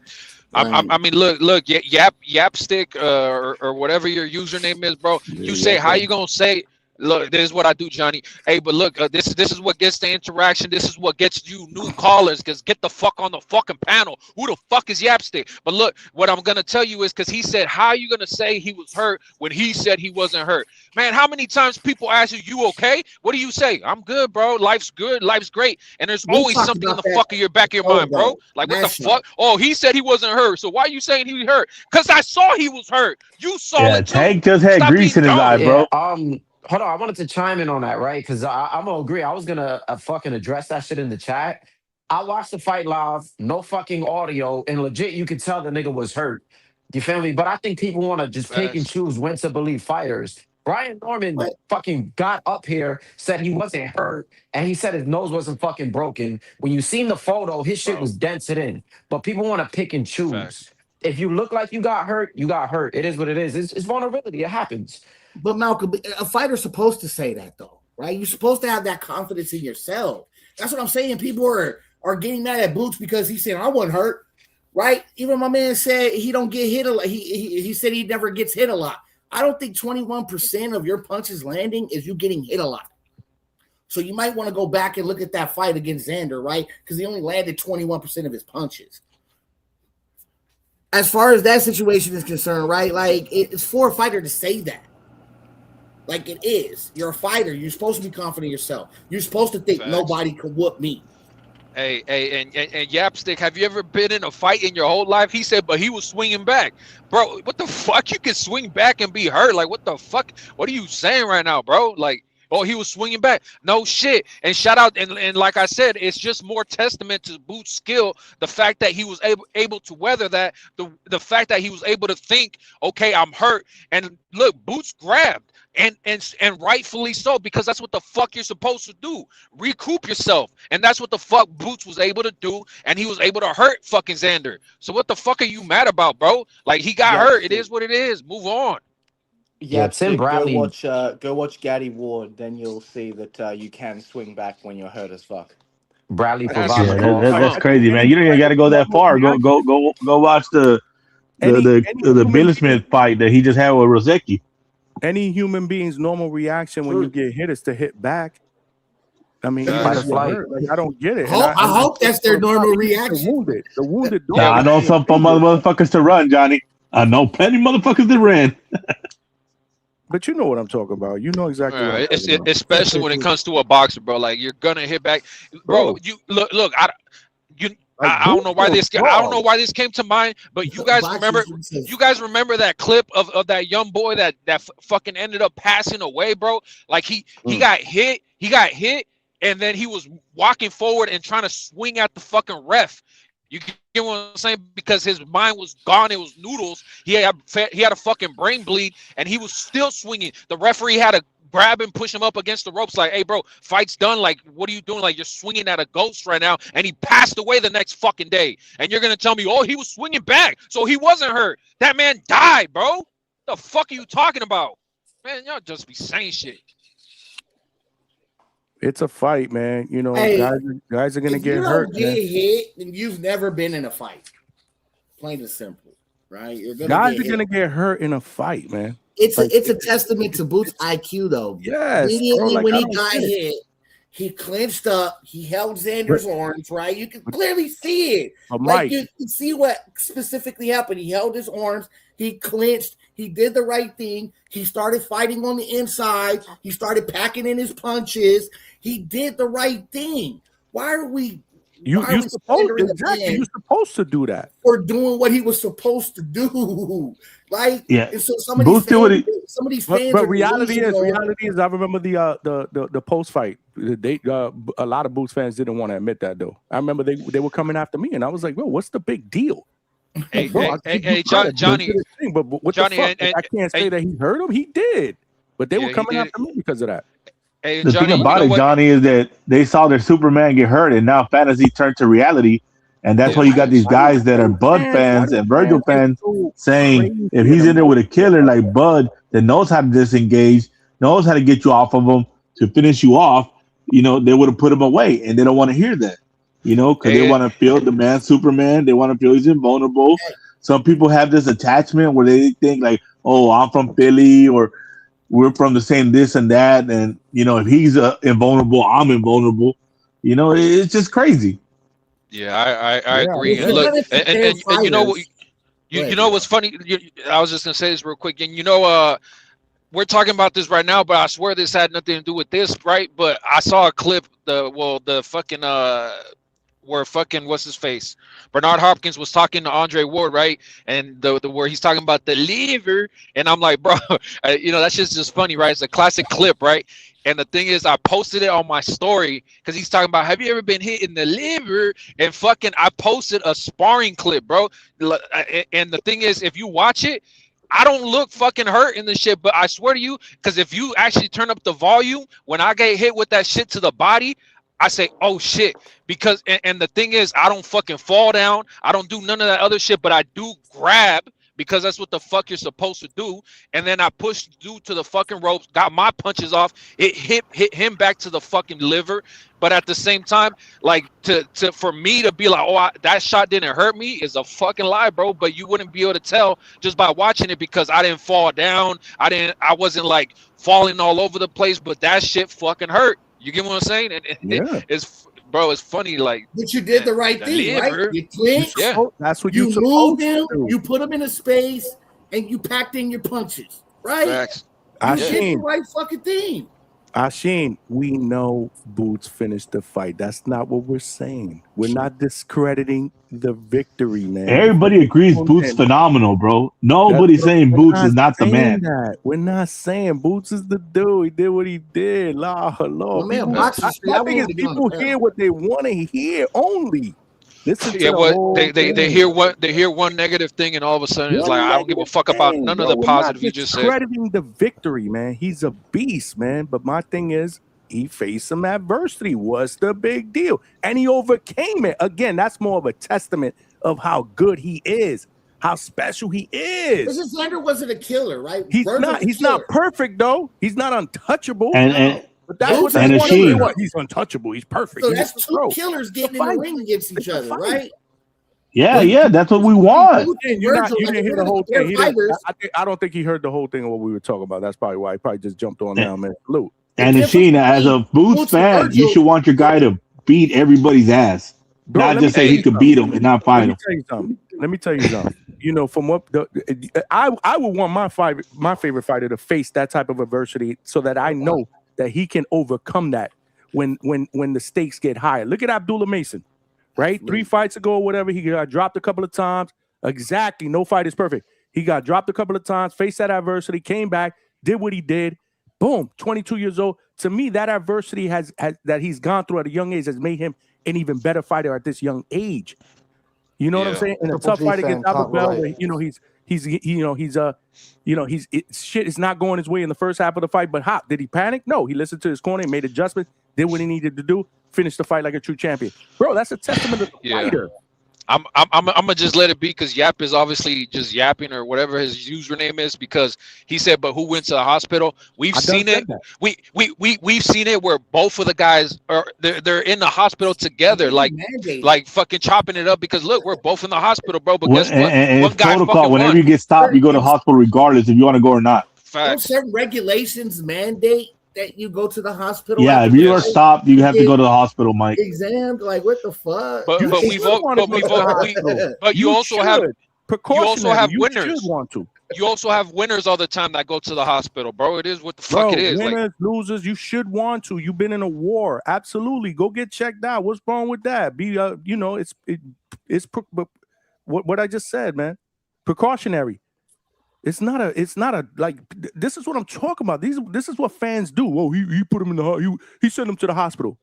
I mean, look, Yapstick or whatever your username is, bro. You say how you gonna say? Look, this is what I do, Johnny. Hey, but look, this is what gets the interaction. This is what gets you new callers. Because get the fuck on the fucking panel. Who the fuck is Yapstick? But look, what I'm gonna tell you is because he said, how are you gonna say he was hurt when he said he wasn't hurt? Man, how many times people ask you okay? What do you say? I'm good, bro. Life's good. Life's great. And there's always something in the fuck of your back of your mind, bro. Like, what the fuck? Oh, he said he wasn't hurt. So why are you saying he was hurt? Because I saw he was hurt. You saw it too. Tank just had grease in his eye, bro. Hold on, I wanted to chime in on that, right? Because I'm gonna agree. I was gonna fucking address that shit in the chat. I watched the fight live, no fucking audio, and legit, you could tell the nigga was hurt. You feel me? But I think people want to just pick and choose when to believe fighters. Brian Norman fucking got up here, said he wasn't hurt, and he said his nose wasn't fucking broken. When you seen the photo, his shit was dented in. But people want to pick and choose. If you look like you got hurt, you got hurt. It is what it is. It's vulnerability. It happens. But Malcolm, a fighter's supposed to say that though, right? You're supposed to have that confidence in yourself. That's what I'm saying. People are getting mad at Boots because he said I wasn't hurt, right? Even my man said he don't get hit a lot. He said he never gets hit a lot. I don't think 21% of your punches landing is you getting hit a lot. So you might want to go back and look at that fight against Xander, right? Because he only landed 21% of his punches. As far as that situation is concerned, right? Like, it's for a fighter to say that. Like, it is. You're a fighter. You're supposed to be confident in yourself. You're supposed to think nobody can whoop me. Hey, and Yapstick, have you ever been in a fight in your whole life? He said, but he was swinging back. Bro, what the fuck? You can swing back and be hurt. Like, what the fuck? What are you saying right now, bro? Like, oh, he was swinging back. No shit. And shout out, and like I said, it's just more testament to Boots' skill. The fact that he was able to weather that, the fact that he was able to think, okay, I'm hurt. And look, Boots grabbed. And rightfully so, because that's what the fuck you're supposed to do. Recoup yourself. And that's what the fuck Boots was able to do. And he was able to hurt fucking Xander. So what the fuck are you mad about, bro? Like, he got hurt. It is what it is. Move on. Yeah, Tim Bradley. Go watch Gaddy Ward, then you'll see that you can swing back when you're hurt as fuck. Bradley that's crazy, man. You don't even got to go that far. Go watch the Billy Smith fight that he just had with Rosecki. Any human being's normal reaction when you get hit is to hit back. I mean, I don't get it. I hope that's their normal reaction. The wounded dog. Nah, I know some motherfuckers to run, Johnny. I know plenty motherfuckers that ran. But you know what I'm talking about. You know exactly. Right. Especially when it comes to a boxer, bro. Like, you're gonna hit back, bro. You look. I don't know why this. I don't know why this came to mind, but you guys remember. You guys remember that clip of that young boy that fucking ended up passing away, bro? Like he got hit. He got hit, and then he was walking forward and trying to swing at the fucking ref. You get what I'm saying? Because his mind was gone. It was noodles. He had a fucking brain bleed, and he was still swinging. The referee had to grab him, push him up against the ropes, like, hey, bro, fight's done. Like, what are you doing? Like, you're swinging at a ghost right now, and he passed away the next fucking day. And you're going to tell me, oh, he was swinging back, so he wasn't hurt. That man died, bro. What the fuck are you talking about? Man, y'all just be saying shit. It's a fight, man. You know, Hey, guys are going to If get you hurt. don't get Man. hit, then you've never been in a fight. Plain and simple, right? You're gonna Guys get are going to hit. get hurt in a fight, man. It's Like, a testament to Boots' IQ, though. Yes, Immediately bro, like, when I he don't got get it. hit, he clinched up. He held Xander's arms, right? You can clearly see it. But Like, Mike, you can see what specifically happened. He held his arms. He clinched. He did the right thing. He started fighting on the inside. He started packing in his punches. He did the right thing. Why are we? you're supposed to do that. For doing what he was supposed to do, like, Yeah. and so some of Boots did what he. these fans But are reality delusional. is, I remember the post fight. A lot of Boots fans didn't want to admit that though. I remember they were coming after me, and I was like, "Bro, what's the big deal?" Hey, Bro, Johnny, but what Johnny, the fuck? and I can't say that he hurt him. He did, but they Yeah, were he coming did. after me because of that. Hey, The Johnny, thing you about know it, what? Johnny, is that they saw their Superman get hurt, and now fantasy turned to reality. And that's why you got these guys that are Bud fans and Virgil fans saying if he's in there with a killer like Bud that knows how to disengage, knows how to get you off of him to finish you off, you know, they would have put him away. And they don't want to hear that, you know, because they want to feel the man Superman. They want to feel he's invulnerable. Some people have this attachment where they think like, oh, I'm from Philly or we're from the same this and that. And, you know, if he's invulnerable, I'm invulnerable. You know, it's just crazy. Yeah, I agree. It's And look, not a and you know what? fighters. You know what's funny? I was just gonna say this real quick, and you know, we're talking about this right now, but I swear this had nothing to do with this, right? But I saw a clip, the fucking where fucking what's his face, Bernard Hopkins was talking to Andre Ward, right? And the where he's talking about the liver, and I'm like, bro, you know, that's just funny, right? It's a classic clip, right? And the thing is, I posted it on my story because he's talking about, have you ever been hit in the liver? And fucking, I posted a sparring clip, bro. And the thing is, if you watch it, I don't look fucking hurt in the shit, but I swear to you, because if you actually turn up the volume, when I get hit with that shit to the body, I say, oh shit, because, and the thing is, I don't fucking fall down. I don't do none of that other shit, but I do grab because that's what the fuck you're supposed to do. And then I pushed dude to the fucking ropes, got my punches off. It hit him back to the fucking liver. But at the same time, like for me to be like, oh, that shot didn't hurt me is a fucking lie, bro. But you wouldn't be able to tell just by watching it because I didn't fall down. I wasn't like falling all over the place, but that shit fucking hurt. You get what I'm saying? And Yeah. it's bro, it's funny. Like, But you did the right the thing, liver. right? You clinched. Yeah. That's what You you're moved supposed him. to do. You put him in a space, and you packed in your punches. Right? Facts. You did the Asheen, right fucking thing. Asheen, we know Boots finished the fight. That's not what we're saying. We're not discrediting the victory, man. Everybody agrees Boots phenomenal, bro. Nobody's saying Boots is not the man. That. We're not saying Boots is the dude. He did what he did. La, Well, man, people, boxing street, I I think wanted it's to get on people the panel. hear what they want to hear only. Listen to Yeah, the what whole they thing. hear one negative thing, and all of a sudden it's One like I don't give a negative fuck about thing, none bro. of the We're not positive you just said. discrediting the victory, man. He's a beast, man. But my thing is, he faced some adversity. What's the big deal? And he overcame it. Again, that's more of a testament of how good he is, how special he is. Because Xander wasn't a killer, right? He's Vergil's not. a He's killer. not perfect though. He's not untouchable. And But that's what and they want to Asheen. say. What? He's untouchable. He's perfect. So He's that's a two pro. killers getting in fight. the ring against each other, right? Yeah, that's what we want. You Virgil, didn't like, hear if the whole they're thing. fighters, I don't think he heard the whole thing of what we were talking about. That's probably why he probably just jumped on now, man. Salute. And Asheen, as a Boots fan, you should want your guy to beat everybody's ass, Bro, not let me just say tell he you could beat him and not fight him. Let me tell you something. You know, from what I would want my favorite fighter to face that type of adversity, so that I know that he can overcome that when the stakes get higher. Look at Abdullah Mason, right? 3 fights ago or whatever, he got dropped a couple of times. Exactly, no fight is perfect. He got dropped a couple of times, faced that adversity, came back, did what he did. Boom, 22 years old. To me, that adversity has that he's gone through at a young age has made him an even better fighter at this young age. You know what I'm saying? In a tough fight against Albert Bell, where, shit is not going his way in the first half of the fight. But did he panic? No, he listened to his corner, made adjustments, did what he needed to do, finished the fight like a true champion. Bro, that's a testament to the fighter. I'm gonna just let it be because Yap is obviously just yapping or whatever his username is, because he said, but who went to the hospital? We've seen it. We've seen it where both of the guys are they're in the hospital together, like fucking chopping it up, because look, we're both in the hospital, bro. But guess what? And One it's guy protocol. fucking Whenever won. you get stopped, you go to the hospital regardless if you want to go or not. Don't certain regulations mandate that you go to the hospital? Yeah, if you are stopped, you have to go to the hospital, Mike. Exam, like what the fuck? But you also have winners. You also have winners all the time that go to the hospital, bro. It is what the fuck it is. Winners, losers, you should want to. You've been in a war. Absolutely. Go get checked out. What's wrong with that? What I just said, man. Precautionary. It's not a like this is what I'm talking about. This is what fans do. Oh, he put him in the he sent him to the hospital.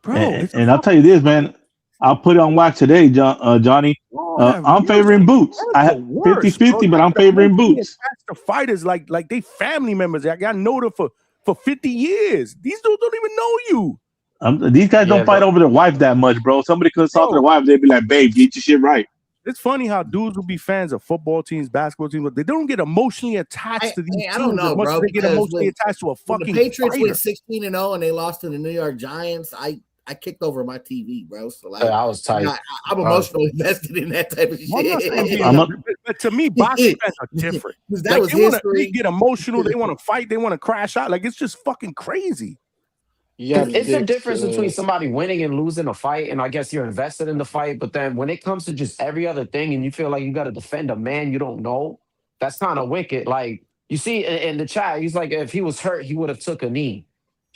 Bro, And I'll tell you this, man. I'll put it on wax today, Johnny. I'm favoring Boots. I have 50-50, but I'm favoring Boots. The fighters like they family members. I got known them for 50 years. These dudes don't even know you. These guys don't fight over their wife that much, bro. Somebody could assault their wife, they'd be like, babe, get your shit right. It's funny how dudes will be fans of football teams, basketball teams, but they don't get emotionally attached to these teams. I don't know, as much bro. as they get emotionally attached to a when fucking the Patriots fighter. went 16-0 and they lost to the New York Giants, I kicked over my TV, bro. So like, I was tight. I'm emotionally invested in that type of shit. But to me, boxing fans are different. That was history. They get emotional. They want to fight. They want to crash out. Like, it's just fucking crazy. Yeah, it's the difference between somebody winning and losing a fight, and I guess you're invested in the fight. But then when it comes to just every other thing, and you feel like you got to defend a man you don't know, that's kind of wicked. Like you see in the chat, he's like, if he was hurt, he would have took a knee.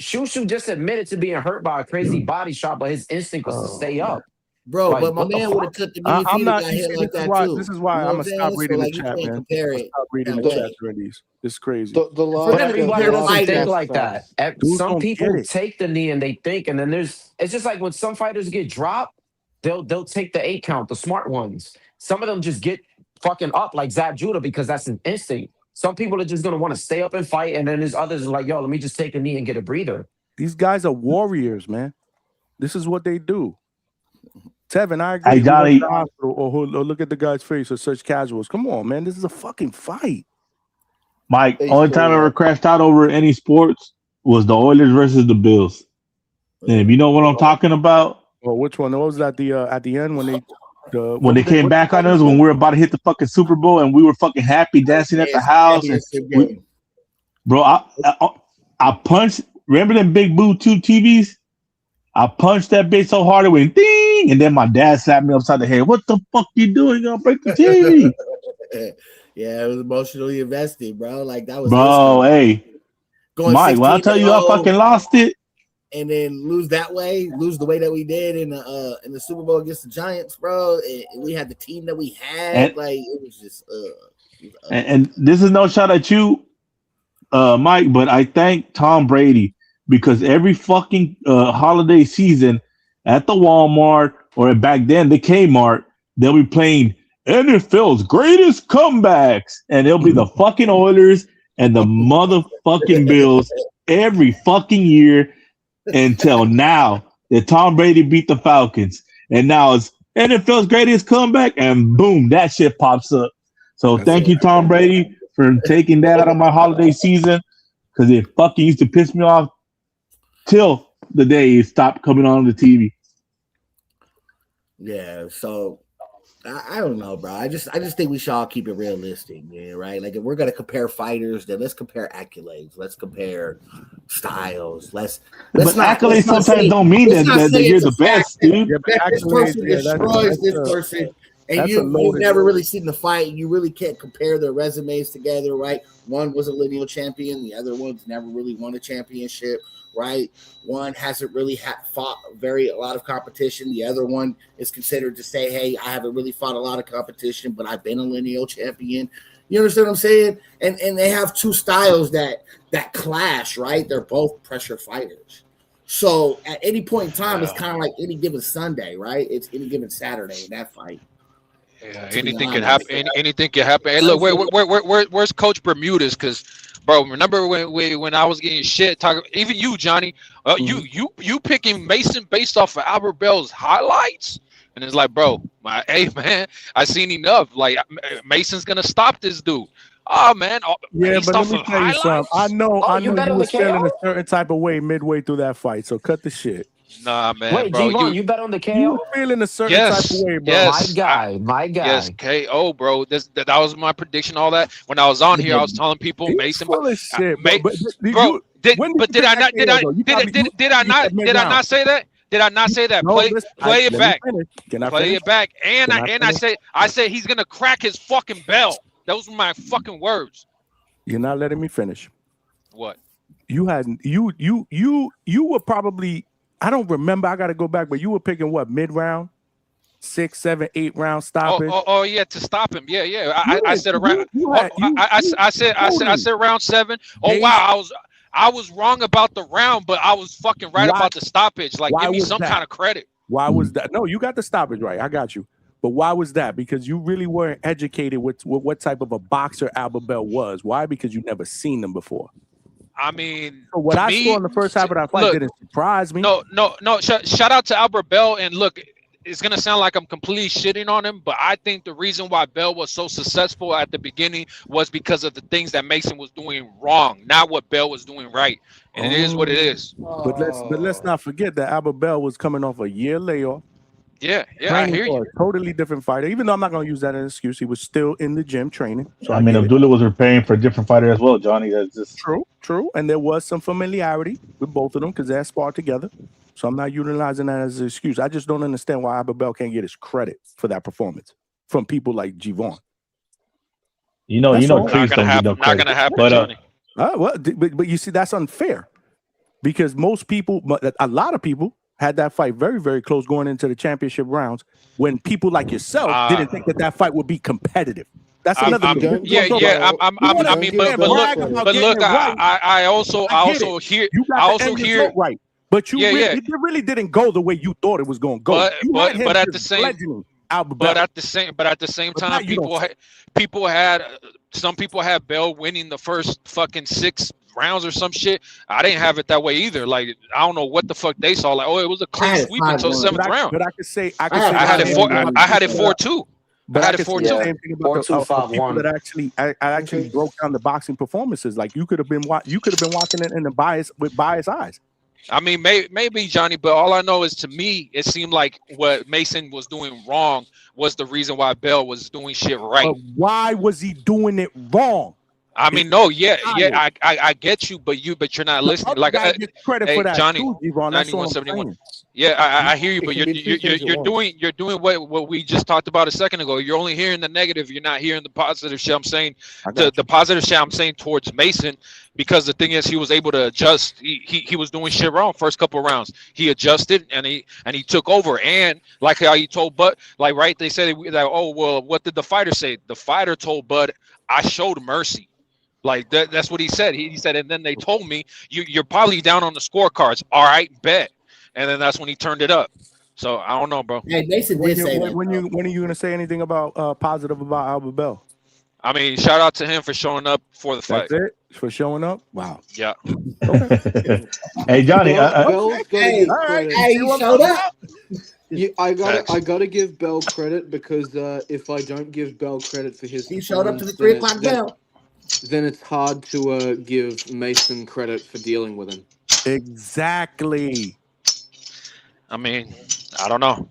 Shushu just admitted to being hurt by a crazy body shot, but his instinct was to stay up. Bro, Like, but my what the man fuck? would have took the knee if he got hit like that too. This is why I'm gonna stop reading the chat, man. Stop reading the chat during these. It's crazy. But everybody doesn't think like that. Dudes Some don't people get it. take the knee and they think, and then it's just like when some fighters get dropped, they'll take the 8 count, the smart ones. Some of them just get fucking up like Zab Judah because that's an instinct. Some people are just gonna want to stay up and fight, and then there's others like, yo, let me just take a knee and get a breather. These guys are warriors, man. This is what they do. Tevin, I agree. Hey, Johnny. Or look at the guy's face or such casuals. Come on, man. This is a fucking fight. Mike, only time I ever crashed out over any sports was the Oilers versus the Bills. And if you know what I'm talking about, Well, which one? What was that at the end when they came back on us when we were about to hit the fucking Super Bowl and we were fucking happy dancing at the house. And bro, I punched remember them big Bluetooth TVs? I punched that bitch so hard it went ding, and then my dad slapped me upside the head. What the fuck you doing? You're gonna break the TV. Yeah, it was emotionally invested, bro. Like that was Bro, hey. going Mike, when I tell you I fucking lost it. And then lose that way, lose the way that we did in the Super Bowl against the Giants, bro. And we had the team that we had, And- like it was just And this is no shot at you, Mike, but I thank Tom Brady because every fucking holiday season at the Walmart or back then the Kmart, they'll be playing NFL's greatest comebacks, and it'll be the fucking Oilers and the motherfucking Bills every fucking year until now that Tom Brady beat the Falcons, and now it's NFL's greatest comeback, and boom, that shit pops up. So thank you, Tom Brady, for taking that out of my holiday season because it fucking used to piss me off till the day it stopped coming on the TV. yeah. So I don't know, bro. I just think we should all keep it realistic, man. Right? Like if we're gonna compare fighters, then let's compare accolades. Let's compare styles. Let's But not accolades sometimes don't mean that you're the best, dude. This person destroys this person. And you've never really seen the fight, and you really can't compare their resumes together, right? One was a lineal champion, the other one's never really won a championship, right? One hasn't really fought a lot of competition. The other one is considered to say, hey, I haven't really fought a lot of competition, but I've been a lineal champion. You understand what I'm saying? And they have two styles that clash, right? They're both pressure fighters. So at any point in time, it's kind of like any given Sunday, right? It's any given Saturday in that fight. Yeah, anything can happen. Anything can happen. Hey, look, where's Coach Bermudez? Because, bro, remember when I was getting shit talking? Even you, Johnny, you picking Mason based off of Albert Bell's highlights, and it's like, bro, hey man, I seen enough. Like Mason's gonna stop this dude. Oh man, Yeah, based but let off me of tell you something. highlights? I know you you bet on was the feeling KO? a certain type of way midway through that fight. So cut the shit. Nah, man, Wait, bro, G-Von, you bet on the KO? You were feeling a certain type of way, bro. yes, My guy. yes, KO, bro. That was my prediction. All that when I was on here, I was telling people He's Mason. full of shit, Ma- bro. But did I not? Did I not say that? Did I not say that? No, Play it back. Can I Play finish? it back. And Can I said he's gonna crack his fucking bell. Those were my fucking words. You're not letting me finish. What? You were probably, I don't remember. I got to go back, but you were picking what, mid round, 6, 7, 8 round stoppage. Oh yeah, to stop him. Yeah. I said around. I said round 7. Oh wow, I was wrong about the round, but I was fucking right about the stoppage. Like, give me some kind of credit. Why was that? No, you got the stoppage right. I got you. But why was that? Because you really weren't educated with what type of a boxer Albert Bell was. Why? Because you never seen him before. I mean, so what I saw in the first half of that fight didn't surprise me. No. Shout out to Albert Bell. And look, it's gonna sound like I'm completely shitting on him, but I think the reason why Bell was so successful at the beginning was because of the things that Mason was doing wrong, not what Bell was doing right. And it is what it is. But let's not forget that Albert Bell was coming off a year layoff. Yeah, I hear you. A totally different fighter. Even though I'm not going to use that as an excuse, he was still in the gym training. So I mean, Abdullah was preparing for a different fighter as well, Johnny. That's just true. And there was some familiarity with both of them because they sparred together. So I'm not utilizing that as an excuse. I just don't understand why Albert Bell can't get his credit for that performance from people like G-Vaughn. Trees don't get no credit. Not gonna happen, But Johnny. But you see, that's unfair because a lot of people had that fight very, very close going into the championship rounds when people like yourself didn't think that fight would be competitive. That's another thing. But look, I also hear right. But it really didn't go the way you thought it was going to go. But at the same time, some people had Bell winning the first fucking 6 rounds or some shit. I didn't have it that way either. Like, I don't know what the fuck they saw. Like, it was a clean sweep until 7th round. But I could say I had it 4-2. But I had it 4-2. Same thing about the people that actually broke down the boxing performances. Like, you could have been watching it in with biased eyes. I mean, maybe Johnny, but all I know is, to me, it seemed like what Mason was doing wrong was the reason why Bell was doing shit right. But why was he doing it wrong? I mean, no, I get you, but you're not listening. Like, credit for that, Johnny, too, Devon. That's what I'm 9171. saying. Yeah, I hear you, but It you're doing what we just talked about a second ago. You're only hearing the negative. You're not hearing the positive shit. I'm saying the positive shit I'm saying towards Mason, because the thing is he was able to adjust. He was doing shit wrong first couple of rounds. He adjusted and he took over. And like how he told Bud, like right, they said that, oh well, what did the fighter say? The fighter told Bud, I showed mercy. Like that's what he said. He said, and then they told me you're probably down on the scorecards. All right, bet. And then that's when he turned it up. So I don't know, bro. Hey, Mason did say that. When are you gonna say anything about positive about Albert Bell? I mean, shout out to him for showing up for the fight. That's it? For showing up? Wow. Yeah. Hey, Johnny. Hey, you showed up. I gotta give Bell credit, because if I don't give Bell credit for his, he showed up to the 3 o'clock bell. Then it's hard to give Mason credit for dealing with him. Exactly. I mean, I don't know.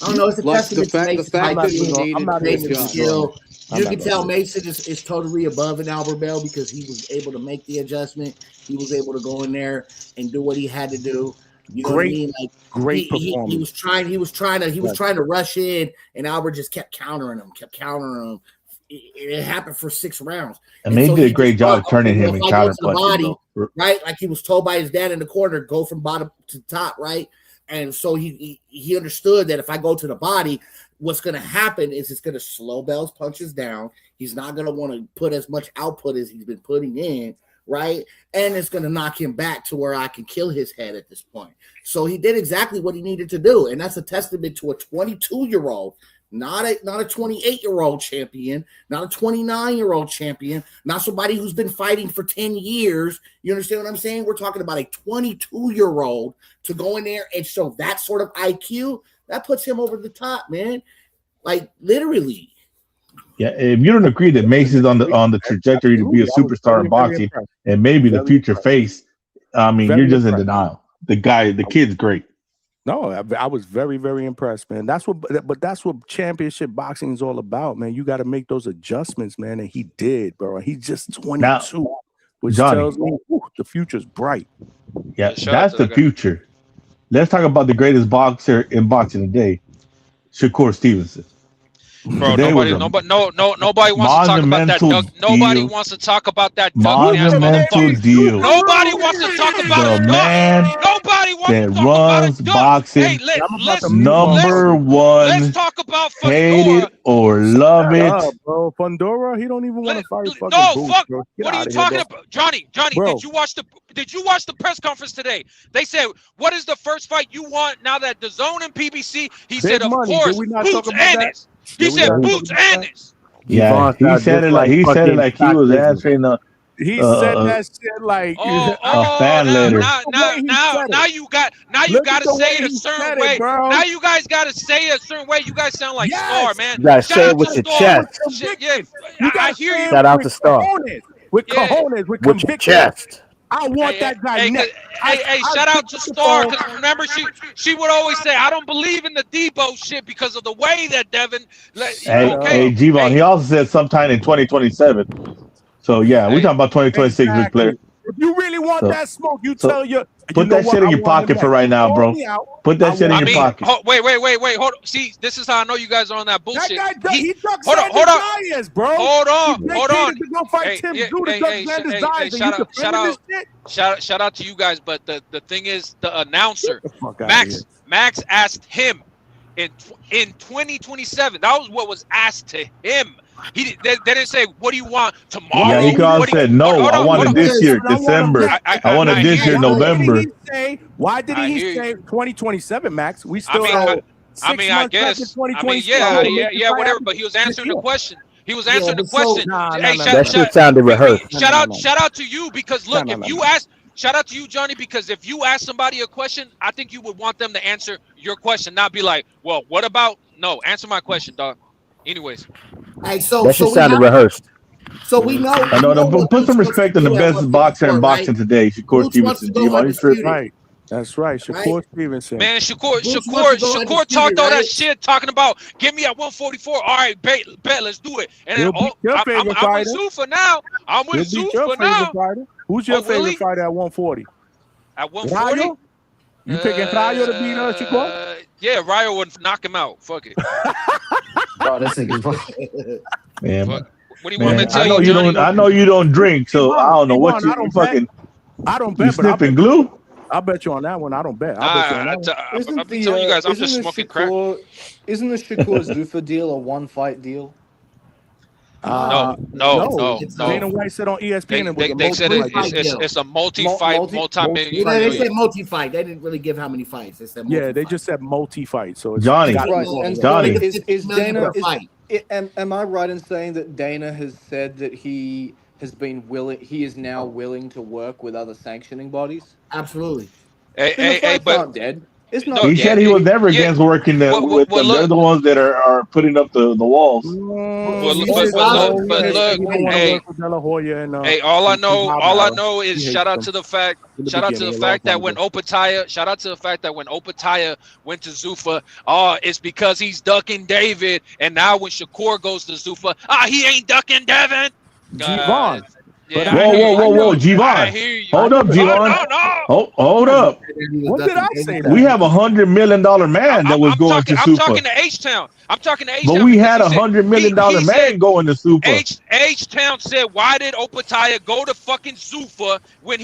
I don't know. It's a testament to Mason's skill. You can tell Mason is totally above an Albert Bell, because he was able to make the adjustment. He was able to go in there and do what he had to do. You know what I mean? Like, great performance. He was trying to rush in, and Albert just kept countering him. It happened for 6 rounds. And he did a great job of turning him and counter punching. Right? Like he was told by his dad in the corner, go from bottom to top, right? And so he understood that if I go to the body, what's going to happen is it's going to slow Bell's punches down. He's not going to want to put as much output as he's been putting in, right? And it's going to knock him back to where I can kill his head at this point. So he did exactly what he needed to do, and that's a testament to a 22-year-old. Not a 28-year-old champion, not a 29-year-old champion, not somebody who's been fighting for 10 years. You understand what I'm saying? We're talking about a 22-year-old to go in there and show that sort of IQ. That puts him over the top, man. Like, literally. Yeah, if you don't agree that Mason's on the trajectory to be a superstar in boxing and maybe the future face, I mean, you're just in denial. The kid's great. No, I was very, very impressed, man. That's what championship boxing is all about, man. You got to make those adjustments, man, and he did, bro. He's just 22, which tells me the future's bright. Yeah, that's the future. Let's talk about the greatest boxer in boxing today, Shakur Stevenson. Bro, nobody wants to talk about that. Nobody wants to talk about that. Monumental deal. Nobody wants to talk about the man Nobody wants that to talk runs about boxing. Hey, number one. Let's talk about hate Fundora. it or love it. Bro, Fundora, he don't even want to fight. Fuck. Bro. What are you talking about, Johnny? Bro. Did you watch the press conference today? They said, "What is the first fight you want now that the Zone and PBC?" He said, "Of course, Boots Ennis." He said, "Boots Ennis." Yeah, he said it like he was answering the. He said that shit like a fan letter. Now you got to say it a certain way. Now you guys got to say it a certain way. You guys sound like Star, man. You gotta say it with your chest. Yeah, I hear you. Shout out to Star. With cojones, with your chest. I want that guy next. Hey, shout out to Star, because remember she would always say, I don't believe in the Debo shit because of the way that Devin. Hey, G-Von, he also said sometime in 2027. So yeah, we're talking about 2026, Ric Flair. If you really want that smoke, tell your. Put that shit in your pocket for right now, bro. Put that shit in your pocket. Wait. Hold on. See, this is how I know you guys are on that bullshit. That guy, he ducks hold on. Zayas, bro. Hold on. To go fight Tim Zayas. Shout out to you guys, but the thing is, the announcer, Max asked him in 2027. That was what was asked to him. They didn't say, what do you want tomorrow? Yeah, he could have said, no, I want it this year, December. I want it this year, November. Why did he say 2027, Max? We still I guess. Yeah, whatever. But he was answering the question. He was answering the question. That shit sounded rehearsed. Shout out to you, because look, if you ask, shout out to you, Johnny, because if you ask somebody a question, I think you would want them to answer your question, not be like, well, what about? No, answer my question, dog. Anyways, that shit sounded rehearsed. So we know. Put some respect on the best boxer in boxing today, Shakur Stevenson. Right. That's right, Shakur Stevenson. Man, Shakur Boots wants to go talked undisputed, all that right? shit, talking about get me at 144. All right, bet, let's do it. And then He'll beat your favorite I'm with fighter. Zuffa now. I'm with He'll beat your Zuffa favorite now. fighter. Who's your favorite really? fighter at 140? At 140? Rayo? You picking Rayo to beat Shakur? Yeah, Rayo would knock him out. Fuck it. Oh, this nigga's Man, What do you want me to tell I know you, you Johnny? don't. I know you don't drink, so I don't know what you fucking. I don't You bet, but sniffing glue? I'll bet you on that one. I don't bet. I'll bet you on that one. I'm telling you guys, I'm just smoking crack. Isn't the Shakur Zuffa deal a one-fight deal? No. Dana White said on ESPN They said it's a multi-fight, multi-million. You know, they said multi-fight. They didn't really give how many fights. They said yeah, they just said multi-fight. So it's Johnny. Johnny. Is Dana? Am I right in saying that Dana has said that he has been willing? He is now willing to work with other sanctioning bodies. Absolutely. But not dead. It's not. He said he was never against working with them. They're the ones that are putting up the walls. But look, hey, all I know is shout out to the fact that when Opataya went to Zuffa, it's because he's ducking David, and now when Shakur goes to Zuffa, he ain't ducking Devin. G-Von. Whoa, G-Von. Hold up, G-Von. Hold up. What did I say? We have $100 million man that was going to I'm talking Super. to H-Town. But we had $100 million man going to Super. H-Town said, why did Opataya go to fucking Zuffa when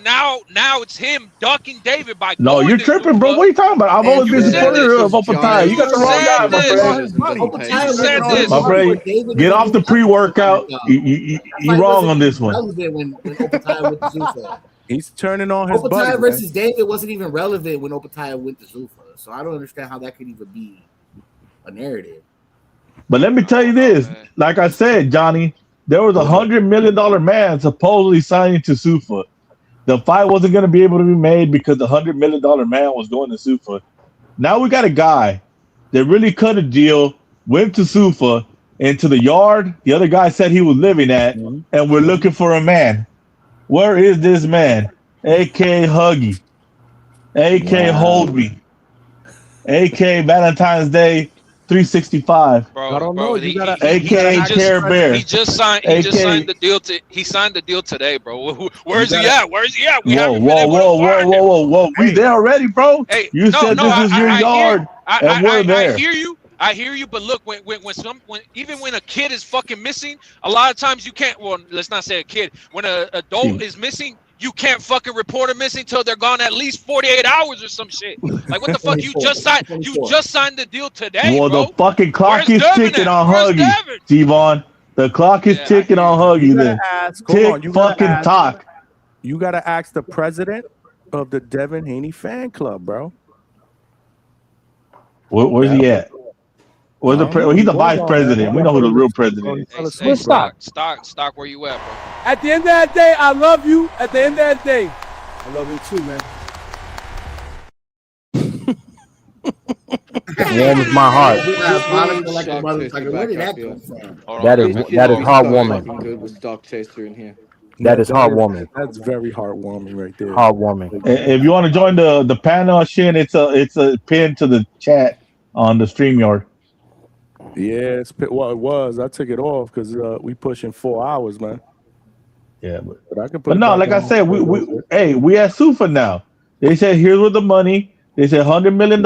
now it's him ducking David by No, going you're to tripping, Zuffa? bro. What are you talking about? I've always been supporter of Opataya. You got the wrong guy, my friend. My friend, get off the pre-workout. You wrong on this one. Relevant when Opataya went to Zuffa. He's turning on his buddy. Opataya versus David wasn't even relevant when Opataya went to Zuffa. So I don't understand how that could even be a narrative. But let me tell you this. Like I said, Johnny, there was $100 million man supposedly signing to Zuffa. The fight wasn't going to be able to be made because the $100 million man was going to Zuffa. Now we got a guy that really cut a deal, went to Zuffa, into the yard the other guy said he was living at, and we're looking for a man. Where is this man? A.K. Huggy. A.K. Hold Me. A.K. Valentine's Day 365. I don't know. A.K. Care Bear. He just signed the deal. He signed the deal today, bro. Where's he at? We Whoa. We there already, bro. Hey, you said this is your yard, and we're there. I hear you, but look, when a kid is fucking missing, a lot of times you can't. Well, let's not say a kid. When an adult is missing, you can't fucking report them missing till they're gone at least 48 hours or some shit. Like what the fuck? You just signed the deal today, well, bro. the fucking clock is ticking on Huggy, T-Von. The clock is ticking on Huggy. Then talk. You gotta ask the president of the Devin Haney fan club, bro. Where's he at? He's the vice president. We know who the real president is. Hey, Stock, where you at, bro? At the end of that day, I love you. At the end of that day, I love you too, man. Warms my heart. That is heartwarming. Good with Stock Chaser in here. That is heartwarming. That's very heartwarming right there. Heartwarming. If you want to join the panel, Shin, it's a pin to the chat on the StreamYard. Yeah, it was. I took it off because we pushing 4 hours, man. Yeah, but I can put. But no, like I said, we at Zuffa now. They said here's with the money. They said $100 million.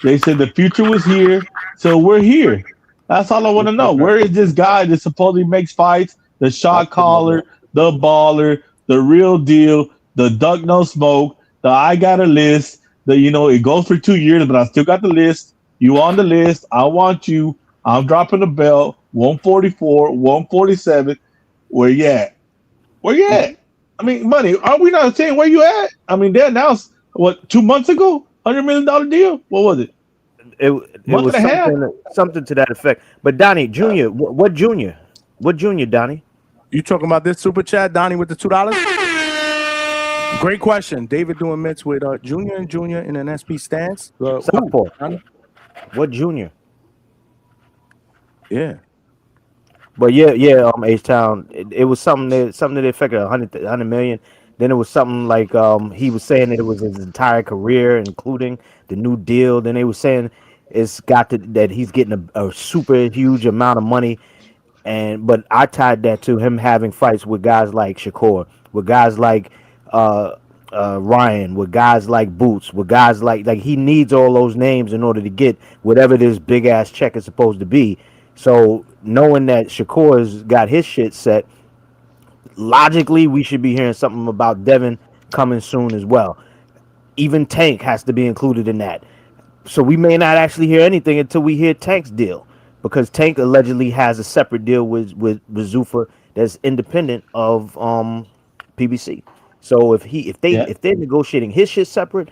They said the future was here, so we're here. That's all I want to know. Where is this guy that supposedly makes fights? The shot caller, the baller, the real deal, the duck no smoke. The I got a list. It goes for 2 years, but I still got the list. You on the list. I want you. I'm dropping the belt. 144, 147. Where you at? I mean, money. Are we not saying where you at? I mean, they announced, 2 months ago? $100 million deal? What was it? It was something to that effect. But Donnie, Junior, what Junior? What Junior, Donnie? You talking about this super chat, Donnie, with the $2? Great question. David doing mitts with Junior and Junior in an SP stance. What Junior? Yeah. But yeah, H-Town, it was something that affected 100 million. Then it was something like he was saying that it was his entire career, including the new deal. Then they were saying that he's getting a super huge amount of money. But I tied that to him having fights with guys like Shakur, with guys like uh, Ryan, with guys like Boots, with guys like he needs all those names in order to get whatever this big ass check is supposed to be. So knowing that Shakur's got his shit set, logically we should be hearing something about Devin coming soon as well. Even Tank has to be included in that. So we may not actually hear anything until we hear Tank's deal, because Tank allegedly has a separate deal with ZUFFA that's independent of PBC. So if they're negotiating his shit separate,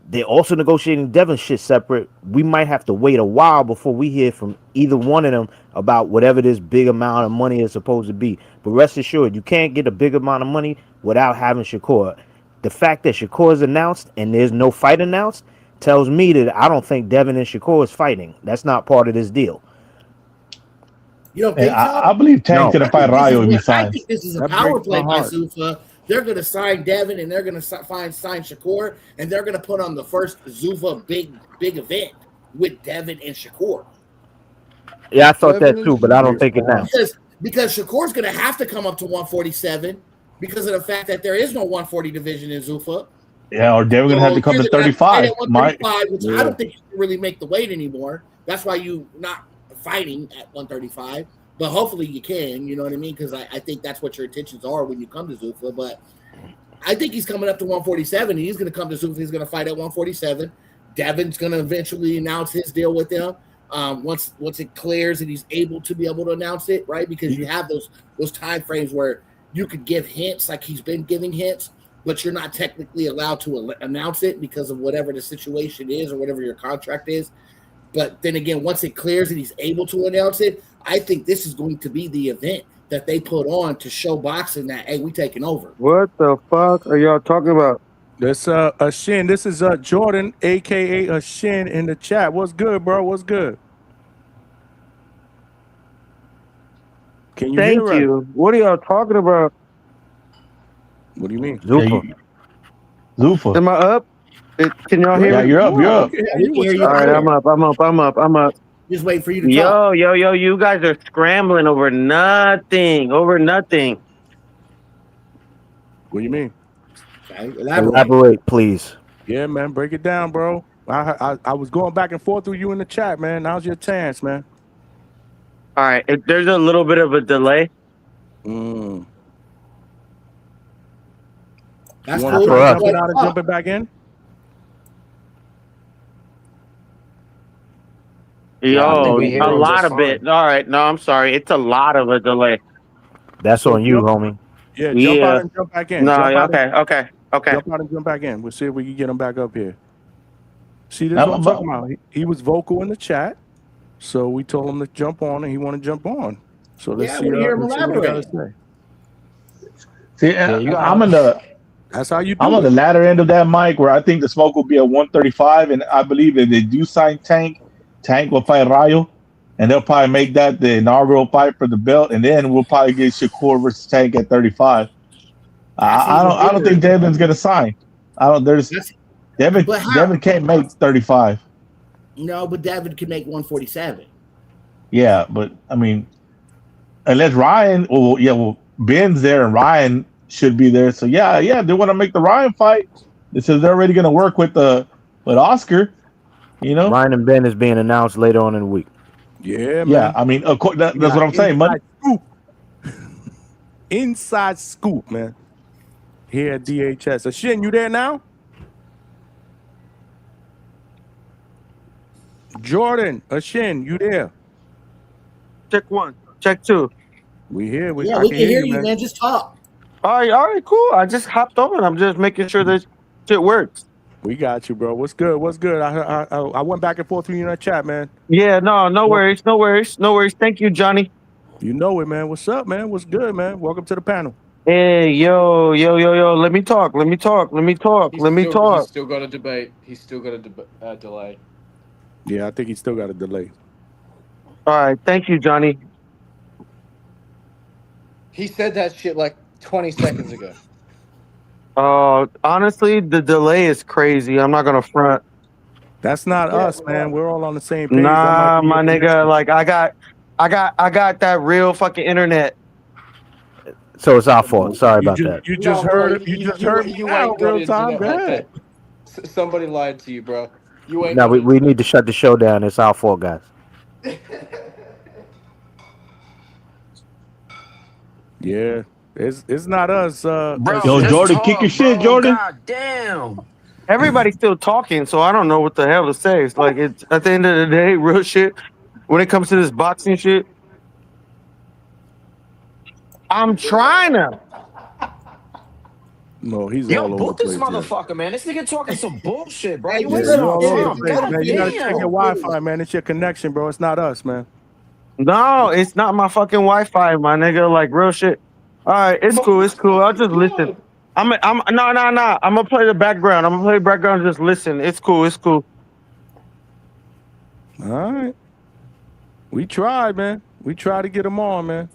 they're also negotiating Devin's shit separate. We might have to wait a while before we hear from either one of them about whatever this big amount of money is supposed to be. But rest assured, you can't get a big amount of money without having Shakur. The fact that Shakur is announced and there's no fight announced tells me that I don't think Devin and Shakur is fighting. That's not part of this deal. You don't think so? I believe Tank's gonna fight Rayo if he I signs. think this is a power play by ZUFFA. They're going to sign Devin, and they're going to sign Shakur, and they're going to put on the first ZUFFA big event with Devin and Shakur. Yeah, I thought that too, but I don't think it now. Because Shakur's going to have to come up to 147 because of the fact that there is no 140 division in ZUFFA. Yeah, or Devin gonna have to come to 35. Which I don't think you can really make the weight anymore. That's why you not fighting at 135. But hopefully you can, you know what I mean? Because I think that's what your intentions are when you come to ZUFFA. But I think he's coming up to 147. And he's going to come to ZUFFA. He's going to fight at 147. Devin's going to eventually announce his deal with him once it clears and he's able to announce it, right? Because you have those time frames where you could give hints, like he's been giving hints, but you're not technically allowed to announce it because of whatever the situation is or whatever your contract is. But then again, once it clears and he's able to announce it, I think this is going to be the event that they put on to show boxing that, hey, we taking over. What the fuck are y'all talking about? This a Shin. This is Jordan, aka a Shin, in the chat. What's good, bro? What's good? Can you Thank hear us? you. What are y'all talking about? What do you mean? ZUFFA. Am I up? Can y'all hear me? Yeah, you're up. You're up. All right, I'm up. Just wait for you to talk. Yo, you guys are scrambling over nothing. What do you mean? Okay, Elaborate, please. Yeah, man, break it down, bro. I was going back and forth with you in the chat, man. Now's your chance, man. All right, there's a little bit of a delay. That's you want cool. to jump out and jump it back in? Yo, a lot of it. All right, no, I'm sorry. It's a lot of a delay. That's on you, homie. Yeah, jump out and jump back in. No, okay. Okay. Jump out and jump back in. We'll see if we can get him back up here. See, this is what I'm talking about. He was vocal in the chat, so we told him to jump on, and he want to jump on. So let's see. Let's see what he got to say. See, I'm in the. That's how you do I'm on it. the latter end of that, Mike, where I think the smoke will be at 135, and I believe if they do sign Tank will fight Rayo, and they'll probably make that the inaugural fight for the belt, and then we'll probably get Shakur versus Tank at 35. I don't think Devin's gonna sign. Devin can't make 35. No, but Devin can make 147. Yeah, but I mean, unless Ryan, Ben's there and Ryan should be there. So yeah, they want to make the Ryan fight. It says they're already going to work with Oscar. You know, Ryan and Ben is being announced later on in the week. Yeah, man. Yeah, I mean, of course, that's what I'm saying. Inside scoop, man. Here at DHS. So Shin, you there now? Jordan, Shin, you there? Check 1, check 2. We here. We can hear you, man. Just talk. All right, cool. I just hopped over and I'm just making sure this shit works. We got you, bro. What's good? I went back and forth with you in that chat, man. Yeah, no worries. Thank you, Johnny. You know it, man. What's up, man? What's good, man? Welcome to the panel. Hey, yo. Let me talk. He's still got a debate. He's still got a delay. Yeah, I think he's still got a delay. All right, thank you, Johnny. He said that shit like 20 seconds ago. Honestly, the delay is crazy. I'm not gonna front. That's not us, man. We're all on the same page. Nah, my nigga. Like I got that real fucking internet. So it's our fault. Sorry about that. You just heard it. You just heard me now, ain't got real time. internet Go like ahead. that. Somebody lied to you, bro. You ain't. No, we need to shut the show down. It's our fault, guys. Yeah, it's not us. Bro, Yo, just Jordan, talk, kick your shit, bro. Jordan. God damn. Everybody's still talking, so I don't know what the hell to say. It's like it's at the end of the day, real shit. When it comes to this boxing shit, I'm trying to. No, he's Yo, all over the boot this place. Yeah. motherfucker, man. This nigga talking some bullshit, bro. Hey, You Yeah, wasting you're our all over the time. place, God man. You gotta check damn. your Wi-Fi, man. It's your connection, bro. It's not us, man. No, it's not my fucking Wi-Fi, my nigga. Like real shit. All right, it's cool. It's cool. I'll just listen. I'm no. I'm gonna play the background. I'm gonna play the background. And just listen. It's cool. It's cool. All right. We tried, man. We tried to get them on, man.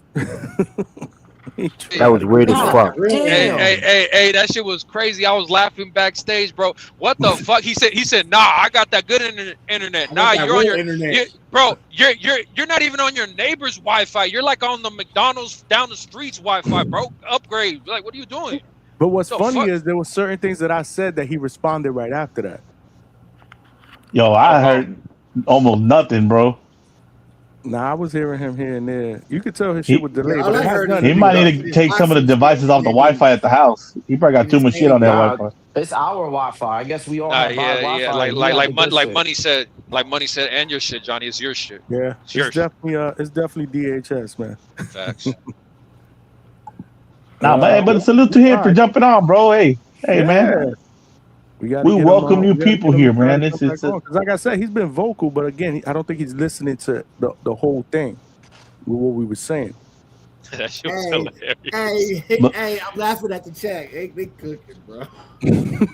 That was weird as fuck. Hey, that shit was crazy. I was laughing backstage, bro. What the fuck? He said, nah, I got that good internet. Nah, you're on your internet. Bro, you're not even on your neighbor's Wi-Fi. You're like on the McDonald's down the street's Wi-Fi, bro. Upgrade. Like, what are you doing? But what's funny is there were certain things that I said that he responded right after that. Yo, I heard almost nothing, bro. Nah, I was hearing him here and there. You could tell his shit was delayed. He, But it has nothing he to do might with need to us. take some of the devices off the Wi-Fi at the house. He probably got too much shit on that Nah, Wi-Fi. it's our Wi-Fi. I guess we all have Wi-Fi. Like money said, and your shit, Johnny, it's your shit. Yeah, it's definitely DHS, man. Facts. Nah, man, but salute to him for jumping on, bro. Hey, man. We welcome new people here, man. It's because, like I said, he's been vocal, but again, I don't think he's listening to the whole thing. What we were saying. That shit was hilarious. Hey, I'm laughing at the chat. They cooking, bro.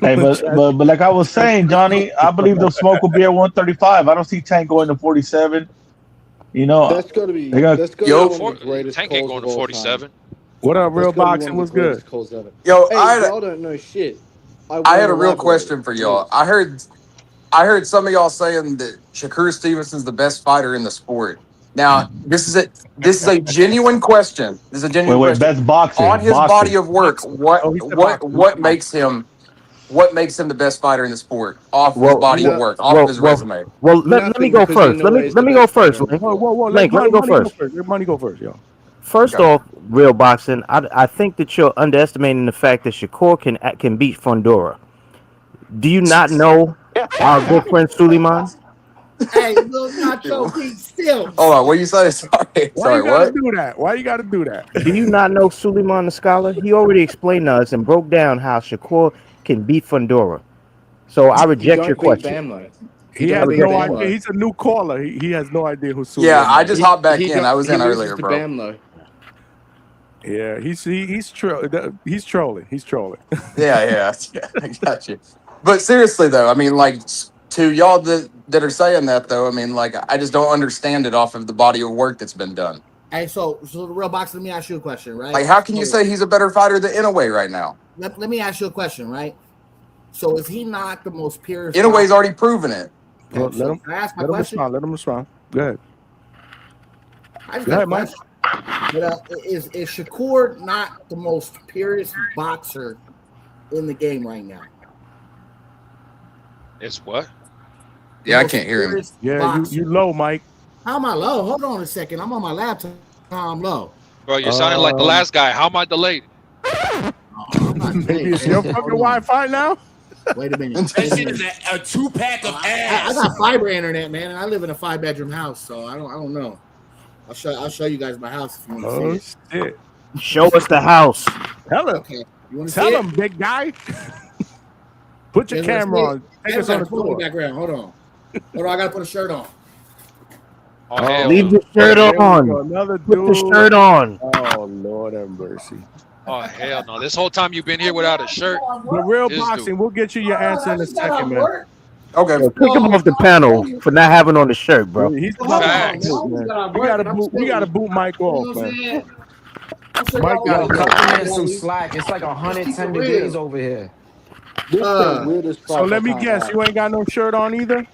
Hey, but like I was saying, Johnny, I believe the smoke will be at 135. I don't see Tank going to 47. You know, That's gonna be. they got- That's gonna Yo, be one of the greatest. Tank ain't calls going of to all 47. time. What up, real That's gonna be boxing? one of What's the greatest good? calls ever. Yo, hey, y'all don't know shit. I had a real question for y'all. I heard some of y'all saying that Shakur Stevenson's the best fighter in the sport. Now, this is a genuine question. This is a genuine Wait, question. best boxer. On his boxer. body of work, what makes him the best fighter in the sport off his body of work, off of his resume? Well, let me go first. Let me go first, Link. Whoa, Link, let me go first. Let money go first, yo. First off, real boxing, I think that you're underestimating the fact that Shakur can beat Fundora. Do you not know our good friend Suleiman? Hey, little Nacho Pete still. Hold on, what you say? Sorry, Why you gotta what? do that? Why you gotta do that? Do you not know Suleiman the scholar? He already explained to us and broke down how Shakur can beat Fundora. So I reject your question. He has no idea. He's a new caller. He has no idea who Suleiman Yeah, I is. just hopped back in. I was in earlier, bro. Yeah, he's trolling. He's trolling. Yeah, I got you. But seriously though, I mean, like to y'all that are saying that though, I mean, like I just don't understand it off of the body of work that's been done. Hey, so the real boxer, let me ask you a question, right? Like, how can you say he's a better fighter than Inoue right now? Let me ask you a question, right? So if he not the most purest, Inoue's already proven it. Well, let him respond. Let him respond. Go ahead. I just Go got a ahead, Mike. question. But is Shakur not the most purest boxer in the game right now? It's what? Yeah, I can't hear him. Yeah, you low, Mike. How am I low? Hold on a second. I'm on my laptop. I'm low. Bro, you're sounding like the last guy. How am I delayed? Maybe it's your fucking Wi-Fi now. Wait a minute. That shit is a 2-pack of ass. I got fiber internet, man, and I live in a 5-bedroom house, so I don't know. I'll show you guys my house if you want to see it. Shit. Show us the house. Tell him. Okay. You want to Tell see him, big guy. Put your camera on. Take us on the tour. Background. Hold on. I gotta put a shirt on. Leave the shirt on. Another Put the dude. shirt on. Oh Lord have mercy. Oh hell no! This whole time you've been here without a shirt. The real This boxing. dude. We'll get you your answer in a second, man. Okay. Yo, kick him off the panel for not having on the shirt, bro. He's Facts. man. We gotta boot Mike off, man. sure Mike y'all got want to to go. Cut the man some go. slack. It's like Let's keep 110 it degrees real. over here. This is the weirdest So fight let me I've guess, had. you ain't got no shirt on either?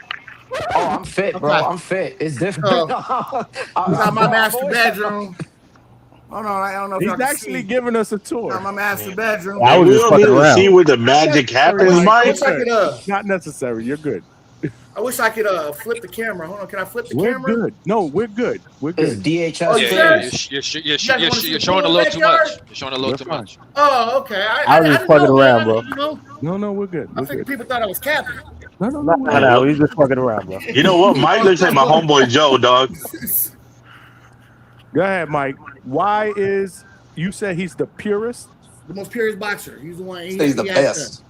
Oh, I'm fit, bro. Okay. I'm fit. It's different. So, got my Bro, master bedroom. Hold on, I don't know if y'all He's can actually see. giving us a Got tour. my master bedroom. Man, we don't need to see where the magic happens, I Mike. wish I could It's not necessary. You're good. I wish I could flip the camera. Hold on, can I flip the We're camera? good. No, we're good. We're It's good. DHS Oh, you Yeah, serious? you're You guys want to see you're the showing a pool little too backyard? much. You're showing a little too much. Oh, okay. I was I just didn't fucking know, man. around, bro. You know, No, we're good. I We're think good. people thought I was capping. No, no, No, no. no, we just fucking around, bro. You know what? Mike looks like my homeboy Joe, dog. Go ahead, Mike. Why is you said he's the purest? The most purest boxer. He's the one. He's the best.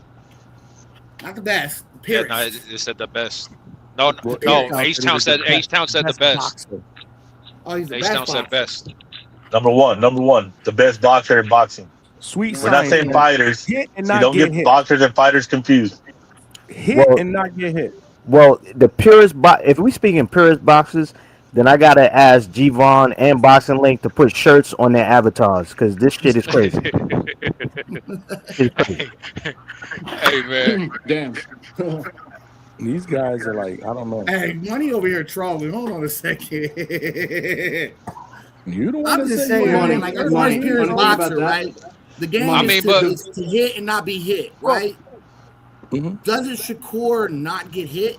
Not the best. The Yeah, purest. no, it said the best. No, H-Town said the best. Oh, he's the H-Town best said best. Number one, the best boxer in boxing. Sweet. We're not saying fighters. Hit and So not don't get get hit. boxers and fighters confused. Hit and not get hit. Well, the purest if we speaking purest boxers, then I gotta ask G-Von and Boxing Link to put shirts on their avatars because this shit is crazy. It's crazy. Hey man, damn. These guys are like, I don't know. Hey, money over here trolling. Hold on a second. You don't I'm just saying, man, like everybody's purest boxer, right? The game is to hit and not be hit, right? Doesn't Shakur not get hit?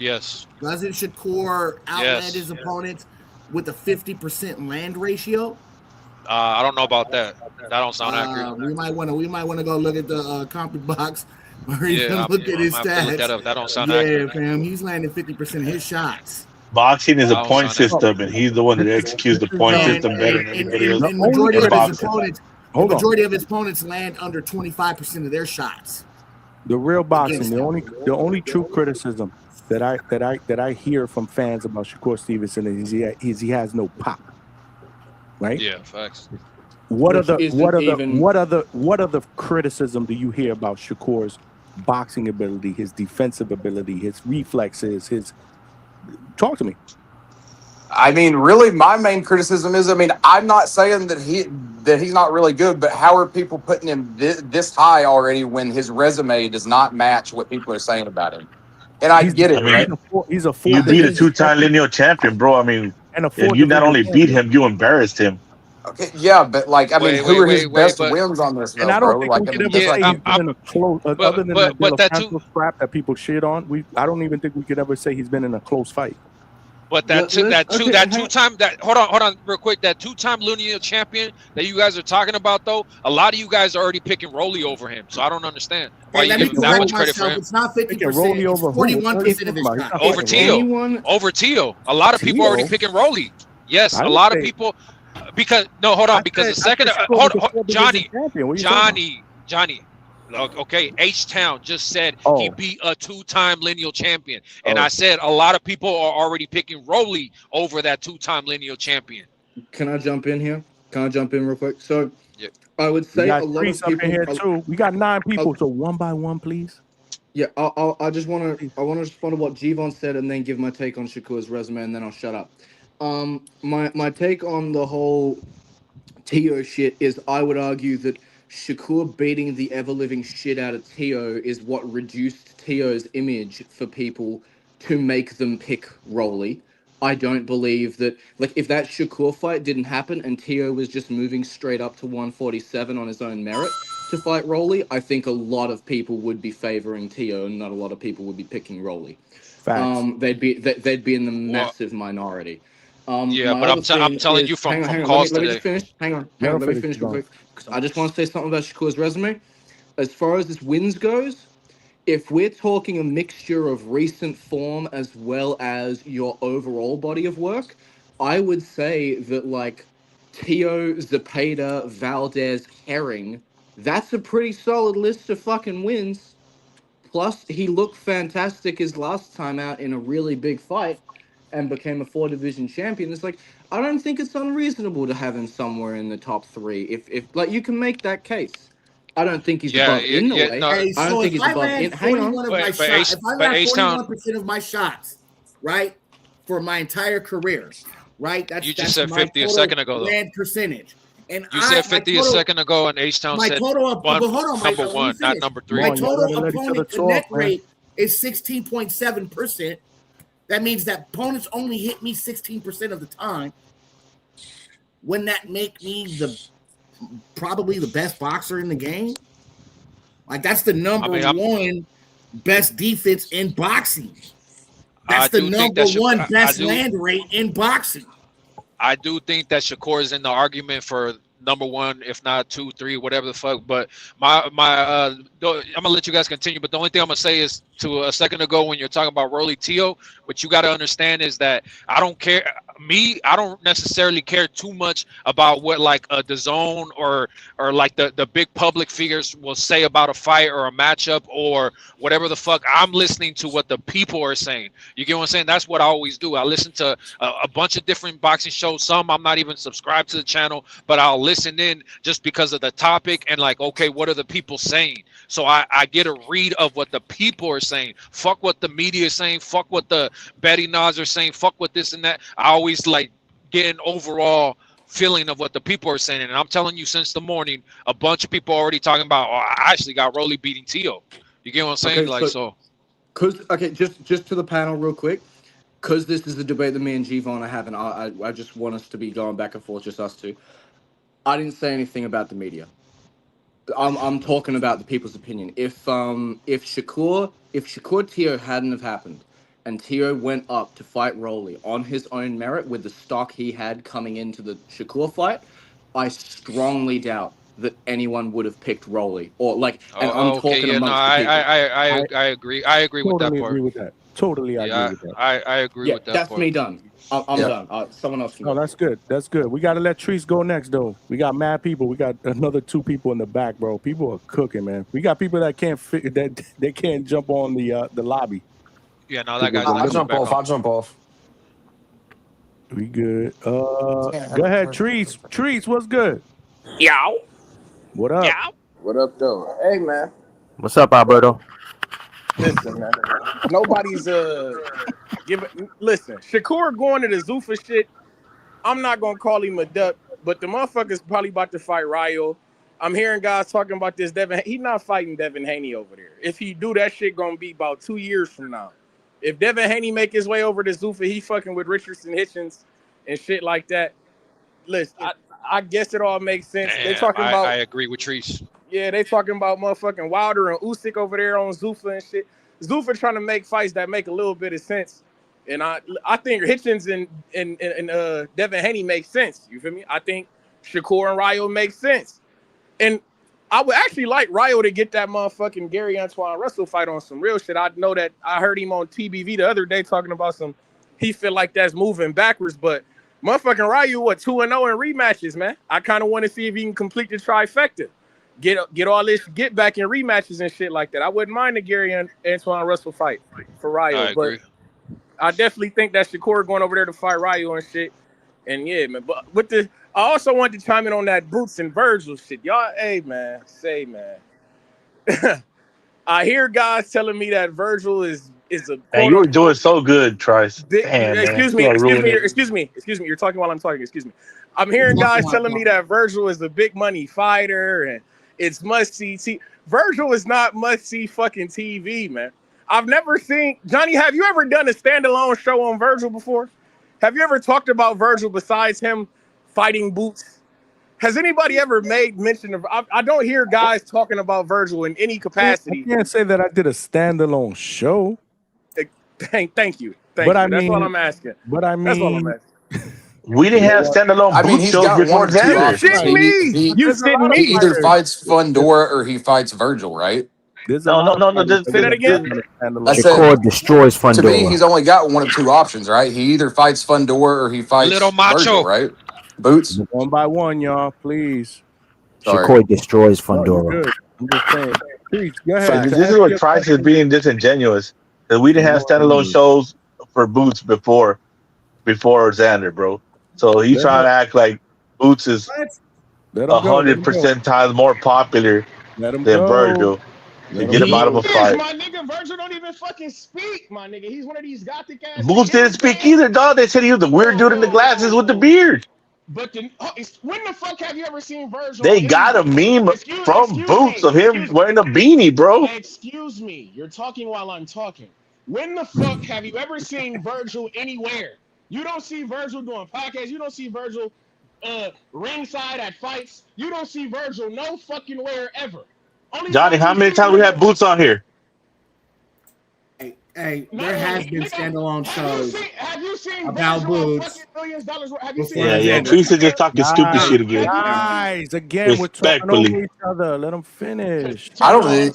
yes. Doesn't Shakur outland his opponents with a 50% land ratio? I don't know about that. That don't sound accurate. We might want to go look at the comp box or even Yeah, look at his I'm gonna have to stats. look that up. That don't sound yeah, accurate. fam, he's landing 50% of his shots. Boxing is a point system, and he's the one that executes the point system better than anybody else. And majority in of his boxing. opponents, land under 25% of their shots. The real boxing, the only true criticism that I hear from fans about Shakur Stevenson is he has no pop. Right? Yeah, facts. What other criticism do you hear about Shakur's boxing ability, his defensive ability, his reflexes, talk to me. I mean, really, my main criticism is, I'm not saying that he's not really good, but how are people putting him this high already when his resume does not match what people are saying about him? And I get it, right? He's a You beat a two-time lineal champion, bro. I mean, and you not only beat him, you embarrassed him. Okay, yeah, but who are his best wins on this? And I don't think we could ever say he's been in a close, other than that scrap that people shit on. I don't even think we could ever say he's been in a close fight. But hold on real quick. That two-time lineal champion that you guys are talking about, though, a lot of you guguys are already picking Rolly over him. So I don't understand why you give that much credit for him. It's not 50%. It's 41% of his shots. Over Tio. Over Tio. A lot of people are already picking Rolly. Yes, a lot of people. Because Johnny. Okay, H-Town just said he beat a two-time lineal champion, and I said a lot of people are already picking Rolly over that two-time lineal champion. Can I jump in here? Can I jump in real quick? So, I would say a lot of people in here too. We got 9 people, so one by one, please. Yeah, I want to respond to what G-Von said and then give my take on Shakur's resume, and then I'll shut up. My take on the whole Tio shit is I would argue that Shakur beating the ever-living shit out of Tio is what reduced Tio's image for people to make them pick Rolly. I don't believe that, if that Shakur fight didn't happen and Tio was just moving straight up to 147 on his own merit to fight Rolly, I think a lot of people would be favoring Tio and not a lot of people would be picking Rolly. Facts. They'd be in the massive minority. But I'm telling you from calls today. Let me just finish. Hang on. Let me finish real quick. Because I just want to say something about Shakur's resume. As far as his wins goes, if we're talking a mixture of recent form as well as your overall body of work, I would say that Tio, Zepeda, Valdez, Herring, that's a pretty solid list of fucking wins. Plus, he looked fantastic his last time out in a really big fight and became a 4-division champion. It's I don't think it's unreasonable to have him somewhere in the top 3. If you can make that case. I don't think he's above Inoue. No. I don't think he's above Inoue. Hang on. If I land 41% of my shots, right, for my entire career, right? You just said my 50 a total second ago, though. land percentage. And You said 50 a second ago, and H-Town my said total, but hold on, number let me one, not finish. number three. My total opponent connect rate is 16.7%. That means that opponents only hit me 16% of the time. Wouldn't that make me probably the best boxer in the game? Like, that's the number one best defense in boxing. That's the number one best land rate in boxing. I do think that Shakur is in the argument for number one, if not 2, 3, whatever the fuck. But I'm gonna let you guys continue. But the only thing I'm gonna say is, to a second ago when you're talking about Rolly Tio, what you got to understand is that I don't care. I don't necessarily care too much about what like the DAZN or like the big public figures will say about a fight or a matchup or whatever the fuck. I'm listening to what the people are saying. You get what I'm saying? That's what I always do. I listen to a bunch of different boxing shows. Some I'm not even subscribed to the channel, but I'll listen in just because of the topic and like, okay, what are the people saying? So I get a read of what the people are saying. Fuck what the media is saying. Fuck what the Betty Nas are saying. Fuck what this and that. I always like get an overall feeling of what the people are saying. And I'm telling you, since the morning, a bunch of people already talking about, oh, I actually got Rolly beating Tio. You get what I'm saying? Just to the panel real quick, because this is the debate that me and G-Von are having, I just want us to be going back and forth, just us two. I didn't say anything about the media. I'm talking about the people's opinion. If Shakur Tio hadn't have happened, and Tio went up to fight Rolly on his own merit with the stock he had coming into the Shakur fight, I strongly doubt that anyone would have picked Rolly. Or like, and I'm talking amongst the people. I agree. I agree with that part. Agree with that. Totally agree with that. I agree with that. That's part. me done. I'm done. Someone else can go. No, that's good. That's good. We got to let Treese go next, though. We got mad people. We got another 2 people in the back, bro. People are cooking, man. We got people that can't that they can't jump on the lobby. Yeah, no, that guy's. I'll jump off. We good. Go ahead, Treese. Treese, what's good? Yow. What up? Yow. What up, though? Hey, man. What's up, Alberto? Listen, man. Nobody's listen, Shakur going to the ZUFFA shit. I'm not gonna call him a duck, but the motherfucker's probably about to fight Rayo. I'm hearing guys talking about this Devin. He's not fighting Devin Haney over there. If he do, that shit gonna be about 2 years from now. If Devin Haney make his way over to ZUFFA, he fucking with Richardson Hitchens and shit like that. Listen, I guess it all makes sense. They talking about. I agree with Treese. Yeah, they talking about motherfucking Wilder and Usyk over there on ZUFFA and shit. ZUFFA trying to make fights that make a little bit of sense, and I think Hitchens and Devin Haney make sense. You feel me? I think Shakur and Rayo make sense, and I would actually like Rayo to get that motherfucking Gary Antoine Russell fight on some real shit. I know that I heard him on TBV the other day talking about he feel like that's moving backwards, but motherfucking Rayo 2-0 in rematches, man. I kind of want to see if he can complete the trifecta. Get all this get back in rematches and shit like that. I wouldn't mind the Gary Antoine Russell fight for Rayo, but I definitely think that Shakur going over there to fight Rayo and shit. And yeah, man. But I also wanted to chime in on that Boots and Vergil shit. Y'all, hey man, I hear guys telling me that Vergil is a. And you were doing so good, Trice. Excuse me. You're talking while I'm talking. Excuse me. I'm hearing guys telling me that Vergil is a big money fighter and it's must see. Vergil is not must see fucking TV, man. I've never seen Johnny. Have you ever done a standalone show on Vergil before? Have you ever talked about Vergil besides him fighting Boots? Has anybody ever made mention of? I don't hear guys talking about Vergil in any capacity. I can't say that I did a standalone show. Thank you. That's all I'm asking. But I mean, that's all I'm asking. We didn't have standalone Boots shows before Xander. You shitting me? He either fights Fundora or he fights Vergil, right? No. Say that again. Shakur destroys Fundora. To me, he's only got one of 2 options, right? He either fights Fundora or he fights Little Macho, Vergil, right? Boots. One by one, y'all, please. Shakur destroys Fundora. I'm just saying. Please, go ahead. This is what Trice is being disingenuous. Because we didn't have standalone shows for Boots before Xander, bro. So he's trying to act like Boots is 100% times more popular than Vergil. to get him out of a fight. My nigga Vergil don't even fucking speak, my nigga. He's one of these gothic ass. Boots didn't speak either, dog. They said he was the weird dude in the glasses with the beard. But when the fuck have you ever seen Vergil? They got a meme from Boots of him wearing a beanie, bro. Excuse me, you're talking while I'm talking. When the fuck have you ever seen Vergil anywhere? You don't see Vergil doing podcasts. You don't see Vergil ringside at fights. You don't see Vergil no fucking where ever. Johnny, how many times we had Boots on here? Hey, there has been standalone shows have you seen about Boots. Yeah. Teresa just talking stupid shit again. Guys, again, we're talking over each other. Let them finish. I don't even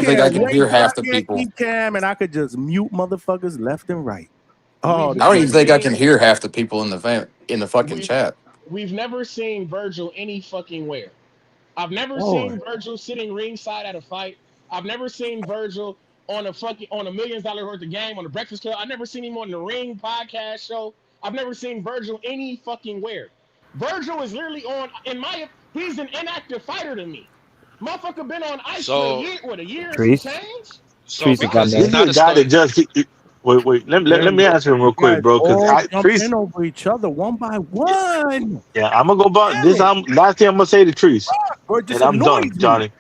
think I can hear half the people. Cam and I could just mute motherfuckers left and right. Oh, I don't even think I can hear half the people in the fucking chat. We've never seen Vergil any fucking where. I've never seen Vergil sitting ringside at a fight. I've never seen Vergil on a $1 million worth of game on the Breakfast Club. I've never seen him on the Ring podcast show. I've never seen Vergil any fucking where. Vergil is literally on, he's an inactive fighter to me. Motherfucker been on ice for a year and some change? This is a guy that just wait. Let me answer him real quick, bro. Because jumping over each other one by one. Yeah, I'm gonna go back. Last thing I'm gonna say to Treese, and I'm done, Johnny.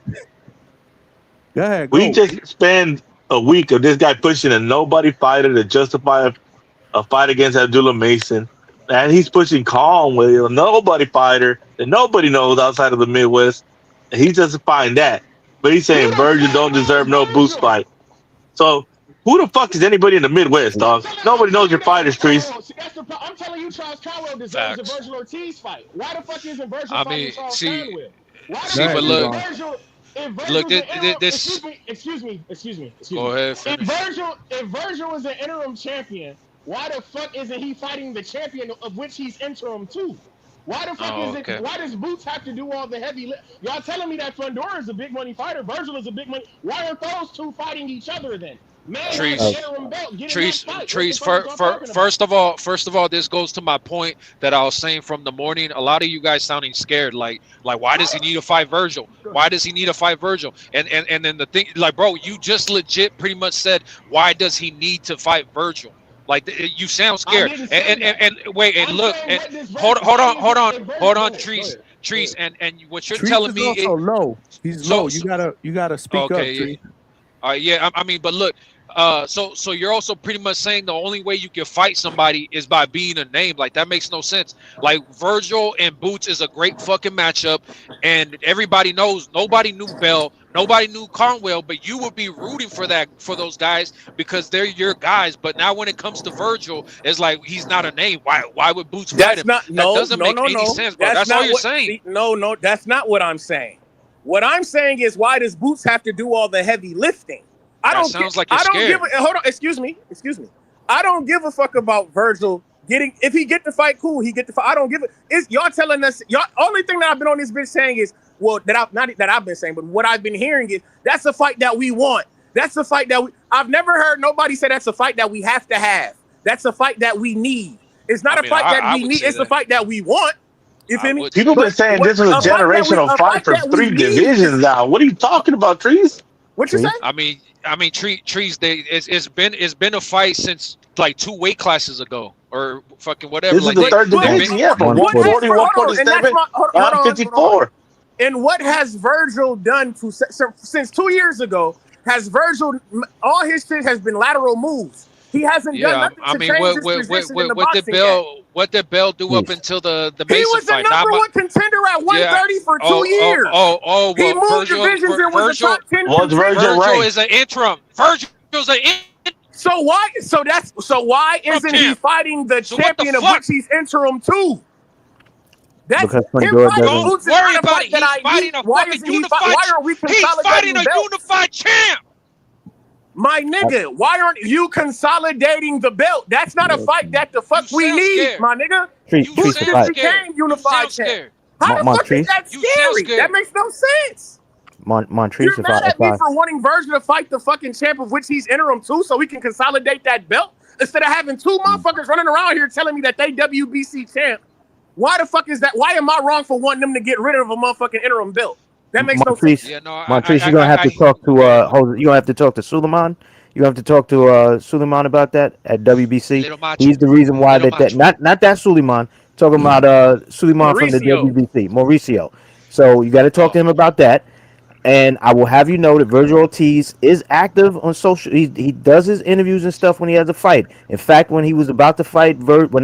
Go ahead. We just spend a week of this guy pushing a nobody fighter to justify a fight against Abdullah Mason, and he's pushing Conway, a nobody fighter that nobody knows outside of the Midwest, and he's justifying that. But he's saying Vergil don't deserve no Boots fight. So who the fuck is anybody in the Midwest, dog? Nobody knows your fighters, Treese. I'm telling you, Charles Conway deserves a Vergil Ortiz fight. Why the fuck isn't Vergil fighting Charles Conway? But look. Look, excuse me. Go ahead. If Vergil is an interim champion, why the fuck isn't he fighting the champion of which he's interim too? Why the fuck why does Boots have to do all the heavy lift? Y'all telling me that Fundora is a big money fighter, Vergil is a big money. Why aren't those two fighting each other then? First of all, this goes to my point that I was saying from the morning. A lot of you guys sounding scared, like why does he need to fight Vergil? Why does he need to fight Vergil? And then the thing, like, bro, you just legit pretty much said, why does he need to fight Vergil? Like, you sound scared. And wait, and look, and hold on, Treese, and what you're telling me is also low. He's low. You gotta speak up, Treese. Yeah, I mean, but look. So you're also pretty much saying the only way you can fight somebody is by being a name. Like, that makes no sense. Like, Vergil and Boots is a great fucking matchup, and everybody knows. Nobody knew Bell, nobody knew Conwell, but you would be rooting for those guys because they're your guys. But now when it comes to Vergil, it's like he's not a name. Why would Boots fight him? That doesn't make any sense, bro. That's all you're saying. No, that's not what I'm saying. What I'm saying is, why does Boots have to do all the heavy lifting? Hold on, excuse me. I don't give a fuck about Vergil getting. If he get to fight, cool. He get to fight. I don't give a. It's y'all telling us. Y'all only thing that I've been on this bitch saying is, well, not that I've been saying, but what I've been hearing is that's a fight that we want. That's the fight that I've never heard nobody say that's a fight that we have to have. That's a fight that we need. It's not a fight that we need. It's a fight that we want. You feel me? People been saying this is a generational fight for 3 divisions now. What are you talking about, Treese? What you say? I mean, Trees. It's been a fight since like 2 weight classes ago, or fucking whatever. This is the third division, yeah, from 140, 147, 154. And what has Vergil done since 2 years ago? Has Vergil all his shit has been lateral moves? He hasn't done nothing to change his position in the boxing yet. What did Bell do up until the Mason fight? He was the number one contender at 130 for 2 years. Well, he moved divisions and was a top 10 contender. Vergil is an interim. Vergil's an interim. So why isn't he fighting the champion of which he's interim too? That's because don't worry about it. He's fighting a fucking unified. Why are we consolidating a unified champ? My nigga, why aren't you consolidating the belt? That's not a fight that the fuck we need, my nigga. Who just became unified champ? How the fuck is that scary? That makes no sense. Montrese, You're mad at me for wanting Vergil to fight the fucking champ of which he's interim too, so we can consolidate that belt instead of having 2 motherfuckers running around here telling me that they WBC champ. Why the fuck is that? Why am I wrong for wanting them to get rid of a motherfucking interim belt? That makes no Montrese, sense. Yeah, no, Montrese, you're gonna have to talk to you're gonna have to talk to Suleiman. You have to talk to Suleiman about that at WBC. Little Macho. He's the reason why Little that Macho. not that Suleiman. Talking about Suleiman from the Mauricio. WBC, Mauricio. So you got to talk to him about that. And I will have you know that Vergil Ortiz is active on social. He does his interviews and stuff when he has a fight. In fact, when he was about to fight Lubin,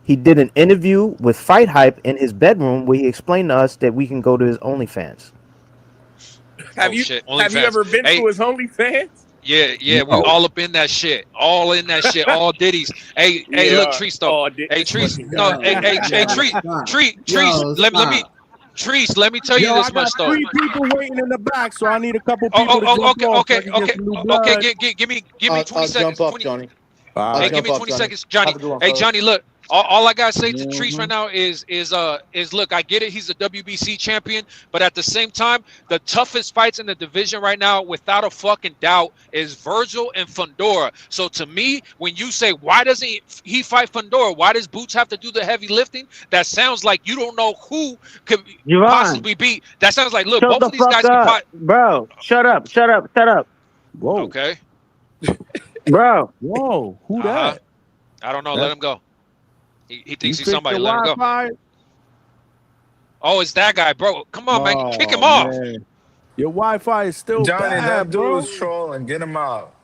he did an interview with Fight Hype in his bedroom where he explained to us that we can go to his OnlyFans. Have you ever been to his OnlyFans? Yeah, we all up in that shit. All in that shit. All ditties. Hey, look, Treese though. Hey, Treese. No, hey, Treese. Let me. Treese, let me tell you this much though. 3 people waiting in the back, so I need a couple people to jump off. Okay. Give me 20 seconds. Jump off, Johnny. Hey, give me 20 seconds, Johnny. Hey, Johnny, look. All I gotta say to Treese right now is look, I get it, he's a WBC champion, but at the same time, the toughest fights in the division right now, without a fucking doubt, is Vergil and Fundora. So to me, when you say why doesn't he fight Fundora, why does Boots have to do the heavy lifting? That sounds like you don't know who could possibly beat. That sounds like look, both of these guys can fight. Bro, shut up. Whoa. Okay. Bro. Whoa, who that? I don't know. Let him go. He thinks he's somebody. Let him go. Oh, it's that guy, bro. Come on, man. Kick him off. Man. Your Wi-Fi is still Johnny, bad, that dude bro. was trolling. Get him out.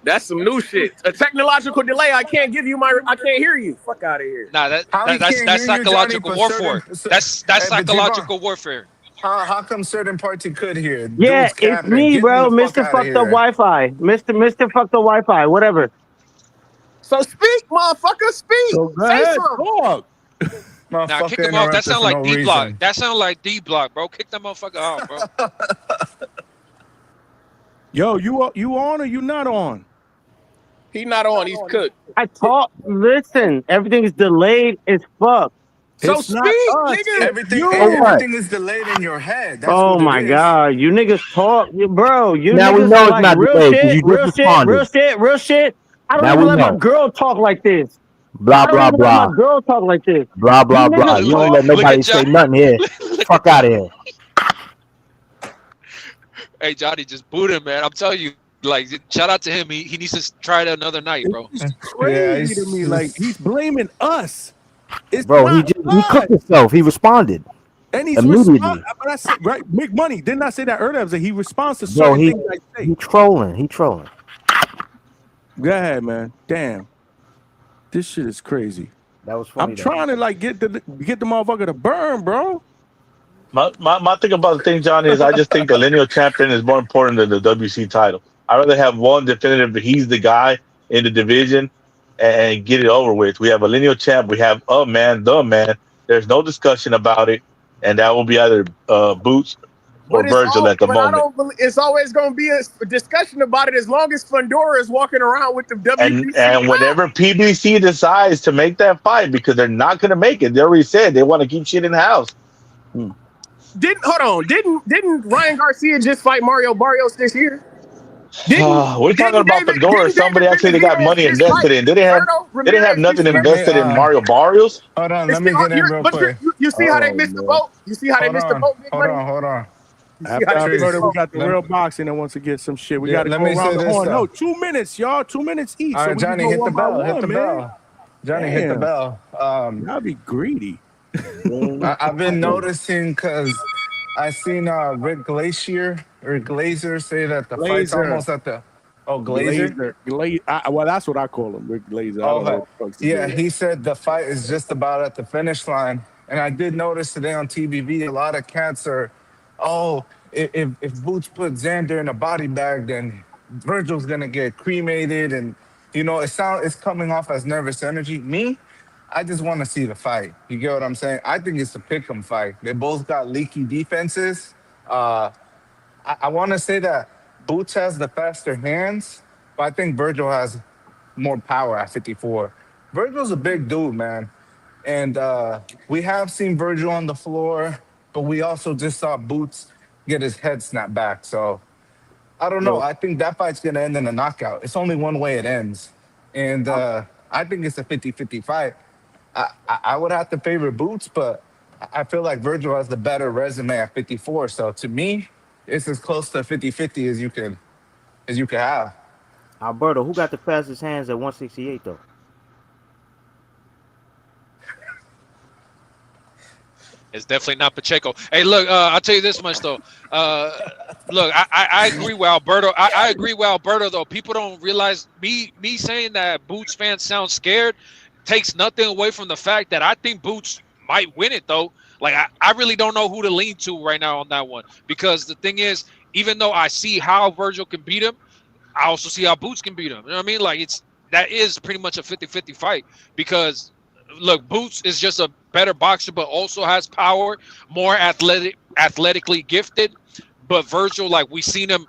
That's some new shit. A technological delay. I can't hear you. Fuck out of here. Nah, that's psychological warfare. That's psychological warfare. How come certain parts you could hear? Yeah, Dude's it's capping. me, Get bro. the fuck Mr. outta Fuck the here. Wi-Fi. Mr. Fuck the Wi-Fi. Whatever. So speak, motherfucker. Speak. So Say something. Nah, kick him off. That sound like D block. That sound like D block, bro. Kick that motherfucker off, bro. Yo, you on or you not on? He not on. He's cooked. I talk. Listen, everything is delayed as fuck. So It's speak, not us. nigga. Everything is delayed in your head. That's Oh what it my is. god, you niggas talk, bro. You Now we niggas know are it's like not real delayed, 'cause shit, you just responded. real shit. I don't Now even we let my know. girl talk like this. Blah I don't blah even blah. let my girl talk like this. Blah blah You blah. niggas You don't talk. let nobody at say Johnny. nothing here. Fuck out of here. Hey, Johnny, just boot him, man. I'm telling you. Like, shout out to him. He needs to try it another night, bro. It's crazy to me. Like he's blaming us. It's Bro, not he us. cooked himself. He responded. And he's immediately. But I said, right, make money. Didn't I say that earlier? I was like, he responds to Bro, certain he things I say. he trolling. Go ahead, man. Damn, this shit is crazy. That was funny. I'm trying to like get the motherfucker to burn, bro. My thing about the thing, Johnny, is I just think the lineal champion is more important than the WC title. I'd rather have one definitive, he's the guy in the division, and get it over with. We have a lineal champ. We have the man. There's no discussion about it, and that will be either Boots or Vergil at the moment. It's always going to be a discussion about it as long as Fundora is walking around with the WBC. And whenever PBC decides to make that fight, because they're not going to make it, they already said they want to keep shit in the house. Didn't Ryan Garcia just fight Mario Barrios this year? We're talking about Pandora. Somebody actually got money invested in. They didn't have nothing invested in Mario Barrios. Hold on, let me get in real quick. You see how they missed the boat? You see how they missed the boat? Hold on. After we got the real boxing that wants to get some shit. We got to go around the horn. No, 2 minutes, y'all. 2 minutes each. All right, so Johnny, hit the bell. Hit the bell. Johnny, hit the bell. Y'all be greedy. I've been noticing because I seen Rick Glazer say that the fight's almost at the Glazer. Well, that's what I call him, Rick Glazer. I don't know what the fuck's his Yeah, name. he said the fight is just about at the finish line. And I did notice today on TBV, a lot of cats are, if Boots put Xander in a body bag, then Virgil's gonna get cremated, and it's coming off as nervous energy. Me, I just want to see the fight. You get what I'm saying? I think it's a pick'em fight. They both got leaky defenses. I want to say that Boots has the faster hands, but I think Vergil has more power at 54. Virgil's a big dude, man. And we have seen Vergil on the floor, but we also just saw Boots get his head snapped back. So I don't know. I think that fight's going to end in a knockout. It's only one way it ends. And I think it's a 50-50 fight. I would have to favor Boots, but I feel like Vergil has the better resume at 54. So to me, it's as close to 50-50 as you can have. Alberto, who got the fastest hands at 168 though? It's definitely not Pacheco. Hey, look, I'll tell you this much though. Look, I agree with Alberto. I agree with Alberto though. People don't realize me saying that Boots fans sound scared takes nothing away from the fact that I think Boots might win it though. Like I really don't know who to lean to right now on that one, because the thing is, even though I see how Vergil can beat him, I also see how Boots can beat him. You know what I mean? Like that is pretty much a 50-50 fight, because look, Boots is just a better boxer, but also has power, more athletically gifted. But Vergil, like we seen him,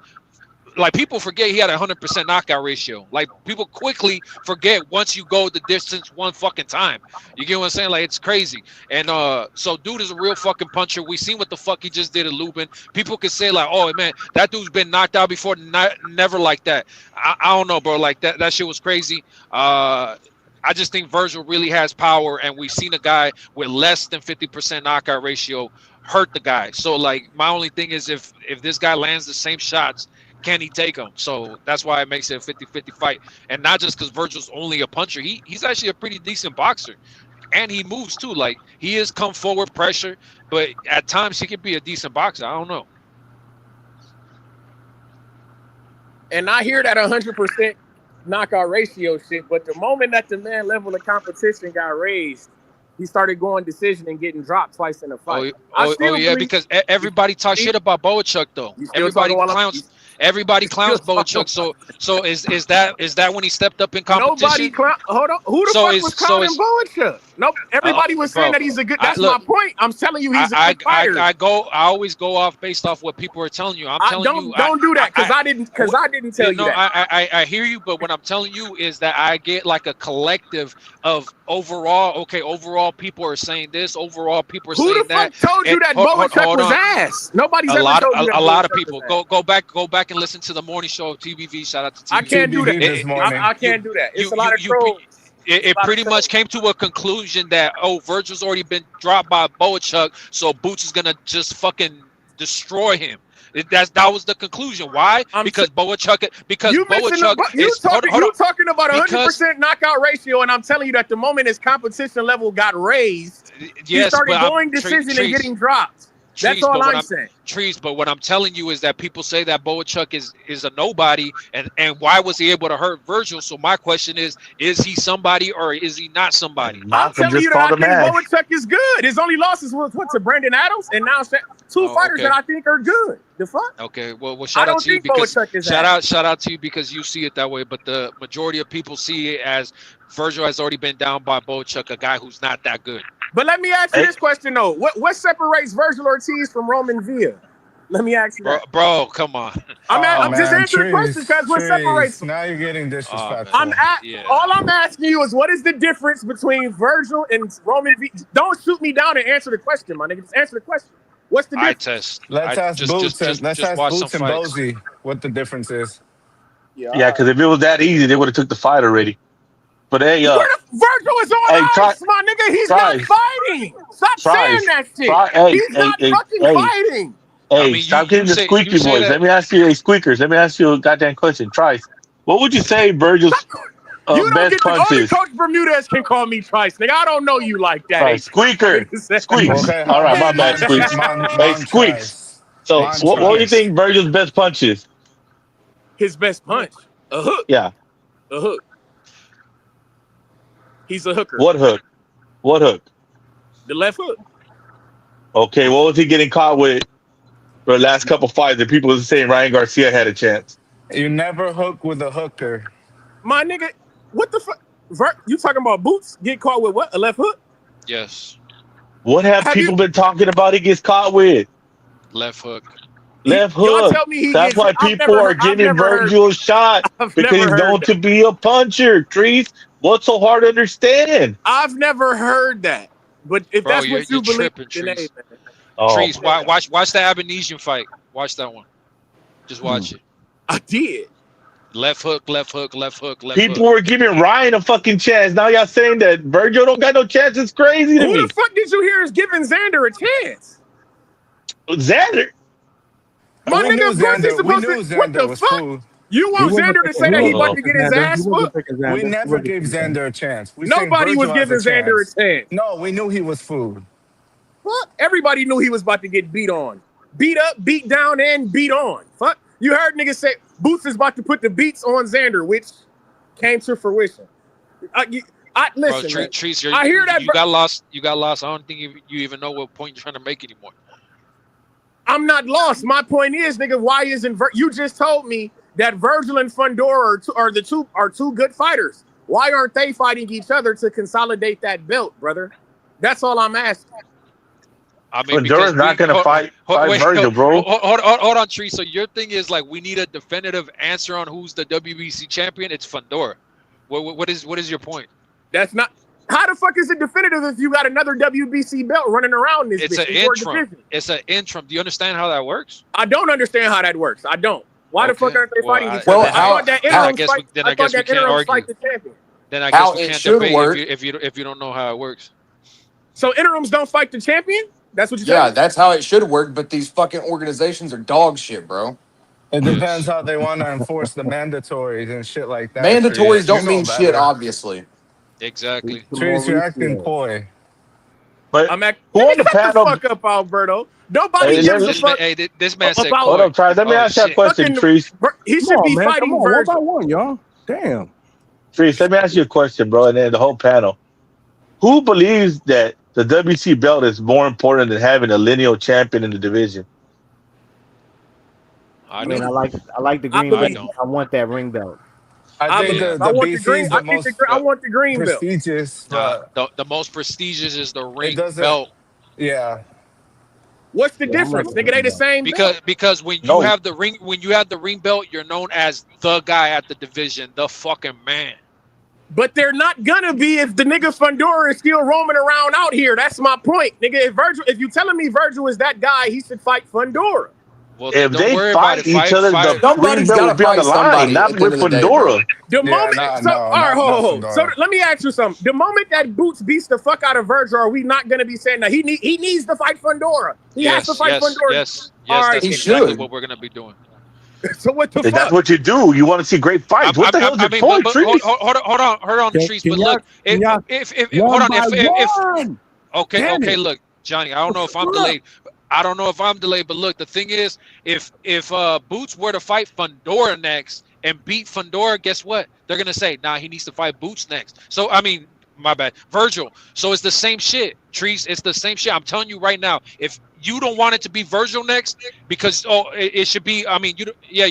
like people forget he had a 100% knockout ratio. Like people quickly forget once you go the distance one fucking time. You get what I'm saying? Like it's crazy. And so dude is a real fucking puncher. We seen what the fuck he just did at Lubin. People could say like, oh man, that dude's been knocked out before. Never like that. I don't know, bro. Like that shit was crazy. I just think Vergil really has power, and we've seen a guy with less than 50% knockout ratio hurt the guy. So like my only thing is if this guy lands the same shots, can he take them? So that's why it makes it a 50-50 fight. And not just because Virgil's only a puncher. He's actually a pretty decent boxer. And he moves too. Like he is come forward pressure, but at times he can be a decent boxer. I don't know. And I hear that 100% knockout ratio shit, but the moment that the man level of competition got raised, he started going decision and getting dropped twice in a fight. Oh yeah, because everybody talks shit about Boachuk though. Everybody clowns Boachuk. So is that when he stepped up in competition? Hold on. Who the fuck was clowning Boachuk? Nope. Everybody was saying that he's a good. That's my point. I'm telling you, he's a good fighter. I always go off based off what people are telling you. I'm telling you. Don't do that because I didn't tell you that. I hear you, but what I'm telling you is that I get like a collective of overall. Okay, overall people are saying this. Overall people are saying that. Who the fuck told you that Boachuk was ass? Nobody's ever told you that. A lot of people. Go back and listen to the morning show of TBV. Shout out to TBV. I can't do that. I can't do that. It's a lot of trolls. It pretty much came to a conclusion that Vergil's already been dropped by Boachuk, so Boots is gonna just fucking destroy him. That was the conclusion. Why? Because Boachuk. Because Boachuk is talking about 100% knockout ratio, and I'm telling you that the moment his competition level got raised, he started going decision and getting dropped. That's all I'm saying. But what I'm telling you is that people say that Boachuk is a nobody, and why was he able to hurt Vergil? So my question is he somebody or is he not somebody? I'm telling you that I think Boachuk is good. His only losses was to Brandon Adams, and now two fighters that I think are good. The fuck? Okay, well shout out to you because shout out to you because you see it that way, but the majority of people see it as Vergil has already been down by Boachuk, a guy who's not that good. But let me ask you this question though: What separates Vergil Ortiz from Roman Villa? Let me ask you that. Bro, come on. I'm just answering the question because what separates them? Now you're getting disrespectful. All I'm asking you is what is the difference between Vergil and Roman Villa? Don't shoot me down and answer the question, my nigga. Just answer the question. What's the difference? Let's ask Boots and Bozy what the difference is. Yeah, because if it was that easy, they would have took the fight already. But hey, Vergil is on ice, my nigga. He's not fighting. Stop saying that shit. He's not fucking fighting. Hey, stop getting the squeaky voice. Let me ask you, squeakers. Let me ask you a goddamn question. Trice, what would you say Vergil's best punches? Only Coach Bermudez can call me Trice, nigga. I don't know you like that. Right. Squeaker. Squeaks. Okay, all right, my bad, Squeaks. Hey, Squeaks. So, what do you think Vergil's best punch is? His best punch? A hook. Yeah. A hook. He's a hooker. What hook? What hook? The left hook. Okay, what was he getting caught with for the last couple fights that people were saying Ryan Garcia had a chance? You never hook with a hooker. My nigga, what the fuck? You talking about Boots get caught with what? A left hook? Yes. What have people been talking about he gets caught with? Left hook. Left hook. Tell me that's why people are giving Vergil a shot because he's known to be a puncher. Trees. What's so hard to understand? I've never heard that. But if that's what you believe, then hey, man. Trees, watch the Abinesian fight. Watch that one. Just watch it. I did. Left hook, left hook, left hook, left People hook. were giving Ryan a fucking chance. Now y'all saying that Vergil don't got no chance. It's crazy to Who me. the fuck did you hear is giving Xander a chance? Xander. My We nigga, knew of course he's Xander. We supposed knew to. What Xander the was fuck? food. You want Xander to say that he about to get his ass whooped? We never gave Xander a chance. We Nobody seen was Vergil as giving Xander a chance. No, we knew he was food. Fuck. Everybody knew he was about to get beat on. Beat up, beat down, and beat on. Fuck. You heard niggas say Boots is about to put the beats on Xander, which came to fruition. Listen, Bro, man. Trees, I hear that. You got lost. You got lost. I don't think you even know what point you're trying to make anymore. I'm not lost. My point is, nigga, why isn't you just told me that Vergil and Fundora are two good fighters? Why aren't they fighting each other to consolidate that belt, brother? That's all I'm asking. I mean, Fundora's not gonna fight Vergil, bro. Hold on, Tree. So your thing is like we need a definitive answer on who's the WBC champion. It's Fundora. What is your point? That's not. How the fuck is it definitive if you got another WBC belt running around this? It's bitch an before interim. division? It's an interim. Do you understand how that works? I don't understand how that works. I don't. Why the fuck aren't they fighting each well, other? I thought that interim fight. I thought that interim fight the champion. Then I guess we can't debate if you don't know how it works. So interims don't fight the champion? That's what you said? Yeah, that's how it should work. But these fucking organizations are dog shit, bro. It depends how they want to enforce the mandatories and shit like that. Mandatories don't mean better. shit, obviously. Exactly. Trees, you're acting coy. But I'm acting. who on the panel? Fuck up, Alberto. Nobody gives a fuck. Hey, this man said. Hold up, try. Let me ask you a question, Trees. He should be fighting one by Vergil. one, y'all. Damn. Trees, let me ask you a question, bro, and then the whole panel. Who believes that the WC belt is more important than having a lineal champion in the division? I mean, I like the green belt. I want that ring belt. I think the BC is the most I want the green belt. prestigious. The most prestigious is the ring doesn't- belt. Yeah. What's the difference, nigga? They the same. Because when you have the ring belt, you're known as the guy at the division, the fucking man. But they're not gonna be if the nigga Fundora is still roaming around out here. That's my point, nigga. If you telling me Vergil is that guy, he should fight Fundora. Well, if they fight each other, the green belt will be on the line, not with Fundora. The moment, all right, hold. So let me ask you something. The moment that Boots beats the fuck out of Vergil, are we not gonna be saying that he needs to fight Fundora? He has to fight Fundora. Yes, all right, that's exactly what we're gonna be doing. So what the If fuck? that's what you do. You want to see great fights. What the hell is your point, Trees? Hold on, Trees. But look, okay, look, Johnny. I don't know if I'm delayed. But look, the thing is, if Boots were to fight Fundora next and beat Fundora, guess what? They're gonna say, nah, he needs to fight Boots next. So I mean, my bad, Vergil. So it's the same shit, Trees. It's the same shit. I'm telling you right now. If you don't want it to be Vergil next, because it should be. I mean, you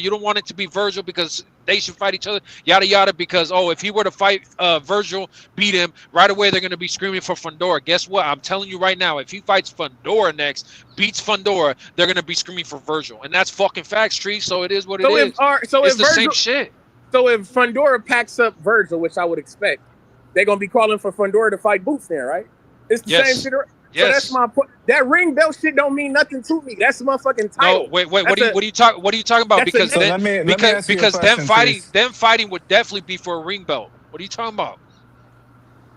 don't want it to be Vergil because they should fight each other, yada yada. Because if he were to fight Vergil, beat him right away, they're gonna be screaming for Fundora. Guess what? I'm telling you right now. If he fights Fundora next, beats Fundora, they're gonna be screaming for Vergil, and that's fucking facts, Trees. So it is what it is. It's the same shit. So if Fundora packs up Vergil, which I would expect, they're gonna be calling for Fundora to fight Boots then, right? It's the same shit. So that's my point. That ring belt shit don't mean nothing to me. That's a motherfucking title. No, wait. What are you talking about? Because them fighting would definitely be for a ring belt. What are you talking about?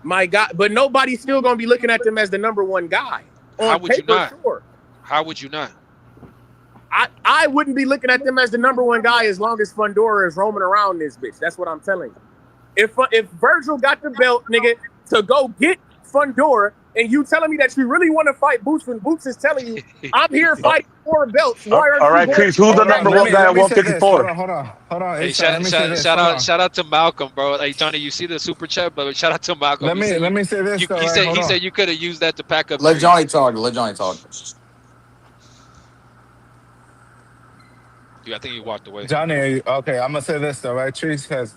My God, but nobody's still gonna be looking at them as the number one guy. How would you not? Sure. How would you not? I wouldn't be looking at them as the number one guy as long as Fundora is roaming around this bitch. That's what I'm telling you. If Vergil got the belt, nigga, to go get Fundora, and you telling me that you really want to fight Boots when Boots is telling you, I'm here fighting 4 belts. Why are all right, Trees, who's the number one guy at 154? Hold on. Hey, shout out to Malcolm, bro. Hey, Johnny, you see the super chat, but shout out to Malcolm. Let me say this. He said you could have used that to pack up. Let Johnny talk. Dude, I think he walked away. Johnny, okay, I'm gonna say this though, right? Trees has.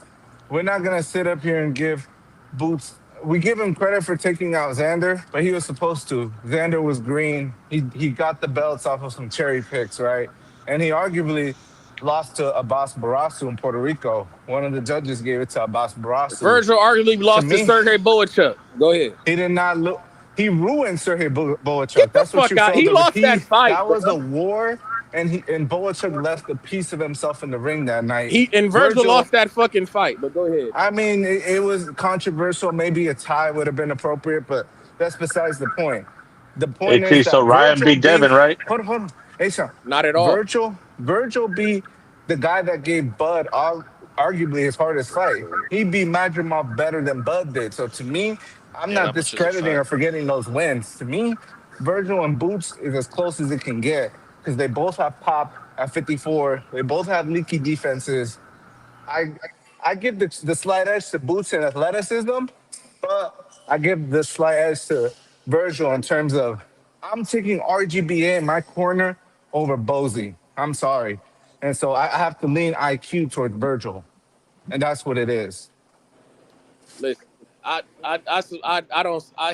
We're not gonna sit up here and give Boots. We give him credit for taking out Xander, but he was supposed to. Xander was green. He got the belts off of some cherry picks, right? And he arguably lost to Abbas Barrasu in Puerto Rico. One of the judges gave it to Abbas Barrasu. Vergil arguably lost to Sergey Boachuk. Go ahead. He did not look. He ruined Sergey Boachuk. That's what you out. He lost that fight. That was a war. and Boachuk left a piece of himself in the ring that night. Vergil lost that fucking fight. But go ahead. I mean, it was controversial. Maybe a tie would have been appropriate, but that's besides the point. The point is that so Ryan beat Devin, right? Hold on. Hey, Sean. Not at all. Vergil beat the guy that gave Bud arguably his hardest fight. He beat Madrimov better than Bud did. So to me, I'm not discrediting or forgetting those wins. To me, Vergil and Boots is as close as it can get because they both have pop at 54. They both have leaky defenses. I give the slight edge to Boots in athleticism, but I give the slight edge to Vergil in terms of I'm taking RGBA in my corner over Bozy. I'm sorry. And so I have to lean IQ towards Vergil. And that's what it is. Listen, I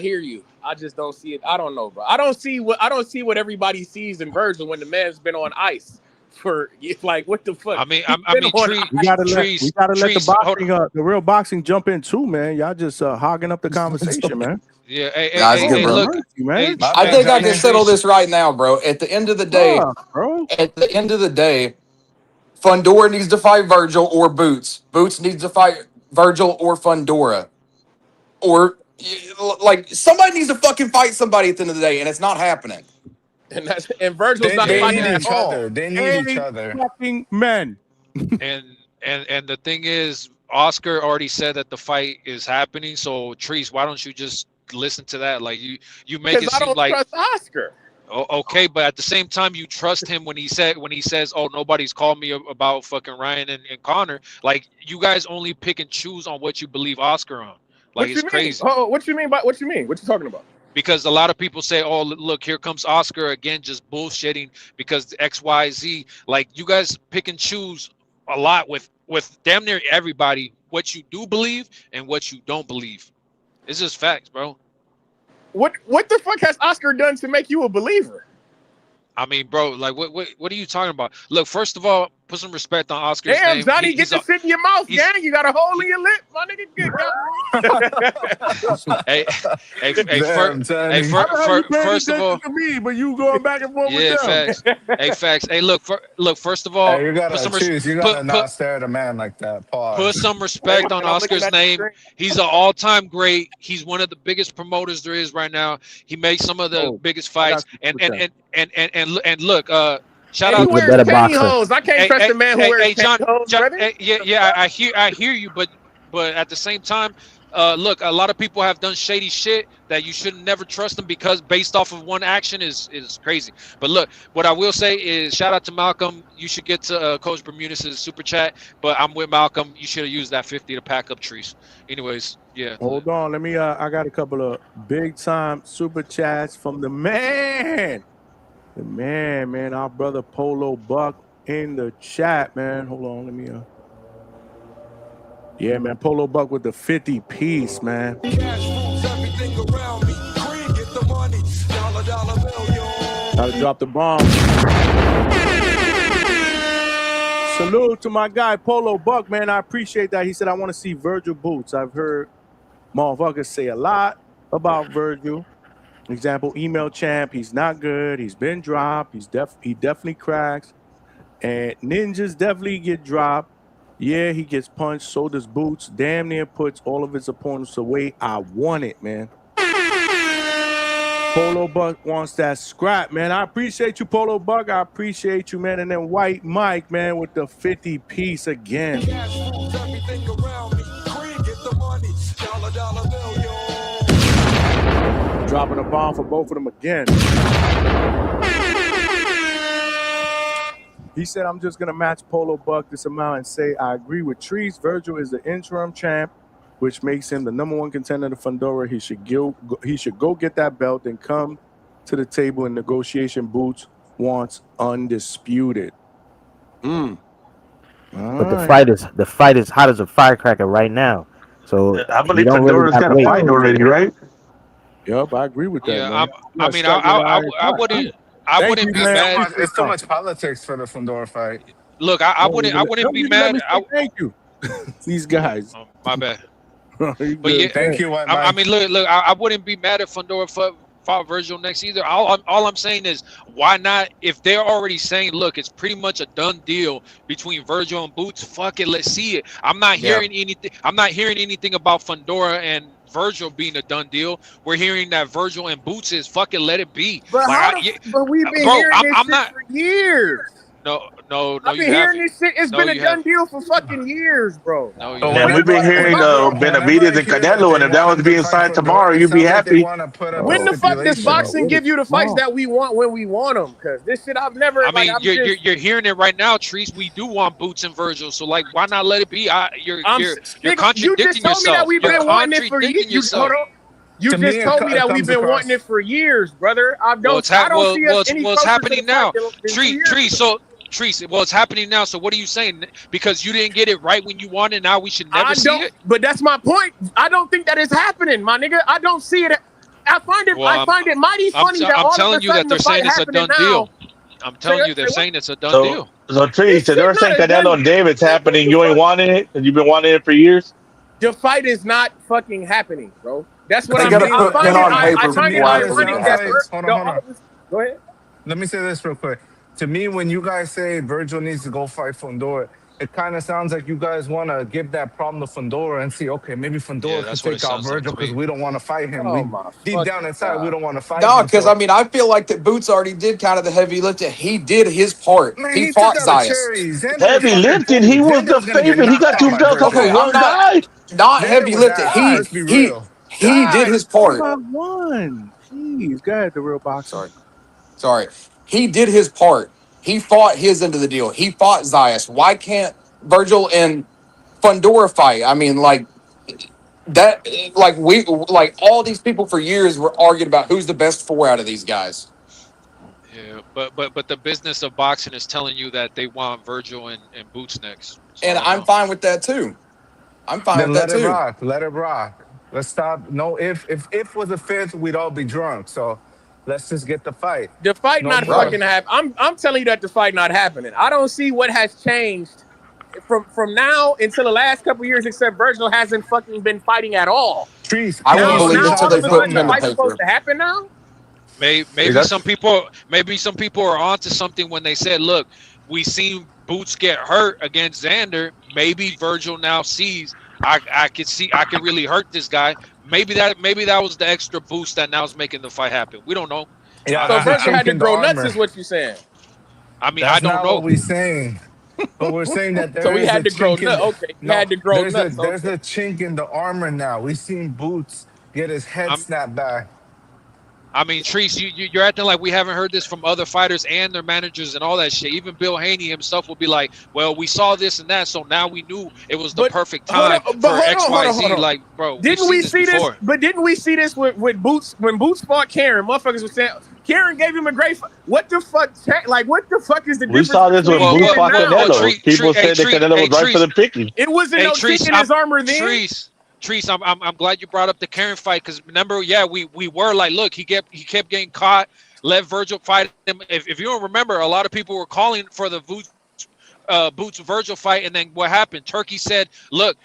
hear you. I just don't see it. I don't know, bro. I don't see what everybody sees in Vergil when the man's been on ice for like what the fuck. I mean, we gotta let the real boxing jump in too, man. Y'all just hogging up the conversation, man. Yeah, look, man. I think I can settle this right now, bro. At the end of the day, Fundora needs to fight Vergil or Boots. Boots needs to fight Vergil or Fundora. Or, like, somebody needs to fucking fight somebody at the end of the day, and it's not happening. And Vergil's not fighting at all. They need each other. Fucking men. and the thing is, Oscar already said that the fight is happening. So, Treese, why don't you just listen to that? Like, you make it seem like... I don't trust Oscar. Okay, but at the same time, you trust him when he says, "Oh, nobody's called me about fucking Ryan and Connor." Like, you guys only pick and choose on what you believe Oscar on. Like, it's crazy. Oh, what you mean? What you mean? What you talking about? Because a lot of people say, "Oh, look, here comes Oscar again, just bullshitting because X, Y, Z." Like, you guys pick and choose a lot with damn near everybody what you do believe and what you don't believe. It's just facts, bro. What the fuck has Oscar done to make you a believer? I mean, bro, like what are you talking about? Look, first of all, put some respect on Oscar's name. Damn, Johnny, get the shit in your mouth, gang. You got a hole in your lip, my nigga. First of all, to me, but you going back and forth yeah, with them. facts. Facts. Hey, look, first of all, you gotta choose. You gotta not stare at a man like that. Pause. Put some respect on Oscar's name. He's an all-time great. He's one of the biggest promoters there is right now. He makes some of the biggest fights. And look, shout out to better pantyhose. I can't trust a man who wears pantyhose. Yeah, I hear you, but at the same time, look, a lot of people have done shady shit that you should never trust them because based off of one action is crazy. But look, what I will say is shout out to Malcolm. You should get to Coach Bermudez's super chat, but I'm with Malcolm. You should have used that 50 to pack up Trees. Anyways, yeah. Hold on, let me. I got a couple of big time super chats from the man. The man, our brother Polo Buck in the chat, man. Hold on, let me. Yeah, man, Polo Buck with the 50 piece, man. Gotta drop the bomb. Salute to my guy Polo Buck, man. I appreciate that. He said, I want to see Vergil Boots. I've heard motherfuckers say a lot about Vergil. Example, email champ, he's not good. He's been dropped. He definitely cracks. And ninjas definitely get dropped. Yeah, he gets punched. So does Boots. Damn near puts all of his opponents away. I want it, man. Polo Buck wants that scrap, man. I appreciate you, Polo Buck. I appreciate you, man. And then White Mike, man, with the 50 piece again. Dropping a bomb for both of them again. He said, I'm just going to match Polo Buck this amount and say, I agree with Trees. Vergil is the interim champ, which makes him the #1 contender to Fundora. He should go get that belt and come to the table in negotiation. Boots wants undisputed. But the fight is hot as a firecracker right now. So I believe Fundora's got a fight already, right? Yep, I agree with that. Yeah, man. I wouldn't be mad. It's too much politics for the Fundora fight. Look, I wouldn't be mad. Thank you. These guys. My bad. But yeah, thank you. I mean, look, I wouldn't be mad at Fundora fought Vergil next either. All I'm saying is, why not? If they're already saying, look, it's pretty much a done deal between Vergil and Boots. Fuck it, let's see it. I'm not hearing anything. I'm not hearing anything about Fundora and Vergil being a done deal. We're hearing that Vergil and Boots is fucking let it be. But Like, but we've been bro, hearing this I'm shit not for years. No, I've been you hearing haven't. this shit. It's No, been a you done haven't. deal for fucking years, bro. No, you Man, haven't. we've been hearing Benavidez and Canelo, and if that was being signed tomorrow, you'd be happy. When the fuck does boxing give you the fights that we want when we want them? Because this shit I've never. I mean, you're hearing it right now, Treese. We do want Boots and Vergil, so like, why not let it be? You're contradicting you just told me that we've been wanting it for years. Hold on. You just told me that we've been wanting it for years, brother. I don't see us any what's closer happening to the now? fight than 2 years ago. Treese, well, it's happening now. So what are you saying? Because you didn't get it right when you wanted, now we should never see it? But that's my point. I don't think that is happening, my nigga. I don't see it. I find it mighty funny that all of a sudden the fight happening now. I'm telling you, they're saying it's a done deal. So Treese, so they're saying Canelo and David's happening. You ain't wanting it, and you've been wanting it for years. The fight is not fucking happening, bro. That's what They I'm gotta saying. put pen on paper I find it before I ironic that Hold on. Go ahead. Let me say this real quick. To me, when you guys say Vergil needs to go fight Fundora, it kind of sounds like you guys want to give that problem to Fundora and see, okay, maybe Fundora can take out Vergil because we don't want to fight him. Deep down inside, we don't want to fight him. No, because I mean, I feel like that Boots already did kind of the heavy lifting. He did his part. Man, he fought took out a Zayas. cherry. Heavy lifting. He was the favorite. He got 2 belts off of one guy. Not heavy lifting. He did his part. One. Jeez, go ahead, the real boxer. Sorry. He did his part. He fought his end of the deal. He fought Zayas. Why can't Vergil and Fundora fight? I mean, like that. Like all these people for years were arguing about who's the best 4 out of these guys. Yeah, but the business of boxing is telling you that they want Vergil and Boots next. So And I'm fine with that too. I'm fine Then with that let it too. rock. Let it rock. Let's stop. No, if was a fifth, we'd all be drunk. So let's just get the fight. The fight No not more. fucking happen. I'm telling you that the fight not happening. I don't see what has changed from now until the last couple years, except Vergil hasn't fucking been fighting at all. Trees. I won't believe it until they put pen the to fight's paper. supposed to happen now. Maybe some people are onto something when they said, look, we seen Boots get hurt against Xander. Maybe Vergil now sees I can really hurt this guy. Maybe that was the extra boost that now is making the fight happen. We don't know. Yeah, So that's a Vergil had chink to in the grow nuts, armor. is what you're saying. I mean, That's I don't not know. what we're saying. But we're saying that So there he is had a to grow chink in nuts. the- Okay, he had to grow there's nuts. There's a chink in the armor now. We've seen Boots get his head snapped back. I mean, Treese, you're acting like we haven't heard this from other fighters and their managers and all that shit. Even Bill Haney himself will be like, well, we saw this and that, so now we knew it was the perfect time for XYZ. Like, bro, Didn't we see this? But didn't we see this with Boots when Boots fought Karen? Motherfuckers were saying Karen gave him a great fight. What the fuck? Like, what the fuck is the difference? We saw this with between Boots then fought and now? Canelo. People said that Canelo was right for the picking. It wasn't no chink in his armor then. Treese, I'm glad you brought up the Karen fight because remember, yeah, we were like, look, he kept getting caught. Let Vergil fight him. If you don't remember, a lot of people were calling for the Boots Vergil fight, and then what happened? Turkey said, look,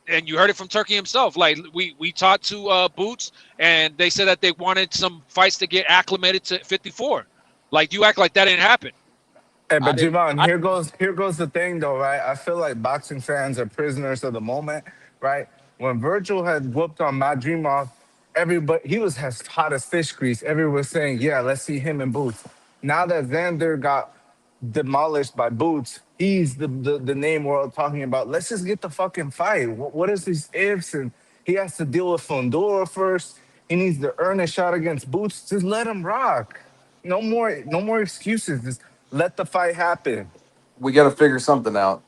and you heard it from Turkey himself. Like we talked to Boots, and they said that they wanted some fights to get acclimated to 54. Like you act like that didn't happen. Hey, but Javon, here goes the thing though, right? I feel like boxing fans are prisoners of the moment, right? When Vergil had whooped on Madrimov, everybody, he was as hot as fish grease. Everyone was saying, yeah, let's see him and Boots. Now that Xander got demolished by Boots, he's the name we're all talking about. Let's just get the fucking fight. What is these ifs? And he has to deal with Fundora first. He needs to earn a shot against Boots. Just let him rock. No more excuses. Just let the fight happen. We got to figure something out.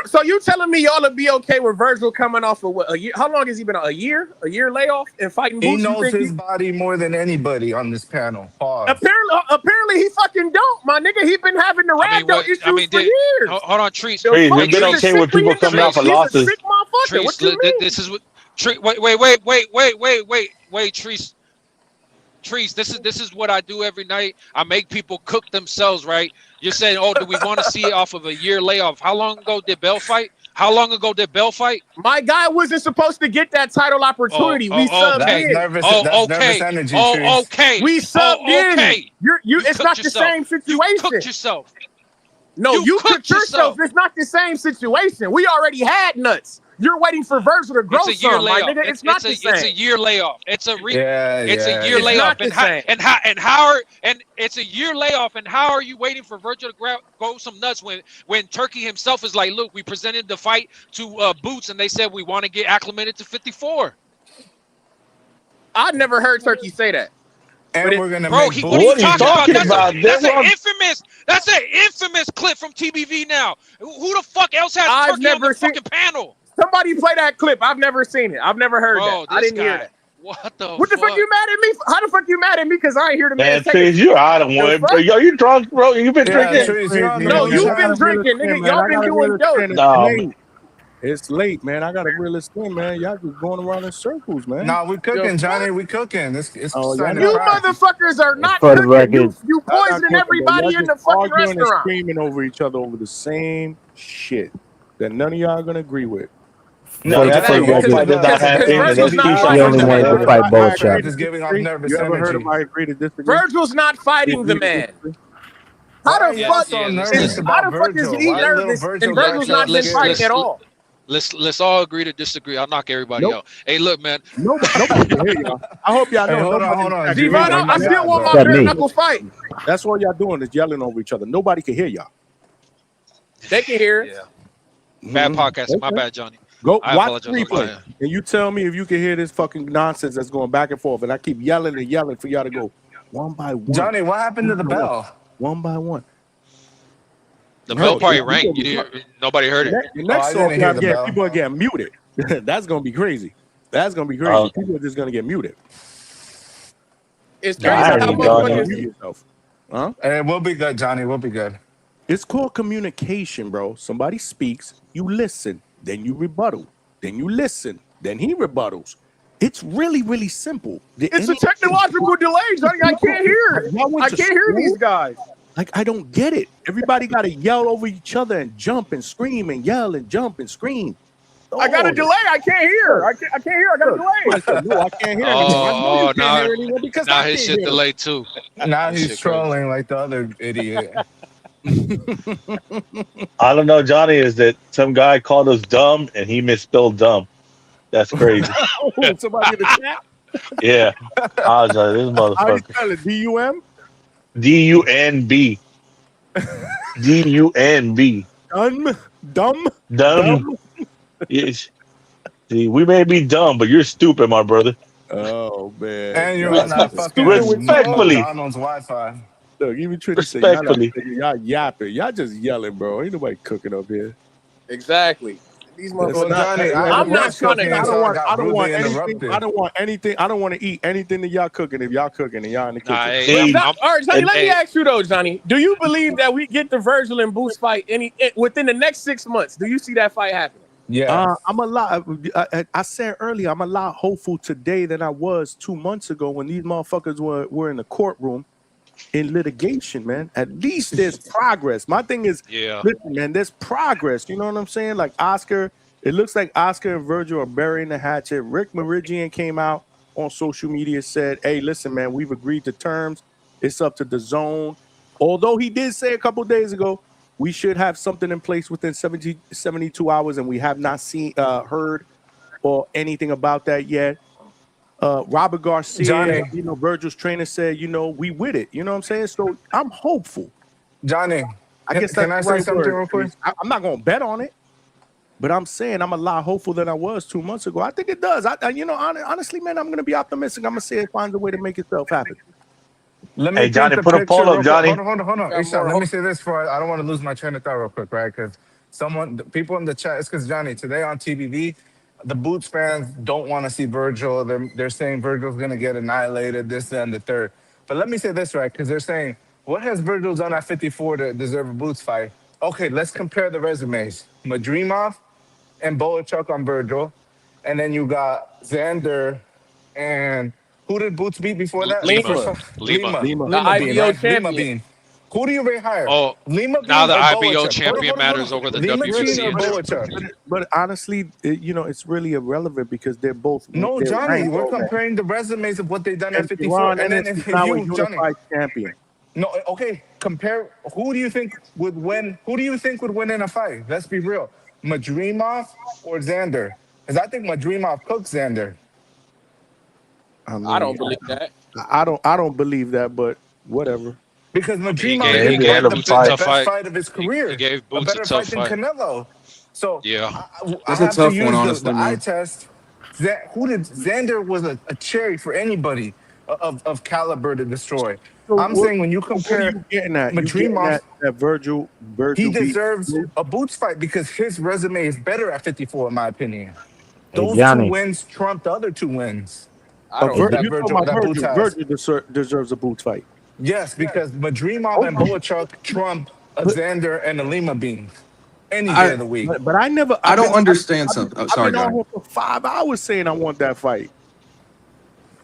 So you telling me y'all would be okay with Vergil coming off of what, a year? How long has he been? A year layoff and fighting Boots? He knows his body more than anybody on this panel. Pause. Apparently he fucking don't, my nigga. He been having the rhabdo issues for years. Hold on, Treese. We've been okay with people coming out for losses. Treese, what you mean? This is what. Wait, Treese. Treese, this is what I do every night. I make people cook themselves, right? You're saying, oh, do we want to see it off of a year layoff? How long ago did Bell fight? How long ago did Bell fight? My guy wasn't supposed to get that title opportunity. We subbed okay. in. That's nervous energy, okay. We subbed in. Okay. It's not the same situation. You cooked yourself. No, you cooked yourself. It's not the same situation. We already had nuts. You're waiting for Vergil to grow some, my nigga. It's not the same. It's a year layoff. It's a year It's layoff. not the same. And it's a year layoff. And how are you waiting for Vergil to grow some nuts when Turkey himself is like, look, we presented the fight to Boots and they said we want to get acclimated to 54. I've never heard Turkey say that. And we're gonna bro, make what are you talking about? That's That's an infamous clip from TBV now. Who the fuck else has I've Turkey on never the fucking panel? Somebody play that clip. I've never seen it. I've never heard that. I didn't hear that. What the fuck you mad at me? How the fuck you mad at me? Because I ain't hear the man say Trees, you're out of one. Bro, yo, you drunk, bro? You've been drinking. No, you've been drinking, nigga. Y'all been doing dope. No, it's late, man. I got to reel this in, man. Y'all just going around in circles, man. Nah, we cooking, Johnny. We cooking. It's you motherfuckers are not For the cooking. record. You poisoning everybody in the fucking arguing and restaurant. screaming over each other over the same shit that none of y'all are gonna agree with. No, that's the fight does not happen. He only wanted to fight both shots. Just giving off nervous You ever heard energy. of I agree to disagree? Virgil's not fighting the man. How the fuck is he nervous and Virgil's not been fighting at all? Let's all agree to disagree. I'll knock everybody out. Hey, look, man. Nobody can hear y'all. I hope y'all know. Hold on. Devon, I still want my bare knuckle fight. That's all y'all doing is yelling over each other. Nobody can hear y'all. They can hear. Yeah. Bad podcast. My bad, Johnny. Go I watch the apologize. replay, and you tell me if you can hear this fucking nonsense that's going back and forth. And I keep yelling and yelling for y'all to go one by one. Johnny, what happened to the bell? One by one. The bell probably rang. Nobody heard it. The next song, people are getting muted. That's gonna be crazy. That's gonna be crazy. People are just gonna get muted. It's crazy how motherfuckers mute yourself. Huh? And we'll be good, Johnny. We'll be good. It's called communication, bro. Somebody speaks, you listen, then you rebuttal, then you listen, then he rebuttals. It's really, really simple. It's a technological delay, Johnny. I can't hear. I can't hear these guys. Like, I don't get it. Everybody got to yell over each other and jump and scream and yell and jump and scream. I got a delay. I can't hear. I can't hear. I got a delay. I said, no, I can't hear anything. Now his shit delayed too. Now he's trolling like the other idiot. I don't know, Johnny, is that some guy called us dumb and he misspelled dumb. That's crazy. Somebody in the chat? Yeah. I was like, this How do you motherfucker. spell it? D-U-M? D-U-N-B. D-U-N-B. Dumb? Yes. See, we may be dumb, but you're stupid, my brother. Oh, man. And you're on that fucking Respectfully. McDonald's Wi-Fi. Look, even Trinity say, Respectfully. y'all yapping. Y'all just yelling, bro. Ain't nobody cooking up here. Exactly. These motherfuckers. Johnny, I'm not trying to. I don't want anything. I don't want to eat anything that y'all cooking if y'all cooking and y'all in the kitchen. All right, Johnny. Let me ask you though, Johnny. Do you believe that we get the Vergil and Boots fight within the next 6 months? Do you see that fight happening? Yeah. I'm a lot. I said earlier, I'm a lot hopeful today than I was 2 months ago when these motherfuckers were in the courtroom in litigation, man. At least there's progress. My thing is, listen, man, there's progress. You know what I'm saying? Like Oscar, it looks like Oscar and Vergil are burying the hatchet. Rick Meridian came out on social media, said, hey, listen, man, we've agreed to terms. It's up to the zone. Although he did say a couple days ago, we should have something in place within 72 hours, and we have not seen, heard, or anything about that yet. Robert Garcia, Johnny. Virgil's trainer said, we with it. You know what I'm saying? So I'm hopeful. Johnny, I guess can I say something real quick? I'm not going to bet on it, but I'm saying I'm a lot hopeful than I was 2 months ago. I think it does. Honestly, man, I'm going to be optimistic. I'm going to say it finds a way to make itself happen. Hey, Johnny, put a poll up, Johnny. Hold on. Ishan, let me say this I don't want to lose my train of thought real quick, right? Because people in the chat, it's because Johnny, today on TVV, the Boots fans don't want to see Vergil. They're saying Virgil's going to get annihilated, this, and the third. But let me say this, right? Because they're saying, what has Virgil done at 54 to deserve a Boots fight? Okay, let's compare the resumes. Madrimov and Boachuk on Vergil. And then you got Xander and who did Boots beat before that? Lima. Lima. The IBO champion. Lima Bean. Who do you rate higher? Oh, Lima now Bean the or IBO Boachuk? champion matters over the Lima Bean WBC or and shit. Boachuk? But honestly, it's really irrelevant because they're both No, they're Johnny, ranked we're already. comparing the resumes of what they've done at And 54. Jaron And then Ennis is if now a you, Johnny, unified champion. no, okay, compare. Who do you think would win? Who do you think would win in a fight? Let's be real. Madrimov or Xander? Because I think Madrimov cooked Xander. I don't believe that. I don't believe that, but whatever. Because He Madrimov gave, he didn't gave fight the Boots a tough best fight. fight of his career. He gave A Boots a better tough fight than fight. Canelo. So Yeah. I That's a have to tough use one, the honestly, eye man. test. Xander was a cherry for anybody of caliber to destroy. So I'm saying when you what are compare you getting at? You getting Madrimov, at that Vergil he beat deserves Boots? a Boots fight because his resume is better at 54, in my opinion. Hey, Those two Johnny. wins trump the other 2 wins. I don't. You're That talking about Boots has. Vergil deserves a Boots fight. Yes, because Madrimov and Boachuk trump a Xander and a Lima Bean any day of the week. But I never. I I've don't been- understand I've been- something. Oh, I've sorry, been on Johnny. here for 5 hours saying I want that fight.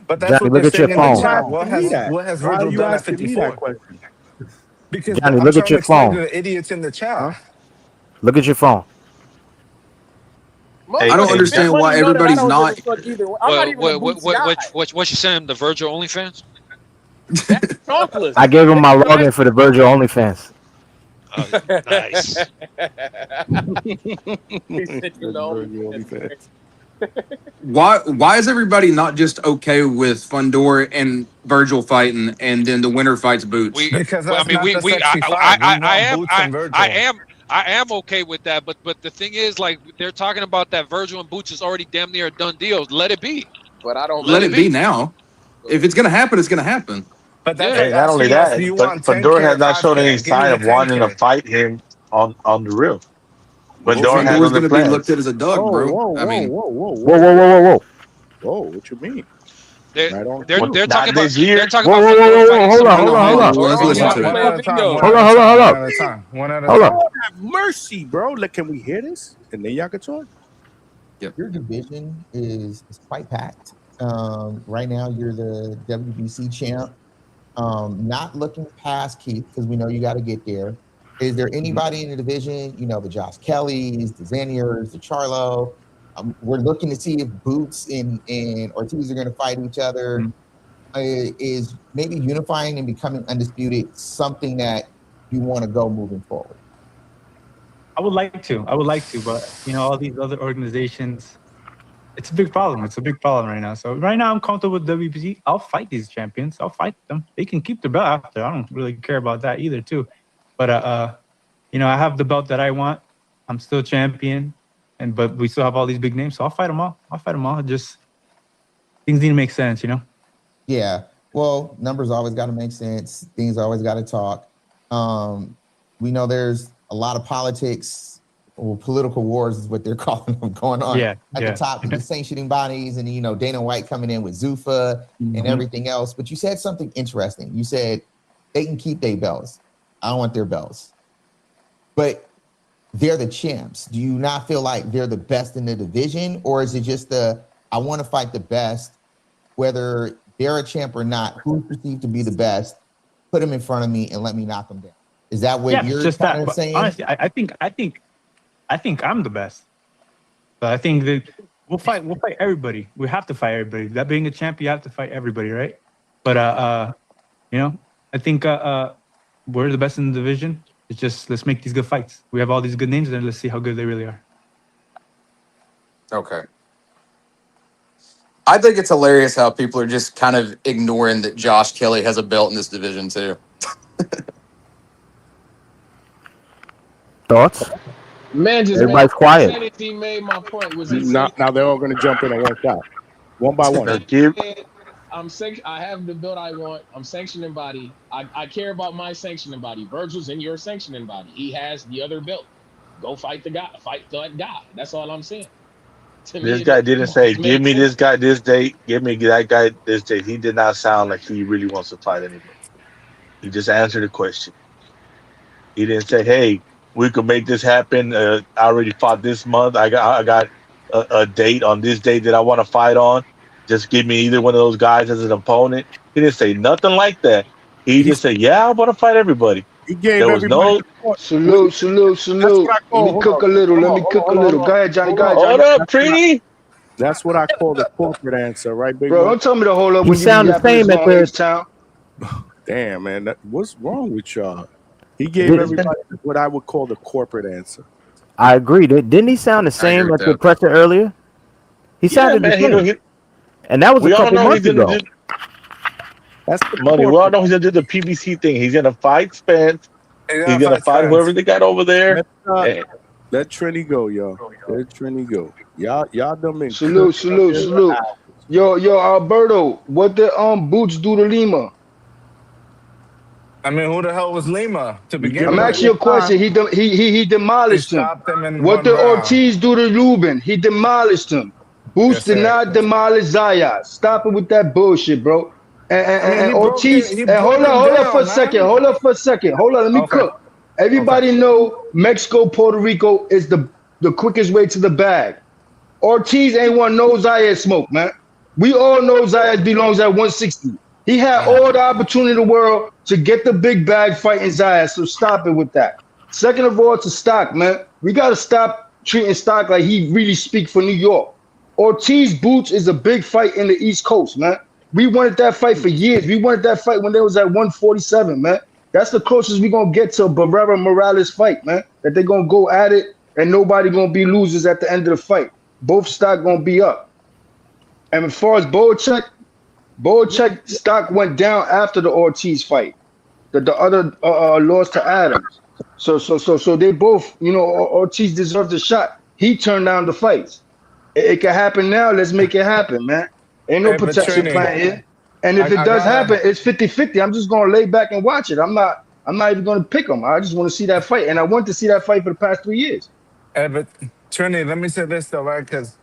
But that's Johnny, what look they're at your saying in the phone. chat. What Asking me that. has Why are Virgil you done at asking me 54? that question? Because Johnny, I'm look at trying to your explain phone. to the idiots in the chat. Look at your phone. I don't understand why everybody's not. I'm not even a Boots guy. What you saying? The Virgil OnlyFans? Chonkless. I gave him my login for the Vergil OnlyFans. Nice. He sent you the OnlyFans. Why is everybody not just okay with Fundora and Virgil fighting, and then the winner fights Boots? Because I that's mean, not we the sexy fight. I am okay with that, but the thing is, like, they're talking about that Virgil and Boots is already damn near a done deal. Let it be. But I don't Let it be now. If it's gonna happen, it's gonna happen. But that's Hey, not only that, but Fundora has not shown any sign of wanting to fight him on the real. Fundora has Fundora's other gonna be plans. looked at as a dog, bro. Whoa, I mean, Whoa. Whoa, what you mean? They're Right on. talking Not about this year. they're talking Whoa, about whoa, Fundora whoa, fighting hold on, somebody. hold on. One at a time. Hold on. One at a Hold on. time. Lord have mercy, bro. Like, can we hear this? And then y'all can talk. Your division is quite packed. Right now, you're the WBC champ. Not looking past Keith because we know you got to get there. Is there anybody in the division? You know, the Josh Kellys, the Zaniers, the Charlo. We're looking to see if Boots and Ortiz are going to fight each other. Is maybe unifying and becoming undisputed something that you want to go moving forward? I would like to, but all these other organizations, it's a big problem. It's a big problem right now. So right now I'm comfortable with WBC. I'll fight these champions. I'll fight them. They can keep their belt after. I don't really care about that either too. But I have the belt that I want. I'm still champion, but we still have all these big names. So I'll fight them all. Just things need to make sense, Yeah. Well, numbers always got to make sense. Things always got to talk. We know there's a lot of politics or political wars is what they're calling them going on at the top of the sanctioning bodies, and Dana White coming in with ZUFFA and everything else. But you said something interesting. You said they can keep their belts. I don't want their belts, but they're the champs. Do you not feel like they're the best in the division, or is it just I want to fight the best, whether they're a champ or not? Who's perceived to be the best? Put them in front of me and let me knock them down. Is that what you're just kind that. of saying? Honestly, I think I'm the best. But I think that we'll fight everybody. We have to fight everybody. That being a champ, you have to fight everybody, right? But I think we're the best in the division. It's just let's make these good fights. We have all these good names, and let's see how good they really are. Okay. I think it's hilarious how people are just kind of ignoring that Josh Kelly has a belt in this division too. Thoughts? Man, just Everybody's quiet. said it, he made my point. Was he Now they're all going to jump in on one shot, one by one. I have the belt I want. I'm sanctioning body. I care about my sanctioning body. Virgil's in your sanctioning body. He has the other belt. Go fight the guy. Fight that guy. That's all I'm saying. This guy didn't say, give me this guy this date, give me that guy this date. He did not sound like he really wants to fight anybody. He just answered the question. He didn't say, hey, we could make this happen. I already fought this month. I got a date on this date that I want to fight on. Just give me either one of those guys as an opponent. He didn't say nothing like that. He just said, yeah, I want to fight everybody. He gave There was everybody no. the court. Salute. That's what I call. Let me cook a little. Go ahead, Johnny. Go ahead, Hold Johnny. up, Trini. That's what I call the corporate answer, right, Big Bro, Mo? don't tell me to hold up He when you sound the yapping this same at long the. H-Town. Damn, man, what's wrong with y'all? He gave everybody what I would call the corporate answer. I agree. Didn't he sound the same at the presser earlier? He Yeah, sounded the man. same. And that was a We all couple know he's months gonna ago. do That's the money. We all know he's gonna do the PBC thing. He's gonna fight Spence. He's gonna fight whoever they got over there. Let Trini go, y'all. Let Trini go. Y'all done been Salute. Yo, Alberto, what did Boots do to Lima? I mean, who the hell was Lima to begin I'm with? asking you a question. He demolished him. stopped him in What one did round. Ortiz do to Lubin? He demolished him. Boots Yes, did sir. not demolish Zayas. Stop it with that bullshit, bro. And he broke Ortiz, him- he and hold broke him on for a down, second. man. Hold on for a second. Hold on, let me cook. Everybody know Mexico, Puerto Rico is the quickest way to the bag. Ortiz ain't want no Zayas smoke, man. We all know Zayas belongs at 160. He had all the opportunity in the world to get the big bag fighting Zayas, so stop it with that. Second of all, to Stock, man. We got to stop treating Stock like he really speak for New York. Ortiz Boots is a big fight in the East Coast, man. We wanted that fight for years. We wanted that fight when they was at 147, man. That's the closest we going to get to a Barrera Morales fight, man. That they going to go at it and nobody going to be losers at the end of the fight. Both Stock going to be up. And as far as Boacek stock went down after the Ortiz fight. The other lost to Adams. So they both, Ortiz deserved a shot. He turned down the fights. It can happen now. Let's make it happen, man. Ain't no Hey, but protection Trini, plan here. And if I it does gotta- happen, it's 50-50. I'm just gonna lay back and watch it. I'm not even gonna pick them. I just want to see that fight. And I want to see that fight for the past 3 years. But Trini, let me say this though, right? Because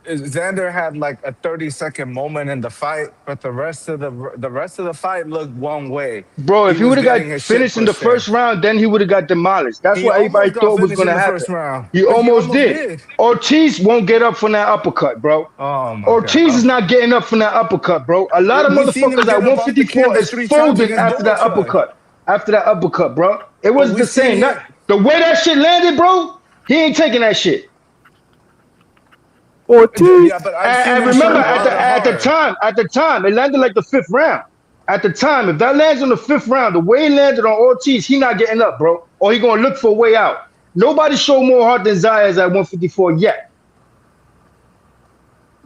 Xander had like a 30-second moment in the fight, but the rest of the fight looked one way. Bro, if he was would have getting got his shit finished in the pushed in. first round, then he would have got demolished. That's He what everybody almost got thought was finished going in to the happen. first round. He But almost did. Ortiz won't get up from that uppercut, bro. Oh my Ortiz God. is not getting up from that uppercut, bro. A lot of We seen him motherfuckers get at up off the 154 canvas is 3 times folded against after that Boacek. uppercut, bro. It was we the same. seen Not him- the way that shit landed, bro. He ain't taking that shit. Ortiz. Yeah, but I've seen And him remember, show a lot of at the time, it landed like the 5th round. At the time, if that lands on the 5th round, the way it landed on Ortiz, he not getting up, bro. Or he gonna look for a way out. Nobody showed more heart than Zayas at 154 yet.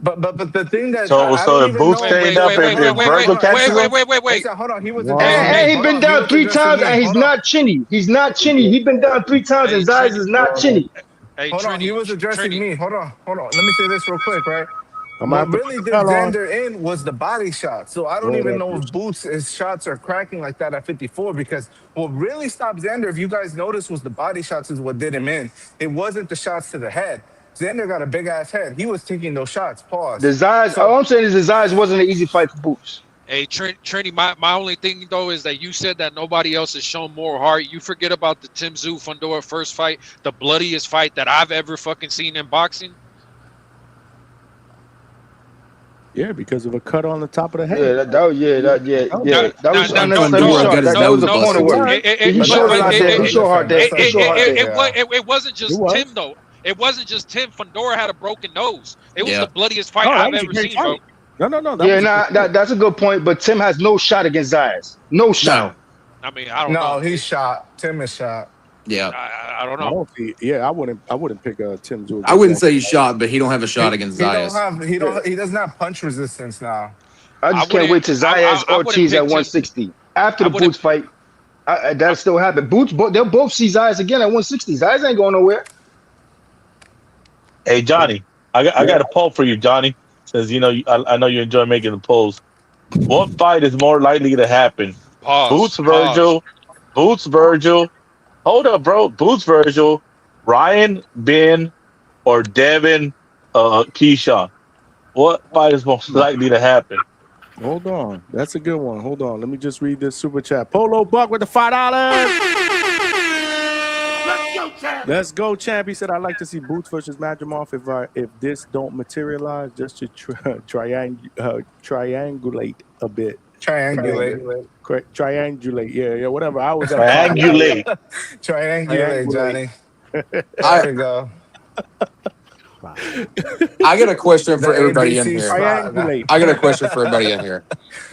But the thing that So I don't if even Boots know. stayed up, if Virgil catches him, Wait. Hold on. He was And he been down 3 times, and he's not chinny. He's not chinny. He been down 3 times, and Zayas is not chinny. Hold on, he was addressing me. Hold on. Let me say this real quick, right? I'm What gonna have to really put did the bell on. Xander in was the body shot. So I don't even know if Boots' shots are cracking like that at 54 because what really stopped Xander, if you guys noticed, was the body shots is what did him in. It wasn't the shots to the head. Xander got a big-ass head. He was taking those shots. Pause. The Zayas, all I'm saying is the Zayas wasn't an easy fight for Boots. Hey, Trini, my only thing, though, is that you said that nobody else has shown more heart. You forget about the Tim Tszyu Fundora first fight, the bloodiest fight that I've ever fucking seen in boxing. Yeah, because of a cut on the top of the head. Yeah, that was unnecessary shot. That was a corner work. He showed it out there. He showed hard there. It wasn't just Tim, though. It wasn't just Tim. Fundora had a broken nose. It was the bloodiest fight I've ever seen, bro. No. That's a good point. But Tim has no shot against Zayas. No shot. I mean, I don't know. No, he's shot. Tim is shot. Yeah, I don't know. I wouldn't pick Tim Tszyu. I wouldn't say he's shot, but he don't have a shot against Zayas. He doesn't have punch resistance now. I just can't wait to Zayas Ortiz at 160 after the Boots fight. That still happen. Boots, they'll both see Zayas again at 160. Zayas ain't going nowhere. hey Johnny, I got a poll for you, Johnny. Says I know you enjoy making the polls. What fight is more likely to happen? Boots Vergil. Hold up, bro. Boots Vergil, Ryan Ben, or Devin Keyshawn. What fight is most likely to happen? Hold on. That's a good one. Hold on. Let me just read this super chat. Polo Buck with the $5. Let's go, champ. He said, I'd like to see Boots versus Madrimov if this don't materialize, just to triangulate a bit. Triangulate. Triangulate. Yeah, whatever. I was at Triangulate. Triangulate, Johnny. There we go. I got a question for everybody in here. I got a question for everybody in here.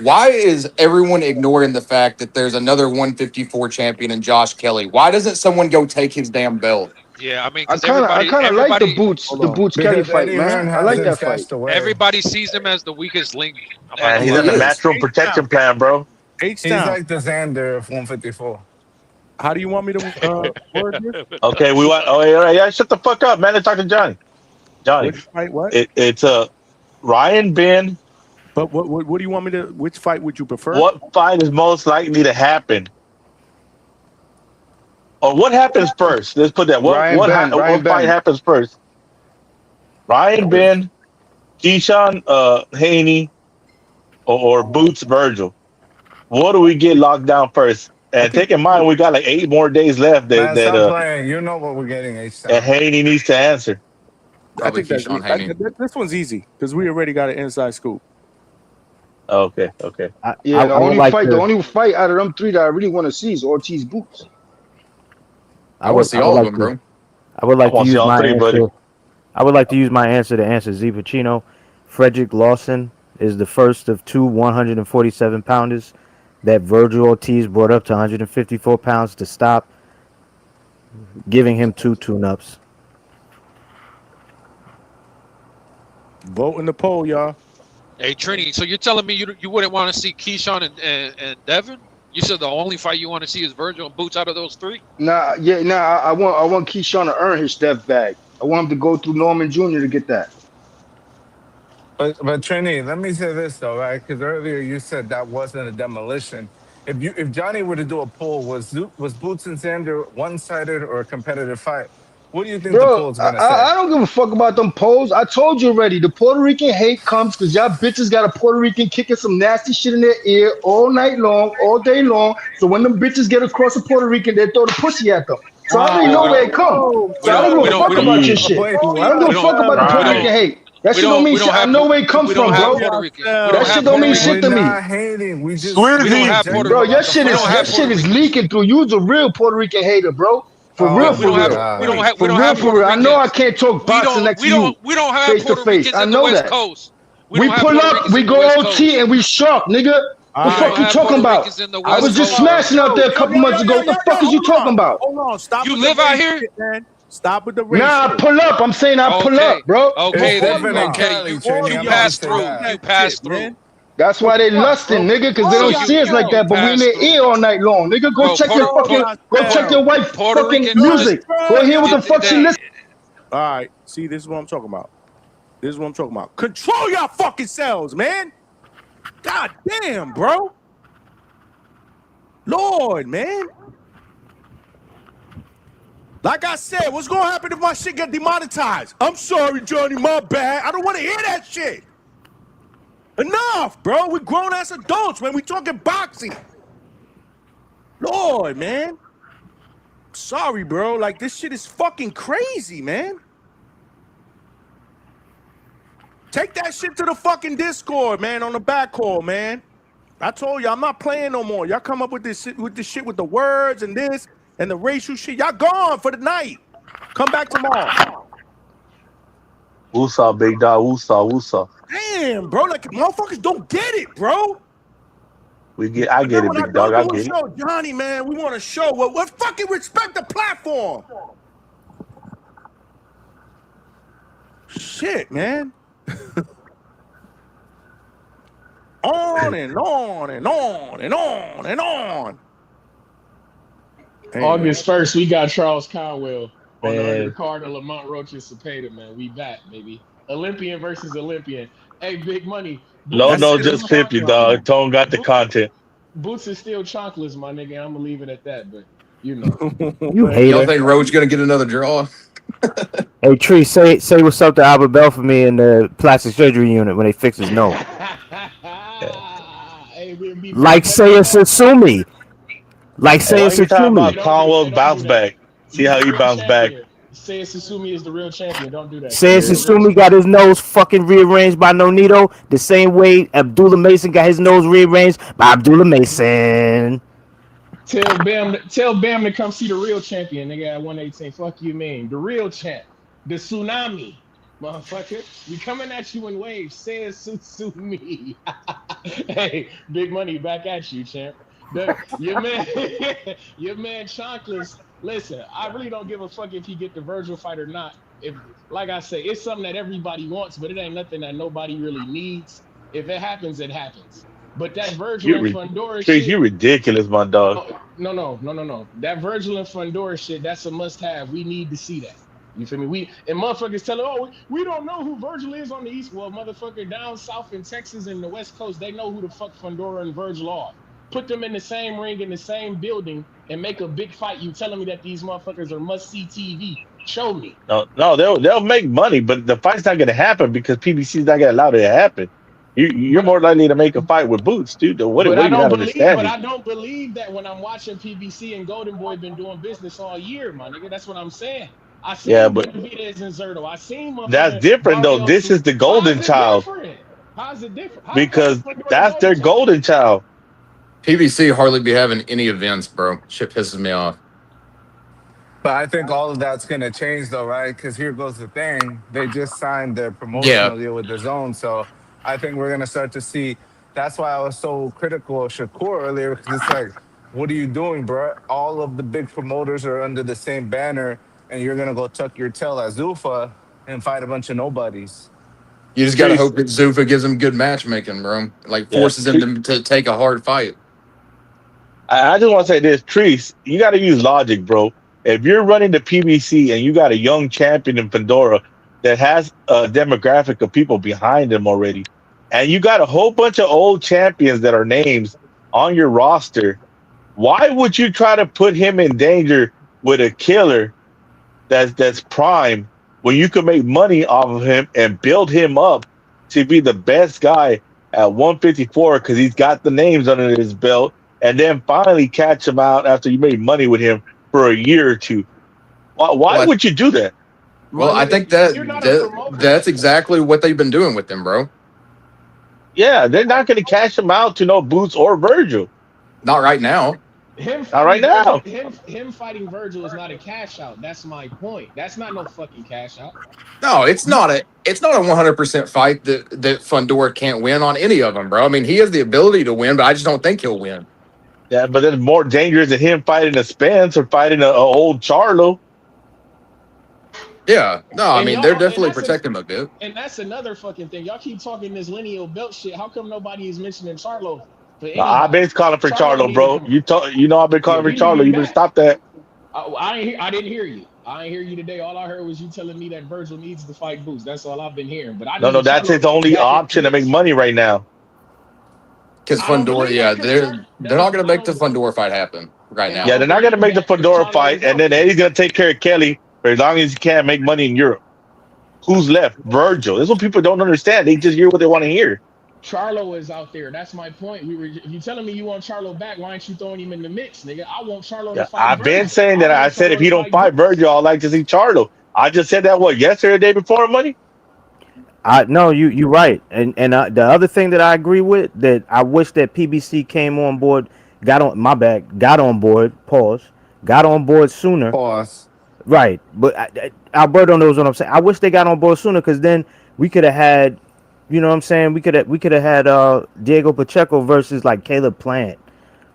Why is everyone ignoring the fact that there's another 154 champion in Josh Kelly? Why doesn't someone go take his damn belt? Yeah, I mean, I kind of like the Boots Kelly fight, man. I like that fight. Everybody sees him as the weakest link. And he's in the maximum protection plan, bro. He's like the Xander of 154. How do you want me to word this? Okay, we want. Oh, yeah, shut the fuck up, man. Let's talk to Johnny. Johnny, Which fight? What? It's Ryan Ben. But what do you want me to? Which fight would you prefer? What fight is most likely to happen? Or what happens first? Let's put that. What fight happens first? Ryan Ben, Keyshawn Haney, or Boots Vergil. What do we get locked down first? And take in mind we got like 8 more days left. Stop playing. You know what we're getting. And Haney needs to answer. I think this one's easy because we already got an inside scoop. Okay. The only fight out of them 3 that I really want to see is Ortiz Boots. I want to see all of them, bro. I would like to use my answer. I would like to use my answer to answer Z Pacino. Frederick Lawson is the first of 2 147 pounders that Vergil Ortiz brought up to 154 pounds to stop, giving him 2 tune-ups. Vote in the poll, y'all. Hey, Trini, so you're telling me you wouldn't want to see Keyshawn and Devin? You said the only fight you want to see is Vergil and Boots out of those 3? I want Keyshawn to earn his step bag. I want him to go through Norman Jr. to get that. But Trini, let me say this though, right? Because earlier you said that wasn't a demolition. If Johnny were to do a poll, was Boots and Xander one-sided or a competitive fight? What do you think the poll's gonna say? I don't give a fuck about them polls. I told you already. The Puerto Rican hate comes because y'all bitches got a Puerto Rican kicking some nasty shit in their ear all night long, all day long. So when them bitches get across the Puerto Rican, they throw the pussy at them. So I already know where it comes. So I don't give a fuck about your shit. I don't give a fuck about the Puerto Rican hate. That shit don't mean shit. I know where it comes from, bro. That shit don't mean shit to me. Bro, your shit is leaking through. You's a real Puerto Rican hater, bro. For real. I know I can't talk boxing next to you face to face. I know that. We pull up, we go OT, and we sharp, nigga. What the fuck you talking about? I was just smashing out there a couple months ago. What the fuck is you talking about? Hold on, stop. You live out here? Stop with the race. Nah, I pull up. I'm saying I pull up, bro. Okay, you pass through. You pass through. That's why they lusting, nigga, because they don't see us like that. But we in their ear all night long, nigga. Go check your wife fucking music. Go hear what the fuck she listen. All right, see, this is what I'm talking about. Control your fucking selves, man. God damn, bro. Lord, man. Like I said, what's gonna happen if my shit get demonetized? I'm sorry, Johnny, my bad. I don't want to hear that shit. Enough, bro. We're grown ass adults, man. We talking boxing. Lord, man. Sorry, bro. Like, this shit is fucking crazy, man. Take that shit to the fucking Discord, man, on the back call, man. I told you, I'm not playing no more. Y'all come up with this shit with the words and this and the racial shit. Y'all gone for the night. Come back tomorrow. Woosah, big dog. Woosah. Damn, bro. Like, motherfuckers don't get it, bro. I get it, big dog. I get it. Johnny, man, we want to show what fucking respect the platform. Shit, man. On and on and on and on and on. August 1st, we got Charles Conwell on the undercard of Lamont Roach and Cepeda, man. We back, baby. Olympian versus Olympian. Hey, big money. No, just 50, dog. Tone got the content. Boots is still chocolates, my nigga. I'm gonna leave it at that, but you know. You hate Y'all think Roach gonna get another draw? Hey, Tree, say what's up to Albert Bell for me in the plastic surgery unit when they fix his nose. Like Seiya Satsumi. Like Seiya Satsumi. Conwell's bounce back. See how he bounced back. Say Susumi is the real champion. Don't do that. Says Susumi got his nose fucking rearranged by Nonito the same way Abdullah Mason got his nose rearranged by Abdullah Mason. Tell Bam to come see the real champion, nigga, at 118. Fuck you, mean the real champ, the tsunami, motherfucker. We coming at you in waves. Says Susumi. Hey, big money back at you, champ. Your man, your man Chonkless. Listen, I really don't give a fuck if he get the Vergil fight or not. If, like I say, it's something that everybody wants, but it ain't nothing that nobody really needs. If it happens, it happens. But that Vergil and Fundora shit, you ridiculous, my dog. No. That Vergil and Fundora shit, that's a must-have. We need to see that. You feel me? And motherfuckers tell, we don't know who Vergil is on the East. Well, motherfucker, down south in Texas and the West Coast, they know who the fuck Fundora and Vergil are. Put them in the same ring, in the same building, and make a big fight. You telling me that these motherfuckers are must-see TV. Show me. No, they'll make money, but the fight's not going to happen because PBC's not going to allow it to happen. You're more likely to make a fight with Boots, dude. But I don't believe that when I'm watching PBC and Golden Boy been doing business all year, my nigga. That's what I'm saying. I seen Benavidez and Zerto. I seen that's different though. This is the golden child. How's it different? Because that's their golden child. PBC hardly be having any events, bro. Shit pisses me off. But I think all of that's going to change, though, right? Because here goes the thing. They just signed their promotional deal with the Zone. So I think we're going to start to see. That's why I was so critical of Shakur earlier. Because it's like, what are you doing, bro? All of the big promoters are under the same banner. And you're going to go tuck your tail at ZUFFA and fight a bunch of nobodies. You just got to hope that ZUFFA gives them good matchmaking, bro. Like, forces them to take a hard fight. I just want to say this, Treese, you got to use logic, bro. If you're running the PBC and you got a young champion in Pandora that has a demographic of people behind him already, and you got a whole bunch of old champions that are names on your roster, why would you try to put him in danger with a killer that's prime when you can make money off of him and build him up to be the best guy at 154 because he's got the names under his belt, and then finally catch him out after you made money with him for a year or two? Why would you do that? Well, I think that's exactly what they've been doing with him, bro. Yeah, they're not going to cash him out to no Boots or Vergil. Not right now. Not right now. Him fighting Vergil is not a cash out. That's my point. That's not no fucking cash out. No, it's not a 100% fight that Fundora can't win on any of them, bro. I mean, he has the ability to win, but I just don't think he'll win. Yeah, but it's more dangerous than him fighting a Spence or fighting a old Charlo. Yeah, no, I mean, they're definitely protecting him a bit. And that's another fucking thing. Y'all keep talking this lineal belt shit. How come nobody is mentioning Charlo? I've been calling for Charlo, bro. You know I've been calling for Charlo. You better stop that. I didn't hear you. I ain't hear you today. All I heard was you telling me that Vergil needs to fight Boots. That's all I've been hearing. But no, that's his only option to make money right now. Because Fundora, they're not going to make the Fundora fight happen right now. Yeah, they're not going to make the Fundora fight, and then Eddie's going to take care of Kelly for as long as he can't make money in Europe. Who's left? Vergil. That's what people don't understand. They just hear what they want to hear. Charlo is out there. That's my point. If you telling me you want Charlo back, why aren't you throwing him in the mix, nigga? I want Charlo to fight. I've been saying that. I said if he don't fight Vergil, I'd like to see Charlo. I just said that yesterday, the day before, money. No, you're right, and the other thing that I agree with, that I wish that PBC came on board, got on board sooner. Pause. Right, but Alberto knows what I'm saying. I wish they got on board sooner, because then we could have had, you know what I'm saying, we could have had Diego Pacheco versus like Caleb Plant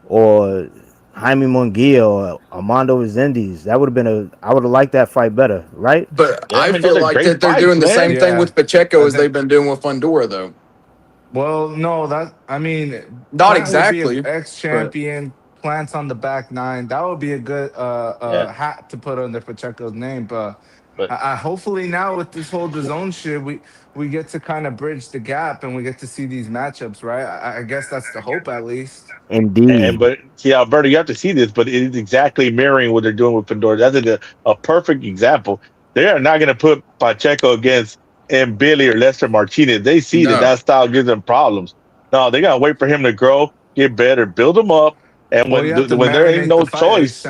or Jaime Munguia or Armando Resendiz. That would have been I would have liked that fight better, right? But I feel like that they're doing the same thing with Pacheco as they've been doing with Fundora, though. Well, no, not exactly. Ex-champion, Plants on the back nine. That would be a good hat to put under Pacheco's name. But hopefully now with this whole DAZN shit, we get to kind of bridge the gap and we get to see these matchups, right? I guess that's the hope, at least. Indeed. But see, Alberto, you have to see this, but it is exactly mirroring what they're doing with Pandora. That's a perfect example. They are not going to put Pacheco against Billy or Lester Martinez. They see that style gives them problems. No, they got to wait for him to grow, get better, build him up, and when there ain't no choice.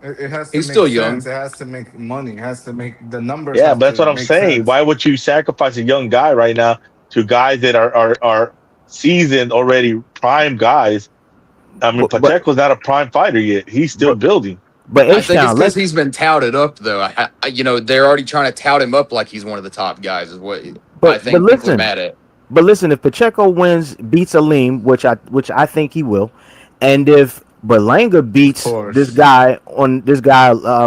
It has to He's make still sense. young. It has to make money. It has to make the numbers. Yeah, have but that's to what I'm make saying. sense. Why would you sacrifice a young guy right now to guys that are seasoned already, prime guys? I mean, But Pacheco's not a prime fighter yet. He's still building. but I think it's H-Town, because let's he's been touted up, though. They're already trying to tout him up like he's one of the top guys. Is what I but think people are listen. mad at. But listen, if Pacheco beats Aleem, which I think he will, and if Berlanga Of beats this course, guy,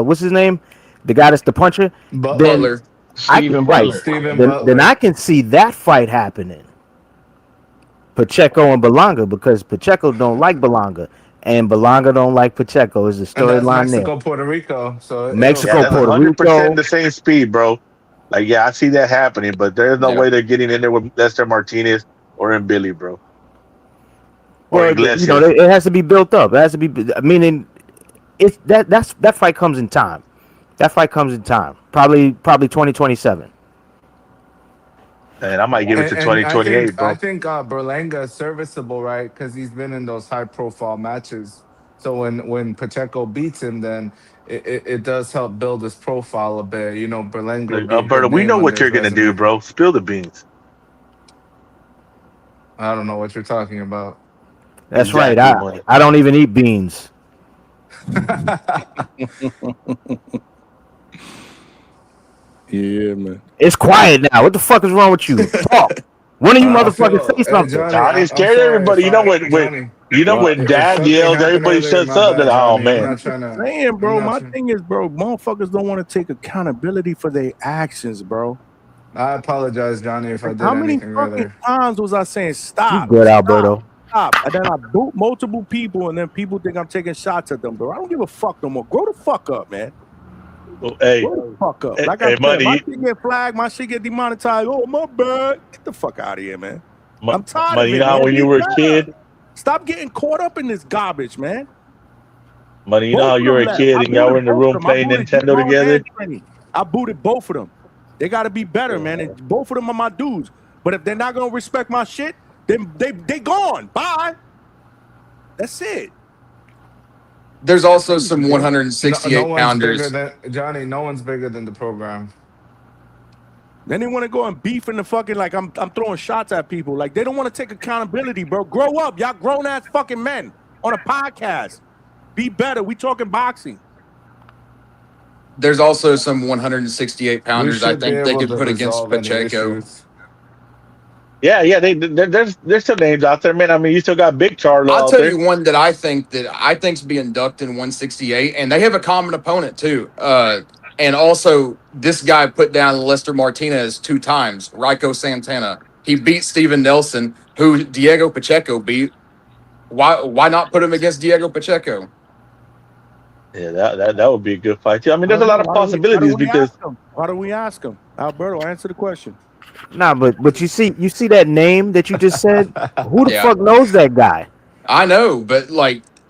what's his name, the guy that's the puncher, then Butler. I can Stephen right, Butler. Stephen then I Butler. can see that fight happening, Pacheco and Berlanga, because Pacheco don't like Berlanga, and Berlanga don't like Pacheco. Is the And that's storyline there? Mexico, Puerto Rico. So it'll Yeah, Mexico, that's Puerto fly. 100% Rico. the same speed, bro. Like, yeah, I see that happening, but there's no Yeah. way they're getting in there with Lester Martinez or in Billy, bro, or Well, Iglesias. it has to be built up. It has to be, meaning it's that fight comes in time. That fight comes in time. Probably 2027. And I might give it to And I 2028, think bro. Berlanga is serviceable, right? Because he's been in those high profile matches. So when Pacheco beats him, then it does help build his profile a bit. Berlanga Look, would be a Alberto, good we know name what under you're his gonna do, resume. bro. Spill the beans. I don't know what you're talking about. That's right. Exactly, money. I don't even eat beans. Yeah, man. It's quiet now. What the fuck is wrong with you? Talk. One of you I motherfuckers feel, say something. Johnny, Johnny I'm scared sorry everybody. if You know I, when Johnny, when if Dad something yells, happened everybody earlier, shuts my up. Then, bad, oh Johnny. I'm man, not trying to. Saying, I'm bro, not. my thing is, bro, motherfuckers don't want to take accountability for their actions, bro. I apologize, Johnny, if I did How many anything fucking earlier. times was I saying You stop, good, stop, Alberto? stop? And then I boot multiple people, and then people think I'm taking shots at them, bro. I don't give a fuck no more. Grow the fuck up, man. hey, Grow the fuck up. Like I hey, said, money, my shit get flagged, my shit get demonetized. Oh, my bad. Get the fuck out of here, man. I'm tired money. of You it, know how man. when Be you were a better. kid, Stop getting caught up in this garbage, man. money. You know Both how of you were them a left. kid I and y'all were booted in the both of room them. I playing booted Nintendo Jaron together. and Trini. I booted both of them. They got to be better, man. And both of them are my dudes. But if they're not gonna respect my shit, then they gone. Bye. That's it. There's also some No 168 one's bigger pounders. than Johnny. No one's bigger than the program. Then they want to go and beef in the fucking, like I'm throwing shots at people. Like they don't want to take accountability, bro. Grow up. Y'all grown ass fucking men on a podcast. Be better. We talking boxing. There's also some 168 We pounders I should be think they able could to put against resolve any Pacheco. issues. Yeah. There's some names out there, man. I mean, you still got Big Charlo I'll out tell there. you one that I think's being ducked in 168, and they have a common opponent too. And also, this guy put down Lester Martinez 2 times. Rico Santana. He beat Steven Nelson, who Diego Pacheco beat. Why not put him against Diego Pacheco? Yeah, that would be a good fight too. I mean, there's a lot of possibilities because Why don't we ask him? Alberto, answer the question. Nah, but you see that name that you just said? Who the Yeah. fuck knows that guy? I know, but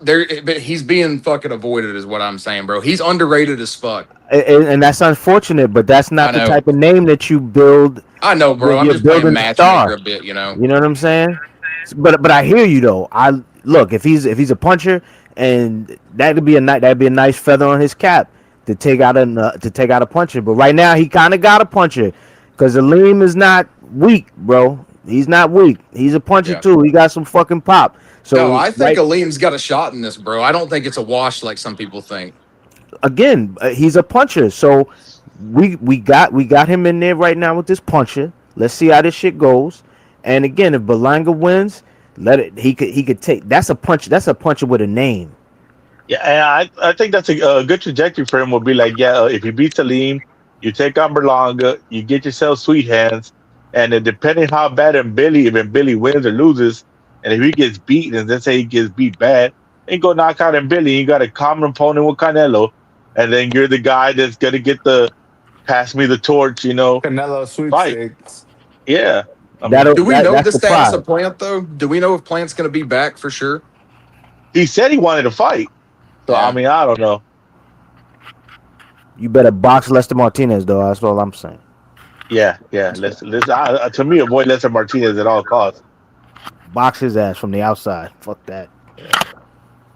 but he's being fucking avoided, is what I'm saying, bro. He's underrated as fuck. And that's unfortunate, but that's not I the know. type of name that you build. I know, bro. when I'm you're just playing building a matchmaker star. a bit, you know. You know what I'm saying? But I hear you though. I look, if he's a puncher, and that'd be a nice feather on his cap to take out a puncher. But right now he kind of got a puncher because Aleem is not weak, bro. He's not weak. He's a puncher Yeah. too. He got some fucking pop. So No, I think Aleem's got a shot in this, bro. I don't think it's a wash like some people think. again, he's a puncher. So we got him in there right now with this puncher. Let's see how this shit goes. And again, if Berlanga wins, he could take. That's a punch. That's a puncher with a name. yeah, and I think that's a good trajectory for him. Will be like, yeah, if he beats Aleem, you take on Berlanga, you get yourself sweet hands, and then depending how bad if Billy wins or loses, and if he gets beat, and let's say he gets beat bad, and go knock out Billy, you got a common opponent with Canelo, and then you're the guy that's gonna get the pass me the torch, Canelo sweepstakes. Yeah. Do we know the status of Plant though? Do we know if Plant's going to be back for sure? He said he wanted to fight. So I mean, I don't know. You better box Lester Martinez though. That's all I'm saying. Yeah. To me, avoid Lester Martinez at all costs. Box his ass from the outside. Fuck that.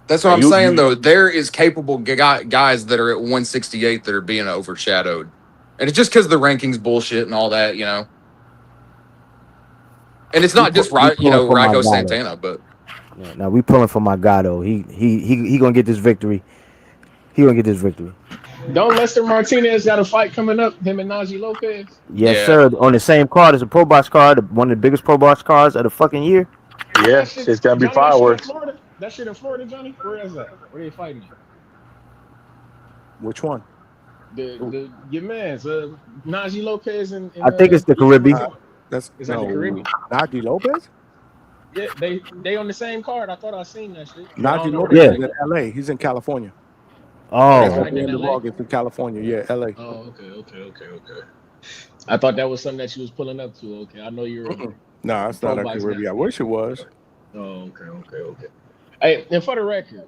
That's what I'm saying, though. There is capable guys that are at 168 that are being overshadowed. And it's just because the rankings bullshit and all that, you know. And it's not just Raiko Santana, but yeah, now we pulling for my guy though. He gonna get this victory. He gonna get this victory. Don't Lester Martinez got a fight coming up? Him and Najee Lopez. Yes, sir. On the same card as a pro box card, one of the biggest pro box cards of the fucking year. Yes, it's gonna be fireworks. That shit in Florida, Johnny. Where is that? Where they fighting? Which one? Your man's Najee Lopez and I think it's the Caribbean. Is that the Caribbean? Najee Lopez? Yeah, they on the same card. I thought I seen that shit. Najee Lopez is in LA. He's in California. Oh, at the end of August in California. Yeah, LA. Oh, okay. I thought that was something that she was pulling up to. Okay, I know you're. No, it's not a Caribbean. I wish it was. Oh, okay. Hey, and for the record,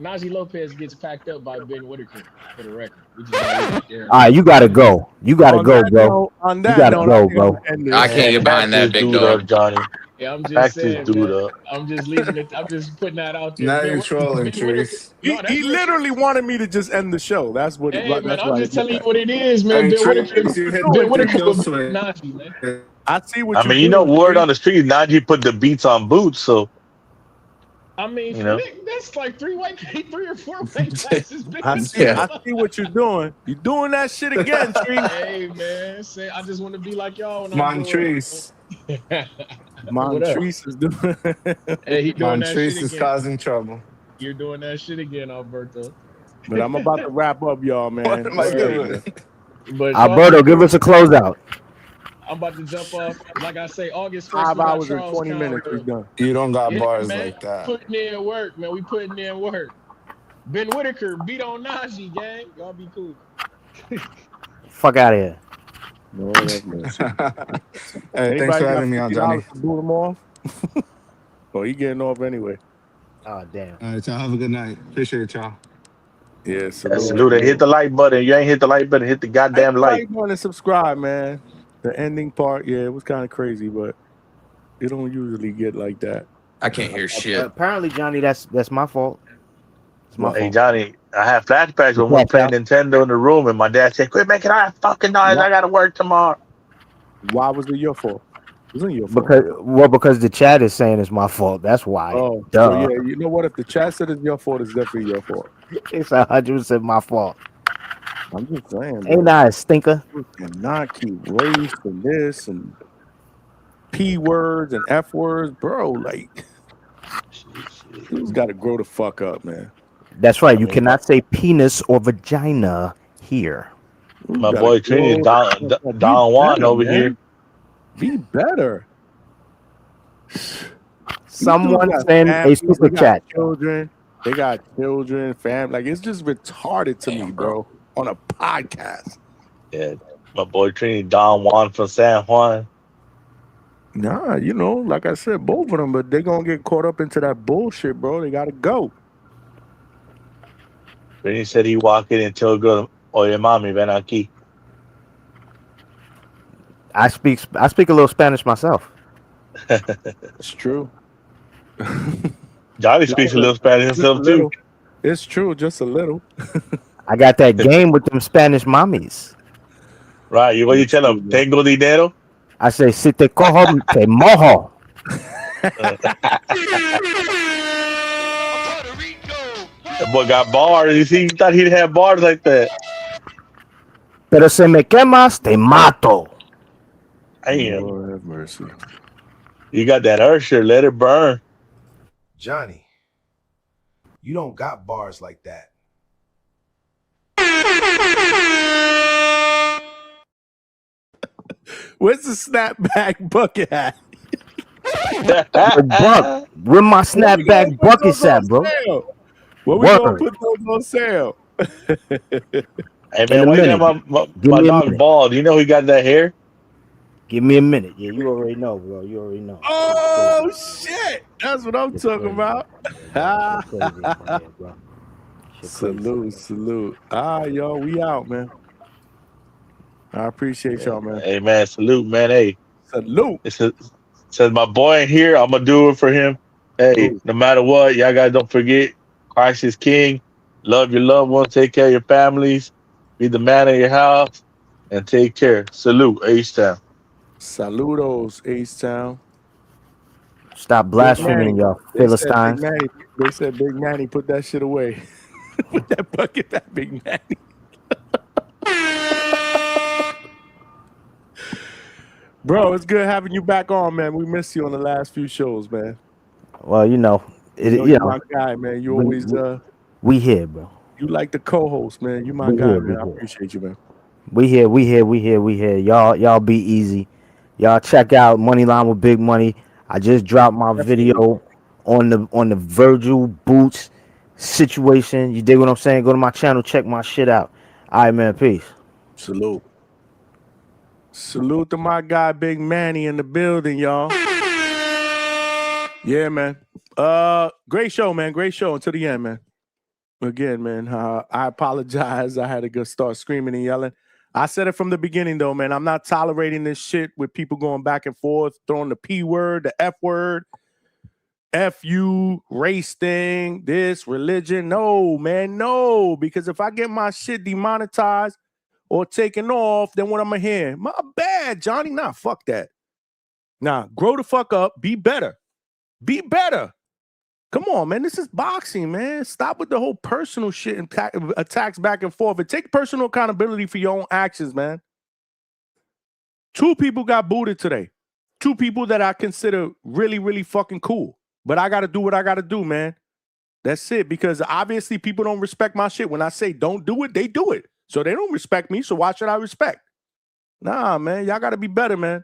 Najee Lopez gets packed up by Ben Whitaker. For the record, all right, you gotta go. You gotta go, bro. On you that gotta note, go, bro. I can't get behind that big dog, Johnny. Yeah, I'm just Back saying, this dude man. up. I'm just leaving it. I'm just putting that out there. Now Ben you're trolling, Trees. He literally wanted me to just end the show. That's what. Hey, that's man, why I'm he just did telling you that. what it is, man. Ben Whitaker was Najee, man. I see what I mean, you know, word on the street, Najee put the beats on Boots, so. I mean, You know? that's like three or four weight classes. I see what you're doing. You're doing that shit again, Tree. Hey, man. I just want to be like y'all. When Montrese. Montrese is doing. Hey, he doing that shit Montrese is again. causing trouble. You're doing that shit again, Alberto. But I'm about to wrap up, y'all, man. What am I doing? But Alberto, give us a closeout. I'm about to jump off. Like I say, August 1st. 5 hours and 20 minutes. We done. You don't got bars man. like that. Putting in work, man. We putting in work. Ben Whitaker beat on Najee, gang. Y'all be cool. Fuck out of here. No, that's mercy. Hey, thanks for having me on, Johnny. Boot him off. Oh, he getting off anyway. Oh, damn. All right, y'all have a good night. Appreciate y'all. Yeah, Salute. Hit the like button. You ain't hit the like button. Hit the goddamn like. Want to subscribe, man. The ending part, yeah, it was kind of crazy, but it don't usually get like that. I can't hear shit. Apparently, Johnny, that's my fault. It's my Hey fault. Johnny, I have flashbacks when we were playing Nintendo in the room, and my dad said, "Quit making all that fucking noise. I gotta work tomorrow." Why was it your fault? It wasn't your fault. Because the chat is saying it's my fault. That's why. Oh, duh. so yeah. You know what? If the chat said it's your fault, it's definitely your fault. It's 100% my fault. I'm just saying. Ain't I a stinker? You cannot keep race and this and P words and F words, bro. Like, dude's got to grow the fuck up, man. That's right. You cannot say penis or vagina here. My boy Trini Don Juan over here. Be better. Someone send a super chat. Children, they got children, family. Like, it's just retarded to me, bro. On a podcast. Yeah, my boy Trini Don Juan from San Juan. Nah, you know, like I said, both of them, but they're gonna get caught up into that bullshit, bro. They gotta go. Trini said he walked in and told girl, "Oye, mami, ven aquí." I speak a little Spanish myself. It's true. Johnny speaks a little Spanish himself too. It's true, just a little. I got that game with them Spanish mommies. Right, what you tell them? Tengo dinero. I say, si te cojo, te mojo. That boy got bars. You see, he thought he'd have bars like that. Pero se me quemas, te mato. Damn. Lord have mercy. You got that Ursher, let it burn. Johnny, you don't got bars like that. Where's the snapback bucket at? Buck, where my snapback buckets at, bro? Where we gonna put those on sale? Hey man, why you got my dog bald? You know he got that hair? Give me a minute. Yeah, you already know, bro. You already know. Oh shit! That's what I'm talking about. Salute. Yo, we out, man. I appreciate y'all, man. Hey man, salute, man. Hey, salute. It says my boy in here. I'm gonna do it for him. Hey, no matter what, y'all guys don't forget Christ is King. Love your loved ones. Take care of your families. Be the man of your house. And take care. Salute, H-Town. Saludos, H-Town. Stop Big blaspheming, Manny. y'all They said Big Philistines. Manny. They said Big Manny put that shit away. Put that bucket, that Big Manny. Bro, it's good having you back on, man. We missed you on the last few shows, man. Well, you know, You're my guy, man. You always we here, bro. you like the co-host, man. You my We guy, here, man. we I here. appreciate you, man. We here. Y'all be easy. Y'all check out Moneyline with Big Money. I just dropped my video on the Vergil Boots situation. You dig what I'm saying? Go to my channel, check my shit out. All right, man. Peace. Salute. Salute to my guy Big Manny in the building, y'all. Yeah, man. Great show, man. Great show until the end, man. Again, man, I apologize. I had to go start screaming and yelling. I said it from the beginning, though, man. I'm not tolerating this shit with people going back and forth, throwing the P word, the F word, F you, race thing, this, religion. No, man, no. Because if I get my shit demonetized or taken off, then what I'm going to hear? My bad, Johnny. Nah, fuck that. Nah, grow the fuck up. Be better. Be better. Come on, man. This is boxing, man. Stop with the whole personal shit and attacks back and forth. And take personal accountability for your own actions, man. 2 people got booted today. 2 people that I consider really, really fucking cool. But I got to do what I got to do, man. That's it. Because obviously people don't respect my shit. When I say don't do it, they do it. So they don't respect me. So why should I respect? Nah, man. Y'all got to be better, man.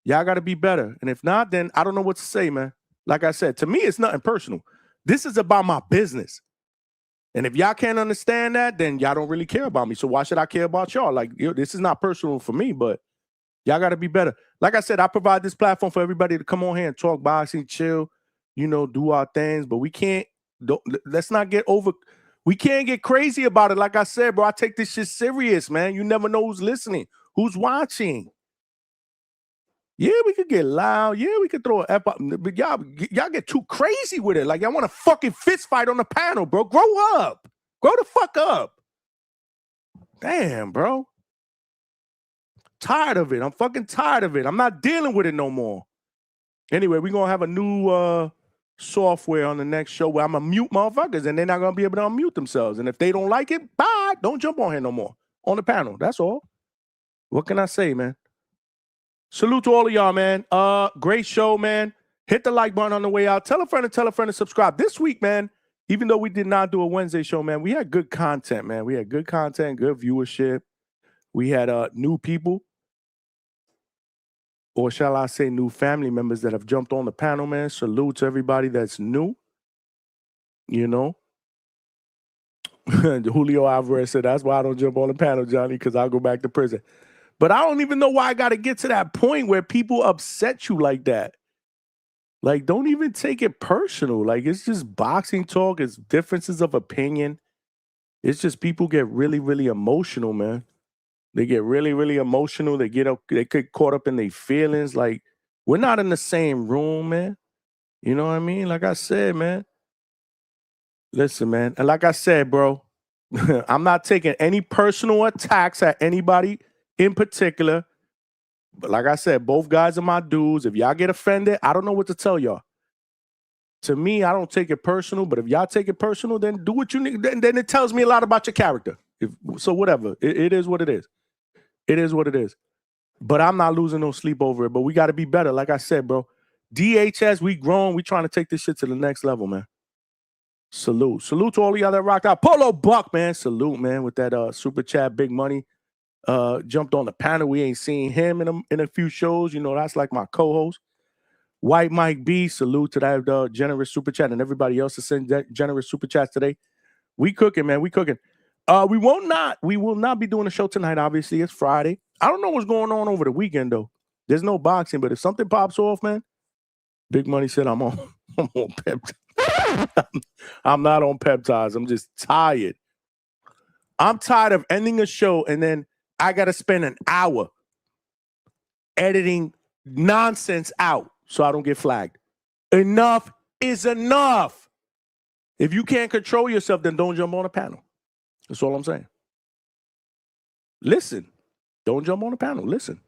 Y'all got to be better. And if not, then I don't know what to say, man. Like I said, to me, it's nothing personal. This is about my business. And if y'all can't understand that, then y'all don't really care about me. So why should I care about y'all? Like, this is not personal for me, but y'all got to be better. Like I said, I provide this platform for everybody to come on here and talk boxing, chill, do our things. But we can't, let's not get over, we can't get crazy about it. Like I said, bro, I take this shit serious, man. You never know who's listening, who's watching. Yeah, we could get loud. Yeah, we could throw an F up. But y'all get too crazy with it. Like, y'all want a fucking fist fight on the panel, bro. Grow up. Grow the fuck up. Damn, bro. Tired of it. I'm fucking tired of it. I'm not dealing with it no more. Anyway, we're going to have a new software on the next show where I'm going to mute motherfuckers and they're not going to be able to unmute themselves. And if they don't like it, bye. Don't jump on here no more. On the panel. That's all. What can I say, man? Salute to all of y'all, man. Great show, man. Hit the like button on the way out. Tell a friend to subscribe. This week, man, even though we did not do a Wednesday show, man, we had good content, man. We had good content, good viewership. We had new people, or shall I say new family members that have jumped on the panel, man. Salute to everybody that's new. Julio Alvarez said, that's why I don't jump on the panel, Johnny, because I'll go back to prison. But I don't even know why I got to get to that point where people upset you like that. Like, don't even take it personal. Like, it's just boxing talk. It's differences of opinion. It's just people get really, really emotional, man. They get really, really emotional. They get caught up in their feelings. Like, we're not in the same room, man. You know what I mean? Like I said, man. Listen, man. And like I said, bro, I'm not taking any personal attacks at anybody in particular. But like I said, both guys are my dudes. If y'all get offended, I don't know what to tell y'all. To me, I don't take it personal, but if y'all take it personal, then do what you need. Then it tells me a lot about your character. So whatever. It is what it is. It is what it is. But I'm not losing no sleep over it. But we got to be better. Like I said, bro. DHS, we grown. We trying to take this shit to the next level, man. Salute. Salute to all of y'all that rocked out. Polo Buck, man. Salute, man, with that super chat, big money. Jumped on the panel. We ain't seen him in a few shows. That's like my co-host. White Mike B, salute to that generous super chat and everybody else that sent that generous super chats today. We cooking, man. We cooking. We will not be doing a show tonight. Obviously, it's Friday. I don't know what's going on over the weekend though. There's no boxing, but if something pops off, man, Big Money said I'm on peptides. I'm not on peptides. I'm just tired. I'm tired of ending a show and then I got to spend an hour editing nonsense out so I don't get flagged. Enough is enough. If you can't control yourself, then don't jump on a panel. That's all I'm saying. Listen. Don't jump on the panel. Listen.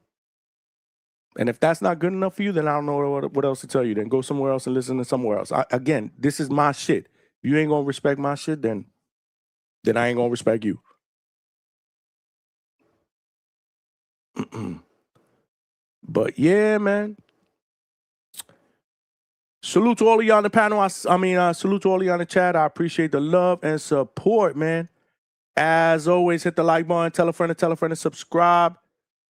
And if that's not good enough for you, then I don't know what else to tell you. Then go somewhere else and listen to somewhere else. Again, this is my shit. If you ain't going to respect my shit, then I ain't going to respect you. But yeah, man. Salute to all of y'all on the panel. Salute to all of y'all in the chat. I appreciate the love and support, man. As always, hit the like button, tell a friend to subscribe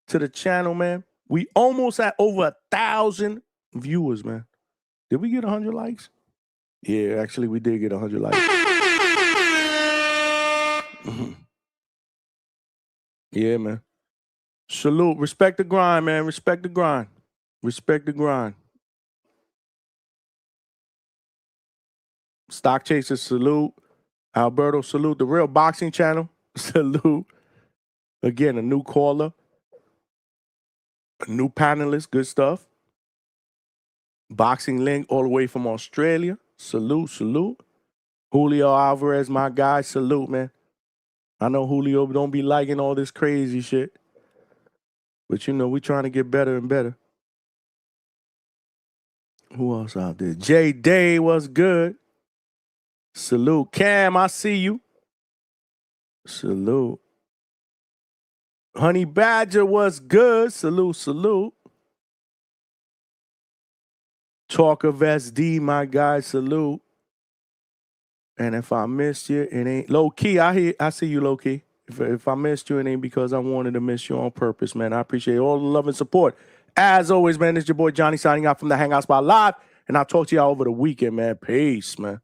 to the channel, man. We almost at over 1,000 viewers, man. Did we get 100 likes? Yeah, actually, we did get 100 likes. Yeah, man. Salute. Respect the grind, man. Respect the grind. Respect the grind. Stock Chasers, salute. Alberto, salute. The Real Boxing Channel, salute. Again, a new caller. A new panelist, good stuff. Boxing Link all the way from Australia. Salute, salute. Julio Alvarez, my guy, salute, man. I know Julio don't be liking all this crazy shit. But you know, we trying to get better and better. Who else out there? J Day was good. Salute. Cam, I see you. Salute. Honey Badger was good. Salute, salute. Talk of SD, my guy, salute. And if I missed you, it ain't low key. I see you, low key. If I missed you, it ain't because I wanted to miss you on purpose, man. I appreciate all the love and support. As always, man, it's your boy Johnny signing out from the Hangout Spot Live. And I'll talk to y'all over the weekend, man. Peace, man.